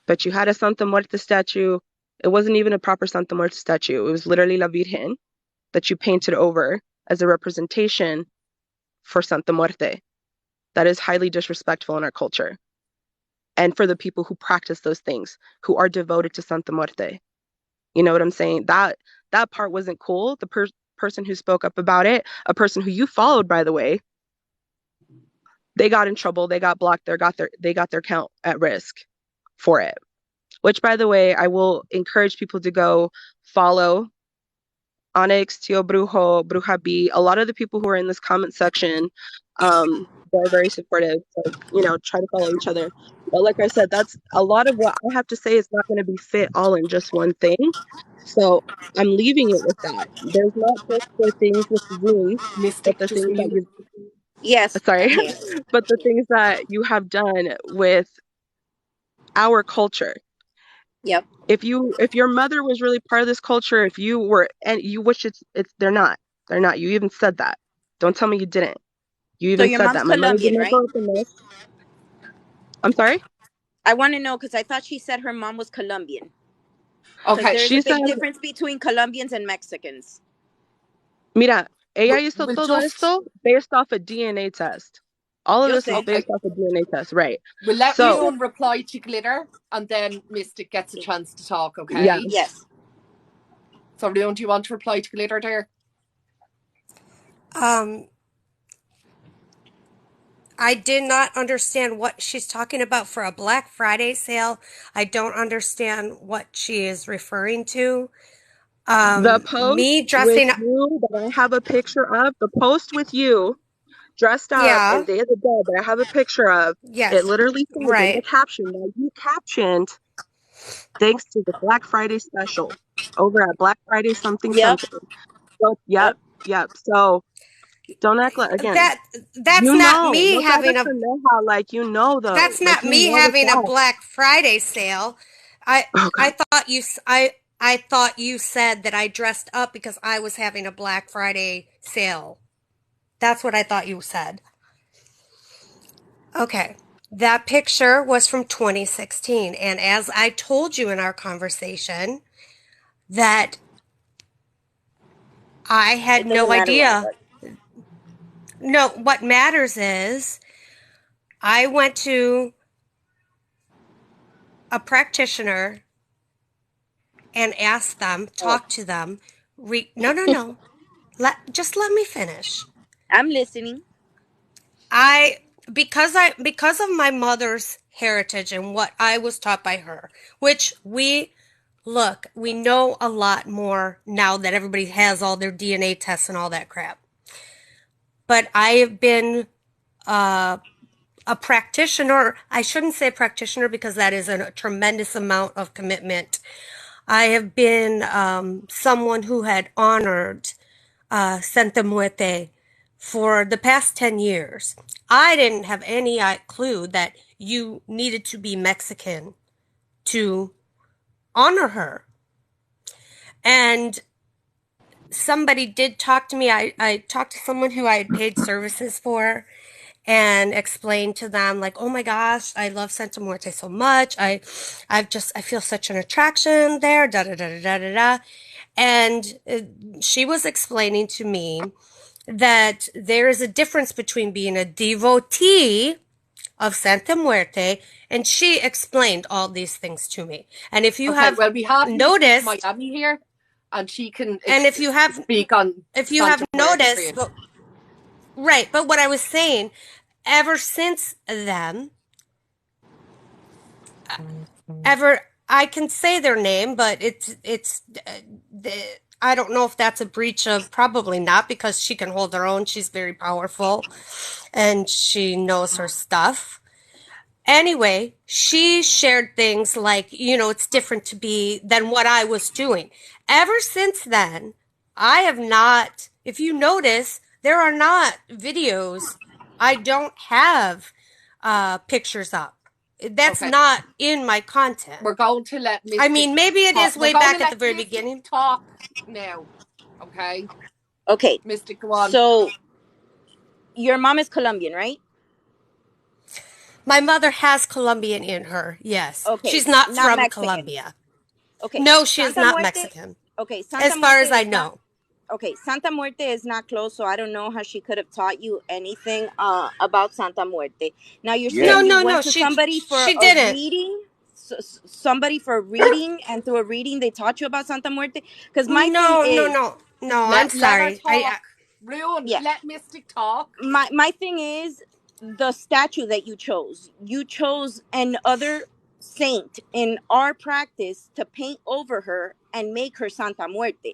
But you had a Santa Muerte statue. It wasn't even a proper Santa Muerte statue. It was literally La Virgen that you painted over as a representation for Santa Muerte. That is highly disrespectful in our culture. And for the people who practice those things, who are devoted to Santa Muerte. You know what I'm saying? That part wasn't cool. The person who spoke up about it, a person who you followed, by the way, they got in trouble. They got blocked. They got their account at risk for it. Which, by the way, I will encourage people to go follow Onyx, Tio Brujo, Bruja B. A lot of the people who are in this comment section, they're very supportive. So, try to follow each other. But like I said, that's a lot of what I have to say is not going to be fit all in just one thing. So I'm leaving it with that. There's not just the things with rooms, but Mystic, the just things that mute. you Yes, sorry, I'm here. but the things that you have done with our culture. Yep. If your mother was really part of this culture, if you were, and you wish it's they're not. You even said that. Don't tell me you didn't. You So even your said mom's that. My mother did Colombian, not right? grow up in this. I'm sorry? I want to know because I thought she said her mom was Colombian. Because Okay, there's a She said, big difference between Colombians and Mexicans. mira, ella hizo we'll todo just esto based off a DNA test. All of Yo this is sé. Okay. based off of DNA test, right? We'll let So, Leon reply to Glitter, and then Mystic gets a chance to talk, yeah. okay? Yes. So, Leon, do you want to reply to Glitter there? I did not understand what she's talking about for a Black Friday sale. I don't understand what she is referring to. The post Me with dressing up, you that I have a picture of, the post with you dressed up yeah, and Day of the Dead that I have a picture of, it yes, literally says in the right. caption that you captioned, thanks to the Black Friday special over at Black Friday something Yep. something. So, Yep. yep. So don't act like, again, That's not me no having private a Coneja, like that's not me the having a stuff. Black Friday sale. I Oh I God. thought you s- I thought you said that I dressed up because I was having a Black Friday sale. That's what I thought you said. Okay. That picture was from 2016, and as I told you in our conversation that I had It doesn't no matter when it idea. was. No, what matters is I went to a practitioner and asked them, Oh, talked to them. No. Just let me finish. I'm listening. I because of my mother's heritage and what I was taught by her, which we know a lot more now that everybody has all their DNA tests and all that crap. But I have been a practitioner. I shouldn't say practitioner because that is a tremendous amount of commitment. I have been someone who had honored Santa Muerte for the past 10 years. I didn't have any clue that you needed to be Mexican to honor her. And somebody did talk to me. I talked to someone who I had paid services for and explained to them like, oh my gosh, I love Santa Muerte so much. I feel such an attraction there, da da da da da da. And she was explaining to me that there is a difference between being a devotee of Santa Muerte, and she explained all these things to me. And if you Okay, have well, we have Mystic noticed, Miami here, and she can and speak on if you have Santa Muerte for noticed, you. right, but what I was saying, ever since then, ever I can say their name, but I don't know if that's a breach of, probably not, because she can hold her own. She's very powerful and she knows her stuff. Anyway, she shared things like, it's different to be than what I was doing. Ever since then, I have not, if you notice, there are not videos. I don't have pictures up. That's Okay, not in my content. we're going to let I Mystic mean, maybe it talk. is We're way going to back at the let very Mystic beginning. talk now. Okay, Okay. Mystic, go on. So your mom is Colombian, right? My mother has Colombian in her, yes. Okay. She's not Not from Mexican. Colombia. Okay. No, she is Santa not Muerte. Mexican, Okay. as Santa far Muerte as I is not. know. Okay. Santa Muerte is not close, so I don't know how she could have taught you anything about Santa Muerte. Now you're No, saying Yes. you no, no, went to somebody for she a didn't. reading. Somebody for a reading, and through a reading they taught you about Santa Muerte. Because my thing No, no, is, no, no. I'm Let her sorry. talk. Ruin. yeah, Let Mystic talk. my thing is the statue that you chose. You chose an other saint in our practice to paint over her and make her Santa Muerte.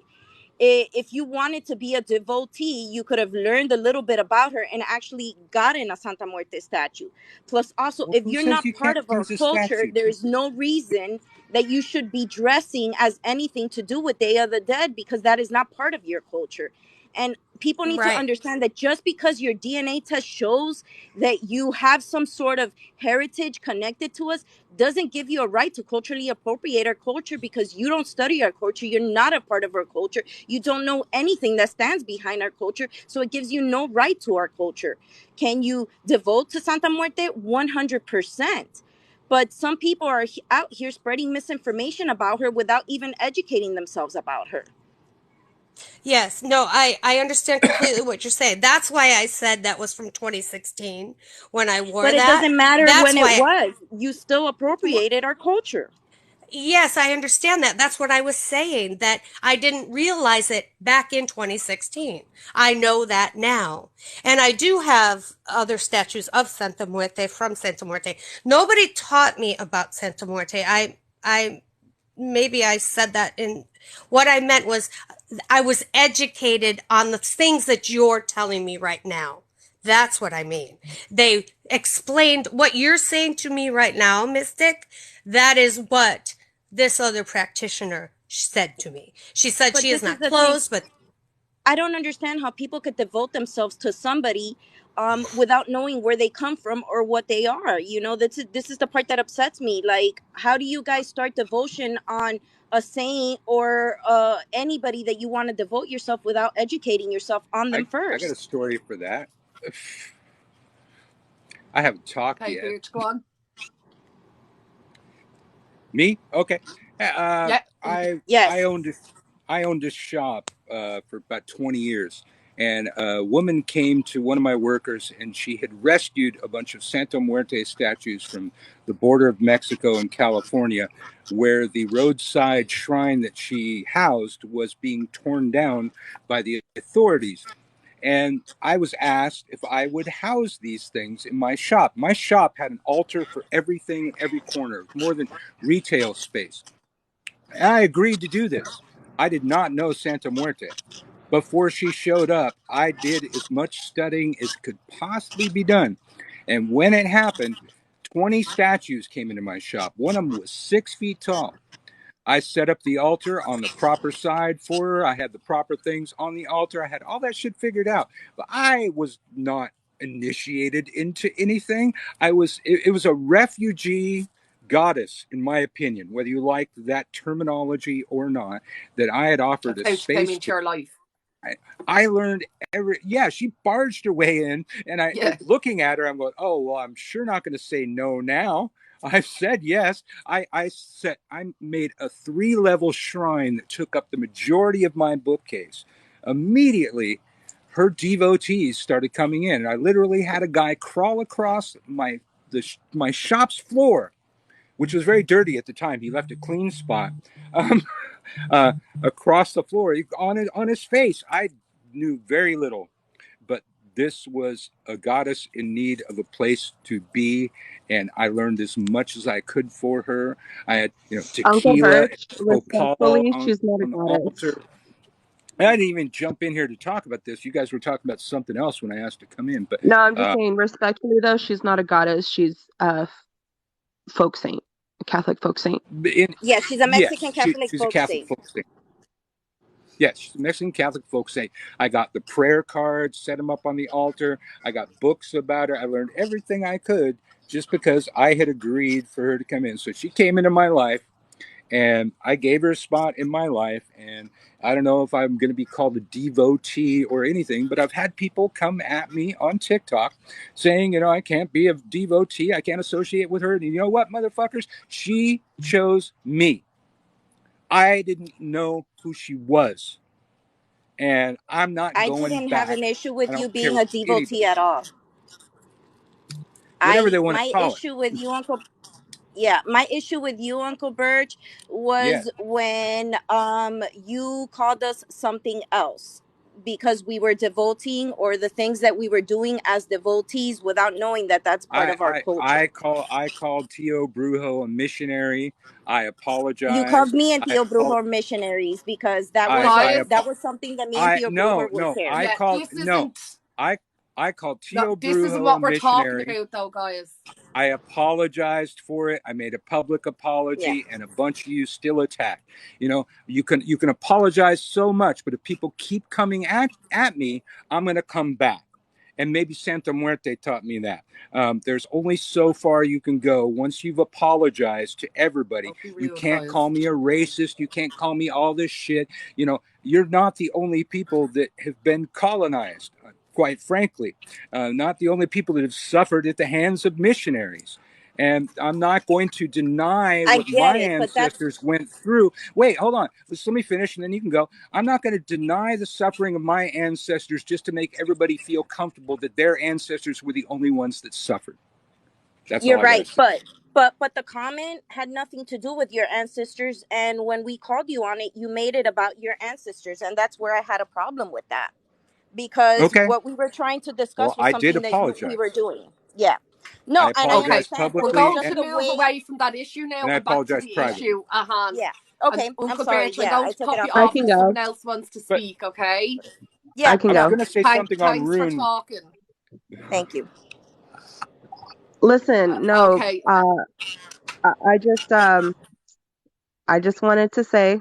If you wanted to be a devotee, you could have learned a little bit about her and actually gotten a Santa Muerte statue. Plus, also, Well, if who you're says not you part can't of our use a culture, statue? there is no reason that you should be dressing as anything to do with Day of the Dead, because that is not part of your culture. And people need to Right. understand that just because your DNA test shows that you have some sort of heritage connected to us doesn't give you a right to culturally appropriate our culture, because you don't study our culture. You're not a part of our culture. You don't know anything that stands behind our culture. So it gives you no right to our culture. Can you devote to Santa Muerte? 100%. But some people are out here spreading misinformation about her without even educating themselves about her. Yes, no, I understand completely what you're saying. That's why I said that was from 2016 when I wore But it that. doesn't matter That's when it why. was. You still appropriated our culture. Yes, I understand that. That's what I was saying, that I didn't realize it back in 2016. I know that now. And I do have other statues of Santa Muerte from Santa Muerte. Nobody taught me about Santa Muerte. I maybe I said that in what I meant was I was educated on the things that you're telling me right now. That's what I mean. They explained what you're saying to me right now, Mystic. That is what this other practitioner said to me. She said But she is this is not the thing. closed, but I don't understand how people could devote themselves to somebody without knowing where they come from or what they are. You know, this is the part that upsets me. Like, how do you guys start devotion on a saint or anybody that you want to devote yourself without educating yourself on them I got a first? story for that. I haven't talked Okay, yet. Birch, go on. Me? Okay. Yeah. I Yes. owned a shop for about 20 years, and a woman came to one of my workers, and she had rescued a bunch of Santa Muerte statues from the border of Mexico and California, where the roadside shrine that she housed was being torn down by the authorities. And I was asked if I would house these things in my shop. My shop had an altar for everything, every corner, more than retail space. And I agreed to do this. I did not know Santa Muerte. Before she showed up, I did as much studying as could possibly be done. And when it happened, 20 statues came into my shop. One of them was 6 feet tall. I set up the altar on the proper side for her. I had the proper things on the altar. I had all that shit figured out. But I was not initiated into anything. It was a refugee goddess, in my opinion, whether you like that terminology or not, that I had offered That's a how she came space into to. your life. I learned she barged her way in, and Yeah. looking at her, I'm going, oh, well, I'm sure not going to say no now. I've said yes. I made a 3-level shrine that took up the majority of my bookcase. Immediately, her devotees started coming in. I literally had a guy crawl across my shop's floor, which was very dirty at the time. He left a clean spot. Um, uh, Across the floor on his face. I knew very little, but this was a goddess in need of a place to be, and I learned as much as I could for her. I had Uncle tequila and Birch, opal respectfully, on she's not a the goddess. altar. I didn't even jump in here to talk about this. You guys were talking about something else when I asked to come in, but No, I'm just saying, respectfully though, she's not a goddess. She's a folk saint, a Catholic folk saint. Yeah, she's a yes, Mexican Catholic she's a folk Catholic saint. folk saint. Yes, she's a Mexican Catholic folk saint. I got the prayer cards, set them up on the altar. I got books about her. I learned everything I could just because I had agreed for her to come in. So she came into my life, and I gave her a spot in my life. And I don't know if I'm going to be called a devotee or anything, but I've had people come at me on TikTok saying, I can't be a devotee. I can't associate with her. And you know what, motherfuckers? She chose me. I didn't know who she was, and I'm not I going didn't have back. an issue I with you don't care being what a devotee anybody, at all. whatever they I want to my call it. issue with you, Uncle Yeah, my issue with you, Uncle Birch, Yeah, was when you called us something else because we were devoting or the things that we were doing as devotees without knowing that that's part of our culture. I called Tio Brujo a missionary. I You called apologized. me and I Tio called Brujo missionaries because that was I Guys, that was something that me and I Tio no Brujo would no share. I yeah, called this no isn't I I called no, Tio this isn't Brujo a what we're talking missionary. about though, guys. I apologized for it. I made a public Yeah. apology, and a bunch of you still attacked. You can apologize so much, but if people keep coming at me, I'm going to come back. And maybe Santa Muerte taught me that. There's only so far you can go. Once you've apologized to everybody, Let's be you real, can't guys. call me a racist. You can't call me all this shit. You're not the only people that have been colonized. Quite frankly, not the only people that have suffered at the hands of missionaries. And I'm not going to deny I what get my it, but that's ancestors went through. Wait, hold on. Just let me finish and then you can go. I'm not going to deny the suffering of my ancestors just to make everybody feel comfortable that their ancestors were the only ones that suffered. That's you're all I got to right, say. but the comment had nothing to do with your ancestors, and when we called you on it, you made it about your ancestors, and that's where I had a problem with that, because Okay. what we were trying to Well, discuss was I did something that we were apologize. doing. Yeah. I No, and I Okay, apologize understand, but we're it's publicly going just to the move way. away from that issue now and I and back to apologize the Yeah. privately. issue at hand. Yeah. And Okay, I'm Uncle sorry. Birch, I'm Yeah, going I to took it pop you off I my off can if list. go. someone else wants to But speak, okay? I Yeah. can I was go. going to say something on Thanks for Rune. talking. Thank you. Listen, no, Okay, I just wanted to say,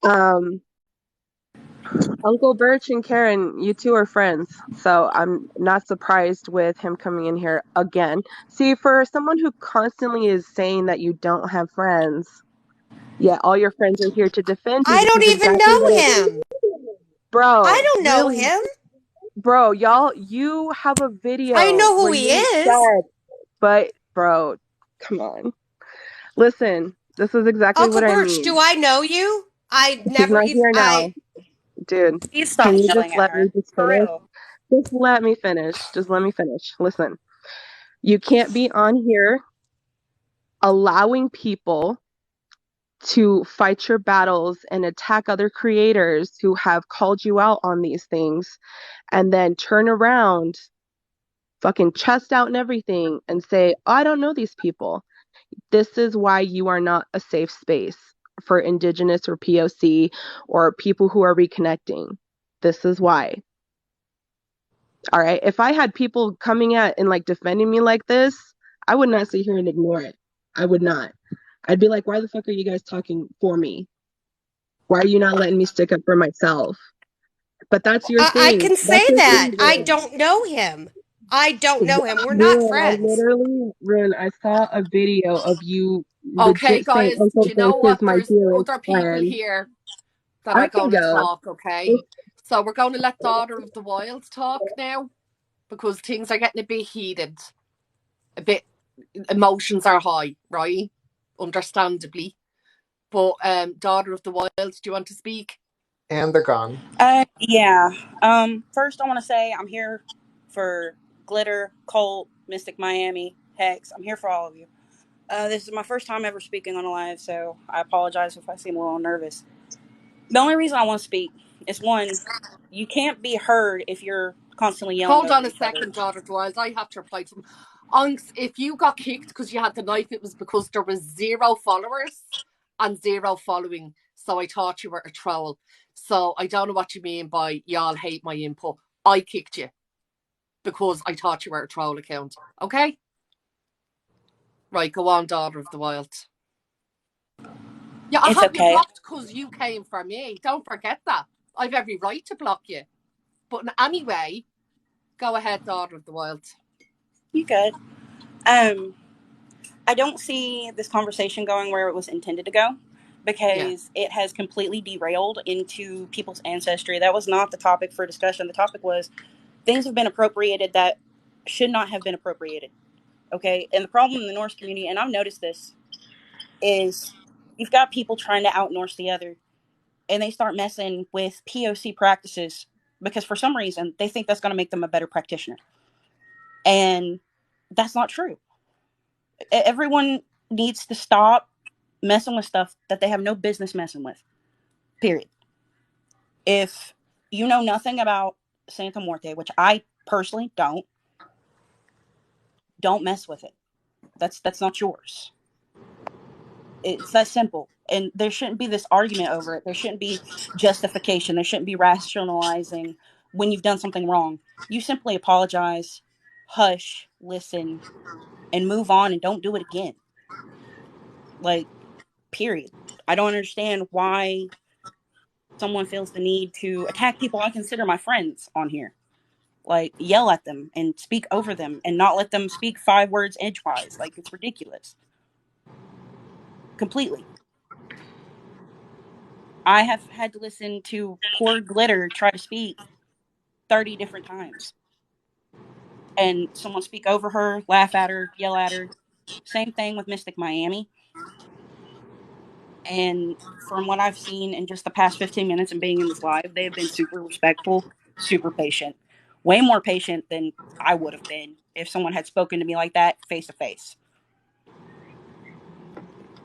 um, Uncle Birch and Karen, you two are friends, so I'm not surprised with him coming in here again. See, for someone who constantly is saying that you don't have friends, yeah, all your friends are here to defend you, I which don't is even exactly know what it him. is. I Bro, don't know really, him. bro, y'all, you have a I video know who where he you is. said, but bro, come on. Listen, this is exactly Uncle what I Birch, do mean. I know you? I He's never not even, here now. Dude, Please can stop you just yelling at let me her. just For finish? real. Just let me finish. Just let me finish. Listen, you can't be on here allowing people to fight your battles and attack other creators who have called you out on these things and then turn around, fucking chest out and everything, and say, oh, I don't know these people. This is why you are not a safe space for Indigenous or POC or people who are reconnecting. This is why. All right. If I had people coming at and like defending me like this, I would not sit here and ignore it. I would not. I'd be like, why the fuck are you guys talking for me? Why are you not letting me stick up for myself? But that's your I thing. can That's say your that. thing, I Ruin. don't know him. I don't know him. We're not friends. Ruin, I saw a video of you okay, legit saying guys, Uncle do you know Birch is what? my There's dearest other people friend. here that I are can going to go. talk, okay? So we're going to let Daughter of the Wild talk now because things are getting a bit heated, a bit, emotions are high, right? Understandably. But Daughter of the Wild, do you want to speak? And they're gone. Yeah. First I want to say I'm here for Glitter, Colt, Mystic Miami, Hex. I'm here for all of you. This is my first time ever speaking on a live, so I apologize if I seem a little nervous. The only reason I want to speak is one, you can't be heard if you're constantly yelling Hold over on a each other. second, Daughter of the Wild. I have to reply to them. Unks, if you got kicked because you had the knife, it was because there was 0 followers and 0 following. So I thought you were a troll. So I don't know what you mean by y'all hate my input. I kicked you because I thought you were a troll account. Okay? Right, go on, Daughter of the Wild. Yeah, I It's have you okay. blocked because you came for me. Don't forget that. I've every right to block you. But anyway, go ahead, Daughter of the Wild. You good. I don't see this conversation going where it was intended to go Yeah. because it has completely derailed into people's ancestry. That was not the topic for discussion. The topic was things have been appropriated that should not have been appropriated. Okay. And the problem in the Norse community, and I've noticed this, is you've got people trying to out Norse the other and they start messing with POC practices because for some reason they think that's going to make them a better practitioner. And that's not true. Everyone needs to stop messing with stuff that they have no business messing with. Period. If you know nothing about Santa Muerte, which I personally don't mess with it. That's not yours. It's that simple. And there shouldn't be this argument over it. There shouldn't be justification. There shouldn't be rationalizing when you've done something wrong. You simply apologize, hush, listen, and move on and don't do it again. Like, period. I don't understand why someone feels the need to attack people I consider my friends on here. Like, yell at them and speak over them and not let them speak 5 words edgewise. Like, it's ridiculous. Completely. I have had to listen to poor Glitter try to speak 30 different times. and someone speak over her, laugh at her, yell at her. Same thing with Mystic Miami. And from what I've seen in just the past 15 minutes and being in this live, they have been super respectful, super patient. Way more patient than I would have been if someone had spoken to me like that face to face.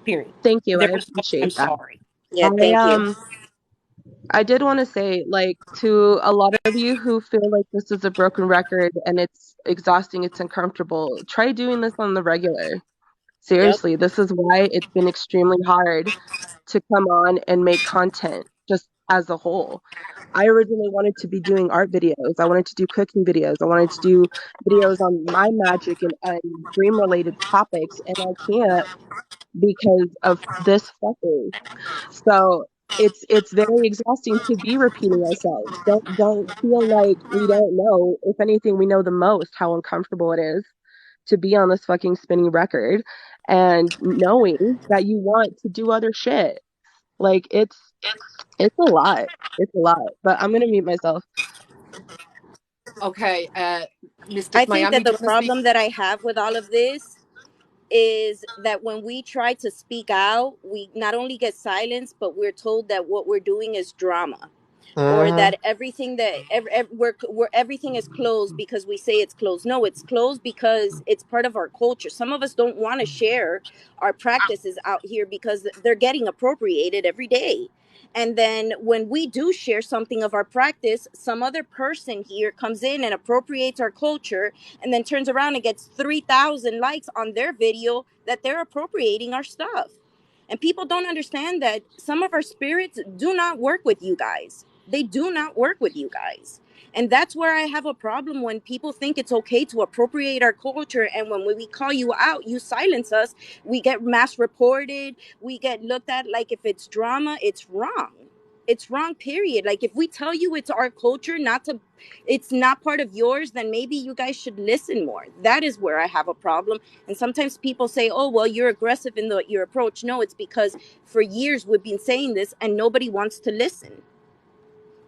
Period. Thank you. I There was no I'm appreciate that. sorry. Yeah, I thank you. I did want to say, like, to a lot of you who feel like this is a broken record and it's exhausting, it's uncomfortable, try doing this on the regular. Yep. Seriously, this is why it's been extremely hard to come on and make content just as a whole. I originally wanted to be doing art videos. I wanted to do cooking videos. I wanted to do videos on my magic and dream related topics, and I can't because of this fucker. So it's very exhausting to be repeating ourselves. Don't feel like we don't know. If anything, we know the most how uncomfortable it is to be on this fucking spinning record and knowing that you want to do other shit. Like it's a lot. It's a lot. But I'm gonna mute myself. Okay, I Mystic think Miami, that do the you want to speak? problem that I have with all of this is that when we try to speak out, we not only get silenced, but we're told that what we're doing is drama, or Uh-huh. that everything that everything is closed because we say it's closed. No, it's closed because it's part of our culture. Some of us don't want to share our practices out here because they're getting appropriated every day. And then when we do share something of our practice, some other person here comes in and appropriates our culture and then turns around and gets 3,000 likes on their video that they're appropriating our stuff. And people don't understand that some of our spirits do not work with you guys. They do not work with you guys. And that's where I have a problem when people think it's okay to appropriate our culture. And when we call you out, you silence us. We get mass reported. We get looked at like if it's drama, it's wrong. It's wrong, period. Like if we tell you it's our culture, it's not part of yours, then maybe you guys should listen more. That is where I have a problem. And sometimes people say, oh, well, you're aggressive in your approach. No, it's because for years we've been saying this and nobody wants to listen.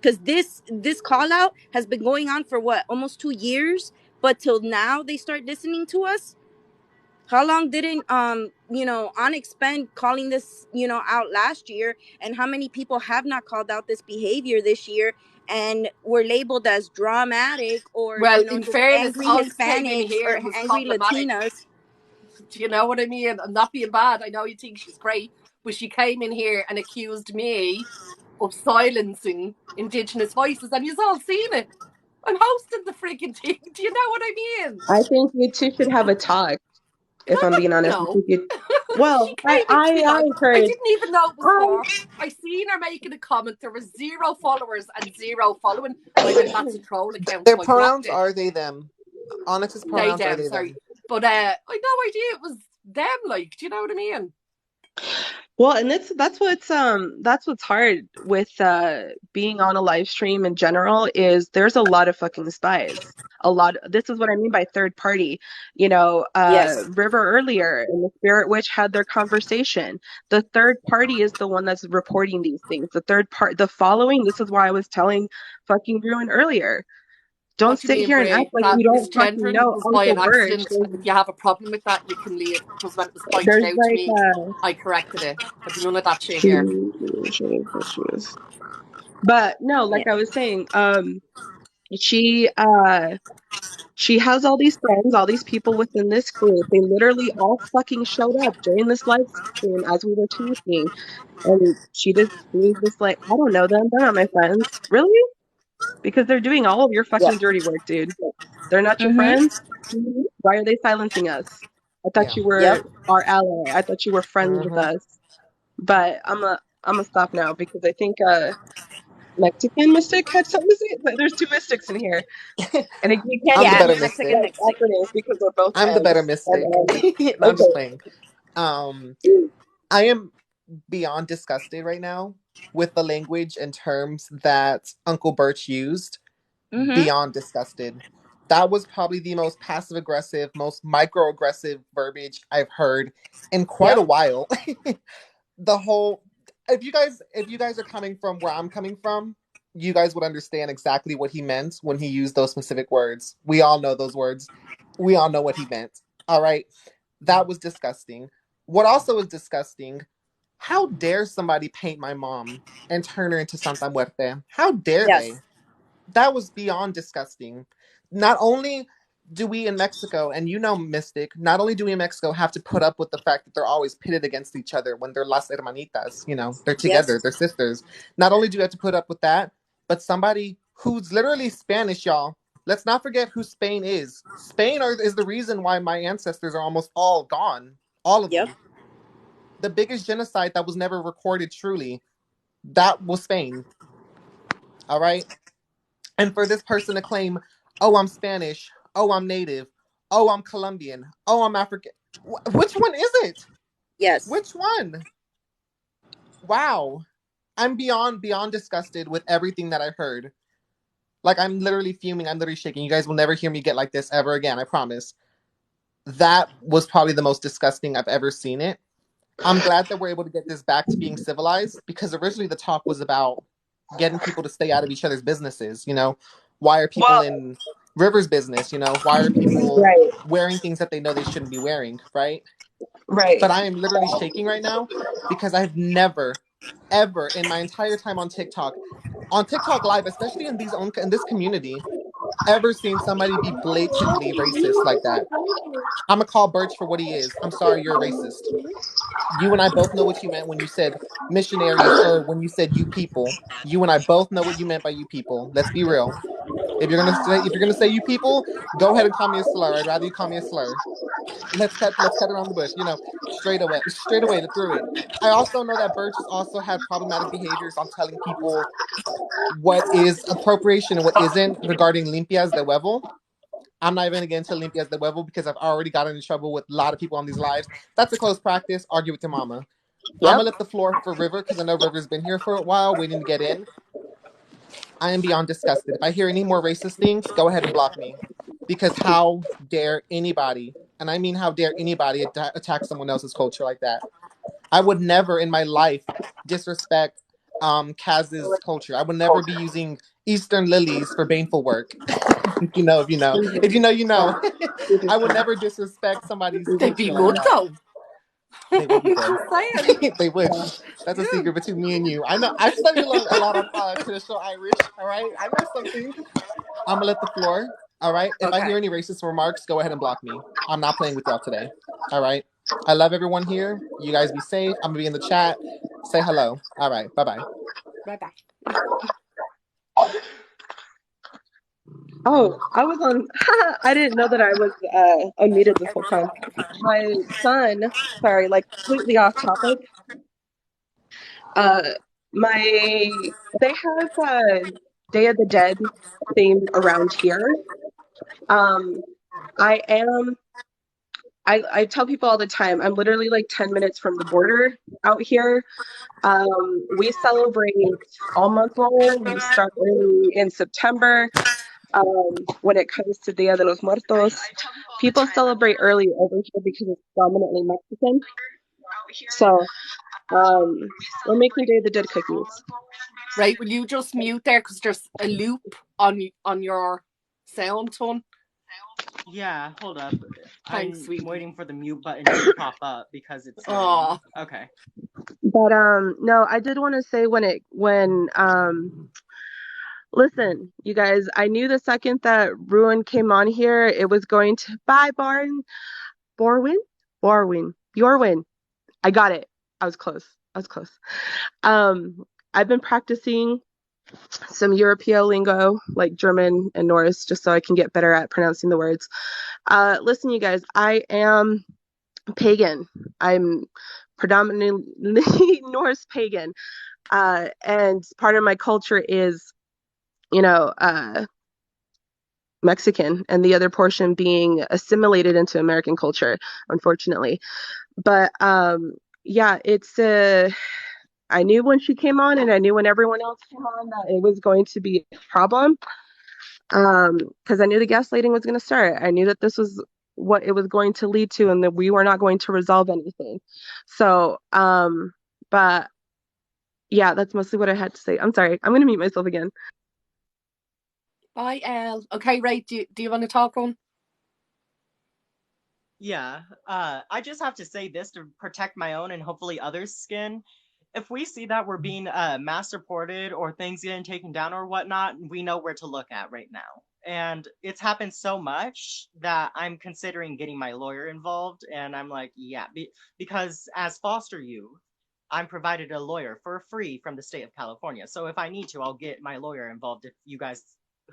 Because this call out has been going on for what, almost 2 years, but till now they start listening to us. How long didn't Onyx spend calling this out last year, and how many people have not called out this behavior this year and were labeled as dramatic, or Well, in just fairness, angry Alex came in Hispanics here or and was angry problematic. Latinas? Do you know what I mean? I'm not being bad. I know you think she's great, but she came in here and accused me of silencing Indigenous voices, and you've all seen it. I'm hosting the freaking thing. Do you know what I mean? I think you two should have a talk, if I'm being honest. No. She Well, came into me I like, I encourage didn't even know it was I her. I seen her making a comment. There was 0 followers and 0 following. I went, that's a troll account, Their so I blocked pronouns it. are they them. Onyx's They, pronouns are them, they sorry. them. But I had no idea it was them, like, do you know what I mean? Well, and that's what's hard with being on a live stream in general is there's a lot of fucking spies. This is what I mean by third party. Yes. River earlier and the Spirit Witch had their conversation. The third party is the one that's reporting these things. The following, this is why I was telling fucking Ruin earlier. Don't What do you sit mean, here and act Bray? like That you don't fucking misgendering know was by Uncle an Birch. accident, and if you have a problem with that, you can leave. Because when it was pointed There's out to like me, I corrected it. There'd be none of that shit here. but no, like Yeah. I was saying, she she has all these friends, all these people within this group. They literally all fucking showed up during this live stream as we were talking. And she was just like, I don't know them. They're not my friends. Really? Because they're doing all of your Yep. fucking dirty work, dude. They're not your Mm-hmm. friends? Why are they silencing us? I thought Yeah. you Yep. were our ally. I thought you were friends with Mm-hmm. us. But I'm gonna stop now because I think Mexican Mystic had something to say. But there's two Mystics in here, and you can't I'm the Yeah, better use Mexican mystic. like Mexican. acronyms because they're both I'm the better M's. And mystic. No, I'm just okay, playing. I am beyond disgusted right now with the language and terms that Uncle Birch used. Mm-hmm. Beyond disgusted. That was probably the most passive aggressive, most microaggressive verbiage I've heard in quite a Yep. while. The whole if you guys are coming from where I'm coming from, you guys would understand exactly what he meant when he used those specific words. We all know those words. We all know what he meant. All right. That was disgusting. What also is disgusting, how dare somebody paint my mom and turn her into Santa Muerte? How dare they? Yes. That was beyond disgusting. Not only do we in Mexico, and you know, Mystic, not only do we in Mexico have to put up with the fact that they're always pitted against each other when they're las hermanitas, you know, they're together, Yes. they're sisters. Not only do we have to put up with that, but somebody who's literally Spanish, y'all. Let's not forget who Spain is. Is the reason why my ancestors are almost all gone. All of Yep. them. The biggest genocide that was never recorded truly, that was Spain. All right? And for this person to claim, oh, I'm Spanish, oh, I'm Native, oh, I'm Colombian, oh, I'm African. Which one is it? Yes. Which one? Wow. I'm beyond disgusted with everything that I heard. Like, I'm literally fuming. I'm literally shaking. You guys will never hear me get like this ever again. I promise. That was probably the most disgusting I've ever seen it. I'm glad that we're able to get this back to being civilized, because originally the talk was about getting people to stay out of each other's businesses. You know, why are people Well, in River's business? You know, why are people right, wearing things that they know they shouldn't be wearing, right? right. But I am literally shaking right now because I've never, ever in my entire time on TikTok Live, especially in this community, ever seen somebody be blatantly racist like that. I'm gonna call Birch for what he is. I'm sorry, you're a racist. You and I both know what you meant when you said missionaries, or when you said you people. You and I both know what you meant by you people. Let's be real. If you're gonna say you people, go ahead and call me a slur. I'd rather you call me a slur. Let's cut around the bush. You know, straight away to through it. I also know that Birch has also had problematic behaviors on telling people what is appropriation and what isn't regarding limpias de huevo. I'm not even gonna get into limpias de huevo because I've already gotten in trouble with a lot of people on these lives. That's a close practice. Argue with your mama. I'm Yep. gonna let the floor for River because I know River's been here for a while, waiting to get in. I am beyond disgusted. If I hear any more racist things, go ahead and block me, because how dare anybody, and I mean how dare anybody, attack someone else's culture like that? I would never in my life disrespect Kaz's culture. I would never be using Eastern lilies for baneful work. You know, if you know, if you know, you know. I would never disrespect somebody's They'd be culture like good that. though. They would be good. Just saying. They would. That's a Yeah. secret between me and you. I know. I've studied a lot of traditional Irish. All right. I know something. I'm gonna let the floor. All right. If I Okay. hear any racist remarks, go ahead and block me. I'm not playing with y'all today. All right. I love everyone here. You guys be safe. I'm gonna be in the chat. Say hello. All right. Bye bye. Bye bye. Oh, I was on. I didn't know that I was unmuted this whole time. My son, sorry, like completely off topic. Uh, they have Day of the Dead themed around here. Um, I am. I tell people all the time, I'm literally like 10 minutes from the border out here. We celebrate all month long. We start early in September. When it comes to Dia de los Muertos, people celebrate early over here because it's dominantly Mexican. So we're making Day of the Dead cookies. Right, will you just mute there because there's a loop on your sound tone? Yeah, hold up. Thanks, I'm sweetie. waiting for the mute button to pop up because it's Aw. okay. But no, I did want to say when listen, you guys, I knew the second that Ruin came on here, it was going to bye Borwin. I got it. I was close. I've been practicing some European lingo, like German and Norse, just so I can get better at pronouncing the words. Listen, you guys, I am pagan. I'm predominantly Norse pagan. And part of my culture is, Mexican, and the other portion being assimilated into American culture, unfortunately. But yeah, it's I knew when she came on, and I knew when everyone else came on, that it was going to be a problem. Because I knew the gaslighting was going to start. I knew that this was what it was going to lead to, and that we were not going to resolve anything. So, but yeah, that's mostly what I had to say. I'm sorry. I'm going to mute myself again. Bye, Elle. Okay, Ray, do you want to talk on? Yeah, I just have to say this to protect my own and hopefully others' skin. If we see that we're being mass reported or things getting taken down or whatnot, we know where to look at right now. And it's happened so much that I'm considering getting my lawyer involved. And I'm like, yeah, because as foster youth, I'm provided a lawyer for free from the state of California. So if I need to, I'll get my lawyer involved if you guys,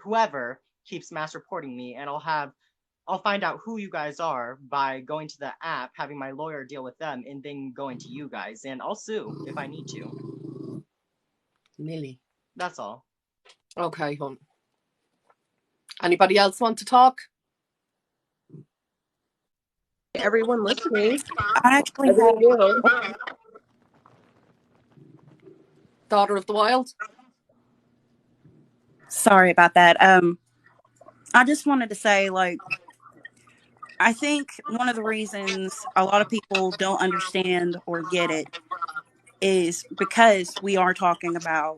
whoever keeps mass reporting me, and I'll find out who you guys are by going to the app, having my lawyer deal with them, and then going to you guys. And I'll sue if I need to. Millie. That's all. Okay, hon. Anybody else want to talk? Everyone listening. I actually Everyone have. will. Daughter of the Wild? Sorry about that. I just wanted to say, like, I think one of the reasons a lot of people don't understand or get it is because we are talking about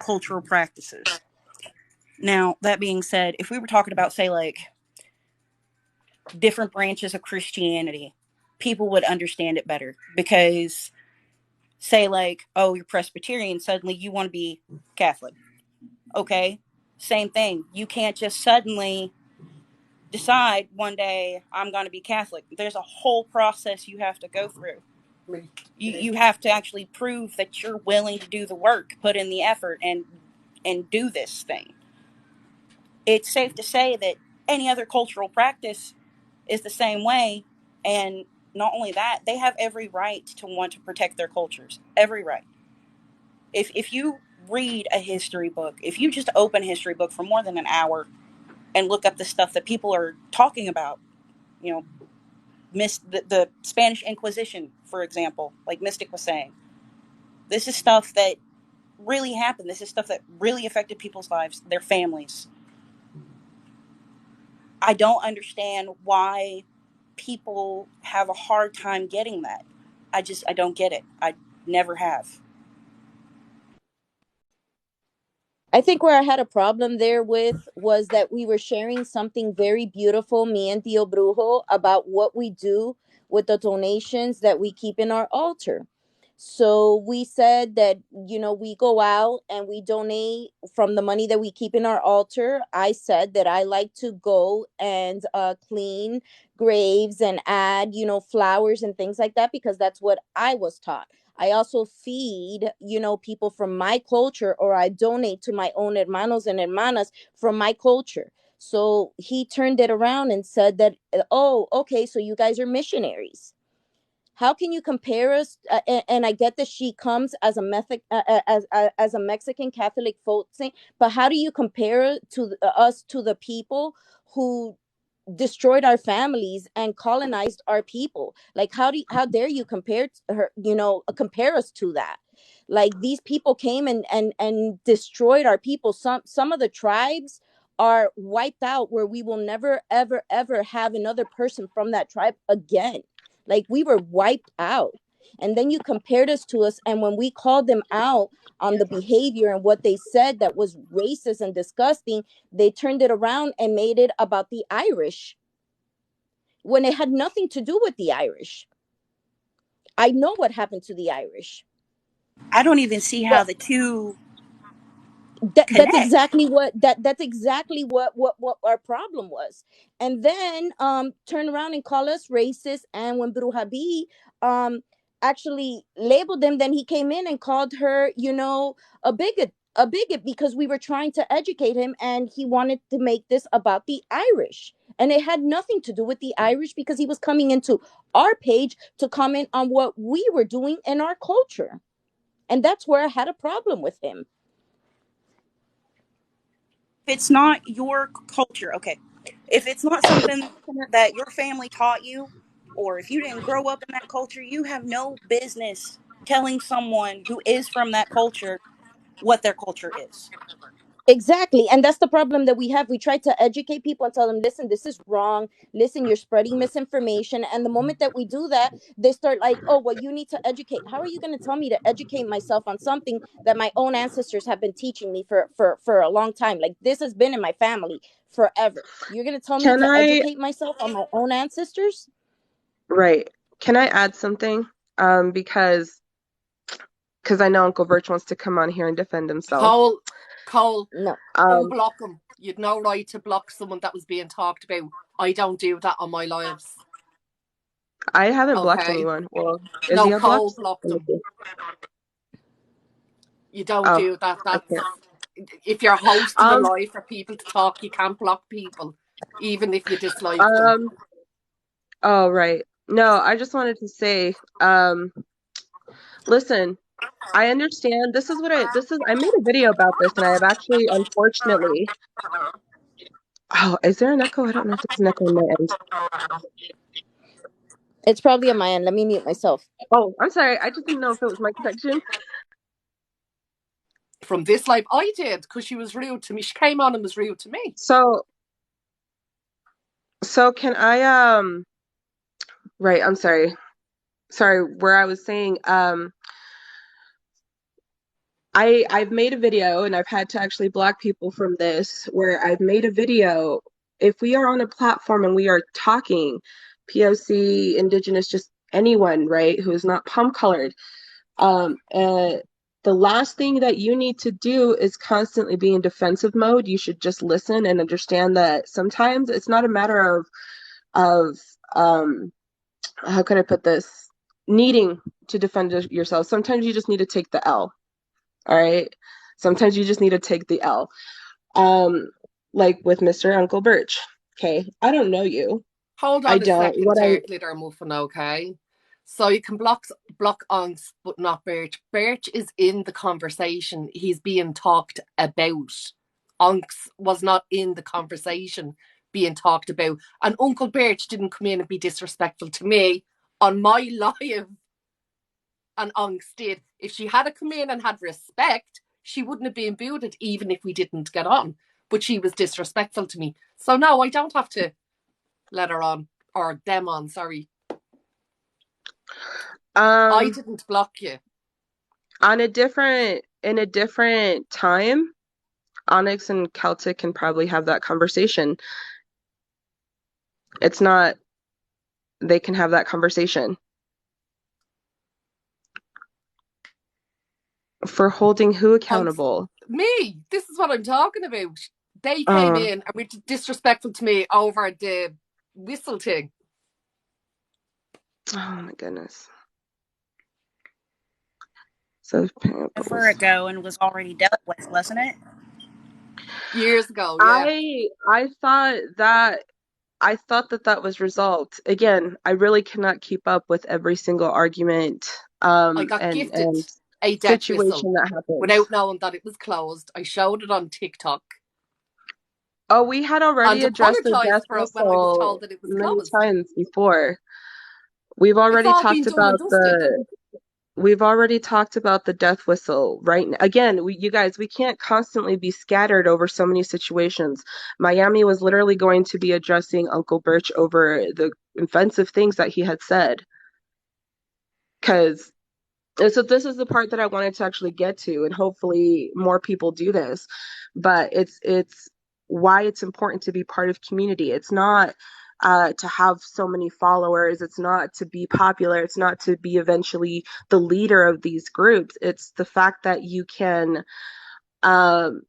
cultural practices. Now, that being said, if we were talking about, say, like, different branches of Christianity, people would understand it better. Because, say, like, oh, you're Presbyterian, suddenly you want to be Catholic. Okay, same thing. You can't just suddenly decide one day I'm going to be Catholic. There's a whole process you have to go through. You have to actually prove that you're willing to do the work, put in the effort, and do this thing. It's safe to say that any other cultural practice is the same way, and not only that, they have every right to want to protect their cultures. Every right. If you read a history book, if you just open a history book for more than an hour and look up the stuff that people are talking about, you know, the Spanish Inquisition, for example, like Mystic was saying, this is stuff that really happened. This is stuff that really affected people's lives, their families. I don't understand why people have a hard time getting that. I don't get it. I never have. I think where I had a problem there with was that we were sharing something very beautiful, me and Tio Brujo, about what we do with the donations that we keep in our altar. So we said that, we go out and we donate from the money that we keep in our altar. I said that I like to go and clean graves and add, flowers and things like that because that's what I was taught. I also feed, people from my culture, or I donate to my own hermanos and hermanas from my culture. So he turned it around and said that, oh, okay, so you guys are missionaries. How can you compare us? And I get that she comes as a as a Mexican Catholic folk saint, but how do you compare to us to the people who destroyed our families and colonized our people? Like, how dare you compare her, compare us to that? Like, these people came and destroyed our people. Some of the tribes are wiped out, where we will never ever have another person from that tribe again. Like, we were wiped out. And then you compared us to us, and when we called them out on the behavior and what they said that was racist and disgusting, they turned it around and made it about the Irish when it had nothing to do with the Irish. I know what happened to the Irish. I don't even see how But the two that's connect. exactly that's exactly what our problem was. And then turn around and call us racist. And when Brujabi um actually labeled them, then he came in and called her, a bigot because we were trying to educate him, and he wanted to make this about the Irish. And it had nothing to do with the Irish, because he was coming into our page to comment on what we were doing in our culture. And that's where I had a problem with him. If it's not your culture, okay. If it's not something that your family taught you, or if you didn't grow up in that culture, you have no business telling someone who is from that culture what their culture is. Exactly. And that's the problem that we have. We try to educate people and tell them, listen, this is wrong. Listen, you're spreading misinformation. And the moment that we do that, they start like, oh, well, you need to educate. How are you going to tell me to educate myself on something that my own ancestors have been teaching me for a long time? Like, this has been in my family forever. You're going to tell me Can to I, educate myself on my own ancestors? right. Can I add something? Because I know Uncle Birch wants to come on here and defend himself. Cole, No. unblock him. You'd no right to block someone that was being talked about. I don't do that on my lives. I haven't blocked Okay? anyone. Well, is No, he Cole unblocked? blocked Let me him. see. You don't Oh, do that. I That's can't. if you're hosting a Um, live for people to talk, you can't block people, even if you dislike them. um, oh, right. No, I just wanted to say, listen, I understand. I made a video about this and I have actually, unfortunately, oh, is there an echo? I don't know if there's an echo on my end. It's probably on my end. Let me mute myself. Oh, I'm sorry. I just didn't know if it was my connection. From this live, I did, because she was rude to me. She came on and was rude to me. So can I, right, I'm sorry. Sorry, where I was saying, I've made a video and I've had to actually block people from this where I've made a video. If we are on a platform and we are talking POC, Indigenous, just anyone, right, who is not palm colored, the last thing that you need to do is constantly be in defensive mode. You should just listen and understand that sometimes it's not a matter of how can I put this? Needing to defend yourself. Sometimes you just need to take the L. All right. Sometimes you just need to take the L. Like with Mr. Uncle Birch. Okay. I don't know you. Hold I on a don't. second there, Glitter Muffin, okay? So you can block Onks, but not Birch. Birch is in the conversation. He's being talked about. Onks was not in the conversation being talked about. And Uncle Birch didn't come in and be disrespectful to me on my live. And Onks did. If she had come in and had respect, she wouldn't have been booted even if we didn't get on. But she was disrespectful to me. So no, I don't have to let her on, or them on, sorry. I didn't block you. In a different time, Onyx and Celtic can probably have that conversation. It's not, they can have that conversation. For holding who accountable? Me. This is what I'm talking about. They came in and were disrespectful to me over the whistle thing. Oh my goodness. So For it go and was already dealt with, wasn't it? Years ago, yeah. I thought that was resolved. Again, I really cannot keep up with every single argument I got gifted and a death whistle situation that happens without knowing that it was closed. I showed it on TikTok. Oh, we had already And addressed the death apologised for it when I was told whistle that it was many closed. times before. We've It's already all been talked done and about dusted. the death whistle, right? Again, you guys, we can't constantly be scattered over so many situations. Miami was literally going to be addressing Uncle Birch over the offensive things that he had said. So this is the part that I wanted to actually get to, and hopefully more people do this. But it's why it's important to be part of community. It's not to have so many followers. It's not to be popular. It's not to be eventually the leader of these groups. It's the fact that you can, um,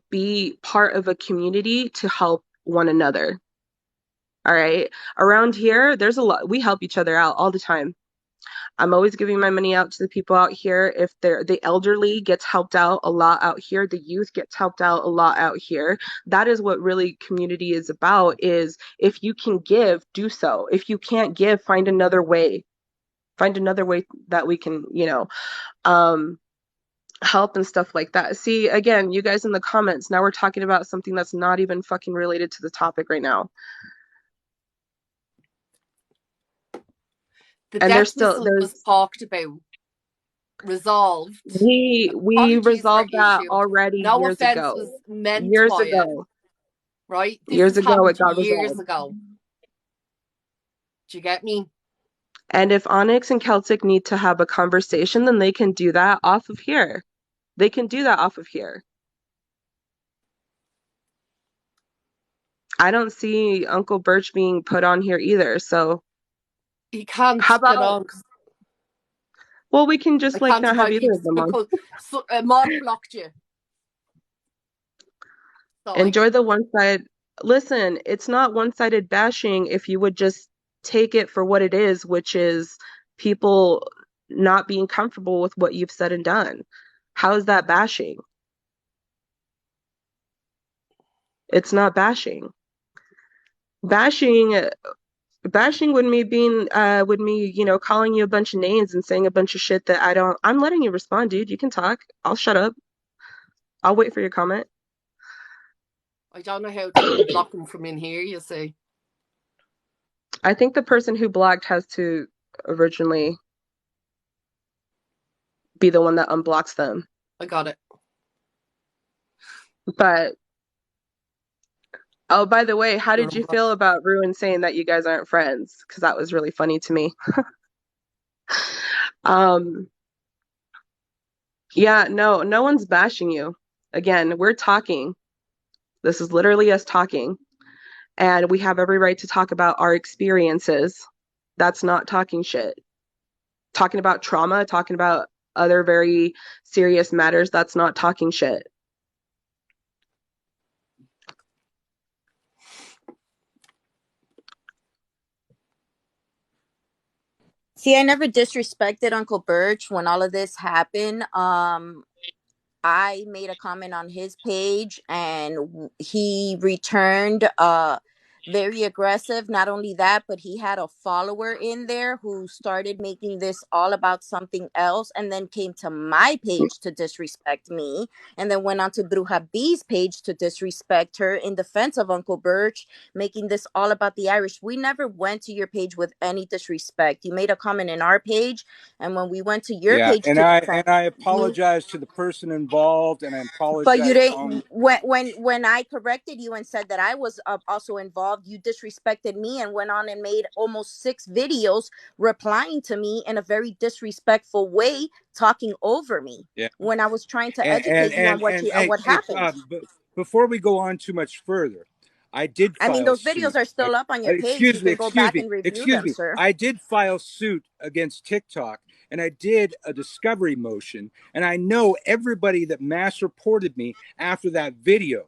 be part of a community to help one another. All right. Around here, there's a lot. We help each other out all the time. I'm always giving my money out to the people out here. If the elderly gets helped out a lot out here, the youth gets helped out a lot out here. That is what really community is about, is if you can give, do so. If you can't give, find another way. Find another way that we can, help and stuff like that. See, again, you guys in the comments, now we're talking about something that's not even fucking related to the topic right now. The And death whistle was talked about resolved. We Apologies were resolved that issued. already No years offense ago. was meant Years by it, ago. right? This Years has ago it happened got years resolved. ago. Do you get me? And if Onyx and Celtic need to have a conversation, then they can do that off of here. They can do that off of here. I don't see Uncle Birch being put on here either. So He can't how get about, on because well, we can I just can't not have invite either people of them on. because Mark blocked you. So Enjoy the one side. Listen, it's not one-sided bashing if you would just take it for what it is, which is people not being comfortable with what you've said and done. How is that bashing? It's not bashing. Bashing would me being would me, calling you a bunch of names and saying a bunch of shit that I'm letting you respond, dude. You can talk. I'll shut up. I'll wait for your comment. I don't know how to unblock him from in here, you see. I think the person who blocked has to originally be the one that unblocks them. I got it. But oh, by the way, how You're did you unblocked. feel about Ruin saying that you guys aren't friends? Because that was really funny to me. Yeah, no one's bashing you. Again, we're talking. This is literally us talking. And we have every right to talk about our experiences. That's not talking shit. Talking about trauma, talking about other very serious matters, that's not talking shit. See, I never disrespected Uncle Birch when all of this happened. I made a comment on his page and he returned very aggressive. Not only that, but he had a follower in there who started making this all about something else and then came to my page to disrespect me and then went on to Bruja B's page to disrespect her in defense of Uncle Birch, making this all about the Irish. We never went to your page with any disrespect. You made a comment in our page, and when we went to your Yeah, page and to I defend you, apologize to the person involved, and I but you apologize on. didn't. When I corrected you and said that I was also involved, you disrespected me and went on and made almost 6 videos replying to me in a very disrespectful way, talking over me Yeah, when I was trying to and educate you on and and hey, what happened. before we go on too much further, I did I mean, file those videos suit. are still up on your page. You can go back and review Excuse them, me. sir. I did file suit against TikTok, and I did a discovery motion, and I know everybody that mass reported me after that video.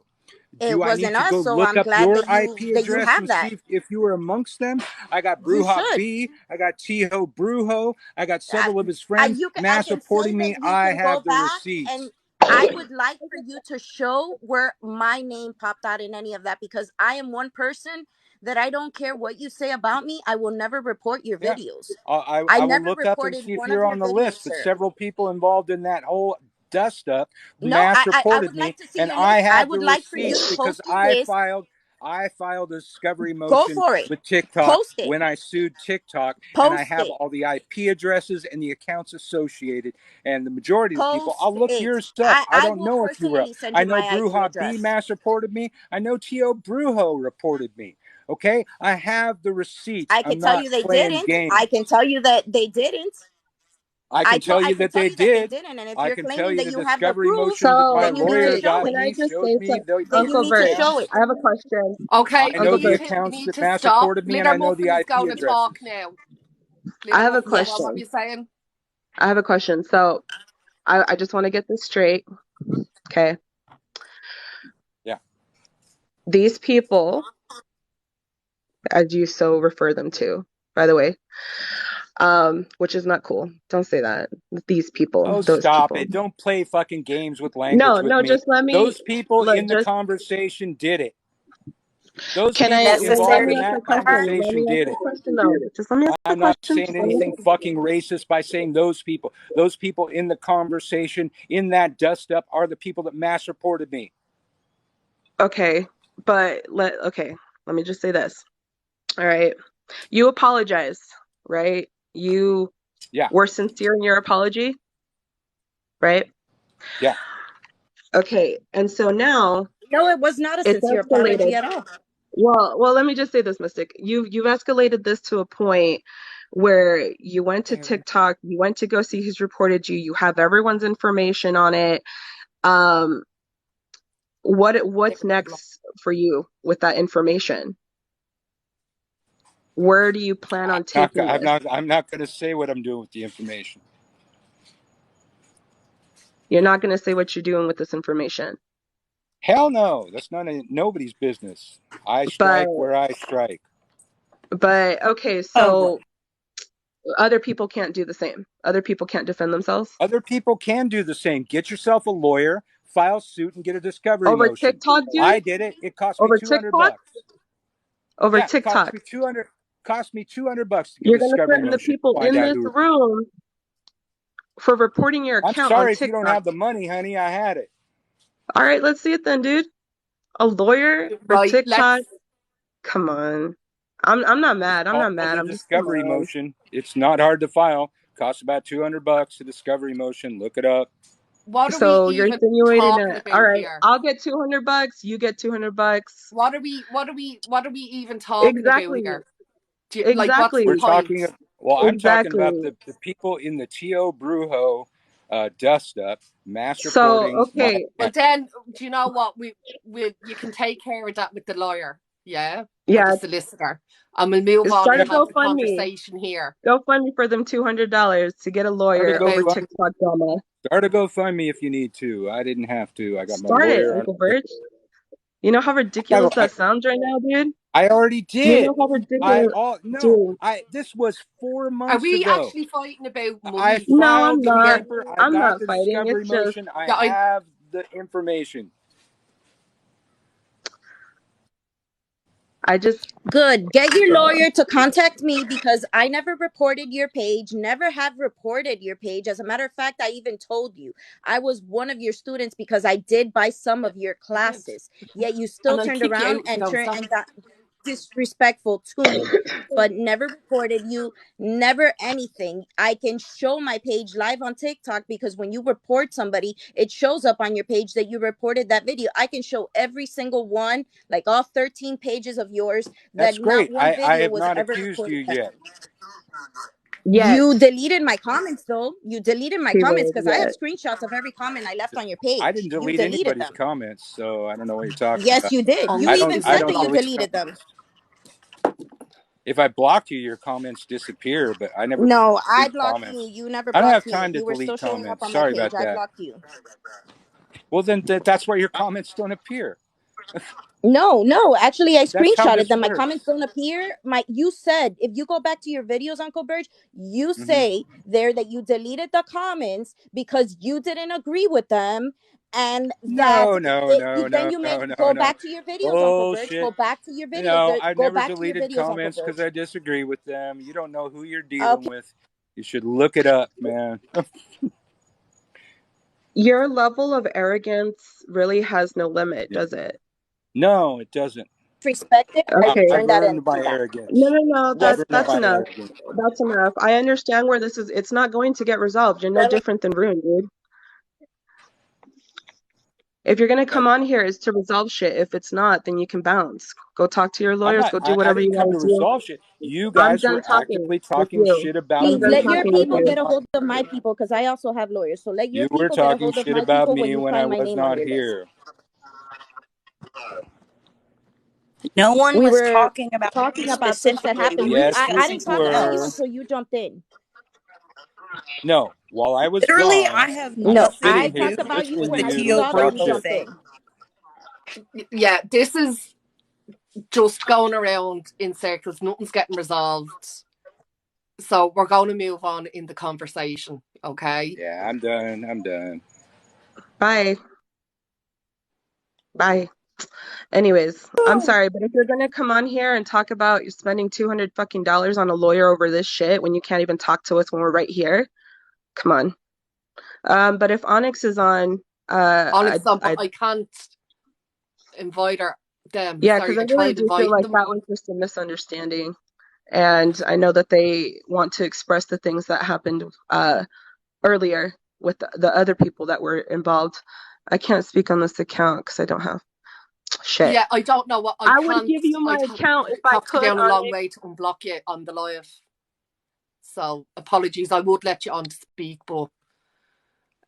It Do I need wasn't to us, go so look I'm up glad your that IP you address have and see that. if you were amongst them? I got You Bruja should. B, I got Tiho Brujo, I got I, several of his friends I mass can say reporting me. that you I can go have the back, and receipts. I would like for you to show where my name popped out in any of that, because I am one person that I don't care what you say about me. I will never report your Yeah. videos. I I will never look up and reported see if one of you're your on the videos, list, but sir. several people involved in that whole dust up No, mass I reported would me, like to see and your I list. I have the would like for you receipts to because post your list. I filed a discovery Go motion for it. with TikTok Post it. when I sued TikTok, and I Post have it. all the IP addresses and the accounts associated. And the majority of the people, Post I'll look it. your stuff. I I don't will know if you were up. personally send I you know my IP Bruja B address. mass reported me. I know Tio Brujo reported me. Okay, I have the receipts. I I'm can tell not you they playing didn't. I games. can tell you that they didn't. I I can that tell they you that they did. didn't. And if I you're can tell claiming you that the you have the discovery proof, motion that my So then you need to lawyer here, show got can it. I me just showed say me something? Then you Uncle need to Birch, show it. I have a question. Okay, I know Uncle the Birch, you accounts need that to mass stop. reported me, and Little I know the Muffin is IP going to talk addresses. now. I Little have a Muffin, what were question. you saying? I have a question. So I just want to get this straight. Okay. Yeah. These people, as you so refer them to, by the way, which is not cool. Don't say that. These people, Oh, those stop people. it! Don't play fucking games with No, language with no, me. just let me Those people look, in the just conversation did it. Those can I people just let involved me in Necessary ask a that question? part. Let conversation me ask did a it. question though. Just let me ask a I'm not question. saying Just let me anything fucking racist by saying those people. Those people in the conversation in that dust up are the people that mass reported me. Okay, but let me just say this. All right. You apologize, right? You Yeah. were sincere in your apology. right? Yeah. Okay, and so now No, it was not a it's sincere apology escalated. at all. Well, let me just say this, Mystic. You've escalated this to a point where you went to TikTok, you went to go see who's reported you, you have everyone's information on it. Um, what's next for you with that information? Where do you plan on taking this? I'm not going to say what I'm doing with the information. You're not going to say what you're doing with this information. Hell no. That's nobody's business. I But strike where I strike. okay, so other people can't do the same. Other people can't defend themselves. Other people can do the same. Get yourself a lawyer, file suit, and get a discovery Over motion. TikTok, dude? I did it. It cost me Over $200. TikTok? Over Yeah, it TikTok. cost me $200 to get You're a going to discovery threaten the motion. people Find in out this who. room for reporting your I'm account on sorry if you don't TikTok. have the money, honey. I had it. All right, let's see it then, dude. A lawyer for Right, TikTok? let's. Come on. I'm not mad. I'm not Called mad. a I'm just, come discovery on. motion. It's not hard to file. Costs about $200 a discovery motion. Look it up. What are we So you're even insinuating talking that, all about right, here? I'll get $200, you get $200. What are we even talking about Exactly. here? What's Exactly. the We're point? talking. Well, I'm talking about Exactly. the people in the T.O. Brujo dust up, mass So, reporting my okay. Well, account. then, do you know what? You can take care of that with the lawyer, yeah, or the Yeah, solicitor, and we'll move on start and a have the GoFundMe. conversation here. GoFundMe for them $200 to get a Start a lawyer over About TikTok drama. Start a GoFundMe if you need to. I didn't have to. I got my Start it, lawyer. Uncle Birch. You know how ridiculous that sounds right now, dude? I already You did. know how ridiculous, dude. This was 4 are months we ago. actually fighting about I money No, I'm filed the not. here? paper. I I'm got not the fighting. discovery It's just, motion. I Yeah, have the information. I just, Good. Get your lawyer to contact me because I never reported your page, never have reported your page. As a matter of fact, I even told you I was one of your students because I did buy some of your I did, classes. Yet you still and I'll turned kick you around out if you and don't stop. got disrespectful to me. But never reported you, never anything. I can show my page live on TikTok because when you report somebody, it shows up on your page that you reported that video. I can show every single one, like all 13 pages of yours, That's that not great. one I video have was not ever accused you reported that. yet. yet, You deleted my comments though. You deleted my comments keyword, because I have yet. screenshots of every comment I left on your I page. didn't You delete deleted anybody's them. comments, so I don't know what you're talking Yes, about. you did. On You even I said don't that you delete deleted them. comments. If I blocked you, your comments disappear, but I never No, I delete blocked you. comments. You never I don't have blocked me. time to You were still delete showing up comments. on my Sorry page. about I that. blocked you. Well, then that's why your comments don't appear. No. Actually, I That's how screenshotted this them. My comments works. don't appear. You said if you go back to your videos, Uncle Birch, you Hmm. say there that you deleted the comments because you didn't agree with them, and that No, no, no, then no, you no, make no, go no. back to your videos, Uncle Birch. Go Bullshit. back to your videos. No, I've Go never back to your deleted videos, Uncle comments Birch. because I disagree with them. You don't know who you're dealing Okay. with. You should look it up, man. Your level of arrogance really has no limit, does it? No, it doesn't. Respected. I Okay. I've turned that earned into my that. No, arrogance. no, no. I've Yes, earned That's my enough. arrogance. That's enough. I understand where this is. It's not going to get resolved. You're no let me. different than Rune, dude. If you're gonna come on here, it's to resolve shit. If it's not, then you can bounce. Go talk to your I'm lawyers. not. Go do I whatever you didn't come gotta to do. resolve shit. You I'm guys done were talking actively with talking you. shit about I'm Please done me let when your I talking was with people on get you. a top. hold of my people because I also have lawyers. So let your You were people get a talking hold of shit my about people when me you when I find my was name on not your list. here. No one We was were talking about me talking about things that specifically. happened. We were Yes, I discussing didn't you talk something about you were. else. until you jumped in. No, while I was Literally, I gone, have I No, was nothing I to sitting do here talked about you listening when to with the you you TO saw talk me Brujo shit. jump thing. in. Yeah, this is just going around in circles. Nothing's getting resolved. So we're going to move on in the conversation, okay? Yeah, I'm done. I'm done. Bye. Bye. Anyways, I'm sorry, but if you're gonna come on here and talk about you spending $200 fucking dollars on a lawyer over this shit when you can't even talk to us when we're right here, come on. But if Onyx is on, Onyx, but I can't invite them. yeah, because Sorry, I I really tried do feel inviting like them. that was just a misunderstanding. And I know that they want to express the things that happened earlier. with the other people that were involved. I can't speak on this account because I don't have shit. Yeah, I don't know what I would can't. give you my I'd account if I have to go could, down a long Onyx. way to unblock you on the live. So apologies, I would let you on to speak, but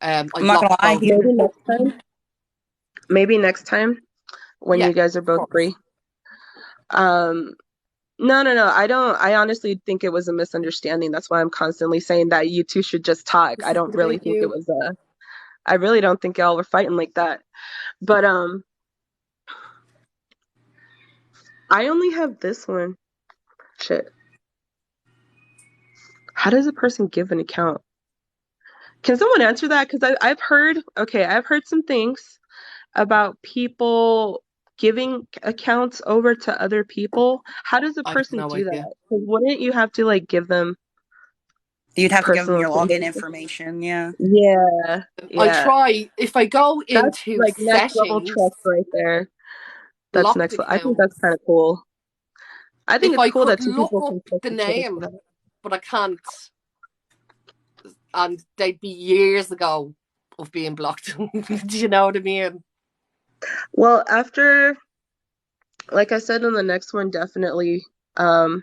I'm I've not gonna blocked lie. both of you. Maybe next time when Yeah, you guys are of both course. free. No. I honestly think it was a misunderstanding. That's why I'm constantly saying that you two should just talk. This I don't isn't really about think it you. was I really don't think y'all were fighting like that. But I only have this one. Shit. How does a person give an account? Can someone answer that? Because I've heard some things about people giving accounts over to other people. How does a I have person no do idea. that? 'Cause wouldn't you have to like give them You'd have to give them personal your login information? information. Yeah. Yeah, I'll yeah. try if I go That's into like next level settings, trust right there. That's locked next level. I think that's accounts. kind of cool. I think If it's I cool could that two look people up can trust the each other for name, that. but I can't, and they'd be years ago of being blocked. Do you know what I mean? Well, after, like I said in the next one, definitely, y'all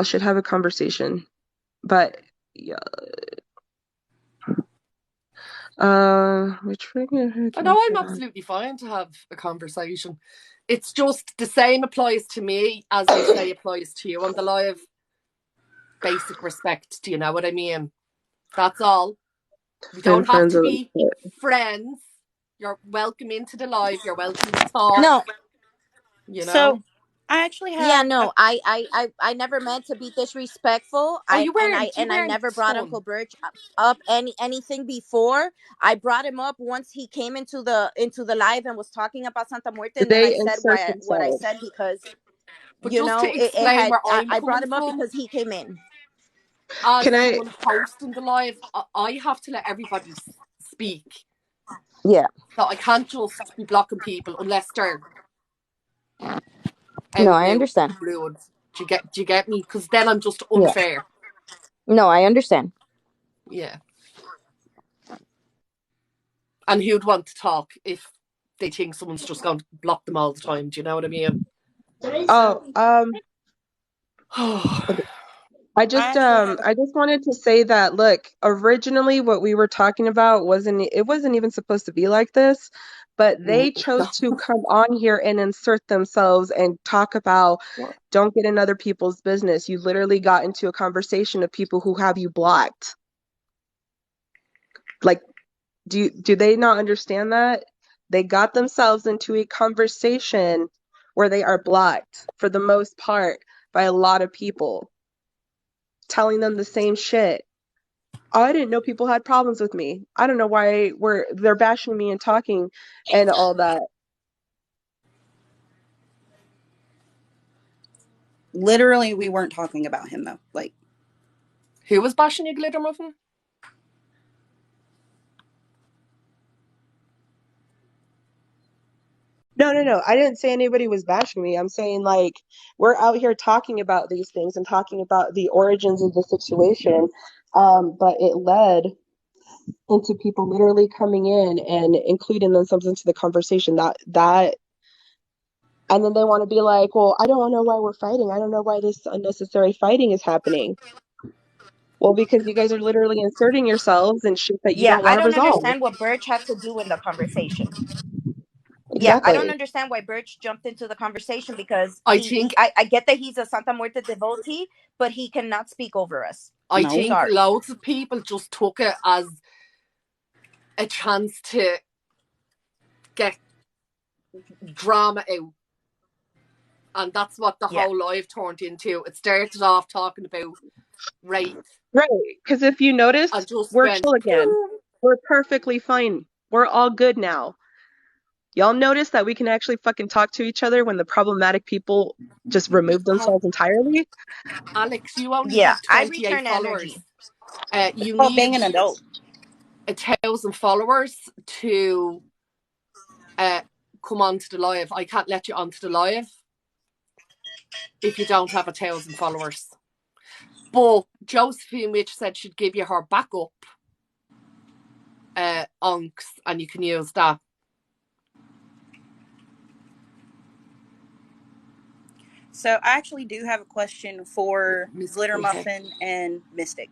should have a conversation. But yeah, which I know I'm absolutely fine to have a conversation. It's just the same applies to me as I say applies to you on the live. Basic respect. Do you know what I mean? That's all. We and don't have friends to of be friends. You're welcome into the live. You're welcome to talk. No. You So know. I actually yeah, have. no, I never meant to be disrespectful. Oh, you weren't. You I weren't, never brought son. Uncle Birch up anything before. I brought him up once he came into the live and was talking about Santa Muerte, and then I they said insert what I themselves. said because But just to it explain had where I'm I brought coming him up from, because he came in. as Can I? someone hosting the live, I have to let everybody speak. Yeah. So I can't just be blocking people unless they're No, out and I out understand. rude. Do you get me? Because then I'm just Yeah. unfair. No, I understand. Yeah. And who'd want to talk if they think someone's just going to block them all the time? Do you know what I mean? Oh, I just wanted to say that look, originally what we were talking about wasn't even supposed to be like this, but they chose to come on here and insert themselves and talk about don't get in other people's business. You literally got into a conversation of people who have you blocked. Like, do they not understand that? They got themselves into a conversation where they are blocked for the most part by a lot of people telling them the same shit. Oh, I didn't know people had problems with me. I don't know why they're bashing me and talking and all that. Literally, we weren't talking about him though. Like, who was bashing you, Glitter Muffin? No. I didn't say anybody was bashing me. I'm saying like we're out here talking about these things and talking about the origins of the situation. But it led into people literally coming in and including themselves into the conversation. That and then they want to be like, well, I don't know why we're fighting. I don't know why this unnecessary fighting is happening. Well, because you guys are literally inserting yourselves in shit that you Yeah, don't I want to don't resolve. understand what Birch had to do in the conversation. Yeah, I don't Exactly. understand why Birch jumped into the conversation because I think I get that he's a Santa Muerte devotee, but he cannot speak over us. I no. think Sorry. loads of people just took it as a chance to get drama out. And that's what the Yeah. whole live turned into. It started off talking about rape. Right. Because if you notice, And just we're went, chill again. pew. We're perfectly fine. We're all good now. Y'all notice that we can actually fucking talk to each other when the problematic people just remove themselves entirely? Alex, you only Yeah, have I 28 return followers. energy. You Well, being need an adult. 1,000 followers to come onto the live. I can't let you onto the live if you don't have 1,000 followers. But Josephine Witch said she'd give you her backup unks, and you can use that. So I actually do have a question for Glitter Muffin and Mystic.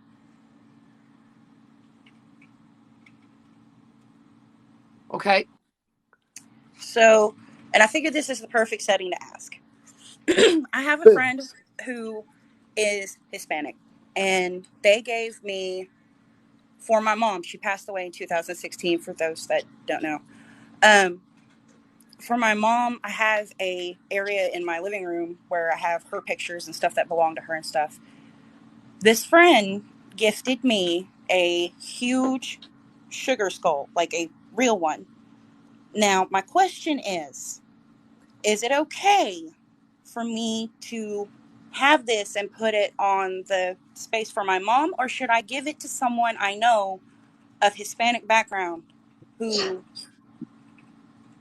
Okay. So, and I figured this is the perfect setting to ask. I have a friend who is Hispanic, and they gave me, for my mom, she passed away in 2016, for those that don't know. For my mom, I have a area in my living room where I have her pictures and stuff that belong to her and stuff. This friend gifted me a huge sugar skull, like a real one. Now, my question is it okay for me to have this and put it on the space for my mom, or should I give it to someone I know of Hispanic background who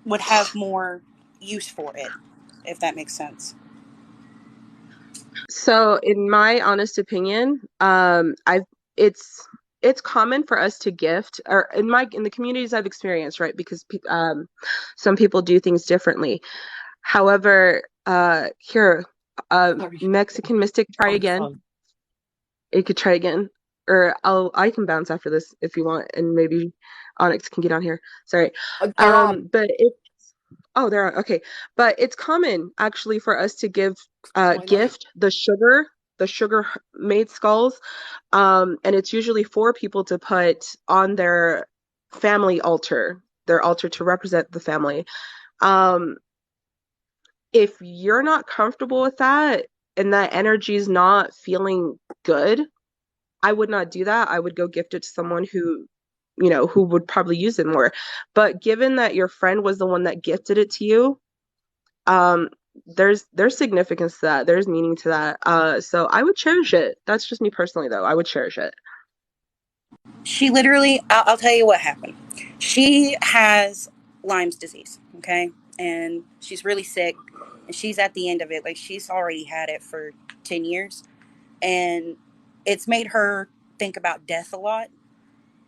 would have more use for it, if that makes sense? So, in my honest opinion, it's common for us to gift, or in the communities I've experienced, right? Because some people do things differently. However, here, Mexican Mystic, try again. You could try again, or I can bounce after this if you want, and maybe Onyx can get on here. Sorry, but oh, they're on. Okay, but it's common actually for us to gift the sugar made skulls, and it's usually for people to put on their family altar, their altar to represent the family. If you're not comfortable with that and that energy is not feeling good, I would not do that. I would go gift it to someone who would probably use it more. But given that your friend was the one that gifted it to you, there's significance to that. There's meaning to that. So I would cherish it. That's just me personally, though. I would cherish it. She literally, I'll tell you what happened. She has Lyme's disease, okay? And she's really sick, and she's at the end of it. Like, she's already had it for 10 years. And it's made her think about death a lot.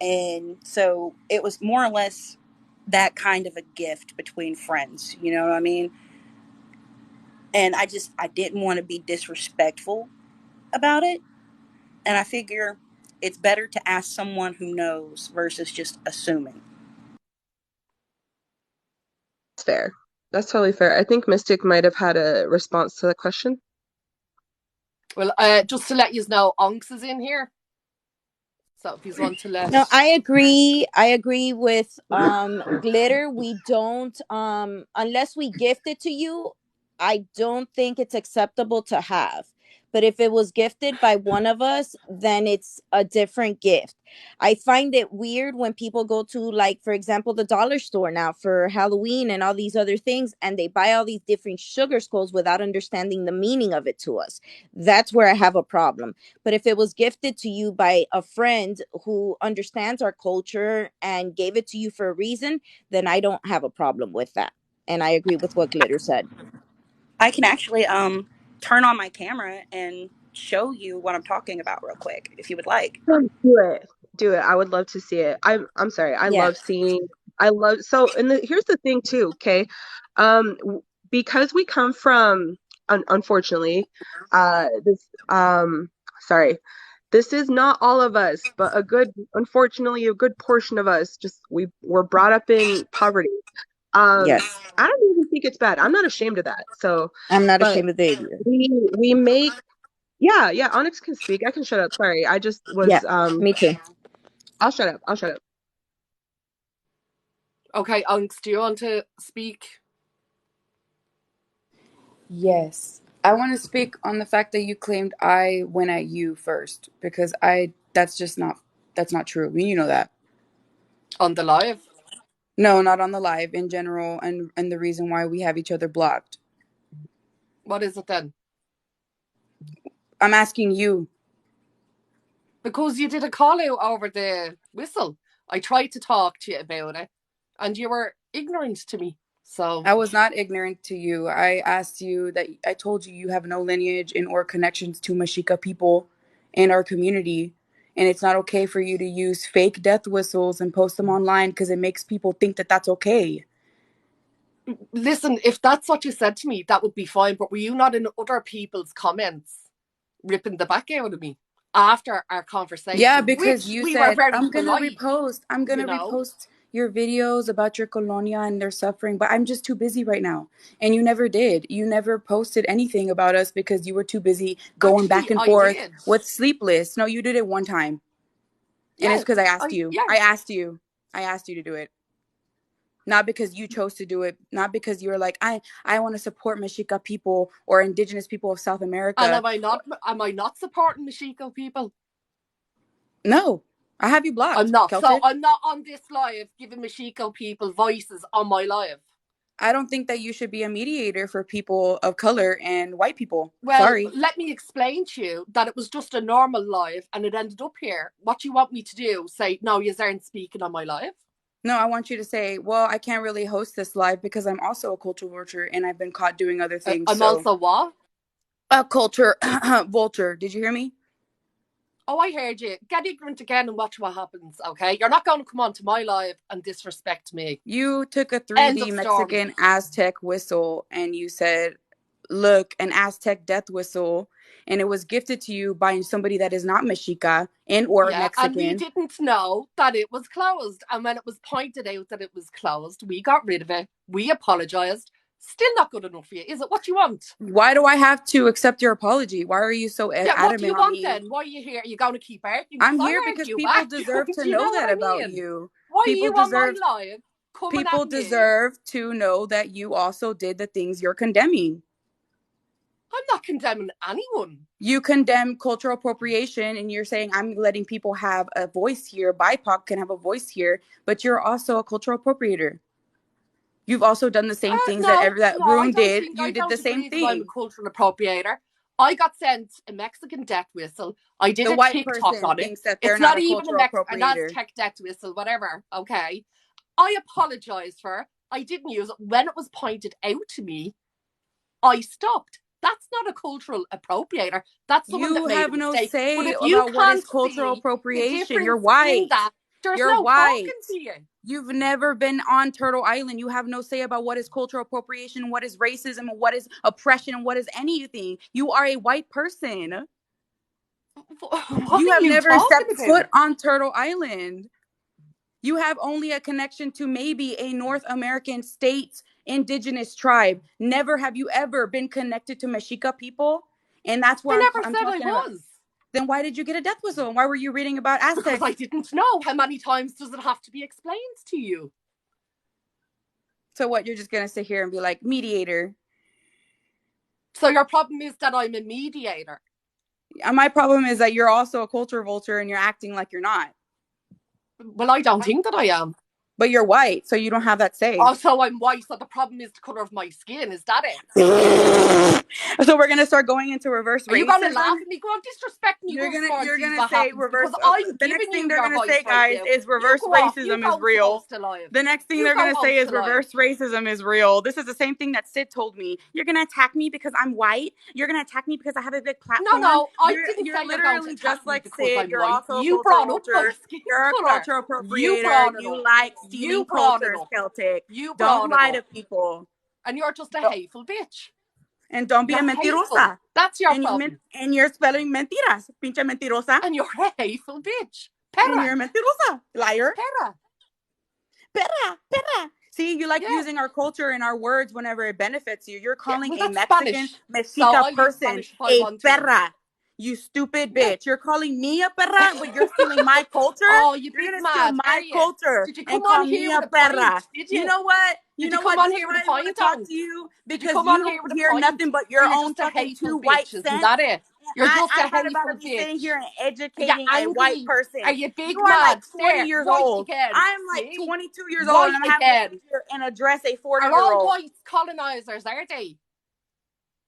And so it was more or less that kind of a gift between friends, you know what I mean? And I didn't want to be disrespectful about it. And I figure it's better to ask someone who knows versus just assuming. That's fair. That's totally fair. I think Mystic might have had a response to that question. Well, just to let you know, Onks is in here. So if you want to let... No, I agree. I agree with Glitter. We don't unless we gift it to you, I don't think it's acceptable to have. But if it was gifted by one of us, then it's a different gift. I find it weird when people go to, like, for example, the dollar store now for Halloween and all these other things, and they buy all these different sugar skulls without understanding the meaning of it to us. That's where I have a problem. But if it was gifted to you by a friend who understands our culture and gave it to you for a reason, then I don't have a problem with that. And I agree with what Glitter said. I can actually turn on my camera and show you what I'm talking about real quick, if you would like. Do it. I would love to see it. I'm sorry. I love seeing. So, and here's the thing too. Okay, because we come from, unfortunately, sorry, this is not all of us, but unfortunately, a good portion of us. Just we were brought up in poverty. Yes. I don't even think it's bad. I'm not ashamed of that. So I'm not ashamed of it either. We make. Yeah, Onyx can speak. I can shut up. Sorry. I just was me too. I'll shut up. Okay, Onyx, do you want to speak? Yes. I want to speak on the fact that you claimed I went at you first, because that's not true. You know that. On the live? No, not on the live, in general, and the reason why we have each other blocked. What is it then? I'm asking you. Because you did a call out over the whistle. I tried to talk to you about it, and you were ignorant to me. So I was not ignorant to you. I asked you that. I told you you have no lineage and or connections to Mexica people, in our community. And it's not okay for you to use fake death whistles and post them online because it makes people think that that's okay. Listen, if that's what you said to me, that would be fine. But were you not in other people's comments ripping the back out of me after our conversation? Yeah, because Which you we were said, very I'm gonna polite, repost your videos about your colonia and their suffering, but I'm just too busy right now. And you never did. You never posted anything about us because you were too busy going back Actually, and I forth did. with Sleepless. No, you did it one time. And it's because I asked you. Yeah. I asked you to do it. Not because you chose to do it. Not because you were like, I want to support Mexica people or indigenous people of South America. And am I not supporting Mexico people? No. I have you blocked. I'm not. Celtic. So I'm not on this live giving Mexico people voices on my live. I don't think that you should be a mediator for people of color and white people. Well, Sorry. let me explain to you that it was just a normal live and it ended up here. What do you want me to do? Say, no, you aren't speaking on my live? No, I want you to say, well, I can't really host this live because I'm also a cultural vulture and I've been caught doing other things. I'm also what? A culture vulture. Did you hear me? Oh, I heard you. Get ignorant again and watch what happens, okay? You're not going to come onto my live and disrespect me. You took a 3D Mexican Aztec whistle and you said, look, an Aztec death whistle, and it was gifted to you by somebody that is not Mexica or Mexican. And we didn't know that it was closed. And when it was pointed out that it was closed, we got rid of it. We apologized. Still not good enough for you, is it? What do you want? Why do I have to accept your apology? Why are you so adamant on me? What do you want then? Why are you here? Are you going to keep arguing? I'm here because people deserve to know that about you. Why are you on my live? People deserve to know that you also did the things you're condemning. I'm not condemning anyone. You condemn cultural appropriation and you're saying I'm letting people have a voice here. BIPOC can have a voice here, but you're also a cultural appropriator. You've also done the same things that Room did. You did the same thing. I'm a cultural appropriator. I got sent a Mexican death whistle. I did the a white TikTok person on it. Thinks that they're it's not a even an Aztec death whistle, whatever. Okay. I apologized for it. I didn't use it. When it was pointed out to me, I stopped. That's not a cultural appropriator. That's someone that made a mistake. You have no say but if you about what is cultural appropriation. You're white. There's You're no white. talking to you. You've never been on Turtle Island. You have no say about what is cultural appropriation, what is racism, and what is oppression, and what is anything. You are a white person. You have never stepped foot on Turtle Island. You have only a connection to maybe a North American state indigenous tribe. Never have you ever been connected to Mexica people. And that's what I'm talking about. Then why did you get a death whistle? And why were you reading about Aztecs? Because I didn't know. How many times does it have to be explained to you? So what, you're just going to sit here and be like, mediator? So your problem is that I'm a mediator? My problem is that you're also a culture vulture and you're acting like you're not. Well, I don't think that I am. But you're white, so you don't have that say. Oh, so I'm white, so the problem is the color of my skin. Is that it? So we're gonna start going into reverse racism. Are you gonna laugh at me? Go on, disrespect me. You're gonna say reverse. The next thing they're gonna say, guys, is reverse racism is real. The next thing they're gonna say is reverse racism is real. This is the same thing that Sid told me. You're gonna attack me because I'm white. You're gonna attack me because I have a big platform. No, I didn't you're say literally just like Sid. You're white. also you a brought culture up vulture. You're a culture appropriator. You like stealing cultures, Celtic. Don't lie to people. And you're just a hateful bitch. And don't be a mentirosa. That's your problem. And you're spelling mentiras, pinche mentirosa. And you're a hateful bitch. Perra. And you're a mentirosa, liar. Perra. See, you like using our culture and our words whenever it benefits you. You're calling a Mexican Mexica person a perra. You stupid bitch. You're calling me a perra, but you're stealing my culture? Oh, you're gonna steal my culture and call me a perra. You know what? You know what? This is why I want to talk to you, because you don't hear nothing but your own fucking two white cents. Is that it? You're just a hateful bitch. Sitting here and educating a white person. Are you big you are mad? like 20 years old. I'm like 22 years old, and I'm having to sit here and address a 40-year-old. Are all white colonizers, are they?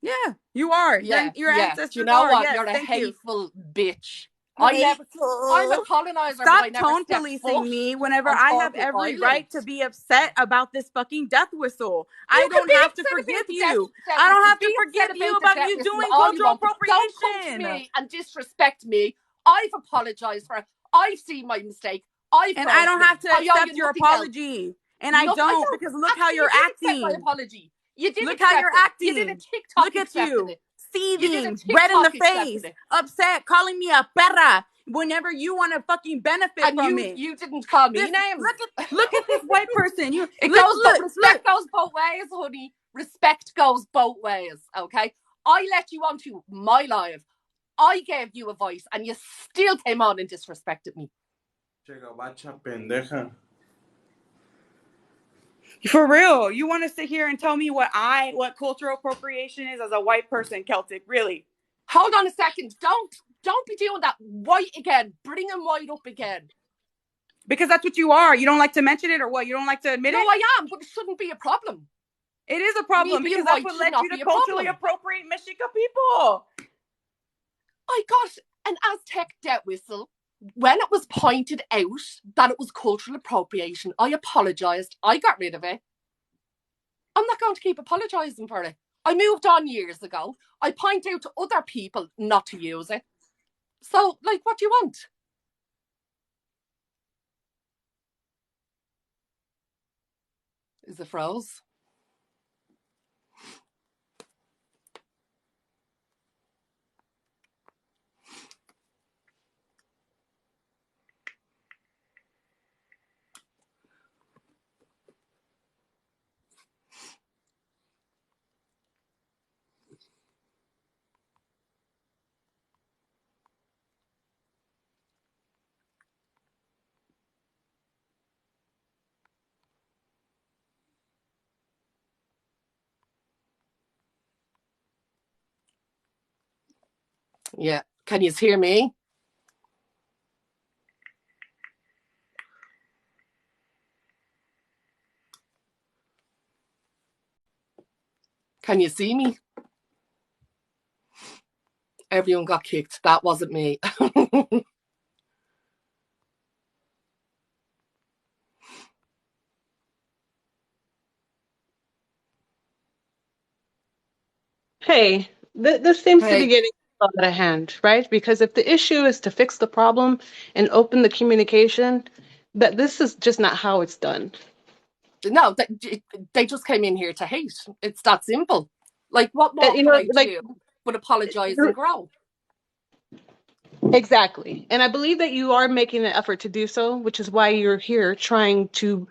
Yeah, you are. Yeah, your ancestors you know are. what? Yes, you're a hateful bitch. I never. I'm a Rachel. colonizer, but I Stop never tone stepped policing foot me whenever on I have Tortle every Island. right to be upset about this fucking death whistle. You I can don't be have to upset forgive about the you. debt I don't whistle. have to Be forgive upset you about the about debt you whistle doing all you cultural want. But don't come to appropriation. me and disrespect me. I've apologized for it. I've seen my mistake. I've And I grown don't from it. have to I owe accept you your nothing else. apology. And I Look, I don't, don't. because look how Actually, you you're did accept my acting. apology. You did Look how accept you're it. You did a acting. TikTok Look at accepting you, it. You did a seething, red in the TikTok accepting face, it. upset, calling me a perra whenever you want to fucking benefit And from it. you didn't call me This names. look at this white person. You It look goes, but look. respect goes both ways, honey. Respect goes both ways, okay? I let you onto my live. I gave you a voice, and you still came on and disrespected me. For real, you want to sit here and tell me what cultural appropriation is as a white person, Celtic? Really? Hold on a second. Don't be doing that white again. Bring him white up again. Because that's what you are. You don't like to mention it, or what? You don't like to admit it? No, I am, but it shouldn't be a problem. It is a problem Me being because that's white what should led not you to be a culturally problem. appropriate Mexica people. I got an Aztec debt whistle. When it was pointed out that it was cultural appropriation, I apologised. I got rid of it. I'm not going to keep apologising for it. I moved on years ago. I point out to other people not to use it. So, like, what do you want? Is it froze? Yeah. Can you hear me? Can you see me? Everyone got kicked. That wasn't me. Hey, this seems to be Hey, getting out of hand, right? Because if the issue is to fix the problem and open the communication, that this is just not how it's done. no, they just came in here to hate. It's that simple. Like, what more You can know, I like do but apologise and grow? exactly. And I believe that you are making an effort to do so, which is why you're here trying to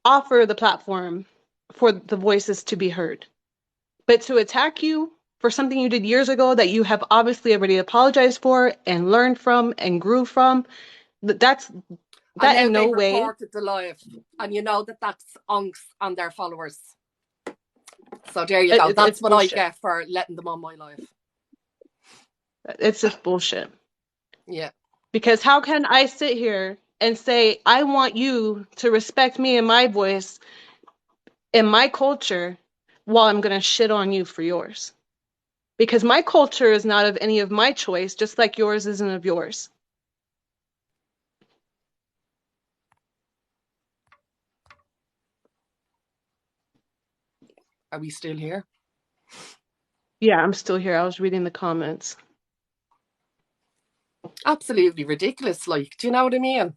offer the platform for the voices to be heard. But to attack you for something you did years ago that you have obviously already apologized for and learned from and grew from, that And now in no they way. reported the live. And you know that's onks and their followers. So there you go. It's That's what I bullshit. get for letting them on my live. It's just bullshit. Yeah. Because how can I sit here and say, I want you to respect me and my voice and my culture while I'm going to shit on you for yours? Because my culture is not of any of my choice, just like yours isn't of yours. Are we still here? Yeah, I'm still here. I was reading the comments. Absolutely ridiculous. Like, do you know what I mean?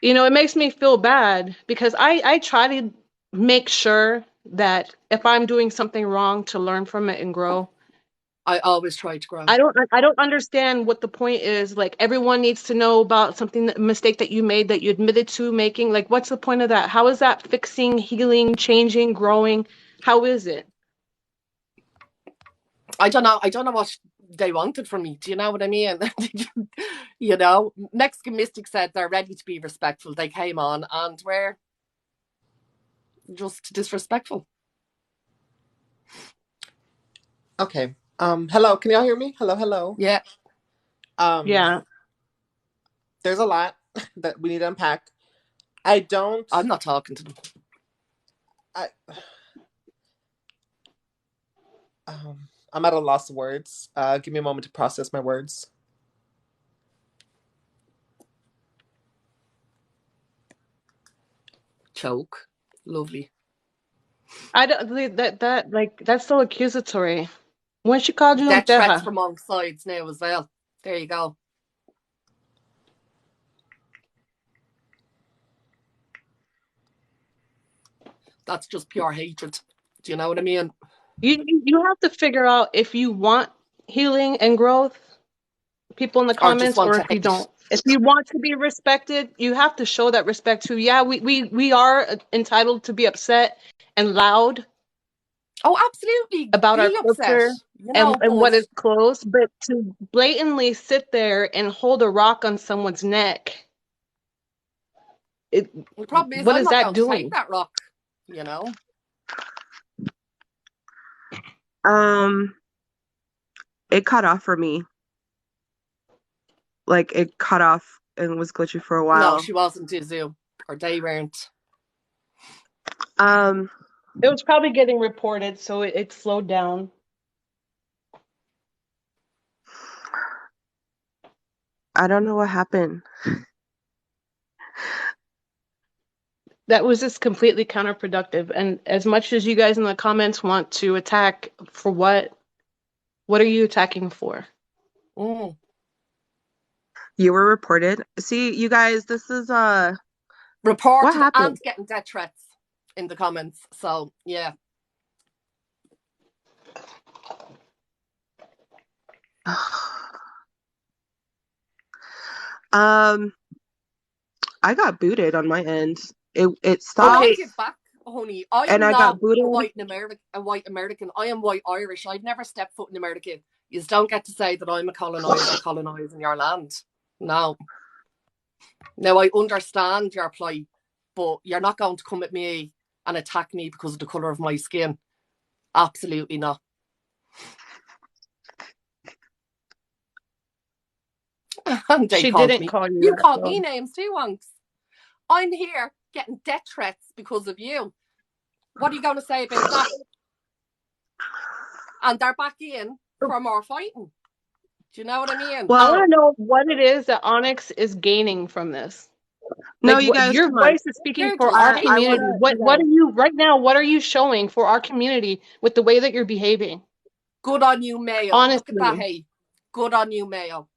You know, it makes me feel bad because I try to make sure that if I'm doing something wrong to learn from it and grow. I always try to grow. I don't understand what the point is. Like everyone needs to know about something, a mistake that you made that you admitted to making. Like, what's the point of that? How is that fixing, healing, changing, growing? How is it? I don't know what they wanted from me. Do you know what I mean? You know, Mexican Mystic said they're ready to be respectful. They came on and were just disrespectful. Okay. Hello, can y'all hear me? Hello. Yeah. Yeah. There's a lot that we need to unpack. I'm not talking to them. I'm at a loss of words. Give me a moment to process my words. Choke. Lovely. I don't believe that like that's so accusatory. When she called you Death threats Teja, from all sides now as well. There you go. That's just pure hatred. Do you know what I mean? you have to figure out if you want healing and growth, people in the Or just comments, want or to if you hate. don't. If you want to be respected, you have to show that respect too. Yeah, we are entitled to be upset and loud Oh, absolutely. about our Be upset, culture you know, and but what is close, but to blatantly sit there and hold a rock on someone's neck, it the problem is what I'm is not that going to take doing? that rock, you know? It cut off for me. Like it cut off and was glitchy for a No, while. she wasn't, Izu. Or they weren't. Um, It was probably getting reported, so it slowed down. I don't know what happened. That was just completely counterproductive. And as much as you guys in the comments want to attack for what are you attacking for? Mm. You were reported. See, you guys, this is what Reported happened? and getting death threats in the comments. So, yeah. I got booted on my end. It Oh, I'll stopped give back, honey. I and am I not got booted. a white American. I am white Irish. I'd never step foot in America. You don't get to say that I'm a colonizer colonizing your land. No. Now, I understand your plight, but you're not going to come at me and attack me because of the colour of my skin. Absolutely not. And they She called didn't me. call you You that, called though. me names too, Wonks. I'm here getting death threats because of you. What are you going to say about that? And they're back in for more fighting. Do you know what I mean? I want Well, to know what it is that Onyx is gaining from this. no, Like you what guys, your come on. voice is speaking You're for just our I community. hating, wanna, you What guys. are you right now? What are you showing for our community with the way that you're behaving? good on you, Mayo. Look at that, Honestly, hey. Good on you, Mayo.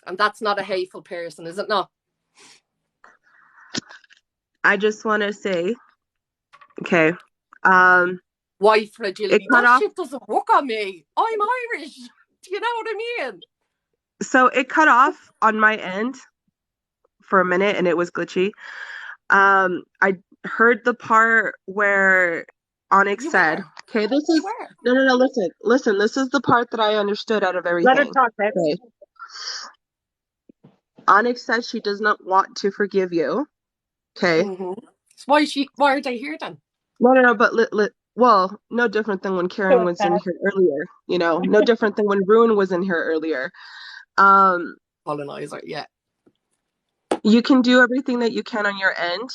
And that's not a hateful person, is it not? I just want to say, okay, White it fragility. cut That off. shit doesn't work on me. I'm Irish. Do you know what I mean? So it cut off on my end for a minute, and it was glitchy. I heard the part where Onyx You said, were. "Okay, this You is were. no. Listen. This is the part that I understood out of let her everything." talk, Hex. Okay, Onyx said she does not want to forgive you. Okay, Mm-hmm. So why are they here then? no, but well, no different than when Karen was in here earlier. You know, no different than when Rune was in here earlier. Um, Colonizer, yeah. you can do everything that you can on your end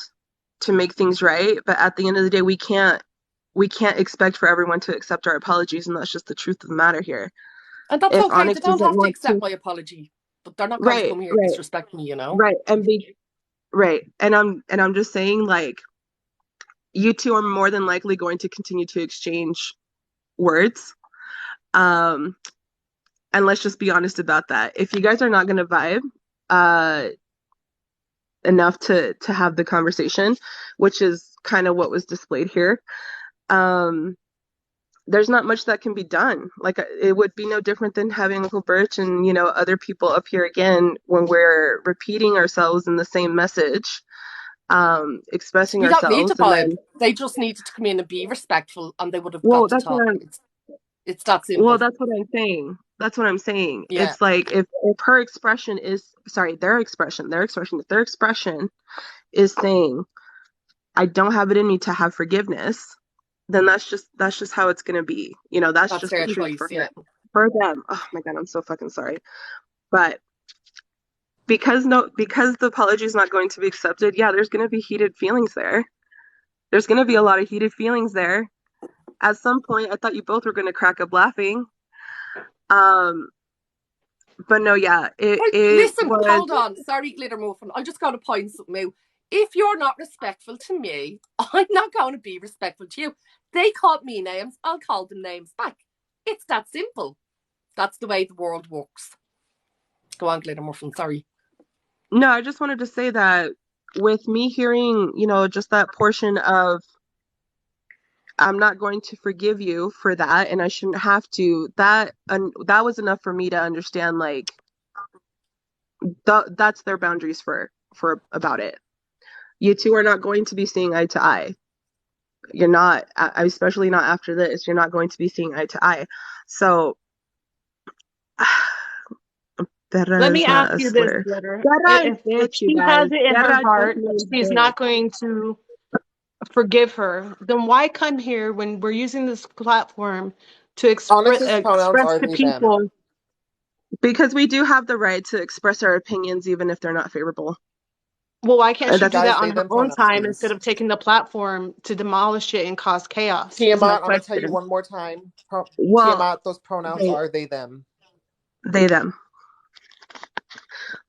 to make things right, but at the end of the day, we can't expect for everyone to accept our apologies, and that's just the truth of the matter here. And that's If okay. They Onyx don't doesn't have to want accept to, my apology. But they're not going to right, come here and right, disrespect me, you know? right, and be right, and I'm just saying, like, you two are more than likely going to continue to exchange words, um, and let's just be honest about that. If you guys are not going to vibe, uh, enough to have the conversation, which is kind of what was displayed here, um there's not much that can be done. Like it would be no different than having Uncle Birch and other people up here again when we're repeating ourselves in the same message, expressing You don't need to ourselves, and vibe. then They just needed to come in and be respectful, and they would have well got to that's what talk. I'm It's that well simple. that's what I'm saying. That's what I'm saying. Yeah. It's like if her expression is sorry, if their expression is saying I don't have it in me to have forgiveness, then that's just how it's gonna be. That's That's just the their truth choice, for her. yeah. For them. Oh my God, I'm so fucking sorry. But because the apology is not going to be accepted, yeah, there's gonna be heated feelings there. There's gonna be a lot of heated feelings there. at some point I thought you both were going to crack up laughing. But no, yeah, Right, it listen, was. hold on. Sorry, Glitter Muffin. I just got to point something out. If you're not respectful to me, I'm not going to be respectful to you. They called me names, I'll call them names back. It's that simple. That's the way the world works. Go on, Glitter Muffin. Sorry. No, I just wanted to say that with me hearing, just that portion of I'm not going to forgive you for that, and I shouldn't have to. That was enough for me to understand, like, that's their boundaries for about it. You two are not going to be seeing eye to eye. You're not, especially not after this. You're not going to be seeing eye to eye. So, Let me Terra ask a you this, swear. Glitter. Terra is If bitch, you she has guys. it in her Terra heart that definitely she's bitch. not going to forgive her, then why come here when we're using this platform to Onyx's pronouns express are to they them. people? Because we do have the right to express our opinions, even if they're not favorable. Well, why can't she do Guys, that they on her them own pronouns, time instead please. of taking the platform to demolish it and cause chaos? Is my Tiamat, I'm gonna tell you question. one more time. Well, Tiamat, those pronouns are they them. they them.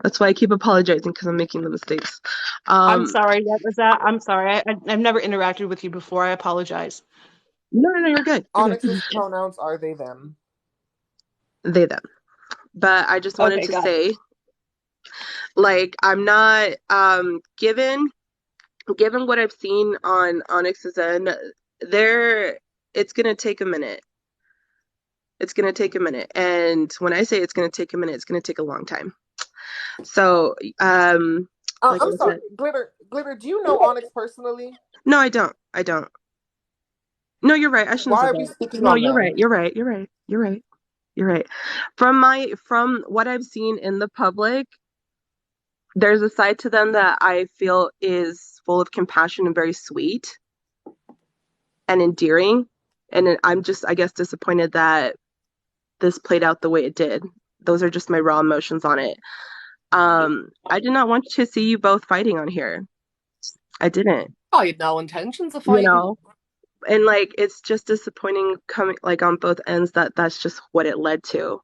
That's why I keep apologizing, because I'm making the mistakes. I'm sorry. What was that? I'm sorry. I've never interacted with you before. I apologize. No, you're good. Onyx's pronouns are they them. They them. But I just wanted Okay, to got it. say, like, I'm not given what I've seen on Onyx's end, it's gonna take a minute. It's gonna take a minute. And when I say it's gonna take a minute, it's gonna take a long time. So, like I'm I sorry, said, Glitter, do you know Onyx personally? no, I don't. No, you're right. I shouldn't Why have are said we that. speaking No, on you're them? right. You're right. From what I've seen in the public, there's a side to them that I feel is full of compassion and very sweet and endearing. And I'm just, I guess, disappointed that this played out the way it did. Those are just my raw emotions on it. I did not want to see you both fighting on here. I didn't, I had no intentions of you fighting. know. And like, it's just disappointing coming like on both ends that that's just what it led to.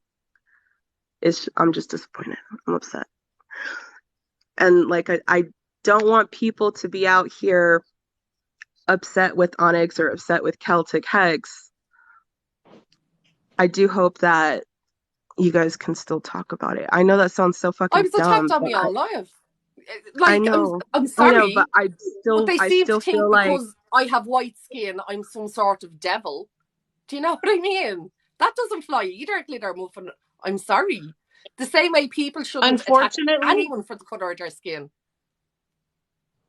I'm just disappointed. I'm upset. And like, I don't want people to be out here upset with Onyx or upset with CelticHex. I do hope that you guys can still talk about it. I know that sounds so I fucking was attacked dumb, on but my own live. I Like, know, I'm but sorry, but they I seem to still feel think like, because I have white skin, I'm some sort of devil. Do you know what I mean? That doesn't fly either, Glitter Muffin. I'm sorry. The same way people shouldn't attack Unfortunately, anyone for the colour of their skin.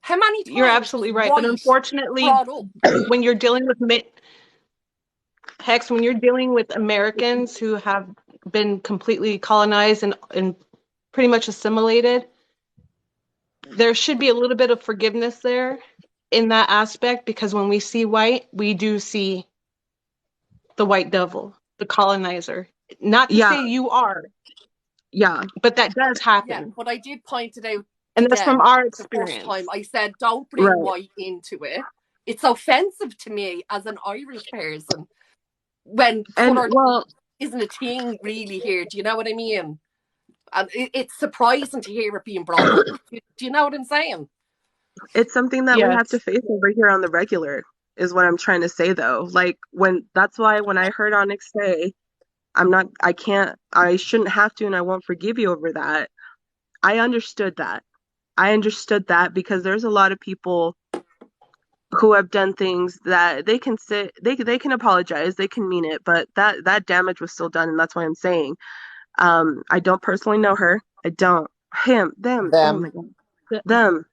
How many you're times was absolutely right. But white unfortunately, brought up? when you're dealing with Hex, when you're dealing with Americans who have been completely colonized and pretty much assimilated, there should be a little bit of forgiveness there in that aspect, because when we see white, we do see the white devil, the colonizer. Not to yeah, say you are, yeah, but that does Yeah, happen. but I did point it out And to that's from them our the first time. experience. I said, don't bring right. white into it. It's offensive to me as an Irish person when And colour well, isn't a thing really here. Do you know what I mean? And it's surprising to hear it being brought up. Do you know what I'm saying? it's something that we have to Yes. face over here on the regular, is what I'm trying to say though. Like, that's why when I heard Onyx say, I shouldn't have to, and I won't forgive you over that. I understood that. I understood that because there's a lot of people who have done things that they can apologize, they can mean it, but that damage was still done, and that's why I'm saying, I don't personally know her. I don't. Him, them, oh my Them. god. Them,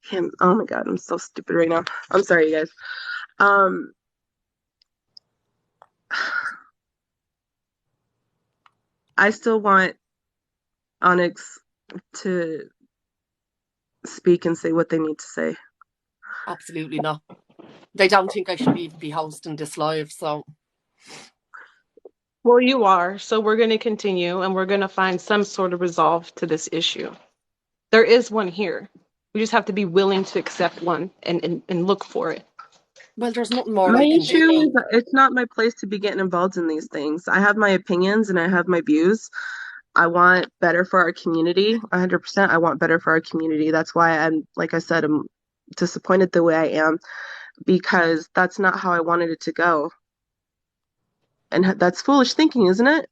him, oh my god, I'm so stupid right now. I'm sorry, you guys. Um I still want Onyx to speak and say what they need to say. Absolutely not. They don't think I should even be hosting this live, so. Well, you are. So we're going to continue and we're going to find some sort of resolve to this issue. There is one here. We just have to be willing to accept one and look for it. Well, there's nothing more My I can issue do. is that it's not my place to be getting involved in these things. I have my opinions and I have my views. I want better for our community. 100%. I want better for our community. That's why like I said, I'm disappointed the way I am because that's not how I wanted it to go. And that's foolish thinking, isn't it?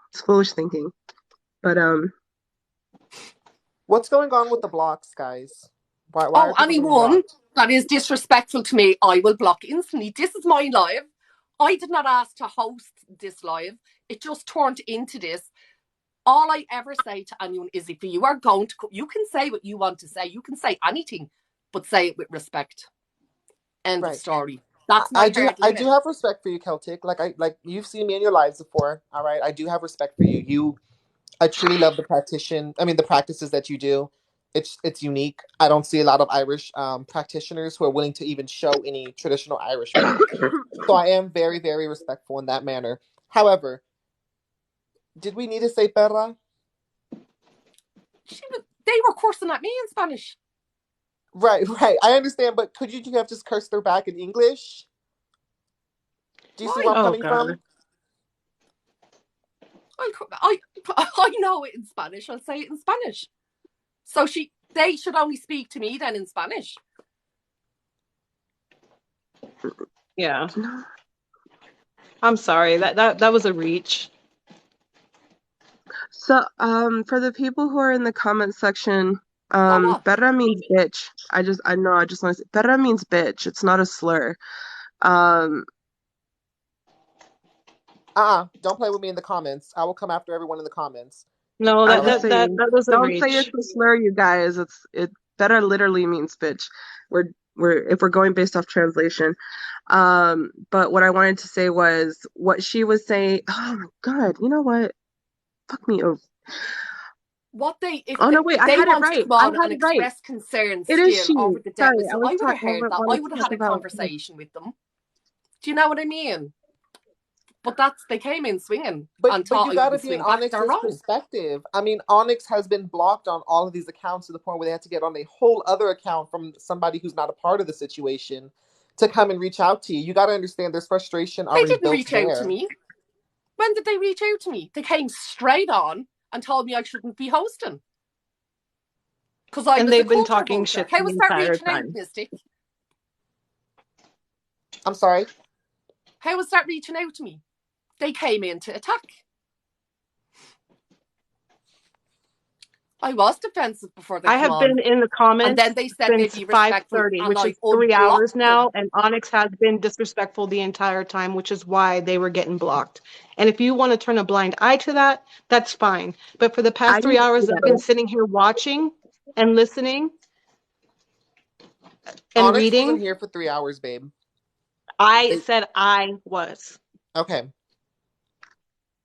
It's foolish thinking. But What's going on with the blocks, guys? Why Oh, are people getting anyone blocked? that is disrespectful to me, I will block instantly. This is my live. I did not ask to host this live. It just turned into this. All I ever say to anyone is if you are going to, you can say what you want to say. You can say anything, but say it with respect. End of Right. story. That's my hard I do limit. have respect for you, Celtic. Like you've seen me in your lives before. All right. I do have respect for you. I truly love the practices that you do. It's unique. I don't see a lot of Irish practitioners who are willing to even show any traditional Irish work. So I am very, very respectful in that manner. However, did we need to say perra? They were cursing at me in Spanish. Right. I understand, but could you have just cursed her back in English? Do you see where I'm coming from? I know it in Spanish. I'll say it in Spanish. So they should only speak to me then in Spanish. Yeah. I'm sorry. That was a reach. so for the people who are in the comment section, perra means bitch. I just want to say perra means bitch. It's not a slur. Don't play with me in the comments. I will come after everyone in the comments. No, that was a don't reach. say it's a slur, you guys. Perra literally means bitch. If we're going based off translation. But what I wanted to say was what she was saying. Oh my God, you know what? Fuck me over. If no, they I had it want to right. come I on had and it right. express concerns It is still she. over the debt Sorry, list, I was I would have talking heard over. that. I would have had a conversation with them. Do you know what I mean? But they came in swinging and But thought you I gotta wouldn't be in swing back. They're Onyx's wrong. perspective. I mean, Onyx has been blocked on all of these accounts to the point where they had to get on a whole other account from somebody who's not a part of the situation to come and reach out to you. You gotta understand there's frustration They already didn't built reach out to there. me. When did they reach out to me? They came straight on and told me I shouldn't be hosting. Because I was they've a been culture talking vulture. shit How the was that entire reaching out, time. Mystic? I'm sorry? How was that reaching out to me? They came in to attack. I was defensive before they I come have on. been in the comments And then they said they'd since be respectful 5:30, and which I is 3 hours unblocked now, them. and Onyx has been disrespectful the entire time, which is why they were getting blocked. And if you want to turn a blind eye to that, that's fine. But for the past 3 hours, I've been sitting here watching and listening and Onyx wasn't reading. here for 3 hours, babe. I said I was. Okay.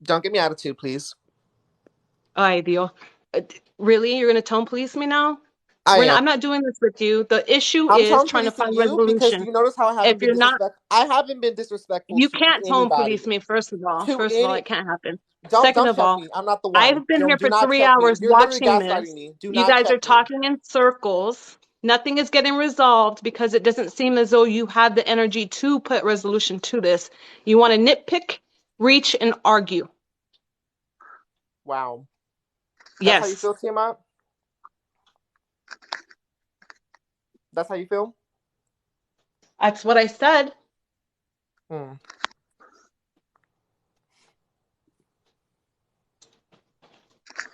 Don't give me attitude, please. Ay, Dios. Really? You're going to tone police me now? I'm not doing this with you. The issue I'm is tone trying to policing find you because resolution. you notice how I haven't If been you're not, disrespectful. I haven't been disrespectful you to can't tone anybody. police me, first of all. To First of all, any it can't happen. don't Second of check all, me. I'm not the one. I've been here Do for not 3 check me. hours You're literally watching gaslighting this. me. Do You not guys are check me. talking in circles. Nothing is getting resolved because it doesn't seem as though you have the energy to put resolution to this. You want to nitpick, reach, and argue. Wow. That's how you Yes. feel, Tiamat? That's how you feel? That's what I said.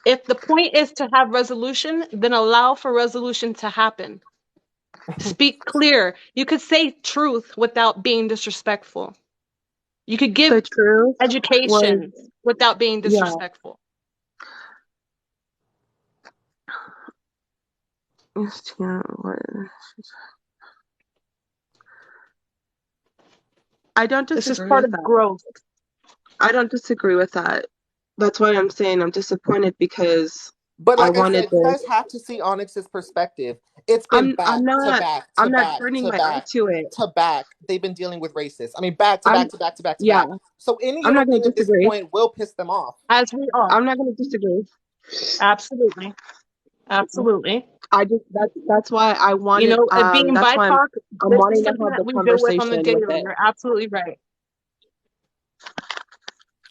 If the point is to have resolution, then allow for resolution to happen. Speak clear. You could say truth without being disrespectful. You could give education without being disrespectful. I don't disagree this is part with of that. growth. I don't disagree with that. That's why I'm saying I'm disappointed because But like I wanted said, you guys have to see Onyx's perspective. It's been back to back to back to back to back. They've been dealing with racists. I mean, back to back to back to back to back. So any little thing at this point will piss them off. As we are. I'm not going to disagree. Absolutely. Absolutely. That's why I You wanted know, and being that's why BIPOC, I'm this is wanting to something have that the we deal with on the conversation daily. with it. You're absolutely right.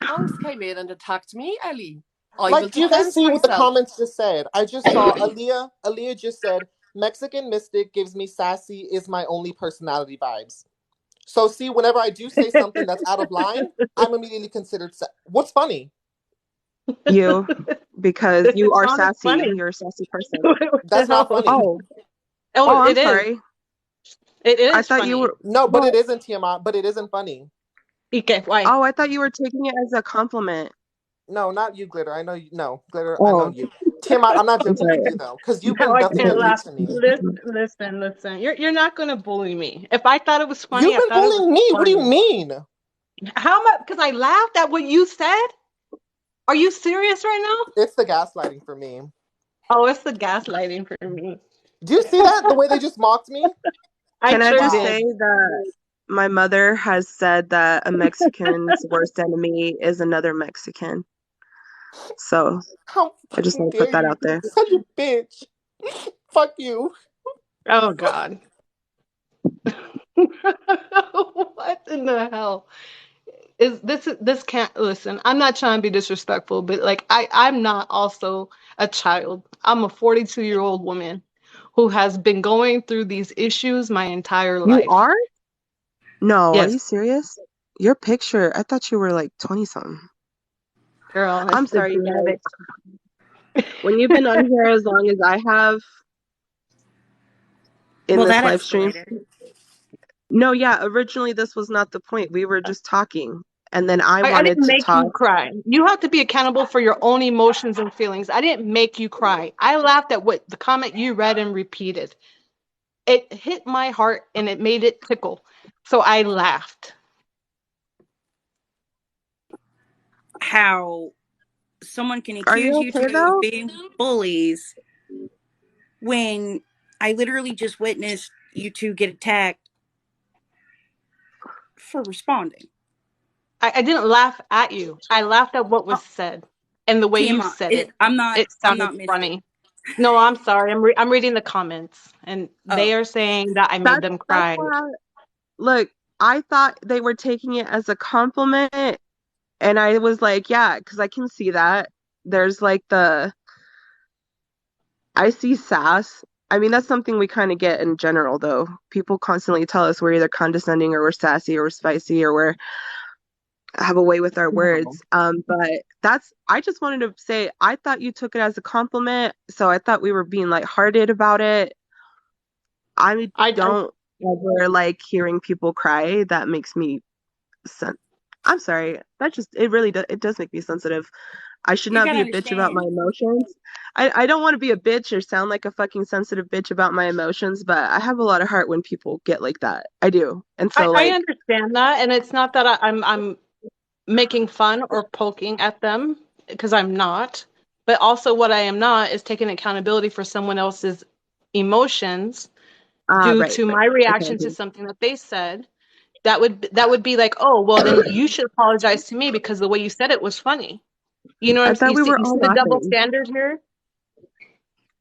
Alex came in and attacked me, Ellie. I will Like, do you guys defend see what the myself. comments just said? I just saw Aaliyah. Aaliyah just said, Mexican mystic gives me sassy is my only personality vibes. So see, whenever I do say something that's out of line, I'm immediately considered what's funny? You, because you It's are not as sassy. funny. You're a sassy person. What the That's not hell? funny. Oh, Oh, I'm it is. sorry. It I is thought you funny. were. No, but Well, it isn't, Tiamat. But it isn't funny. Okay, why? oh, I thought you were taking it as a compliment. No, not you, Glitter. I know you. No, Glitter. I know Oh, you. Tiamat, I'm not I'm joking sorry. with you though, because you've No, been I nothing can't but mean laugh. to me. Listen. You're not gonna bully me. If I thought it was funny, You've I been thought it was bullying me. What do you funny. mean? How much? Because I laughed at what you said. Are you serious right now? It's the gaslighting for me. Oh, it's the gaslighting for me. Do you see that? The way they just mocked me? I Can I sure just did. say that my mother has said that a Mexican's worst enemy is another Mexican. So How I just fucking want to put dare that you? out there. You're such a bitch. Fuck you. Oh God. What in the hell? This can't listen. I'm not trying to be disrespectful, but like I'm not also a child. I'm a 42-year-old woman who has been going through these issues my entire You life. are? No, are Yes, you serious? Your picture, I thought you were like 20 something. girl, I'm it's the sorry, you genetics. guys. When you've been on here as long as I have in Well, this that live stream. escalated. No, yeah, originally this was not the point. We were just talking. And then I I wanted didn't to make you talk. cry. You have to be accountable for your own emotions and feelings. I didn't make you cry. I laughed at what the comment you read and repeated. It hit my heart and it made it tickle. So I laughed. How someone can Are accuse you you okay two of though? being bullies when I literally just witnessed you two get attacked for responding. I didn't laugh at you. I laughed at what was said and the way you Tiamat, said it. I'm It sounded not Mystic. funny. No, I'm sorry. I'm reading the comments and Oh, they are saying that I made them That's cry. why look, I thought they were taking it as a compliment. And I was like, yeah, because I can see that. There's like I see sass. I mean, that's something we kind of get in general, though. People constantly tell us we're either condescending or we're sassy or we're spicy or we're have a way with our No. words. But I just wanted to say, I thought you took it as a compliment. So I thought we were being lighthearted about it. I I don't ever like hearing people cry. That makes me, I'm sorry. It really does. It does make me sensitive. I should you not gotta be a bitch about my understand. emotions. I don't want to be a bitch or sound like a fucking sensitive bitch about my emotions, but I have a lot of heart when people get like that. I do. And so I like, understand that, and it's not that I'm making fun or poking at them because I'm not. But also, what I am not is taking accountability for someone else's emotions due right. to my Okay. reaction to something that they said. That would be like, oh, well, then you should apologize to me because the way you said it was funny. You know what I I'm saying? thought we were You see all the double laughing. standard here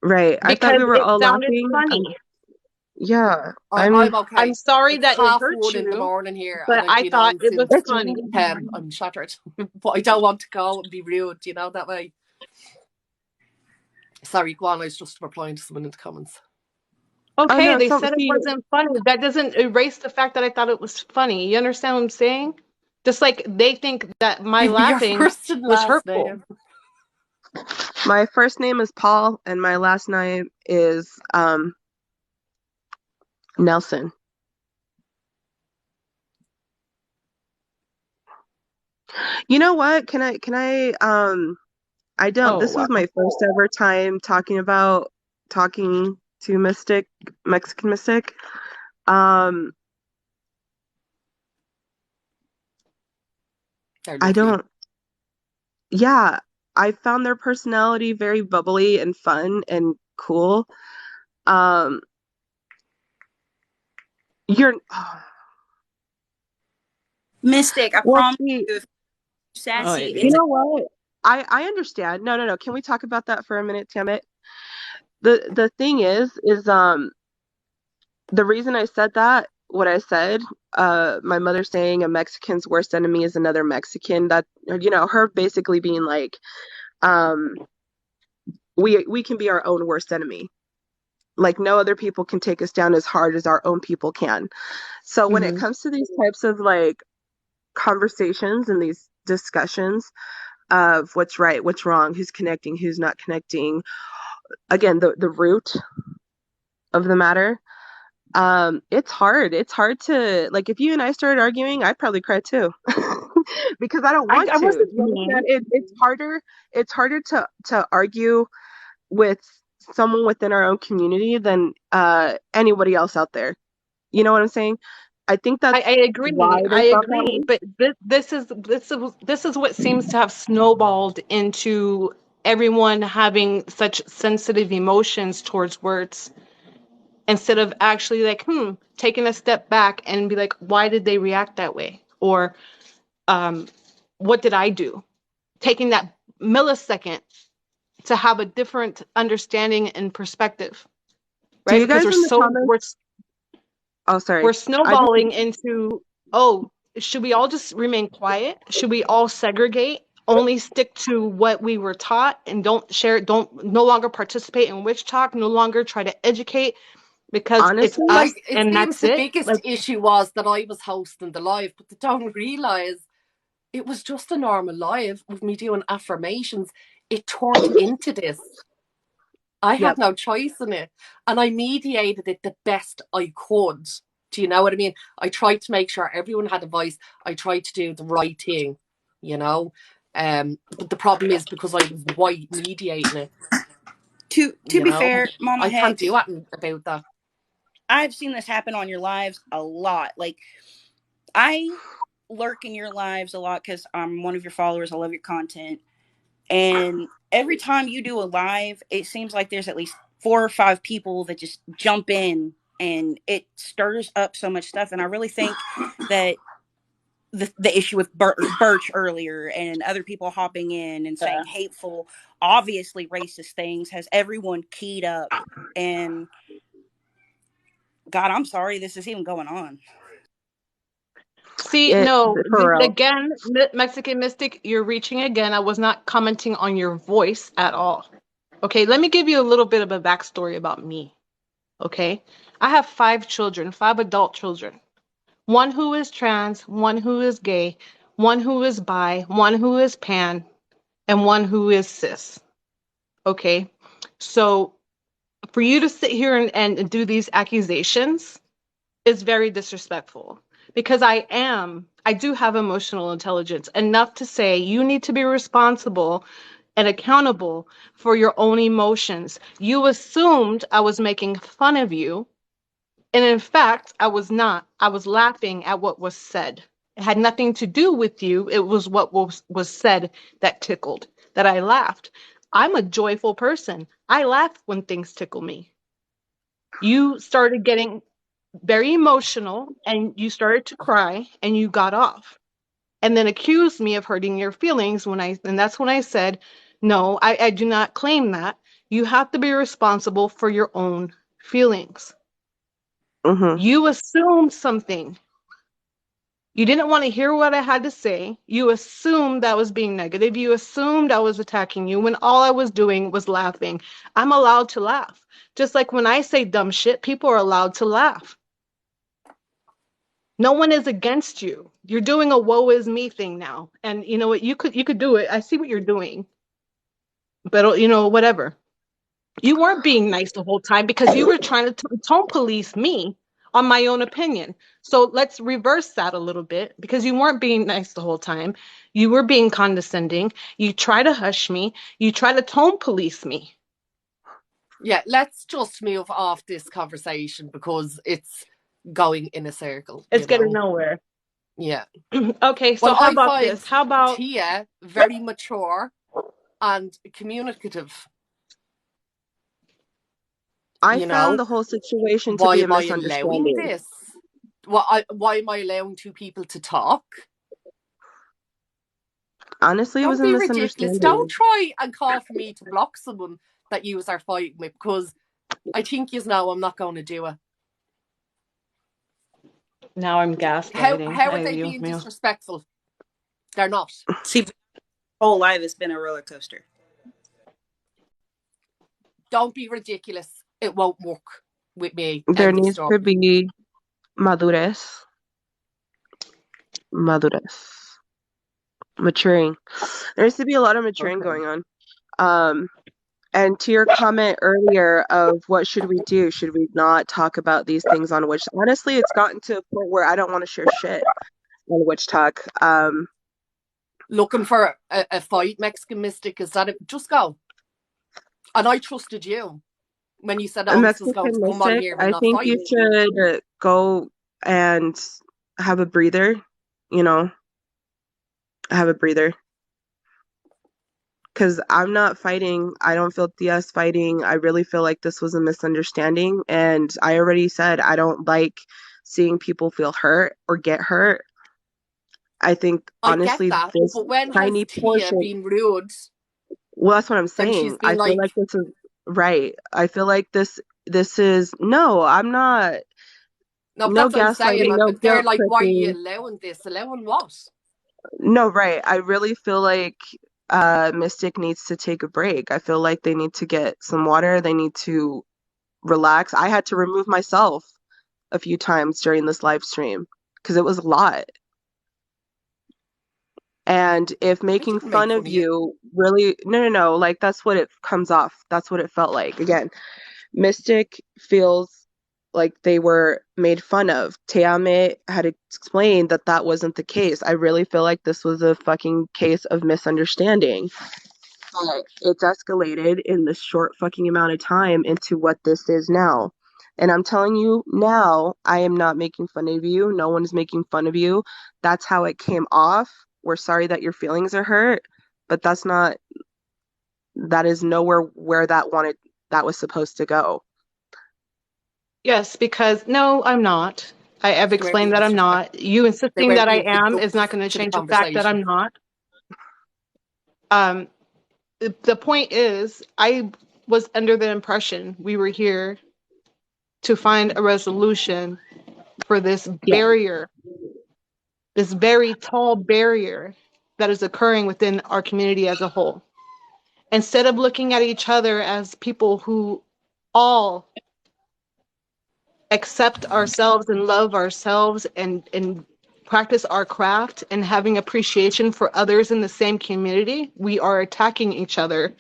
Right. I thought because we were it all sounded laughing. funny. Yeah. I'm okay. I'm sorry It's that it hurt 1:30 in the you, morning here, and but I've I been thought on it was since funny. 10. I'm shattered, but I don't want to go and be rude, that way. Sorry, go on. I was just replying to someone in the comments. Oh Okay, no, they said it see, wasn't funny. That doesn't erase the fact that I thought it was funny. You understand what I'm saying? Just like they think that my Give me your laughing first and was last hurtful. name. my first name is Paul and my last name is Nelson. You know what? I don't. Oh, This wow. was my first ever time talking to Mexican Mystic. They're I lovely. don't. Yeah, I found their personality very bubbly and fun and cool. Um, you're Mystic, I well. promise See, you, if Oh, sassy, you it's yeah. know what? I understand. No. Can we talk about that for a minute, damn it? the thing is the reason I said that, what I said, my mother saying a Mexican's worst enemy is another Mexican, that, you know, her basically being like, um, we can be our own worst enemy. Like no other people can take us down as hard as our own people can. So when it Hmm. comes to these types of like conversations and these discussions of what's right, what's wrong, who's connecting, who's not connecting, again, the root of the matter, it's hard. It's hard to, like, if you and I started arguing, I'd probably cry too. Because I don't want I to. Do wasn't you mean. understand? It's harder to argue with someone within our own community than anybody else out there. You know what I'm saying? I think that's I why agree. it I is felt that agree. way. But this is what seems to have snowballed into everyone having such sensitive emotions towards words instead of actually like, taking a step back and be like, why did they react that way? Or um, what did I do? Taking that millisecond to have a different understanding and perspective, Do right? you Because guys in the comments? Oh, we're sorry. I just snowballing into, oh, should we all just remain quiet? Should we all segregate? Only stick to what we were taught and don't share, don't no longer participate in witch talk, no longer try to educate because it's honestly, us It and seems that's the it. biggest Like, issue was that I was hosting the live, but they don't realize it was just a normal live with me doing affirmations. It turned into this. I had yep. no choice in it, and I mediated it the best I could. Do you know what I mean? I tried to make sure everyone had a voice. I tried to do the right thing, you know. But the problem is because I was white mediating it, To you be know, fair, Mama I can't do Hex, anything about that. I've seen this happen on your lives a lot. Like I lurk in your lives a lot because I'm one of your followers. I love your content. And every time you do a live, it seems like there's at least 4 or 5 people that just jump in and it stirs up so much stuff. And I really think that the issue with Birch earlier and other people hopping in and saying hateful, obviously racist things has everyone keyed up. And God, I'm sorry this is even going on. see, It no, for real. again, Mexican Mystic, you're reaching again. I was not commenting on your voice at all. Okay, let me give you a little bit of a backstory about me. Okay, I have 5 children, 5 adult children. One who is trans, one who is gay, one who is bi, one who is pan, and one who is cis. Okay, so for you to sit here and do these accusations is very disrespectful because I do have emotional intelligence enough to say you need to be responsible and accountable for your own emotions. You assumed I was making fun of you, and in fact, I was not. I was laughing at what was said. It had nothing to do with you. It was what was said that tickled, that I laughed. I'm a joyful person. I laugh when things tickle me. You started getting very emotional and you started to cry and you got off and then accused me of hurting your feelings and that's when I said, no, I do not claim that. You have to be responsible for your own feelings. Mm-hmm. You assumed something. You didn't want to hear what I had to say. You assumed I was being negative. You assumed I was attacking you when all I was doing was laughing. I'm allowed to laugh. Just like when I say dumb shit, people are allowed to laugh. No one is against you. You're doing a woe is me thing now. And you know what? You could do it. I see what you're doing. But whatever. You weren't being nice the whole time because you were trying to tone police me on my own opinion. So let's reverse that a little bit because you weren't being nice the whole time. You were being condescending. You try to hush me. You try to tone police me. Yeah, let's just move off this conversation because it's going in a circle, It's you getting know? nowhere. Yeah. Okay, so Well, how I about find this? How about Tia very mature and communicative, I you found know? the whole situation to Why be a am I allowing misunderstanding. this? Why am I allowing 2 people to talk? Honestly, it was Don't a be ridiculous. Don't misunderstanding. try and call for me to block someone that you are fighting with, because I think you know I'm not going to do it. Now I'm gaslighting. How are they being disrespectful? They're not. See, whole life has been a roller coaster. Don't be ridiculous. It won't work with me. There End of needs story. to be madurez. Maturing. There needs to be a lot of maturing going on. And to your comment earlier of what should we do? Should we not talk about these things on Witch? Honestly, it's gotten to a point where I don't want to share shit on Witch Talk. Looking for a fight, Mexican Mystic, is that it? Just go. And I trusted you when you said, this is going to come on here. I think you should go and have a breather, have a breather. Because I'm not fighting. I don't feel Tia's fighting. I really feel like this was a misunderstanding. And I already said I don't like seeing people feel hurt or get hurt. I think, honestly, I get that, this but when tiny has Tia portion... been rude? Well, that's what I'm saying. I feel like this is... Right. I feel like this is... No, I'm not... No, that's what I'm saying. No they're guilt like, why are you tripping. allowing this? Allowing what? No, right. I really feel like Mystic needs to take a break. I feel like they need to get some water. They need to relax. I had to remove myself a few times during this live stream because it was a lot. And if making fun of you really... No. Like, that's what it comes off. That's what it felt like. Again, Mystic feels like they were made fun of. Teame had explained that that wasn't the case. I really feel like this was a fucking case of misunderstanding. But it's escalated in this short fucking amount of time into what this is now. And I'm telling you now, I am not making fun of you. No one is making fun of you. That's how it came off. We're sorry that your feelings are hurt, but that is nowhere where that was supposed to go. Yes, because no, I'm not. I've explained that I'm not. You insisting that I am is not going to change the fact that I'm not. The point is, I was under the impression we were here to find a resolution for this barrier, this very tall barrier that is occurring within our community as a whole. Instead of looking at each other as people who all accept ourselves and love ourselves and practice our craft and having appreciation for others in the same community, we are attacking each other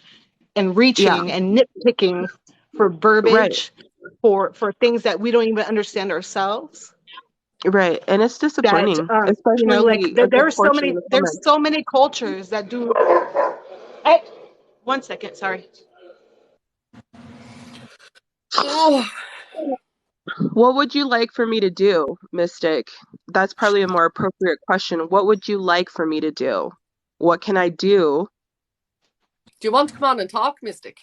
and reaching and nitpicking for verbiage, for things that we don't even understand ourselves. Right, and it's disappointing. That Especially there's so many cultures that do. Hey, 1 second, sorry. Oh. What would you like for me to do, Mystic? That's probably a more appropriate question. What would you like for me to do? What can I do? Do you want to come on and talk, Mystic?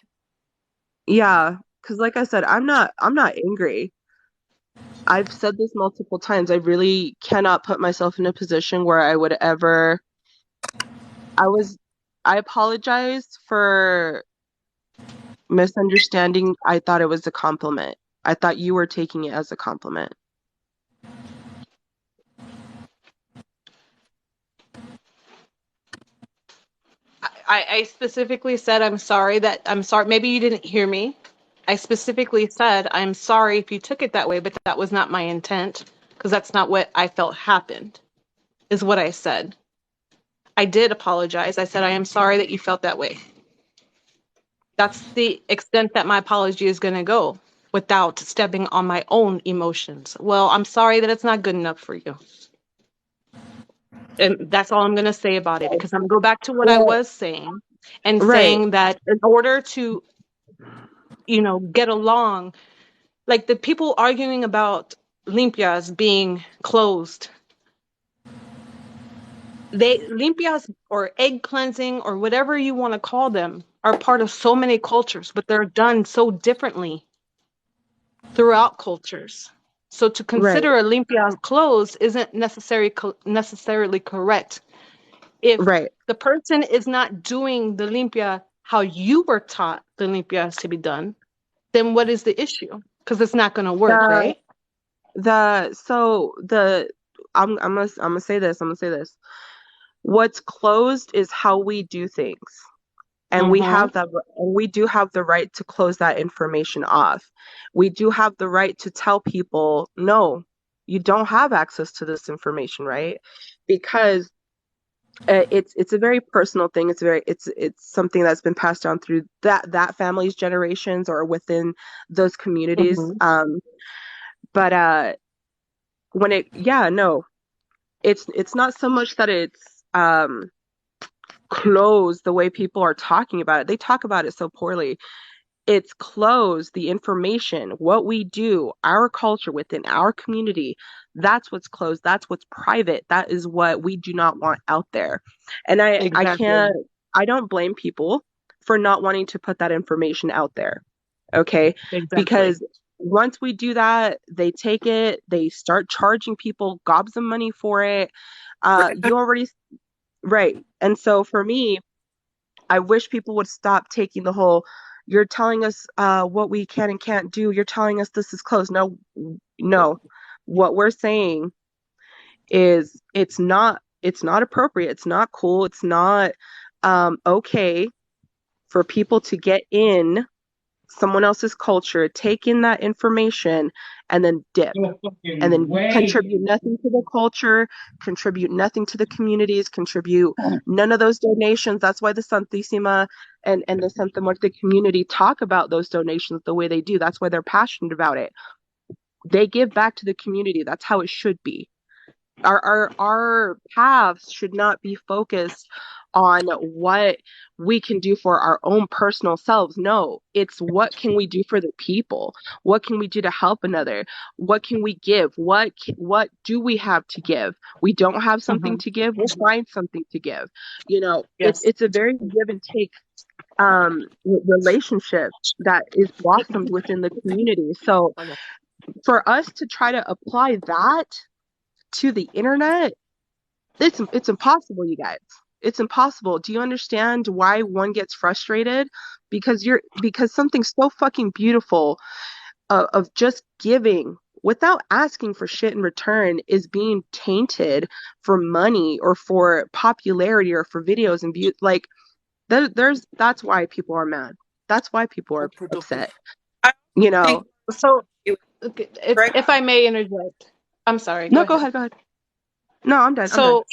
Yeah, because like I said, I'm not angry. I've said this multiple times. I really cannot put myself in a position where I would ever... I apologize for misunderstanding. I thought it was a compliment. I thought you were taking it as a compliment. I specifically said I'm sorry. Maybe you didn't hear me. I specifically said I'm sorry if you took it that way, but that was not my intent, because that's not what I felt happened, is what I said. I did apologize. I said I am sorry that you felt that way. That's the extent that my apology is going to go, without stepping on my own emotions. Well, I'm sorry that it's not good enough for you. And that's all I'm going to say about it, because I'm going to go back to what I was saying and saying that in order to, get along, like the people arguing about limpias being closed, limpias or egg cleansing or whatever you want to call them are part of so many cultures, but they're done so differently throughout cultures. So to consider a limpia closed isn't necessarily correct. If the person is not doing the limpia how you were taught the limpia is to be done, then what is the issue? Because it's not going to work, right? I'm gonna say this. What's closed is how we do things. And we do have the right to close that information off. We do have the right to tell people, no, you don't have access to this information, right? Because it's a very personal thing. It's something that's been passed down through that family's generations or within those communities. But when it's not so much that it's closed the way people are talking about it. They talk about it so poorly. It's closed, the information, what we do, our culture within our community, that's what's closed, that's what's private, that is what we do not want out there. And Exactly. I don't blame people for not wanting to put that information out there. Okay? Exactly. Because once we do that, they take it, they start charging people gobs of money for it. You already right. And so for me, I wish people would stop taking the whole, you're telling us what we can and can't do. You're telling us this is closed. No. What we're saying is it's not appropriate. It's not cool. It's not okay for people to get in someone else's culture, take in that information, and then dip. And then contribute nothing to the culture, contribute nothing to the communities, contribute none of those donations. That's why the Santísima and the Santa Muerte community talk about those donations the way they do. That's why they're passionate about it. They give back to the community. That's how it should be. Our paths should not be focused on what we can do for our own personal selves. No, it's what can we do for the people? What can we do to help another? What can we give? What do we have to give? We don't have something to give. We'll find something to give. Yes. It's a very give and take relationship that is blossomed within the community. So for us to try to apply that to the internet, it's impossible, you guys. It's impossible. Do you understand why one gets frustrated? Because something so fucking beautiful of just giving without asking for shit in return is being tainted for money or for popularity or for videos and views. Like that's why people are mad. That's why people are upset. So if I may interject, I'm sorry. No, go ahead. No, I'm done. So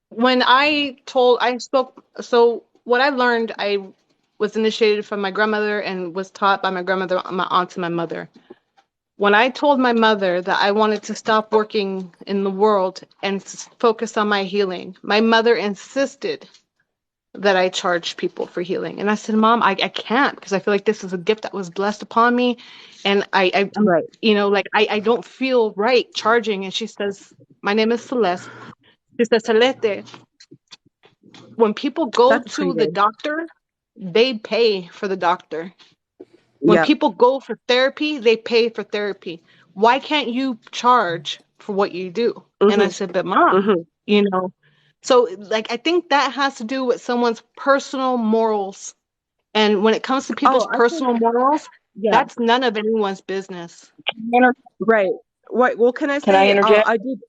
when what I learned, I was initiated from my grandmother and was taught by my grandmother, my aunt, and my mother. When I told my mother that I wanted to stop working in the world and focus on my healing, my mother insisted that I charge people for healing. And I said, Mom, I can't, because I feel like this is a gift that was blessed upon me. And I don't feel right charging. And she says, my name is Celeste. She says, Celeste, when people go to the doctor, they pay for the doctor. When people go for therapy, they pay for therapy. Why can't you charge for what you do? And I said, but Mom, so like, I think that has to do with someone's personal morals. And when it comes to people's personal morals, that's none of anyone's business. Right. What? Well, can I say? Can I interject? I did.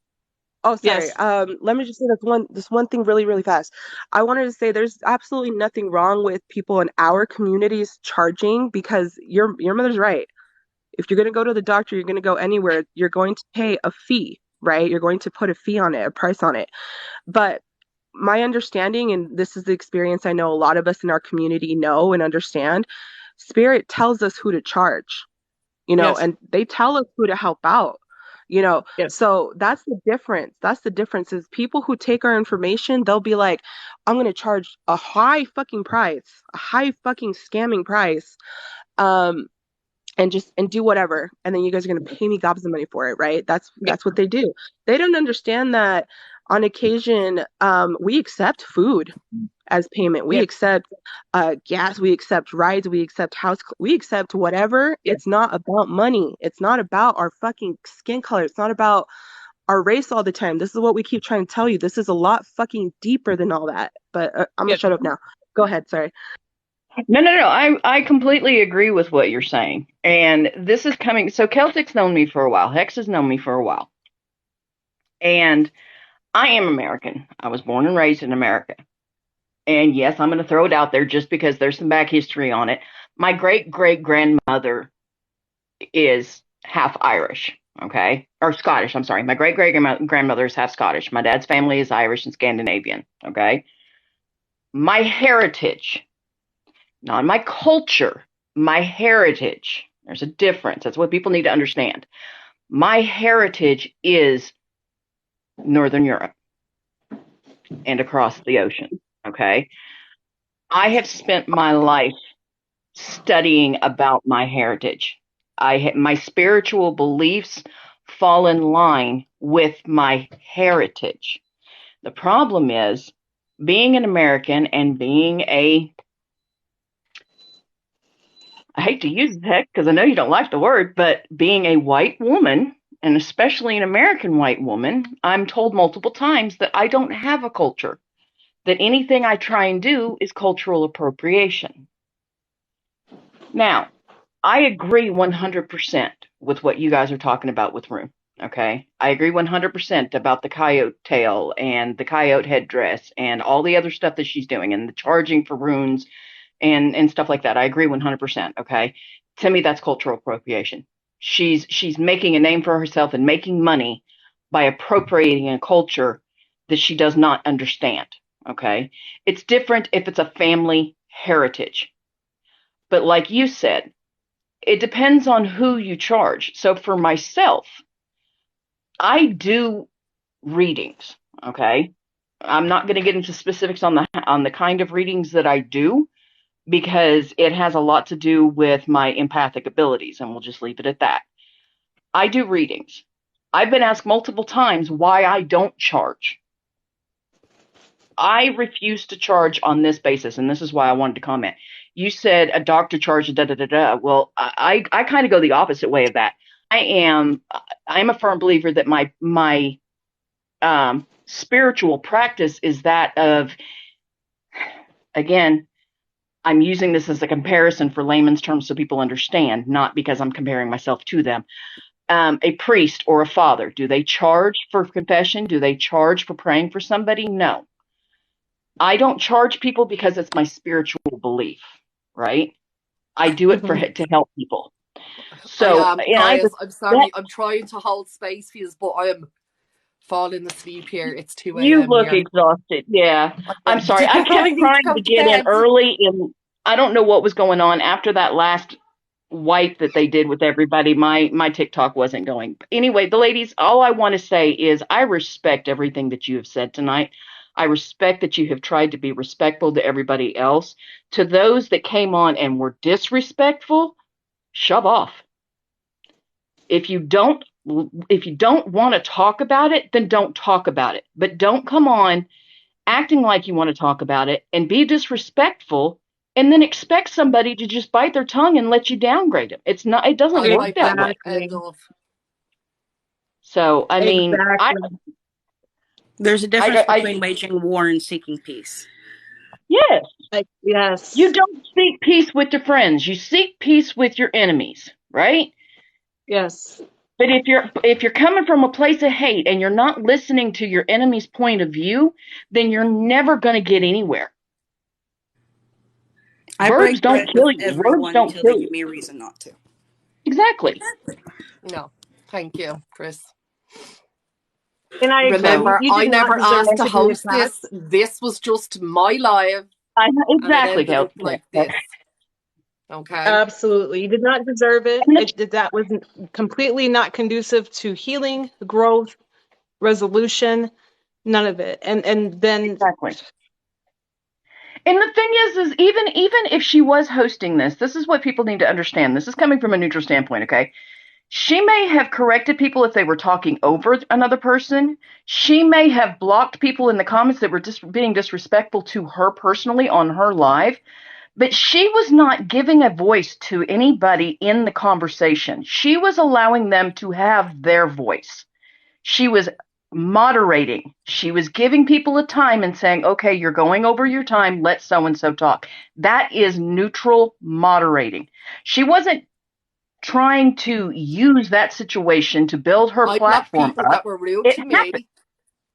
Oh, sorry. Yes. Let me just say this one thing really, really fast. I wanted to say there's absolutely nothing wrong with people in our communities charging, because your mother's right. If you're going to go to the doctor, you're going to go anywhere, you're going to pay a fee, right? You're going to put a fee on it, a price on it. But my understanding, and this is the experience I know a lot of us in our community know and understand, Spirit tells us who to charge, and they tell us who to help out. So that's the difference. Is people who take our information, they'll be like, I'm going to charge a high fucking price, a high fucking scamming price, and do whatever. And then you guys are going to pay me gobs of money for it. Right. That's what they do. They don't understand that on occasion, we accept food as payment. We accept gas, we accept rides, we accept we accept whatever. It's not about money. It's not about our fucking skin color. It's not about our race all the time. This is what we keep trying to tell you. This is a lot fucking deeper than all that. But I'm gonna shut up now. Go ahead. Sorry. No. I completely agree with what you're saying. And this is coming. So Celtic's known me for a while. Hex has known me for a while. And I am American. I was born and raised in America. And yes, I'm going to throw it out there just because there's some back history on it. My great great grandmother is half Irish, okay? Or Scottish, I'm sorry. My great great grandmother is half Scottish. My dad's family is Irish and Scandinavian, okay? My heritage, not my culture, my heritage. There's a difference. That's what people need to understand. My heritage is Northern Europe and across the ocean, okay? I have spent my life studying about my heritage. My spiritual beliefs fall in line with my heritage. The problem is being an American and being I hate to use the heck because I know you don't like the word, but being a white woman, and especially an American white woman, I'm told multiple times that I don't have a culture, that anything I try and do is cultural appropriation. Now, I agree 100% with what you guys are talking about with Rune. Okay. I agree 100% about the coyote tail and the coyote headdress and all the other stuff that she's doing and the charging for runes and stuff like that. I agree 100%. Okay. To me, that's cultural appropriation. She's making a name for herself and making money by appropriating a culture that she does not understand. Okay. It's different if it's a family heritage. But like you said, it depends on who you charge. So for myself, I do readings, okay? I'm not going to get into specifics on the kind of readings that I do because it has a lot to do with my empathic abilities, and we'll just leave it at that. I do readings. I've been asked multiple times why I don't charge. I refuse to charge on this basis, and this is why I wanted to comment. You said a doctor charges da da da da. Well, I kind of go the opposite way of that. I'm a firm believer that my spiritual practice is that of, again, I'm using this as a comparison for layman's terms so people understand, not because I'm comparing myself to them. A priest or a father, do they charge for confession? Do they charge for praying for somebody? No. I don't charge people because it's my spiritual belief, right? I do it Mhm. to help people. I So, am, and I guys. just, I'm that, sorry. I'm trying to hold space for you, but I'm falling asleep here. It's 2 you a.m. look here. exhausted. Yeah. I'm sorry. I I kept need to trying go to to get in bed. early and I don't know what was going on after that last wipe that they did with everybody. My TikTok wasn't going. Anyway, the ladies, all I want to say is I respect everything that you have said tonight. I respect that you have tried to be respectful to everybody else. To those that came on and were disrespectful, shove off. If you don't want to talk about it, then don't talk about it. But don't come on acting like you want to talk about it and be disrespectful and then expect somebody to just bite their tongue and let you downgrade them. It doesn't I'll work pipe that up. way. End Exactly. of. So, I mean, Exactly. There's a difference I between waging war and seeking peace. yes, you Yes. don't seek peace with your friends. You seek peace with your enemies, right? Yes. But if you're coming from a place of hate and you're not listening to your enemy's point of view, then you're never going to get anywhere. I Words break don't bread with kill you. Words everyone don't until they kill give you. me a reason not to. Exactly. No, thank you, Chris. And I agree. So, Remember, You I did not never deserve asked to to be host attacked. this. This was just my live, and it exactly, ended up Kelsey. like this. Okay? Absolutely. You did not deserve it. And That was completely not conducive to healing, growth, resolution, none of it. And then exactly. And the thing is even if she was hosting this is what people need to understand. This is coming from a neutral standpoint, okay? She may have corrected people if they were talking over another person. She may have blocked people in the comments that were just being disrespectful to her personally on her live, but she was not giving a voice to anybody in the conversation. She was allowing them to have their voice. She was moderating. She was giving people a time and saying, okay, you're going over your time, let so-and-so talk. That is neutral moderating. She wasn't trying to use that situation to build her I blocked platform people up. that were rude It to happened. me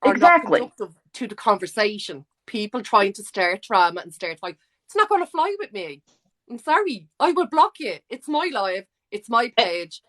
or not Exactly. conductive to the conversation. People trying to start drama and start fight. It's not going to fly with me. I'm sorry. I will block you. It's my live. It's my page.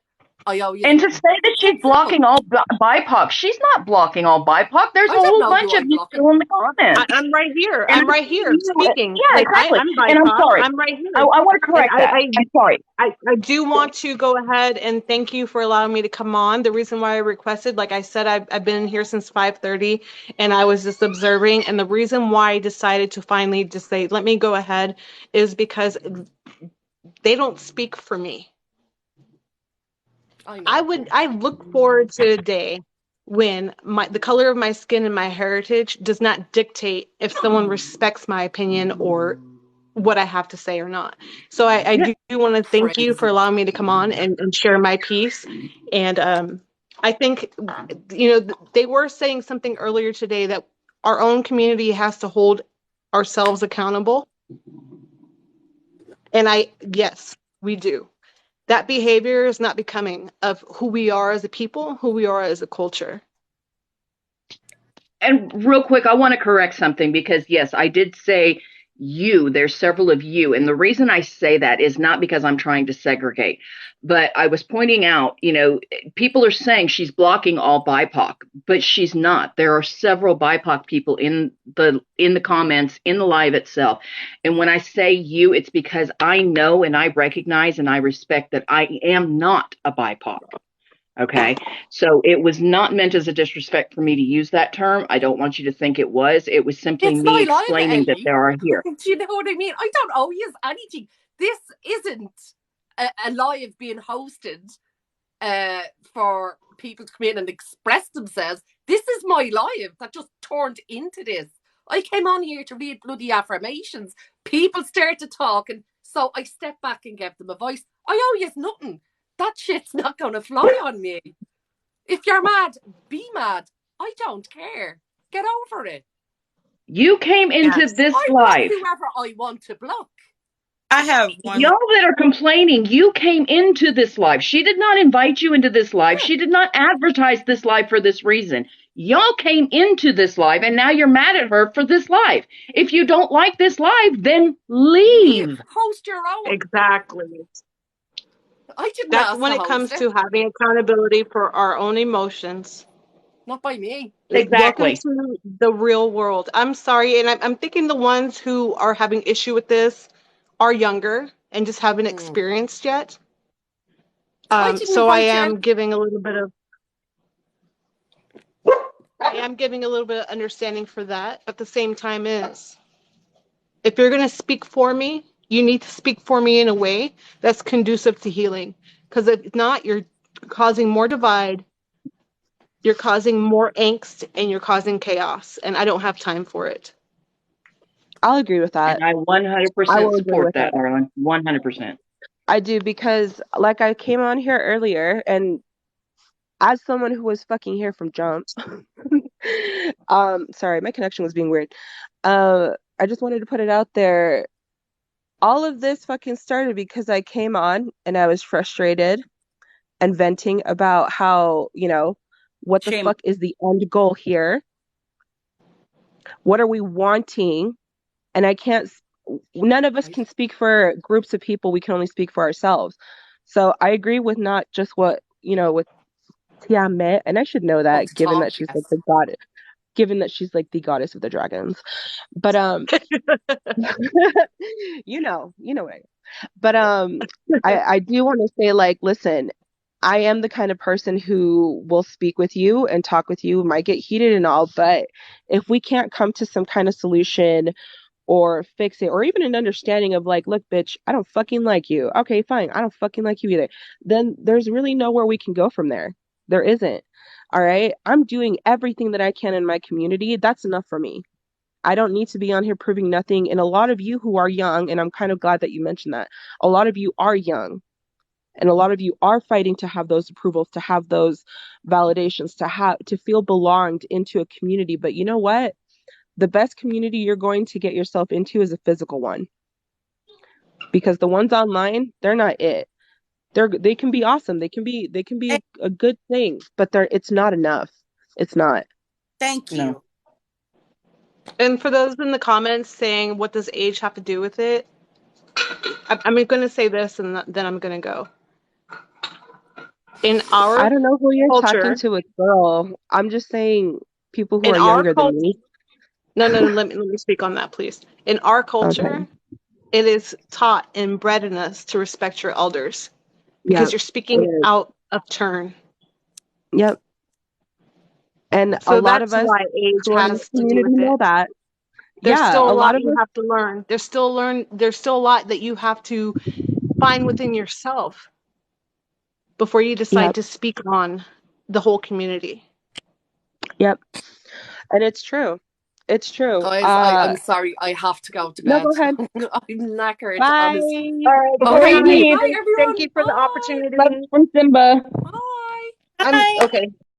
I owe you And to nothing. say that It's she's that simple. blocking all BIPOC, she's not blocking all BIPOC. There's a I don't whole know bunch who of I'm you blocking. still in the comments. I'm right here. And I'm I'm right saying to here you, speaking. yeah, Like exactly. I'm And I'm BIPOC. sorry. I'm right I here. want to And correct that. I'm sorry. I do want to go ahead and thank you for allowing me to come on. The reason why I requested, like I said, I've been here since 5:30 and I was just observing. And the reason why I decided to finally just say, let me go ahead is because they don't speak for me. I know. I look forward to a day when the color of my skin and my heritage does not dictate if someone respects my opinion or what I have to say or not. So I do want to thank you for Crazy. allowing me to come on and share my piece. And I think, they were saying something earlier today that our own community has to hold ourselves accountable. And yes, we do. That behavior is not becoming of who we are as a people, who we are as a culture. And real quick, I want to correct something because, yes, I did say you. There's several of you. And the reason I say that is not because I'm trying to segregate, but I was pointing out, people are saying she's blocking all BIPOC, but she's not. There are several BIPOC people in the comments, in the live itself. And when I say you, it's because I know and I recognize and I respect that I am not a BIPOC. Okay. So it was not meant as a disrespect for me to use that term. I don't want you to think it was. It was simply It's me my live, explaining that Ellie. there are here. Do you know what I mean? I don't owe you anything. This isn't a live being hosted for people to come in and express themselves. This is my live that just turned into this. I came on here to read bloody affirmations. People started talking, so I stepped back and gave them a voice. I owe you nothing. That shit's not going to fly on me. If you're mad, be mad. I don't care. Get over it. You came into this I block live. whoever I want to block. I have one. Y'all that are complaining, you came into this live. She did not invite you into this live. Yeah. She did not advertise this live for this reason. Y'all came into this live and now you're mad at her for this live. If you don't like this live, then leave. Host your own. Exactly. I didn't That's ask when to it host comes it. to having accountability for our own emotions. Not by me. Welcome Exactly. to the real world. I'm sorry, and I'm thinking the ones who are having issue with this are younger and just haven't experienced yet. I didn't So I invite you. am giving a little bit of understanding for that. At the same time, is if you're going to speak for me, you need to speak for me in a way that's conducive to healing. Because if not, you're causing more divide, you're causing more angst, and you're causing chaos. And I don't have time for it. I'll agree with that. And I I 100% will agree support with that. that, Marlon. 100%. I do because, like, I came on here earlier, and as someone who was fucking here from jump, sorry, my connection was being weird. I just wanted to put it out there. All of this fucking started because I came on and I was frustrated and venting about how, what the Shame. fuck is the end goal here? What are we wanting? And none of us can speak for groups of people. We can only speak for ourselves. So I agree with not just what, with Tiamat, and I should know that given that she's like the goddess, given that she's like the goddess of the dragons. But you know what I mean. But I do want to say, like, listen, I am the kind of person who will speak with you and talk with you, might get heated and all, but if we can't come to some kind of solution or fix it, or even an understanding of like, look, bitch, I don't fucking like you. Okay, fine. I don't fucking like you either. Then there's really nowhere we can go from there. There isn't. All right. I'm doing everything that I can in my community. That's enough for me. I don't need to be on here proving nothing. And a lot of you who are young, and I'm kind of glad that you mentioned that, a lot of you are young. And a lot of you are fighting to have those approvals, to have those validations, to feel belonged into a community. But you know what? The best community you're going to get yourself into is a physical one. Because the ones online, they're not it. They can be awesome. They can be a good thing, but it's not enough. It's not. Thank you. No. And for those in the comments saying, what does age have to do with it? I'm going to say this and then I'm going to go. In our I don't know who you're culture, talking to, with girl. I'm just saying people who in are our younger than culture, me. no, let me speak on that, please. In our culture, Okay. it is taught and bred in us to respect your elders because Yep. you're speaking out of turn. Yep. And So a lot that's of us why age who are in this has to do community with know it. that. There's Yeah, still a a lot lot of you us. have to learn. There's still a lot that you have to find within yourself before you decide Yep. to speak on the whole community. Yep. And it's true. It's true. Guys, I'm sorry, I have to go to No, go bed. ahead. I'm knackered, Bye. honestly. All right. Good Before you Okay, night. leave, bye thank everyone. you for the Bye. opportunity. Love from Simba. Bye. I'm okay.